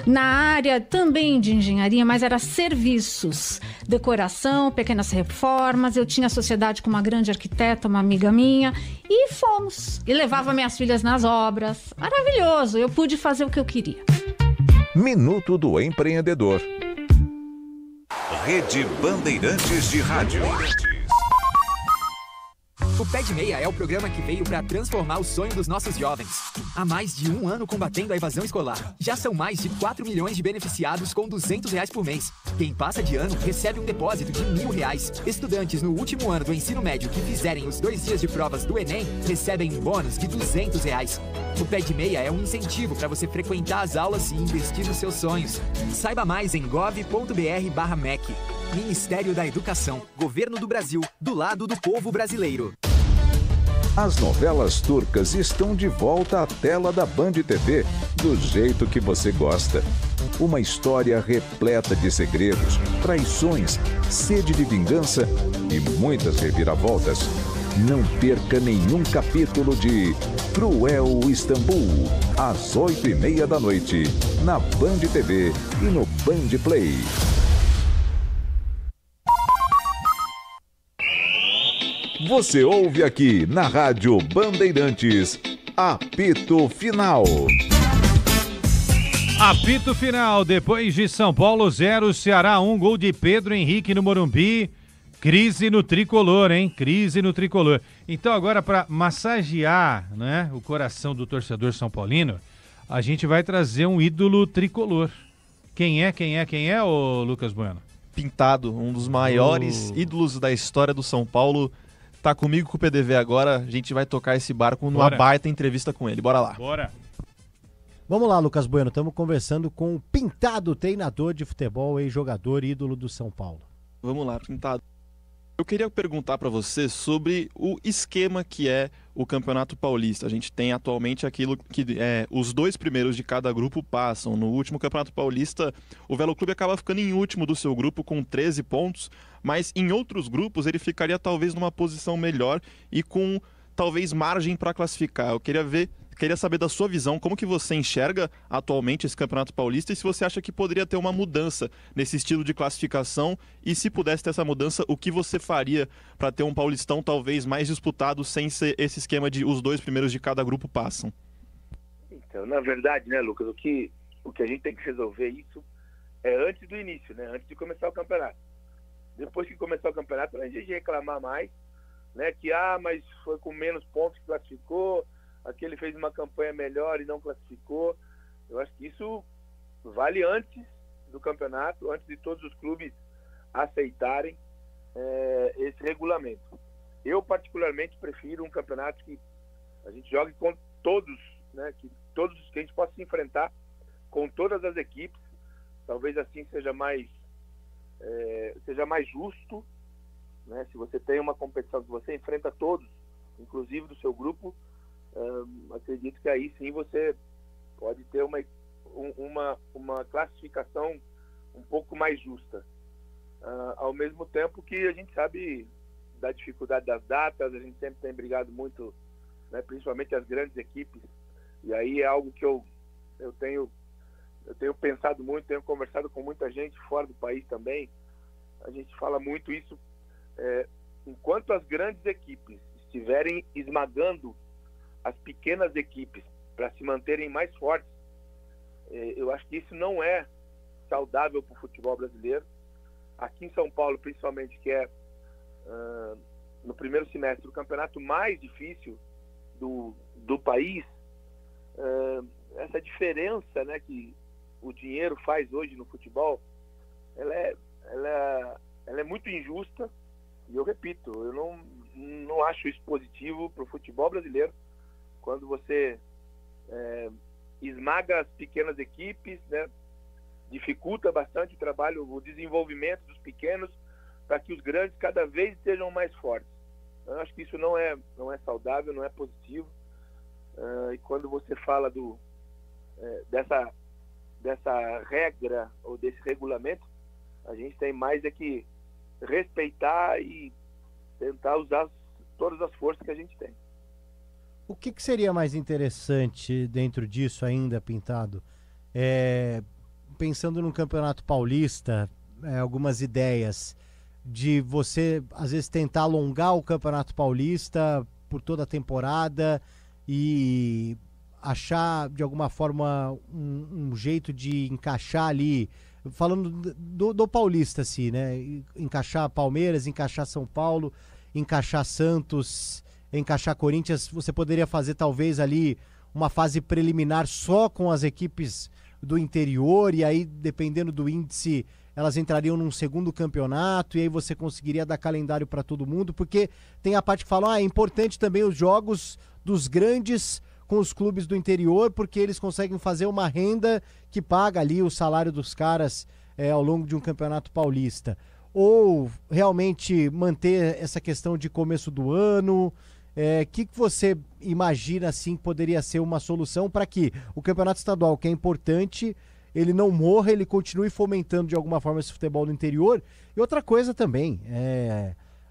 na área também de engenharia, mas era serviços, decoração, pequenas reformas. Eu tinha sociedade com uma grande arquiteta, uma amiga minha, e fomos. E levava minhas filhas nas obras. Maravilhoso, eu pude fazer o que eu queria. Minuto do Empreendedor. Rede Bandeirantes de Rádio. O Pé de Meia é o programa que veio para transformar o sonho dos nossos jovens. Há mais de 1 ano combatendo a evasão escolar. Já são mais de 4 milhões de beneficiados com R$200 por mês. Quem passa de ano recebe um depósito de R$1.000. Estudantes no último ano do ensino médio que fizerem os 2 dias de provas do Enem recebem um bônus de R$200. O Pé de Meia é um incentivo para você frequentar as aulas e investir nos seus sonhos. Saiba mais em gov.br/MEC. Ministério da Educação, Governo do Brasil, do lado do povo brasileiro. As novelas turcas estão de volta à tela da Band TV, do jeito que você gosta. Uma história repleta de segredos, traições, sede de vingança e muitas reviravoltas. Não perca nenhum capítulo de Cruel Istambul, às 8h30 da noite, na Band TV e no Band Play. Você ouve aqui na Rádio Bandeirantes, Apito Final. Apito final, depois de São Paulo 0, Ceará 1, gol de Pedro Henrique no Morumbi. Crise no tricolor, hein? Crise no tricolor. Então agora para massagear, né, o coração do torcedor são paulino, a gente vai trazer um ídolo tricolor. Quem é, ô Lucas Bueno? Pintado, um dos maiores ídolos da história do São Paulo. Tá comigo com o PDV agora, a gente vai tocar esse barco numa baita entrevista com ele. Bora lá. Bora. Vamos lá, Lucas Bueno, estamos conversando com o Pintado, treinador de futebol e jogador ídolo do São Paulo. Vamos lá, Pintado. Eu queria perguntar para você sobre o esquema que é o Campeonato Paulista. A gente tem atualmente aquilo que os 2 primeiros de cada grupo passam. No último Campeonato Paulista, o Velo Clube acaba ficando em último do seu grupo com 13 pontos, mas em outros grupos ele ficaria talvez numa posição melhor e com talvez margem para classificar. Eu queria saber da sua visão, como que você enxerga atualmente esse Campeonato Paulista e se você acha que poderia ter uma mudança nesse estilo de classificação e se pudesse ter essa mudança, o que você faria para ter um Paulistão talvez mais disputado sem ser esse esquema de os 2 primeiros de cada grupo passam? Então, na verdade, né, Lucas, o que a gente tem que resolver isso é antes do início, né, antes de começar o campeonato. Depois que começar o campeonato, a gente reclamar mais, né, que mas foi com menos pontos que classificou, aquele fez uma campanha melhor e não classificou. Eu acho que isso vale antes do campeonato, antes de todos os clubes aceitarem esse regulamento. Eu particularmente prefiro um campeonato que a gente jogue com todos, né, que a gente possa se enfrentar com todas as equipes. Talvez assim seja mais justo, né? Se você tem uma competição que você enfrenta todos, inclusive do seu grupo, acredito que aí sim você pode ter uma classificação um pouco mais justa. Ao mesmo tempo que a gente sabe da dificuldade das datas, a gente sempre tem brigado muito, né, principalmente as grandes equipes, e aí é algo que eu tenho pensado muito, tenho conversado com muita gente fora do país também. A gente fala muito isso, enquanto as grandes equipes estiverem esmagando as pequenas equipes para se manterem mais fortes, eu acho que isso não é saudável para o futebol brasileiro. Aqui em São Paulo, principalmente, que é no primeiro semestre o campeonato mais difícil do país, essa diferença, né, que o dinheiro faz hoje no futebol, ela é muito injusta, e eu repito, eu não acho isso positivo para o futebol brasileiro, quando você esmaga as pequenas equipes, né, dificulta bastante o trabalho, o desenvolvimento dos pequenos, para que os grandes cada vez sejam mais fortes. Eu acho que isso não é saudável, não é positivo. E quando você fala dessa regra ou desse regulamento, a gente tem mais que respeitar e tentar usar todas as forças que a gente tem. O que seria mais interessante dentro disso ainda, Pintado? Pensando no Campeonato Paulista, algumas ideias de você, às vezes, tentar alongar o Campeonato Paulista por toda a temporada e achar, de alguma forma, um jeito de encaixar ali, falando do Paulista, assim, né? Encaixar Palmeiras, encaixar São Paulo, encaixar Santos, encaixar Corinthians. Você poderia fazer, talvez, ali uma fase preliminar só com as equipes do interior, e aí, dependendo do índice, elas entrariam num segundo campeonato, e aí você conseguiria dar calendário para todo mundo, porque tem a parte que fala, é importante também os jogos dos grandes com os clubes do interior, porque eles conseguem fazer uma renda que paga ali o salário dos caras ao longo de um campeonato paulista. Ou realmente manter essa questão de começo do ano. Que você imagina assim que poderia ser uma solução para que o campeonato estadual, que é importante, ele não morra, ele continue fomentando de alguma forma esse futebol do interior? E outra coisa também,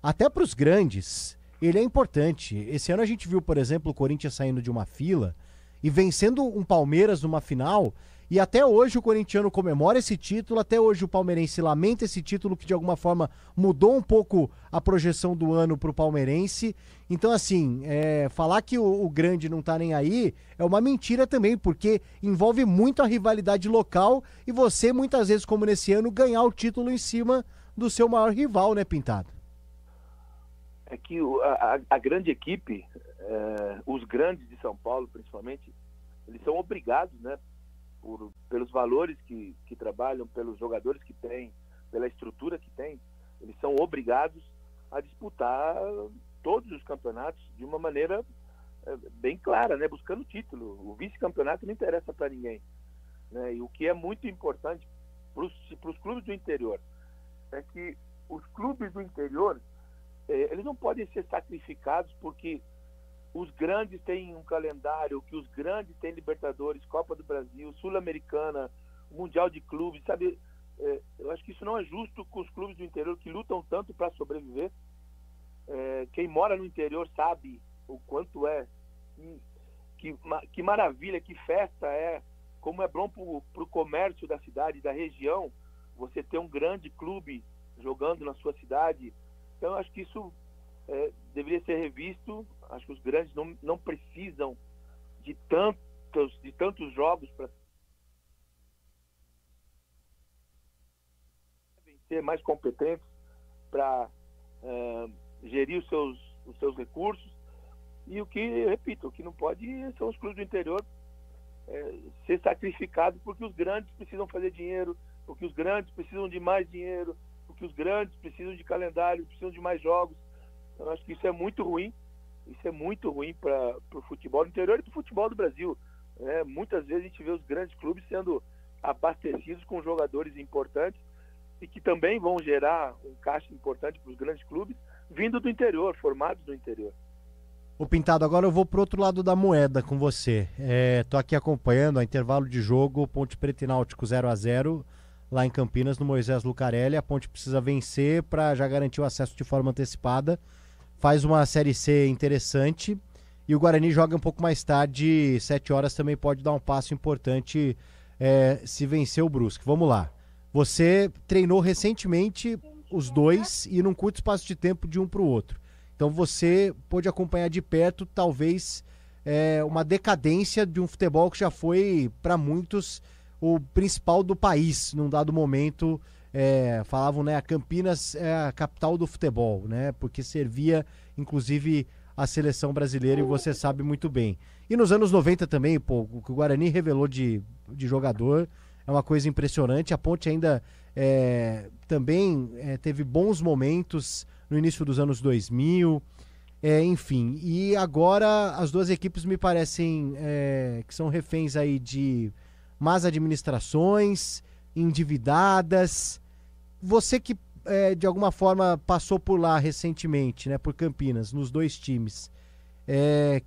até para os grandes, ele é importante. Esse ano a gente viu, por exemplo, o Corinthians saindo de uma fila e vencendo um Palmeiras numa final, e até hoje o corintiano comemora esse título, até hoje o palmeirense lamenta esse título, que de alguma forma mudou um pouco a projeção do ano para o palmeirense. Então, assim, falar que o grande não tá nem aí é uma mentira também, porque envolve muito a rivalidade local e você, muitas vezes, como nesse ano, ganhar o título em cima do seu maior rival, né, Pintado? É que a grande equipe, os grandes de São Paulo, principalmente, eles são obrigados, né, pelos valores que trabalham, pelos jogadores que têm, pela estrutura que têm, eles são obrigados a disputar todos os campeonatos de uma maneira bem clara, né, buscando título. O vice-campeonato não interessa para ninguém, né? E o que é muito importante para os clubes do interior é que os clubes do interior eles não podem ser sacrificados porque os grandes têm um calendário, que os grandes têm Libertadores, Copa do Brasil, Sul-Americana, Mundial de Clubes, sabe? Eu acho que isso não é justo com os clubes do interior que lutam tanto para sobreviver. Quem mora no interior sabe o quanto que maravilha, que festa como é bom para o comércio da cidade, da região, você ter um grande clube jogando na sua cidade. Então, eu acho que isso deveria ser revisto. Acho que os grandes não precisam de tantos jogos para ser mais competentes para gerir os seus recursos. E o que, repito, o que não pode são os clubes do interior ser sacrificados porque os grandes precisam fazer dinheiro, porque os grandes precisam de mais dinheiro, porque os grandes precisam de calendário, precisam de mais jogos. Então, eu acho que isso é muito ruim. Isso é muito ruim para o futebol do interior e para o futebol do Brasil. Muitas vezes a gente vê os grandes clubes sendo abastecidos com jogadores importantes e que também vão gerar um caixa importante para os grandes clubes, vindo do interior, formados do interior. Ô Pintado, agora eu vou pro outro lado da moeda com você. Tô aqui acompanhando a intervalo de jogo, Ponte Preta e Náutico 0-0, lá em Campinas, no Moisés Lucarelli. A Ponte precisa vencer para já garantir o acesso de forma antecipada. Faz uma Série C interessante. E o Guarani joga um pouco mais tarde, 7 horas, também pode dar um passo importante se vencer o Brusque. Vamos lá. Você treinou recentemente os dois e num curto espaço de tempo de um para o outro. Então você pôde acompanhar de perto, talvez, uma decadência de um futebol que já foi, para muitos, o principal do país, num dado momento. Falavam, né, a Campinas é a capital do futebol, né, porque servia, inclusive, a seleção brasileira, e você sabe muito bem. E nos anos 90 também, o que o Guarani revelou de jogador é uma coisa impressionante. A Ponte ainda também teve bons momentos no início dos anos 2000, enfim. E agora as duas equipes me parecem que são reféns aí de más administrações, endividadas. Você que de alguma forma passou por lá recentemente, né, por Campinas, nos dois times,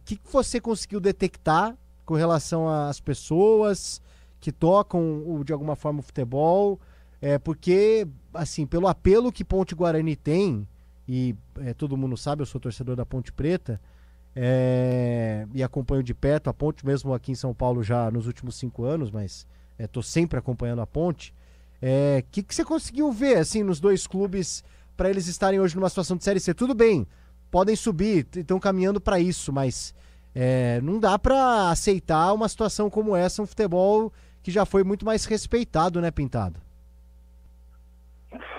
que você conseguiu detectar com relação às pessoas que tocam de alguma forma o futebol? Porque, assim, pelo apelo que Ponte Guarani tem, e todo mundo sabe, eu sou torcedor da Ponte Preta, e acompanho de perto a Ponte, mesmo aqui em São Paulo já nos últimos 5 anos, mas estou sempre acompanhando a Ponte. Que você conseguiu ver, assim, nos dois clubes, para eles estarem hoje numa situação de Série C? Tudo bem, podem subir, estão caminhando para isso, mas não dá para aceitar uma situação como essa, um futebol que já foi muito mais respeitado, né, Pintado?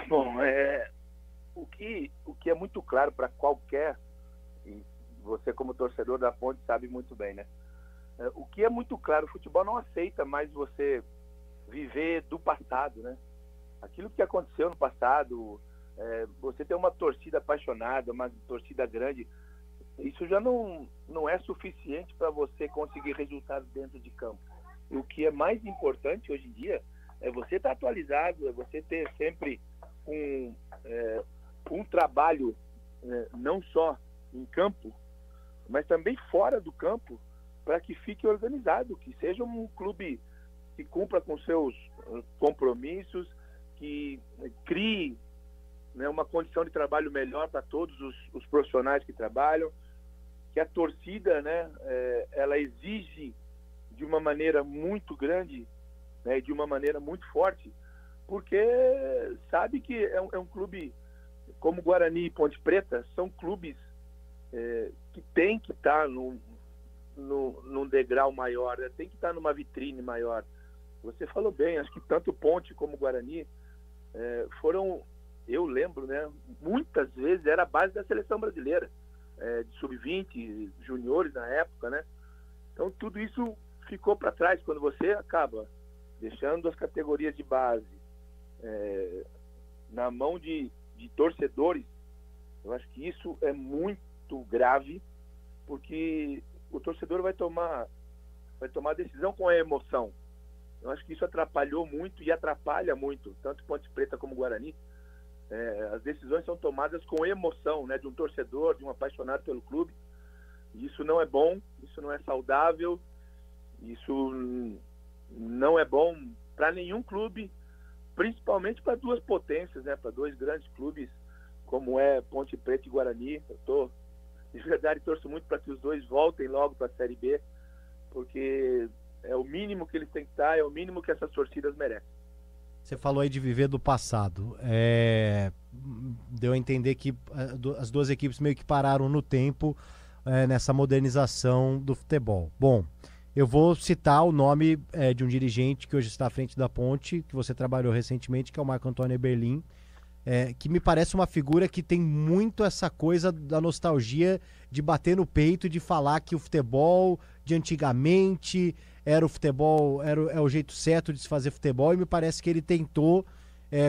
Bom, o que é muito claro para qualquer, e você como torcedor da Ponte sabe muito bem, né? O que é muito claro, o futebol não aceita mais você viver do passado, né? Aquilo que aconteceu no passado, você ter uma torcida apaixonada, uma torcida grande, isso já não é suficiente para você conseguir resultados dentro de campo. E o que é mais importante hoje em dia é você estar atualizado, é você ter sempre um trabalho não só em campo, mas também fora do campo, para que fique organizado, que seja um clube que cumpra com seus compromissos, que crie, né, uma condição de trabalho melhor para todos os profissionais que trabalham, que a torcida, né, ela exige de uma maneira muito grande, né, de uma maneira muito forte, porque sabe que é um clube como Guarani e Ponte Preta, são clubes que tem que estar num degrau maior, né, tem que estar numa vitrine maior. Você falou bem, acho que tanto Ponte como Guarani foram, eu lembro, né, muitas vezes era a base da seleção brasileira, de sub-20, juniores na época, né? Então tudo isso ficou para trás quando você acaba deixando as categorias de base na mão de torcedores. Eu acho que isso é muito grave, porque o torcedor vai tomar a decisão com a emoção. Eu acho que isso atrapalhou muito e atrapalha muito, tanto Ponte Preta como Guarani. As decisões são tomadas com emoção, né, de um torcedor, de um apaixonado pelo clube. Isso não é bom, isso não é saudável, isso não é bom para nenhum clube, principalmente para duas potências, né, para dois grandes clubes como é Ponte Preta e Guarani. Eu de verdade torço muito para que os dois voltem logo para a Série B, porque é o mínimo que eles têm que estar, é o mínimo que essas torcidas merecem. Você falou aí de viver do passado. Deu a entender que as duas equipes meio que pararam no tempo nessa modernização do futebol. Bom, eu vou citar o nome de um dirigente que hoje está à frente da Ponte, que você trabalhou recentemente, que é o Marco Antônio Eberlin, que me parece uma figura que tem muito essa coisa da nostalgia de bater no peito e de falar que o futebol de antigamente era o futebol, é o jeito certo de se fazer futebol, e me parece que ele tentou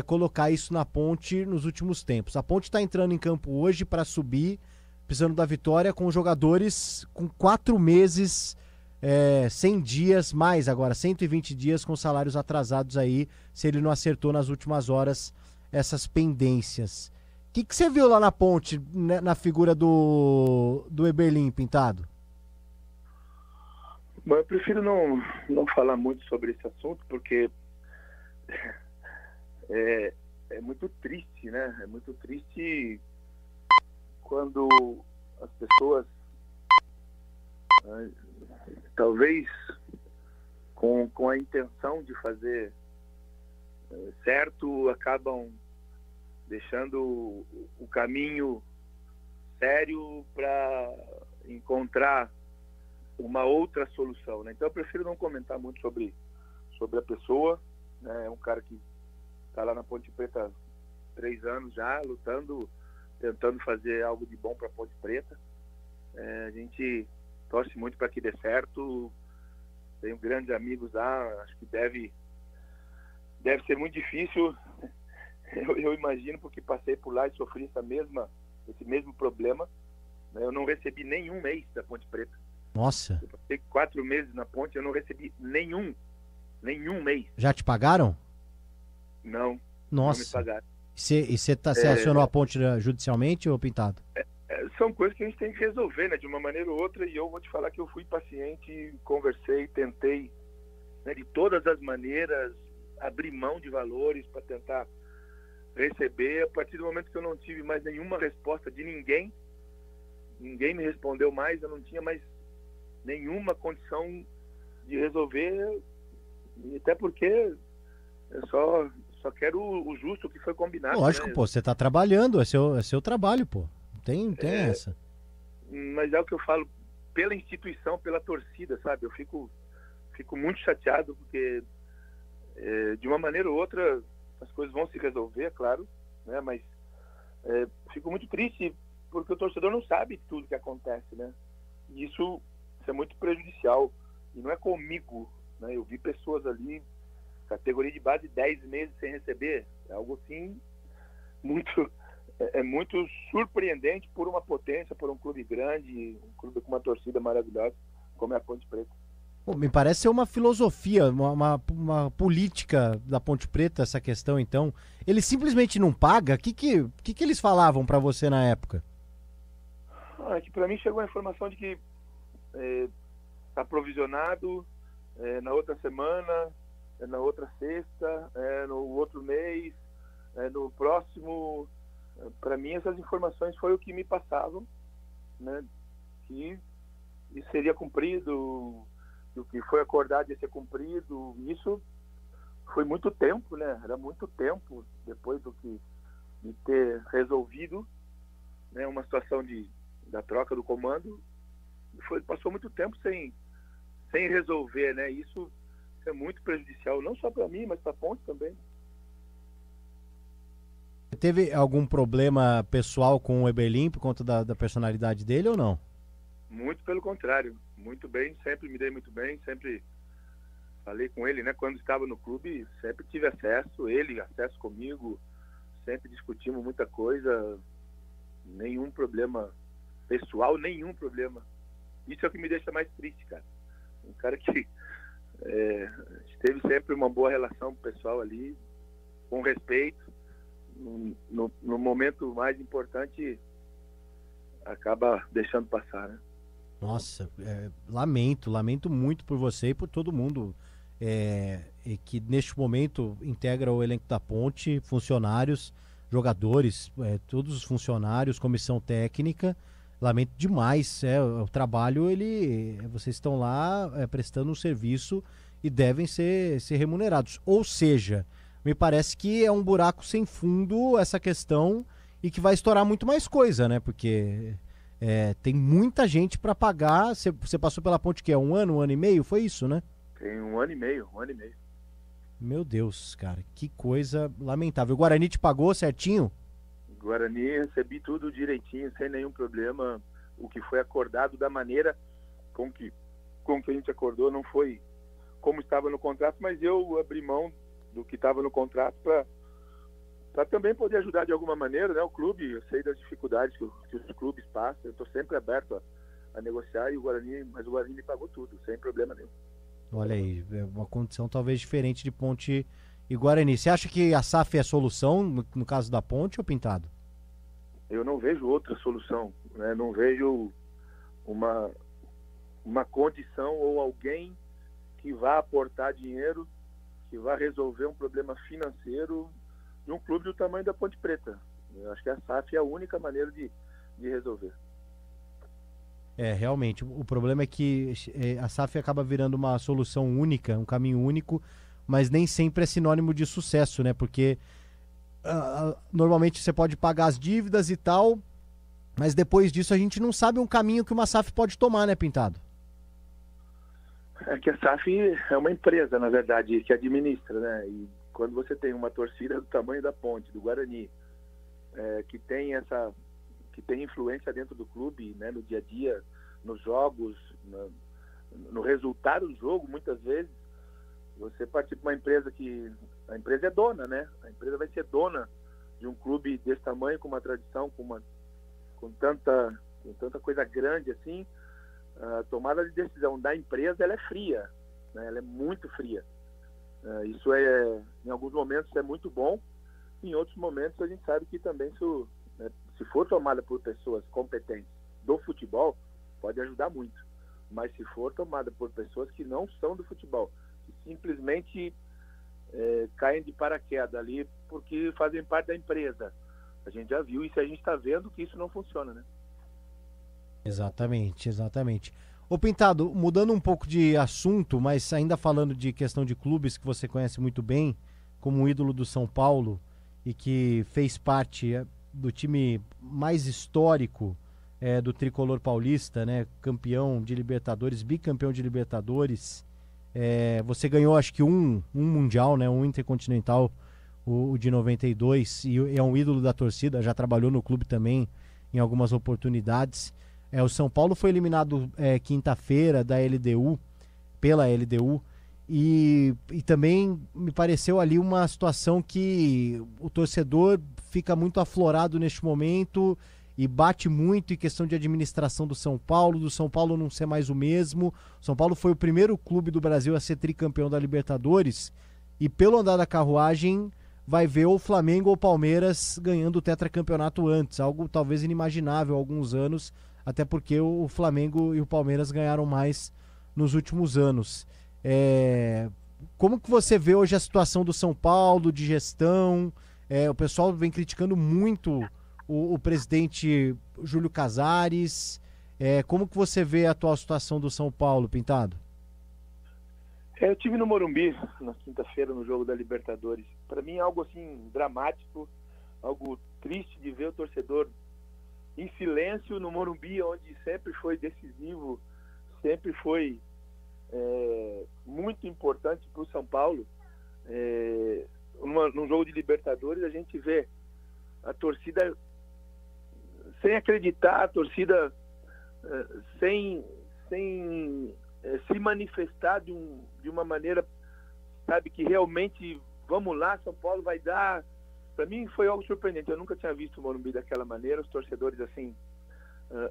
colocar isso na Ponte nos últimos tempos. A Ponte está entrando em campo hoje para subir, precisando da vitória, com jogadores com 4 meses, 100 dias, mais agora 120 dias com salários atrasados aí, se ele não acertou nas últimas horas essas pendências. O que você viu lá na Ponte, né, na figura do Eberlin, Pintado? Bom, eu prefiro não falar muito sobre esse assunto, porque é muito triste, né? É muito triste quando as pessoas, talvez com a intenção de fazer certo, acabam deixando o caminho sério para encontrar uma outra solução, né? Então eu prefiro não comentar muito sobre a pessoa, né? É um cara que está lá na Ponte Preta há 3 anos já, lutando, tentando fazer algo de bom para a Ponte Preta. A gente torce muito para que dê certo. Tenho grandes amigos lá, acho que deve ser muito difícil. Eu imagino, porque passei por lá e sofri esse mesmo problema. Eu não recebi nenhum mês da Ponte Preta. Nossa. Eu passei 4 meses na Ponte, eu não recebi nenhum mês. Já te pagaram? Não. Nossa. Não me pagaram. E você acionou a Ponte judicialmente, ou Pintado? São coisas que a gente tem que resolver, né, de uma maneira ou outra, e eu vou te falar que eu fui paciente, conversei, tentei, né, de todas as maneiras, abrir mão de valores para tentar receber. A partir do momento que eu não tive mais nenhuma resposta de ninguém me respondeu mais, eu não tinha mais nenhuma condição de resolver, e até porque eu só quero o justo, o que foi combinado. Lógico, né? pô, você tá trabalhando, é seu trabalho, pô. Tem essa. Mas é o que eu falo, pela instituição, pela torcida, sabe? Eu fico muito chateado, porque de uma maneira ou outra as coisas vão se resolver, claro, né? Mas fico muito triste, porque o torcedor não sabe tudo que acontece, né? E isso é muito prejudicial. E não é comigo, né? Eu vi pessoas ali, categoria de base, 10 meses sem receber. É algo assim muito surpreendente por uma potência, por um clube grande, um clube com uma torcida maravilhosa, como é a Ponte Preta. Pô, me parece ser uma filosofia, uma política da Ponte Preta, essa questão, então. Ele simplesmente não paga? O que eles falavam para você na época? Que para mim chegou a informação de que está provisionado na outra semana, na outra sexta, no outro mês, no próximo. Para mim essas informações foi o que me passavam, né? Que isso seria cumprido, do que foi acordado ia ser cumprido. Isso foi muito tempo, né? Era muito tempo depois de ter resolvido, né, uma situação da troca do comando. Passou muito tempo sem resolver, né? Isso é muito prejudicial, não só para mim, mas para a Ponte também. Teve algum problema pessoal com o Eberlin por conta da personalidade dele ou não? Muito pelo contrário, muito bem, sempre me dei muito bem, sempre falei com ele, né? Quando estava no clube, sempre tive acesso, ele acesso comigo, sempre discutimos muita coisa, nenhum problema pessoal, nenhum problema. Isso é o que me deixa mais triste, cara. Um cara que teve sempre uma boa relação pessoal ali, com respeito. No momento mais importante acaba deixando passar, né? Nossa, lamento muito por você e por todo mundo que neste momento integra o elenco da Ponte, funcionários, jogadores, todos os funcionários, comissão técnica. Lamento demais, o trabalho, vocês estão lá prestando um serviço e devem ser remunerados. Ou seja, me parece que é um buraco sem fundo essa questão e que vai estourar muito mais coisa, né? Porque tem muita gente para pagar. Você passou pela Ponte que é um ano e meio, foi isso, né? Tem um ano e meio. Meu Deus, cara, que coisa lamentável. O Guarani te pagou certinho? Guarani, recebi tudo direitinho, sem nenhum problema. O que foi acordado da maneira com que a gente acordou, não foi como estava no contrato, mas eu abri mão do que estava no contrato para também poder ajudar de alguma maneira, né? O clube, eu sei das dificuldades que os clubes passam, eu estou sempre aberto a negociar, mas o Guarani me pagou tudo, sem problema nenhum. Olha aí, é uma condição talvez diferente de Ponte e Guarani. Você acha que a SAF é a solução no caso da Ponte ou Pintado? Eu não vejo outra solução, né? Não vejo uma condição ou alguém que vá aportar dinheiro, que vá resolver um problema financeiro de um clube do tamanho da Ponte Preta. Eu acho que a SAF é a única maneira de resolver. Realmente, o problema é que a SAF acaba virando uma solução única, um caminho único, mas nem sempre é sinônimo de sucesso, né? Porque normalmente você pode pagar as dívidas e tal, mas depois disso a gente não sabe um caminho que uma SAF pode tomar, né, Pintado? É que a SAF é uma empresa, na verdade, que administra, né? E quando você tem uma torcida do tamanho da Ponte, do Guarani, que tem influência dentro do clube, né, no dia a dia, nos jogos, no resultado do jogo, muitas vezes, você participa de uma empresa que a empresa é dona, né? A empresa vai ser dona de um clube desse tamanho, com uma tradição, com tanta coisa grande assim. A tomada de decisão da empresa, ela é fria, né? Ela é muito fria. Isso em alguns momentos é muito bom, em outros momentos a gente sabe que também isso, né, se for tomada por pessoas competentes do futebol, pode ajudar muito. Mas se for tomada por pessoas que não são do futebol, que simplesmente caem de paraquedas ali porque fazem parte da empresa, a gente já viu isso, a gente está vendo que isso não funciona, né? Exatamente. Ô Pintado, mudando um pouco de assunto, mas ainda falando de questão de clubes que você conhece muito bem, como um ídolo do São Paulo e que fez parte do time mais histórico do tricolor paulista, né? Campeão de Libertadores, bicampeão de Libertadores. Você ganhou acho que um Mundial, né? Um Intercontinental, o de 92, e é um ídolo da torcida, já trabalhou no clube também em algumas oportunidades. O São Paulo foi eliminado quinta-feira da LDU, pela LDU, e também me pareceu ali uma situação que o torcedor fica muito aflorado neste momento e bate muito em questão de administração do São Paulo não ser mais o mesmo. O São Paulo foi o primeiro clube do Brasil a ser tricampeão da Libertadores e pelo andar da carruagem vai ver o Flamengo ou o Palmeiras ganhando o tetracampeonato antes, algo talvez inimaginável há alguns anos, até porque o Flamengo e o Palmeiras ganharam mais nos últimos anos. Como que você vê hoje a situação do São Paulo, de gestão? O pessoal vem criticando muito o presidente Júlio Casares. Como que você vê a atual situação do São Paulo, Pintado? Eu estive no Morumbi na quinta-feira no jogo da Libertadores. Para mim é algo assim dramático, algo triste de ver o torcedor em silêncio no Morumbi, onde sempre foi decisivo, sempre foi muito importante para o São Paulo. Num jogo de Libertadores a gente vê a torcida sem acreditar, a torcida sem se manifestar de uma maneira, sabe, que realmente, vamos lá, São Paulo vai dar. Para mim foi algo surpreendente, eu nunca tinha visto o Morumbi daquela maneira, os torcedores assim,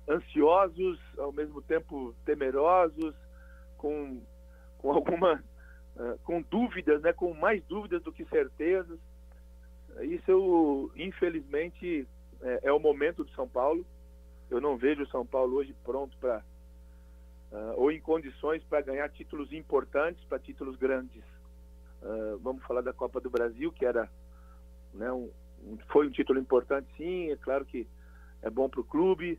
ansiosos, ao mesmo tempo temerosos, com dúvidas, né, com mais dúvidas do que certezas. Isso, infelizmente, é o momento do São Paulo. Eu não vejo o São Paulo hoje pronto para ou em condições para ganhar títulos importantes, para títulos grandes. Vamos falar da Copa do Brasil, que era, né, foi um título importante, sim, é claro que é bom para o clube,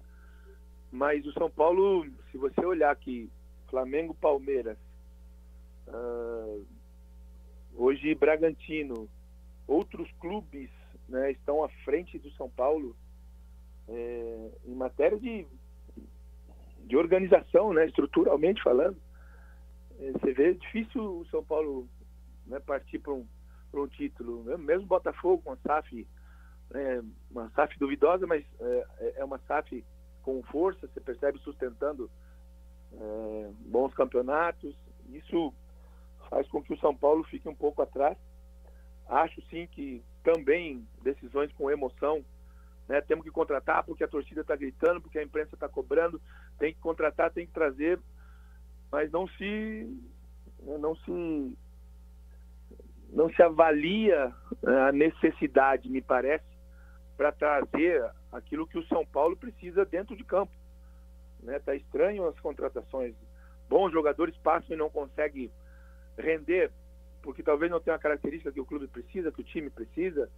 mas o São Paulo, se você olhar aqui, Flamengo, Palmeiras, hoje Bragantino, outros clubes, né, estão à frente do São Paulo em matéria de organização, né, estruturalmente falando. Você vê, é difícil o São Paulo, né, partir para um título. Mesmo Botafogo com uma SAF duvidosa, mas é uma SAF com força, você percebe, sustentando bons campeonatos. Isso faz com que o São Paulo fique um pouco atrás. Acho sim que também decisões com emoção, né? Temos que contratar porque a torcida está gritando, porque a imprensa está cobrando, tem que contratar, tem que trazer, mas não se não se avalia a necessidade, me parece, para trazer aquilo que o São Paulo precisa dentro de campo. Tá estranho as contratações. Bons jogadores passam e não conseguem render, porque talvez não tenha a característica que o clube precisa, que o time precisa.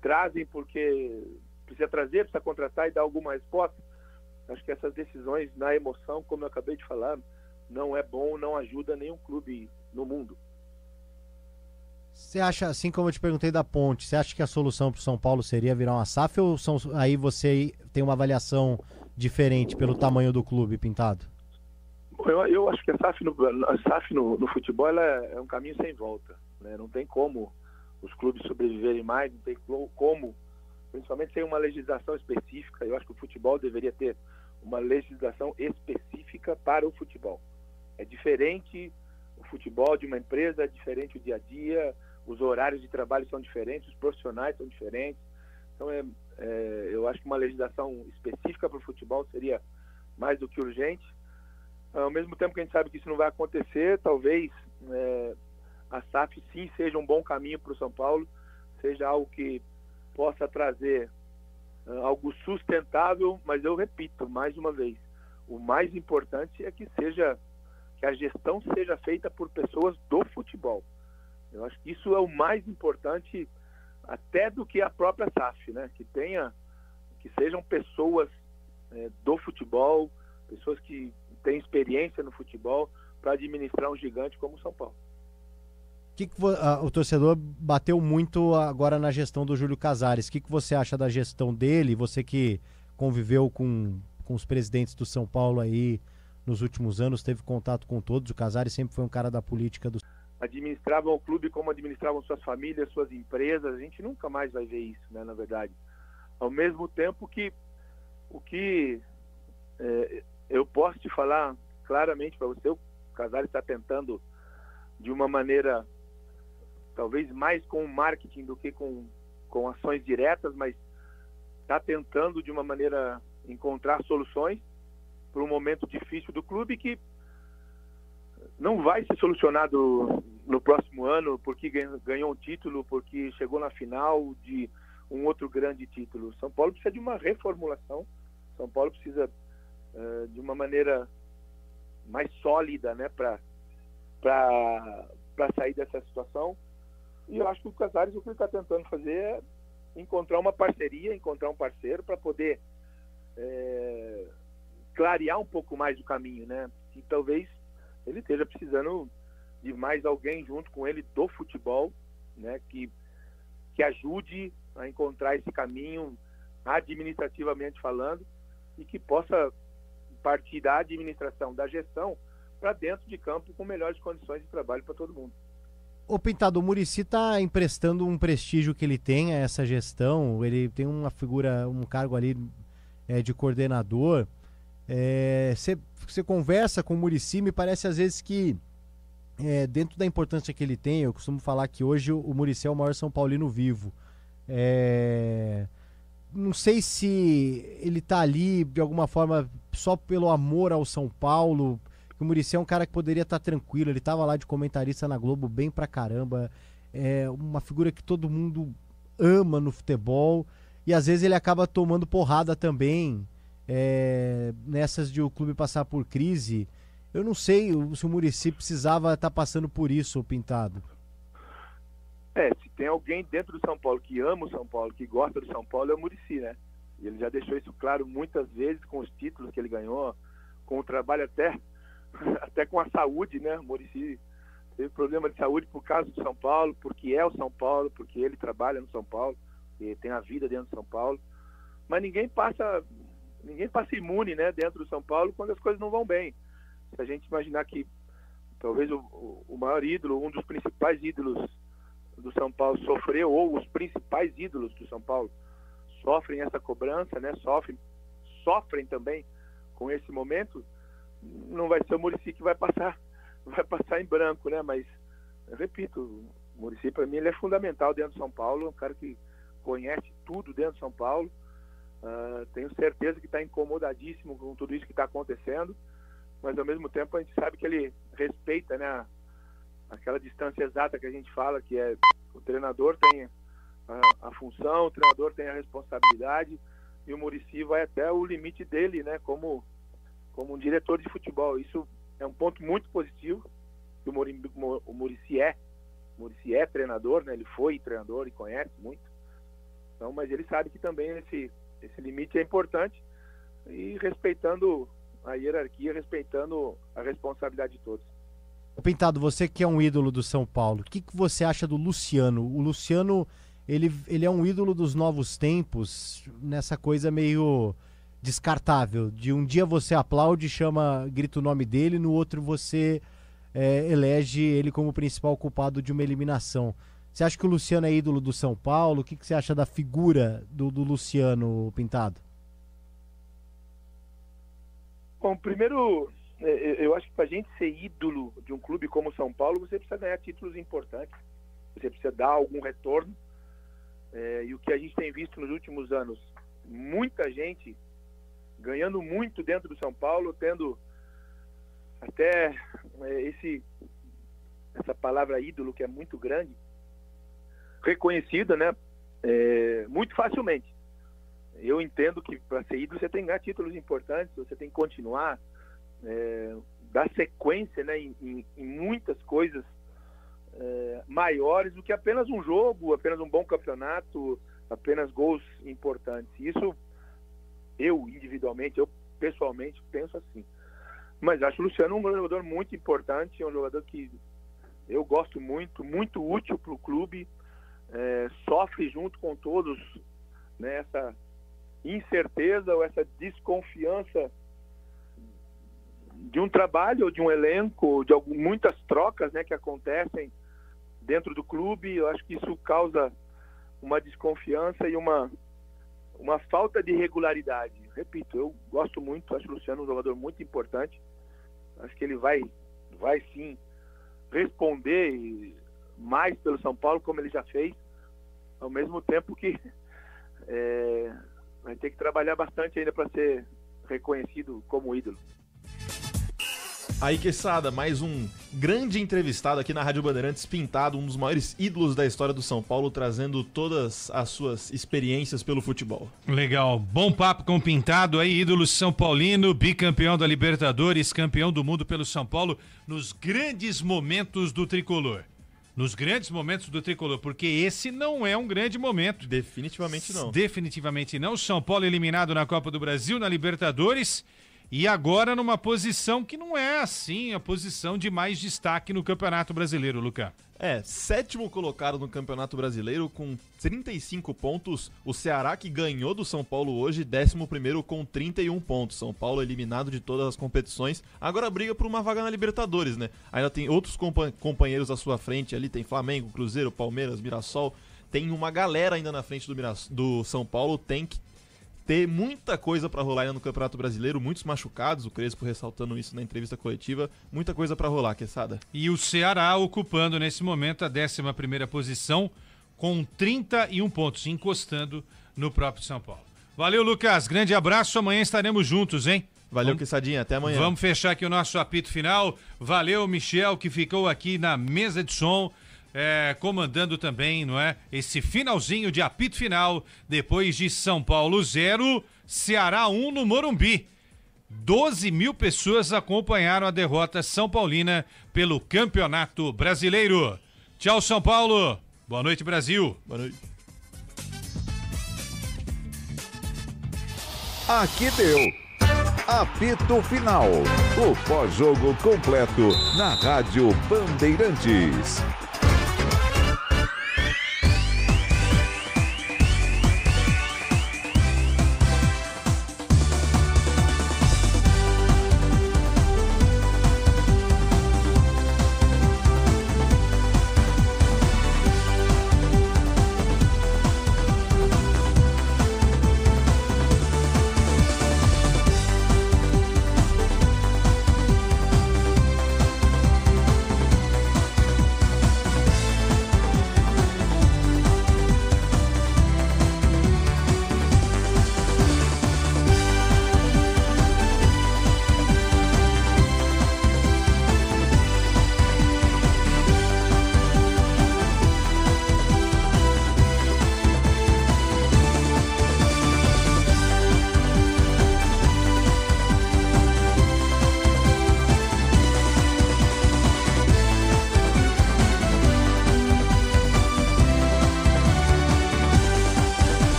Trazem porque precisa trazer, precisa contratar e dar alguma resposta. Acho que essas decisões na emoção, como eu acabei de falar, não é bom, não ajuda nenhum clube no mundo. Você acha, assim como eu te perguntei da Ponte, você acha que a solução para o São Paulo seria virar uma SAF ou aí você tem uma avaliação diferente pelo tamanho do clube, Pintado? Eu acho que a SAF no futebol ela é um caminho sem volta. Não tem como os clubes sobreviverem mais, não tem como, principalmente sem uma legislação específica. Eu acho que o futebol deveria ter uma legislação específica para o futebol. É diferente o futebol de uma empresa, é diferente o dia a dia, os horários de trabalho são diferentes, os profissionais são diferentes. Então, eu acho que uma legislação específica para o futebol seria mais do que urgente. Ao mesmo tempo que a gente sabe que isso não vai acontecer, talvez a SAF sim seja um bom caminho para o São Paulo, seja algo que possa trazer algo sustentável, mas eu repito, mais uma vez, o mais importante é que a gestão seja feita por pessoas do futebol. Eu acho que isso é o mais importante até do que a própria SAF, que sejam pessoas do futebol, pessoas que têm experiência no futebol para administrar um gigante como o São Paulo. O torcedor bateu muito agora na gestão do Júlio Casares. O que você acha da gestão dele? Você que conviveu com os presidentes do São Paulo aí nos últimos anos, teve contato com todos. O Casares sempre foi um cara da política administravam o clube como administravam suas famílias, suas empresas. A gente nunca mais vai ver isso, na verdade. Ao mesmo tempo que o que eu posso te falar claramente para você, o Casares está tentando de uma maneira talvez mais com marketing do que com ações diretas, mas está tentando de uma maneira encontrar soluções para um momento difícil do clube que não vai ser solucionado no próximo ano porque ganhou um título, porque chegou na final de um outro grande título. São Paulo precisa de uma reformulação, São Paulo precisa de uma maneira mais sólida, para sair dessa situação. E eu acho que o Casares, o que ele está tentando fazer é encontrar uma parceria, encontrar um parceiro para poder clarear um pouco mais o caminho, que talvez ele esteja precisando de mais alguém junto com ele do futebol, que ajude a encontrar esse caminho administrativamente falando e que possa partir da administração, da gestão, para dentro de campo com melhores condições de trabalho para todo mundo. O Pintado, o Muricy está emprestando um prestígio que ele tem a essa gestão, ele tem uma figura, um cargo ali de coordenador. Você conversa com o Muricy, me parece às vezes que dentro da importância que ele tem, eu costumo falar que hoje o Muricy é o maior São Paulino vivo. Não sei se ele está ali de alguma forma só pelo amor ao São Paulo. O Muricy é um cara que poderia estar tranquilo, ele estava lá de comentarista na Globo bem pra caramba, uma figura que todo mundo ama no futebol, e às vezes ele acaba tomando porrada também, nessas de o clube passar por crise. Eu não sei se o Muricy precisava estar passando por isso, Pintado. Se tem alguém dentro do São Paulo que ama o São Paulo, que gosta do São Paulo, é o Muricy, E ele já deixou isso claro muitas vezes com os títulos que ele ganhou, com o trabalho até com a saúde, O Muricy teve problema de saúde por causa do São Paulo, porque é o São Paulo, porque ele trabalha no São Paulo, e tem a vida dentro do São Paulo. Mas ninguém passa imune, dentro do São Paulo quando as coisas não vão bem. Se a gente imaginar que talvez o maior ídolo, um dos principais ídolos do São Paulo sofreu, ou os principais ídolos do São Paulo sofrem essa cobrança, sofrem também com esse momento, não vai ser o Muricy que vai passar em branco, Mas, eu repito, o Muricy para mim ele é fundamental dentro do São Paulo, é um cara que conhece tudo dentro do São Paulo, tenho certeza que está incomodadíssimo com tudo isso que está acontecendo, mas ao mesmo tempo a gente sabe que ele respeita, aquela distância exata que a gente fala, que é o treinador tem a função, o treinador tem a responsabilidade e o Muricy vai até o limite dele, né, como um diretor de futebol. Isso é um ponto muito positivo, que o Muricy é treinador, né, ele foi treinador e conhece muito, então, mas ele sabe que também esse limite é importante, e respeitando a hierarquia, respeitando a responsabilidade de todos. Pintado, você que é um ídolo do São Paulo, o que você acha do Luciano? O Luciano, ele é um ídolo dos novos tempos, nessa coisa meio descartável, de um dia você aplaude, grita o nome dele, no outro você elege ele como principal culpado de uma eliminação. Você acha que o Luciano é ídolo do São Paulo? O que você acha da figura do Luciano, Pintado? Bom, primeiro, eu acho que para a gente ser ídolo de um clube como o São Paulo, você precisa ganhar títulos importantes, você precisa dar algum retorno, e o que a gente tem visto nos últimos anos, muita gente ganhando muito dentro do São Paulo, tendo até essa palavra ídolo, que é muito grande, reconhecida, né, muito facilmente. Eu entendo que para ser ídolo você tem que ganhar títulos importantes, você tem que continuar, dar sequência, né, em muitas coisas maiores do que apenas um jogo, apenas um bom campeonato, apenas gols importantes. Isso eu individualmente, eu pessoalmente penso assim. Mas acho o Luciano um jogador muito importante, é um jogador que eu gosto muito, muito útil para o clube, sofre junto com todos, né, essa incerteza ou essa desconfiança de um trabalho, ou de um elenco, de muitas trocas, né, que acontecem dentro do clube. Eu acho que isso causa uma desconfiança e uma falta de regularidade. Repito, eu gosto muito, acho o Luciano um jogador muito importante, acho que ele vai sim responder mais pelo São Paulo, como ele já fez, ao mesmo tempo que vai ter que trabalhar bastante ainda para ser reconhecido como ídolo. Aí, Quesada, mais um grande entrevistado aqui na Rádio Bandeirantes, Pintado, um dos maiores ídolos da história do São Paulo, trazendo todas as suas experiências pelo futebol. Legal, bom papo com o Pintado aí, ídolo São Paulino, bicampeão da Libertadores, campeão do mundo pelo São Paulo, nos grandes momentos do tricolor. Nos grandes momentos do tricolor, porque esse não é um grande momento. Definitivamente não. Definitivamente não. São Paulo eliminado na Copa do Brasil, na Libertadores, e agora numa posição que não é assim a posição de mais destaque no Campeonato Brasileiro, Lucas. Sétimo colocado no Campeonato Brasileiro com 35 pontos. O Ceará, que ganhou do São Paulo hoje, 11º com 31 pontos. São Paulo eliminado de todas as competições. Agora briga por uma vaga na Libertadores, né? Ainda tem outros companheiros à sua frente ali. Tem Flamengo, Cruzeiro, Palmeiras, Mirassol. Tem uma galera ainda na frente do São Paulo. Tem que ter muita coisa pra rolar ainda no Campeonato Brasileiro, muitos machucados, o Crespo ressaltando isso na entrevista coletiva, muita coisa pra rolar, Quesada. E o Ceará ocupando nesse momento a 11ª posição com 31 pontos, encostando no próprio São Paulo. Valeu, Lucas, grande abraço, amanhã estaremos juntos, hein? Valeu, Quessadinha, até amanhã. Vamos fechar aqui o nosso apito final. Valeu, Michel, que ficou aqui na mesa de som, comandando também, não é? Esse finalzinho de apito final, depois de São Paulo 0, Ceará 1 no Morumbi. 12 mil pessoas acompanharam a derrota São Paulina pelo Campeonato Brasileiro. Tchau, São Paulo. Boa noite, Brasil. Boa noite. Aqui deu. Apito Final. O pós-jogo completo na Rádio Bandeirantes.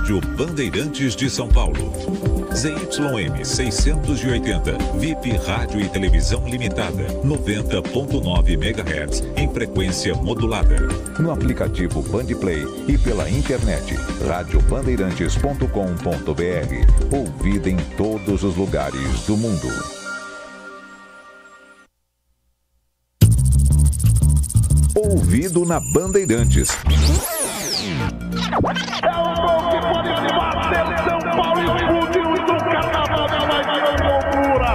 Rádio Bandeirantes de São Paulo. ZYM 680, VIP Rádio e Televisão Limitada, 90.9 MHz, em frequência modulada. No aplicativo Bandplay e pela internet, radiobandeirantes.com.br. Ouvida em todos os lugares do mundo. Ouvido na Bandeirantes. É o gol que pode bater São Paulo e explodiu do carnaval da loucura.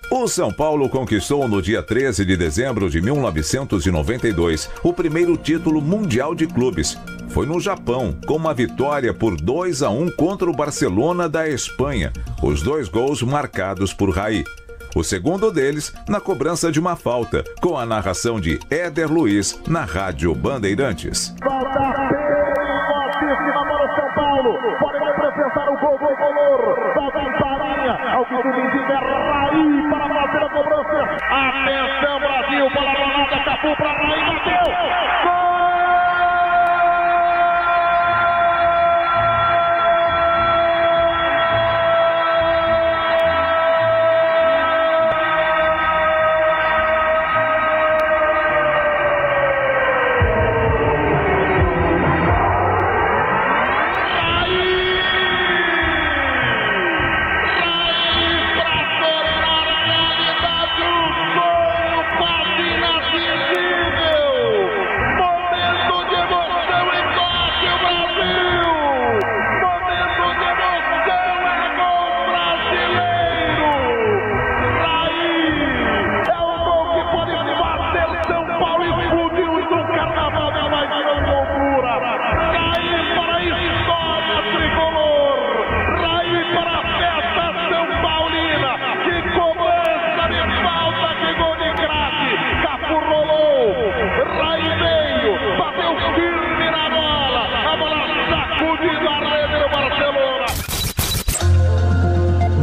O São Paulo conquistou no dia 13 de dezembro de 1992 o primeiro título mundial de clubes. Foi no Japão, com uma vitória por 2-1 contra o Barcelona da Espanha. Os 2 gols marcados por Raí. O segundo deles na cobrança de uma falta, com a narração de Éder Luiz na Rádio Bandeirantes. Falta perigosíssima para o São Paulo. Pode representar o gol do Color. Falta em Farinha. Ao que tudo indica, Raí para fazer a cobrança. Atenção, Brasil. Bola rolada. Capu para Raí. Bateu. Gol!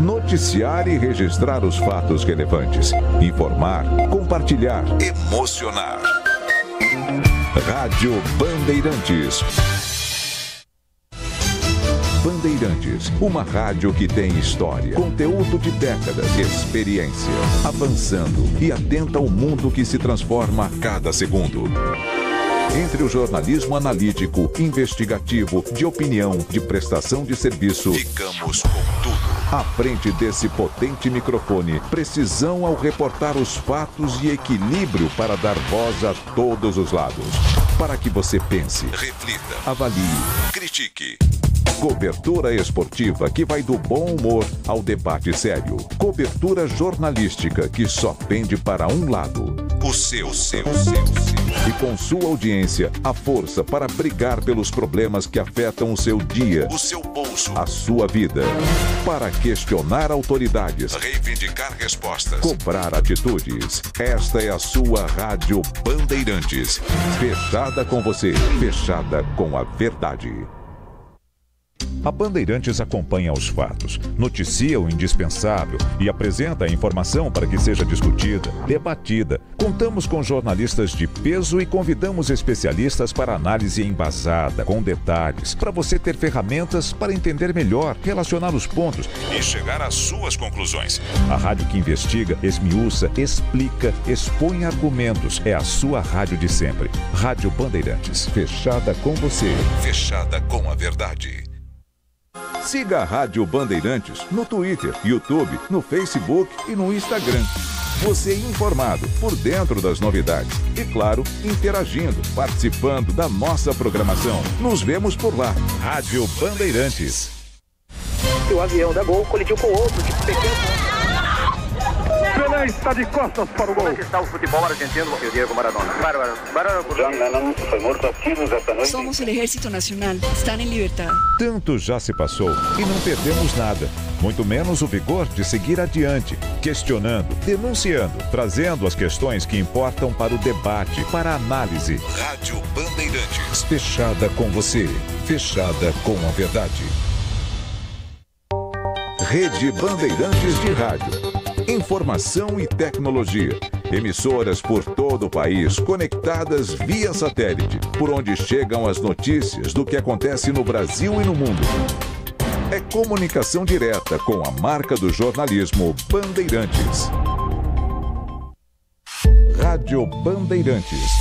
Noticiar e registrar os fatos relevantes. Informar, compartilhar, emocionar. Rádio Bandeirantes. Bandeirantes, uma rádio que tem história, conteúdo de décadas, experiência, avançando e atenta ao mundo que se transforma a cada segundo. Entre o jornalismo analítico, investigativo, de opinião, de prestação de serviço, ficamos com tudo. À frente desse potente microfone, precisão ao reportar os fatos e equilíbrio para dar voz a todos os lados. Para que você pense, reflita, avalie, critique. Cobertura esportiva que vai do bom humor ao debate sério. Cobertura jornalística que só pende para um lado. O seu. E com sua audiência, a força para brigar pelos problemas que afetam o seu dia, o seu bolso, a sua vida. Para questionar autoridades, reivindicar respostas, cobrar atitudes. Esta é a sua Rádio Bandeirantes. Fechada com você, fechada com a verdade. A Bandeirantes acompanha os fatos, noticia o indispensável e apresenta a informação para que seja discutida, debatida. Contamos com jornalistas de peso e convidamos especialistas para análise embasada, com detalhes, para você ter ferramentas para entender melhor, relacionar os pontos e chegar às suas conclusões. A rádio que investiga, esmiuça, explica, expõe argumentos. É a sua rádio de sempre. Rádio Bandeirantes, fechada com você, fechada com a verdade. Siga a Rádio Bandeirantes no Twitter, YouTube, no Facebook e no Instagram. Você informado, por dentro das novidades e, claro, interagindo, participando da nossa programação. Nos vemos por lá. Rádio Bandeirantes. O avião da Gol colidiu com outro de pequeno. Pelé está de costas para o gol. Como é que está o futebol argentino, o Diego Maradona? Bárbaro. John Lennon foi morto a tiros esta noite. Somos o Ejército Nacional. Estão em liberdade. Tanto já se passou e não perdemos nada. Muito menos o vigor de seguir adiante, questionando, denunciando, trazendo as questões que importam para o debate, para a análise. Rádio Bandeirantes. Fechada com você. Fechada com a verdade. Rede Bandeirantes de Rádio. Informação e tecnologia. Emissoras por todo o país, conectadas via satélite, por onde chegam as notícias do que acontece no Brasil e no mundo. É comunicação direta com a marca do jornalismo Bandeirantes. Rádio Bandeirantes.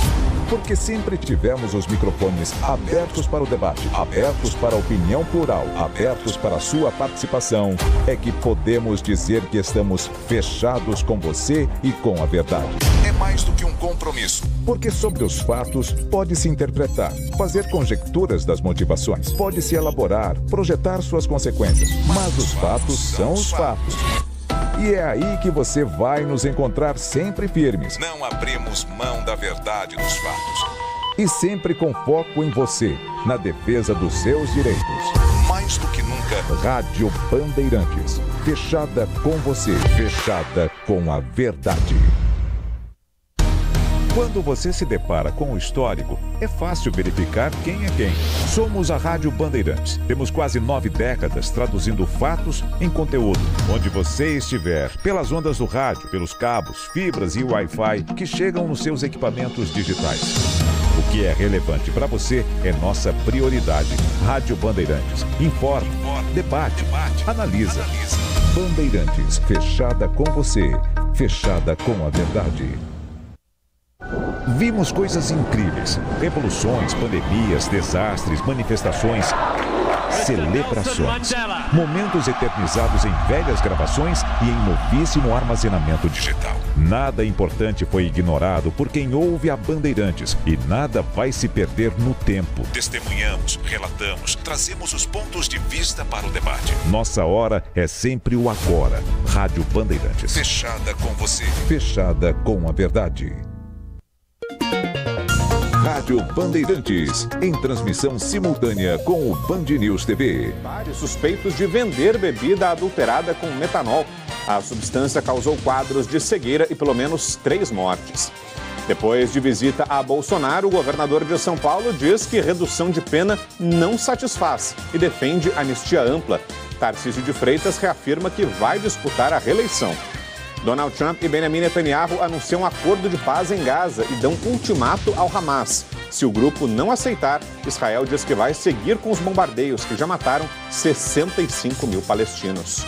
Porque sempre tivemos os microfones abertos para o debate, abertos para a opinião plural, abertos para a sua participação, é que podemos dizer que estamos fechados com você e com a verdade. É mais do que um compromisso, porque sobre os fatos pode-se interpretar, fazer conjecturas das motivações, pode-se elaborar, projetar suas consequências, mas os fatos são os fatos. E é aí que você vai nos encontrar sempre firmes. Não abrimos mão da verdade dos fatos. E sempre com foco em você, na defesa dos seus direitos. Mais do que nunca, Rádio Bandeirantes. Fechada com você, fechada com a verdade. Quando você se depara com o histórico, é fácil verificar quem é quem. Somos a Rádio Bandeirantes. Temos quase 9 décadas traduzindo fatos em conteúdo. Onde você estiver, pelas ondas do rádio, pelos cabos, fibras e Wi-Fi que chegam nos seus equipamentos digitais. O que é relevante para você é nossa prioridade. Rádio Bandeirantes. Informa, debate, analisa. Bandeirantes, fechada com você, fechada com a verdade. Vimos coisas incríveis, revoluções, pandemias, desastres, manifestações, celebrações, momentos eternizados em velhas gravações e em novíssimo armazenamento digital. Nada importante foi ignorado por quem ouve a Bandeirantes e nada vai se perder no tempo. Testemunhamos, relatamos, trazemos os pontos de vista para o debate. Nossa hora é sempre o agora. Rádio Bandeirantes. Fechada com você, fechada com a verdade. Rádio Bandeirantes, em transmissão simultânea com o Band News TV. Vários suspeitos de vender bebida adulterada com metanol. A substância causou quadros de cegueira e pelo menos 3 mortes. Depois de visita a Bolsonaro, o governador de São Paulo diz que redução de pena não satisfaz e defende anistia ampla. Tarcísio de Freitas reafirma que vai disputar a reeleição. Donald Trump e Benjamin Netanyahu anunciam um acordo de paz em Gaza e dão ultimato ao Hamas. Se o grupo não aceitar, Israel diz que vai seguir com os bombardeios que já mataram 65 mil palestinos.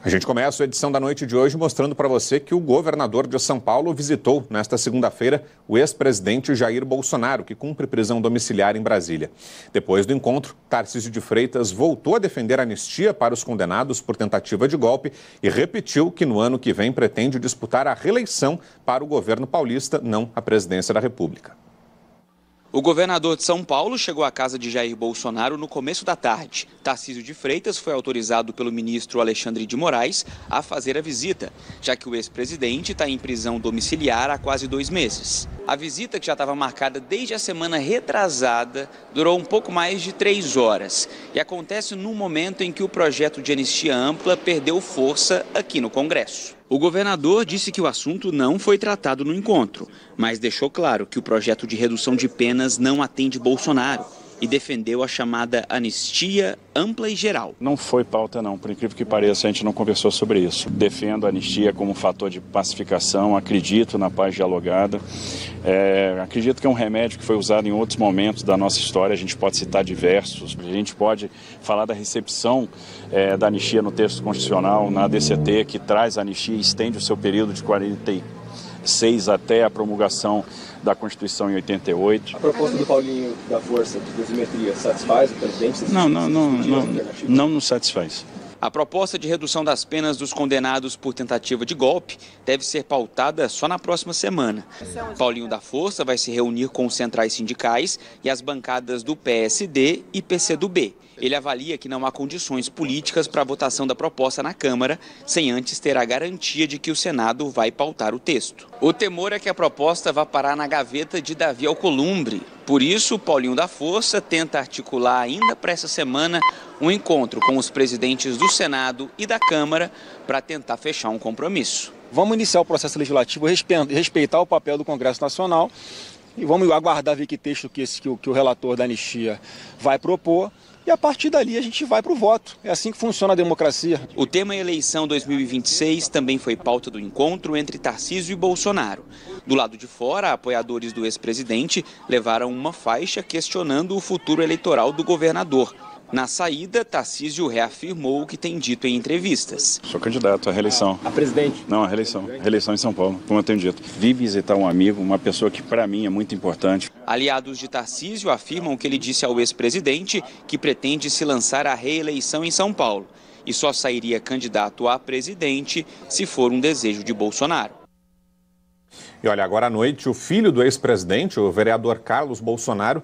A gente começa a edição da noite de hoje mostrando para você que o governador de São Paulo visitou nesta segunda-feira o ex-presidente Jair Bolsonaro, que cumpre prisão domiciliar em Brasília. Depois do encontro, Tarcísio de Freitas voltou a defender a anistia para os condenados por tentativa de golpe e repetiu que no ano que vem pretende disputar a reeleição para o governo paulista, não a presidência da República. O governador de São Paulo chegou à casa de Jair Bolsonaro no começo da tarde. Tarcísio de Freitas foi autorizado pelo ministro Alexandre de Moraes a fazer a visita, já que o ex-presidente está em prisão domiciliar há quase 2 meses. A visita, que já estava marcada desde a semana retrasada, durou um pouco mais de 3 horas e acontece num momento em que o projeto de anistia ampla perdeu força aqui no Congresso. O governador disse que o assunto não foi tratado no encontro, mas deixou claro que o projeto de redução de penas não atende Bolsonaro e defendeu a chamada anistia ampla e geral. Não foi pauta não, por incrível que pareça, a gente não conversou sobre isso. Defendo a anistia como um fator de pacificação, acredito na paz dialogada, acredito que é um remédio que foi usado em outros momentos da nossa história, a gente pode citar diversos, a gente pode falar da recepção da anistia no texto constitucional, na ADCT, que traz a anistia e estende o seu período de 46 até a promulgação da Constituição em 88. A proposta do Paulinho da Força de dosimetria satisfaz o presidente? Não nos satisfaz. A proposta de redução das penas dos condenados por tentativa de golpe deve ser pautada só na próxima semana. Paulinho da Força vai se reunir com os centrais sindicais e as bancadas do PSD e PCdoB. Ele avalia que não há condições políticas para a votação da proposta na Câmara, sem antes ter a garantia de que o Senado vai pautar o texto. O temor é que a proposta vá parar na gaveta de Davi Alcolumbre. Por isso, Paulinho da Força tenta articular ainda para essa semana um encontro com os presidentes do Senado e da Câmara para tentar fechar um compromisso. Vamos iniciar o processo legislativo, respeitar o papel do Congresso Nacional e vamos aguardar ver que texto que o relator da anistia vai propor. e a partir dali a gente vai para o voto. É assim que funciona a democracia. O tema eleição 2026 também foi pauta do encontro entre Tarcísio e Bolsonaro. Do lado de fora, apoiadores do ex-presidente levaram uma faixa questionando o futuro eleitoral do governador. Na saída, Tarcísio reafirmou o que tem dito em entrevistas. Sou candidato à reeleição. A presidente? Não, à reeleição. Reeleição em São Paulo, como eu tenho dito. Vi visitar um amigo, uma pessoa que para mim é muito importante. Aliados de Tarcísio afirmam que ele disse ao ex-presidente que pretende se lançar à reeleição em São Paulo e só sairia candidato a presidente se for um desejo de Bolsonaro. E olha, agora à noite, o filho do ex-presidente, o vereador Carlos Bolsonaro,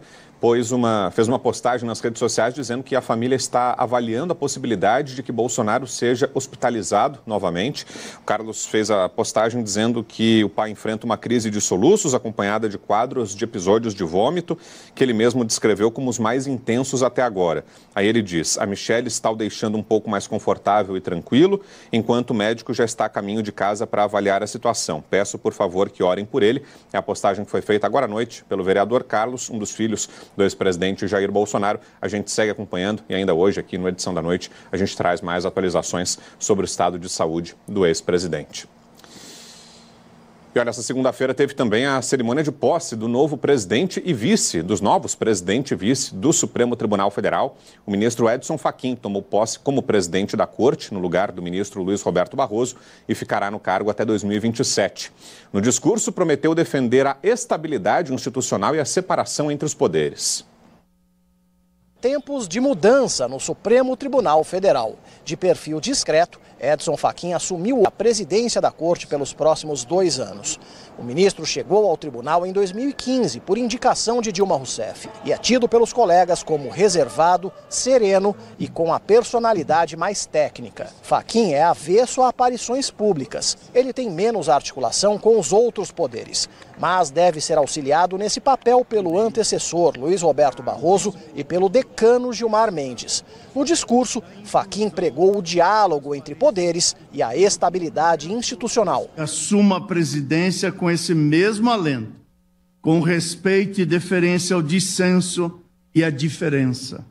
fez uma postagem nas redes sociais dizendo que a família está avaliando a possibilidade de que Bolsonaro seja hospitalizado novamente. O Carlos fez a postagem dizendo que o pai enfrenta uma crise de soluços acompanhada de quadros de episódios de vômito, que ele mesmo descreveu como os mais intensos até agora. Aí ele diz: a Michelle está o deixando um pouco mais confortável e tranquilo, enquanto o médico já está a caminho de casa para avaliar a situação. Peço, por favor, que orem por ele. É a postagem que foi feita agora à noite pelo vereador Carlos, um dos filhos do ex-presidente Jair Bolsonaro. A gente segue acompanhando e ainda hoje, aqui no Edição da Noite, a gente traz mais atualizações sobre o estado de saúde do ex-presidente. E olha, essa segunda-feira teve também a cerimônia de posse do novo presidente e vice, dos novos presidente e vice do Supremo Tribunal Federal. O ministro Edson Fachin tomou posse como presidente da corte, no lugar do ministro Luiz Roberto Barroso, e ficará no cargo até 2027. No discurso, prometeu defender a estabilidade institucional e a separação entre os poderes. Tempos de mudança no Supremo Tribunal Federal. De perfil discreto, Edson Fachin assumiu a presidência da corte pelos próximos 2 anos. O ministro chegou ao tribunal em 2015 por indicação de Dilma Rousseff e é tido pelos colegas como reservado, sereno e com a personalidade mais técnica. Fachin é avesso a aparições públicas. Ele tem menos articulação com os outros poderes, mas deve ser auxiliado nesse papel pelo antecessor Luiz Roberto Barroso e pelo decano Gilmar Mendes. No discurso, Fachin pregou o diálogo entre poderes e a estabilidade institucional. Assuma a presidência com esse mesmo alento, com respeito e deferência ao dissenso e à diferença.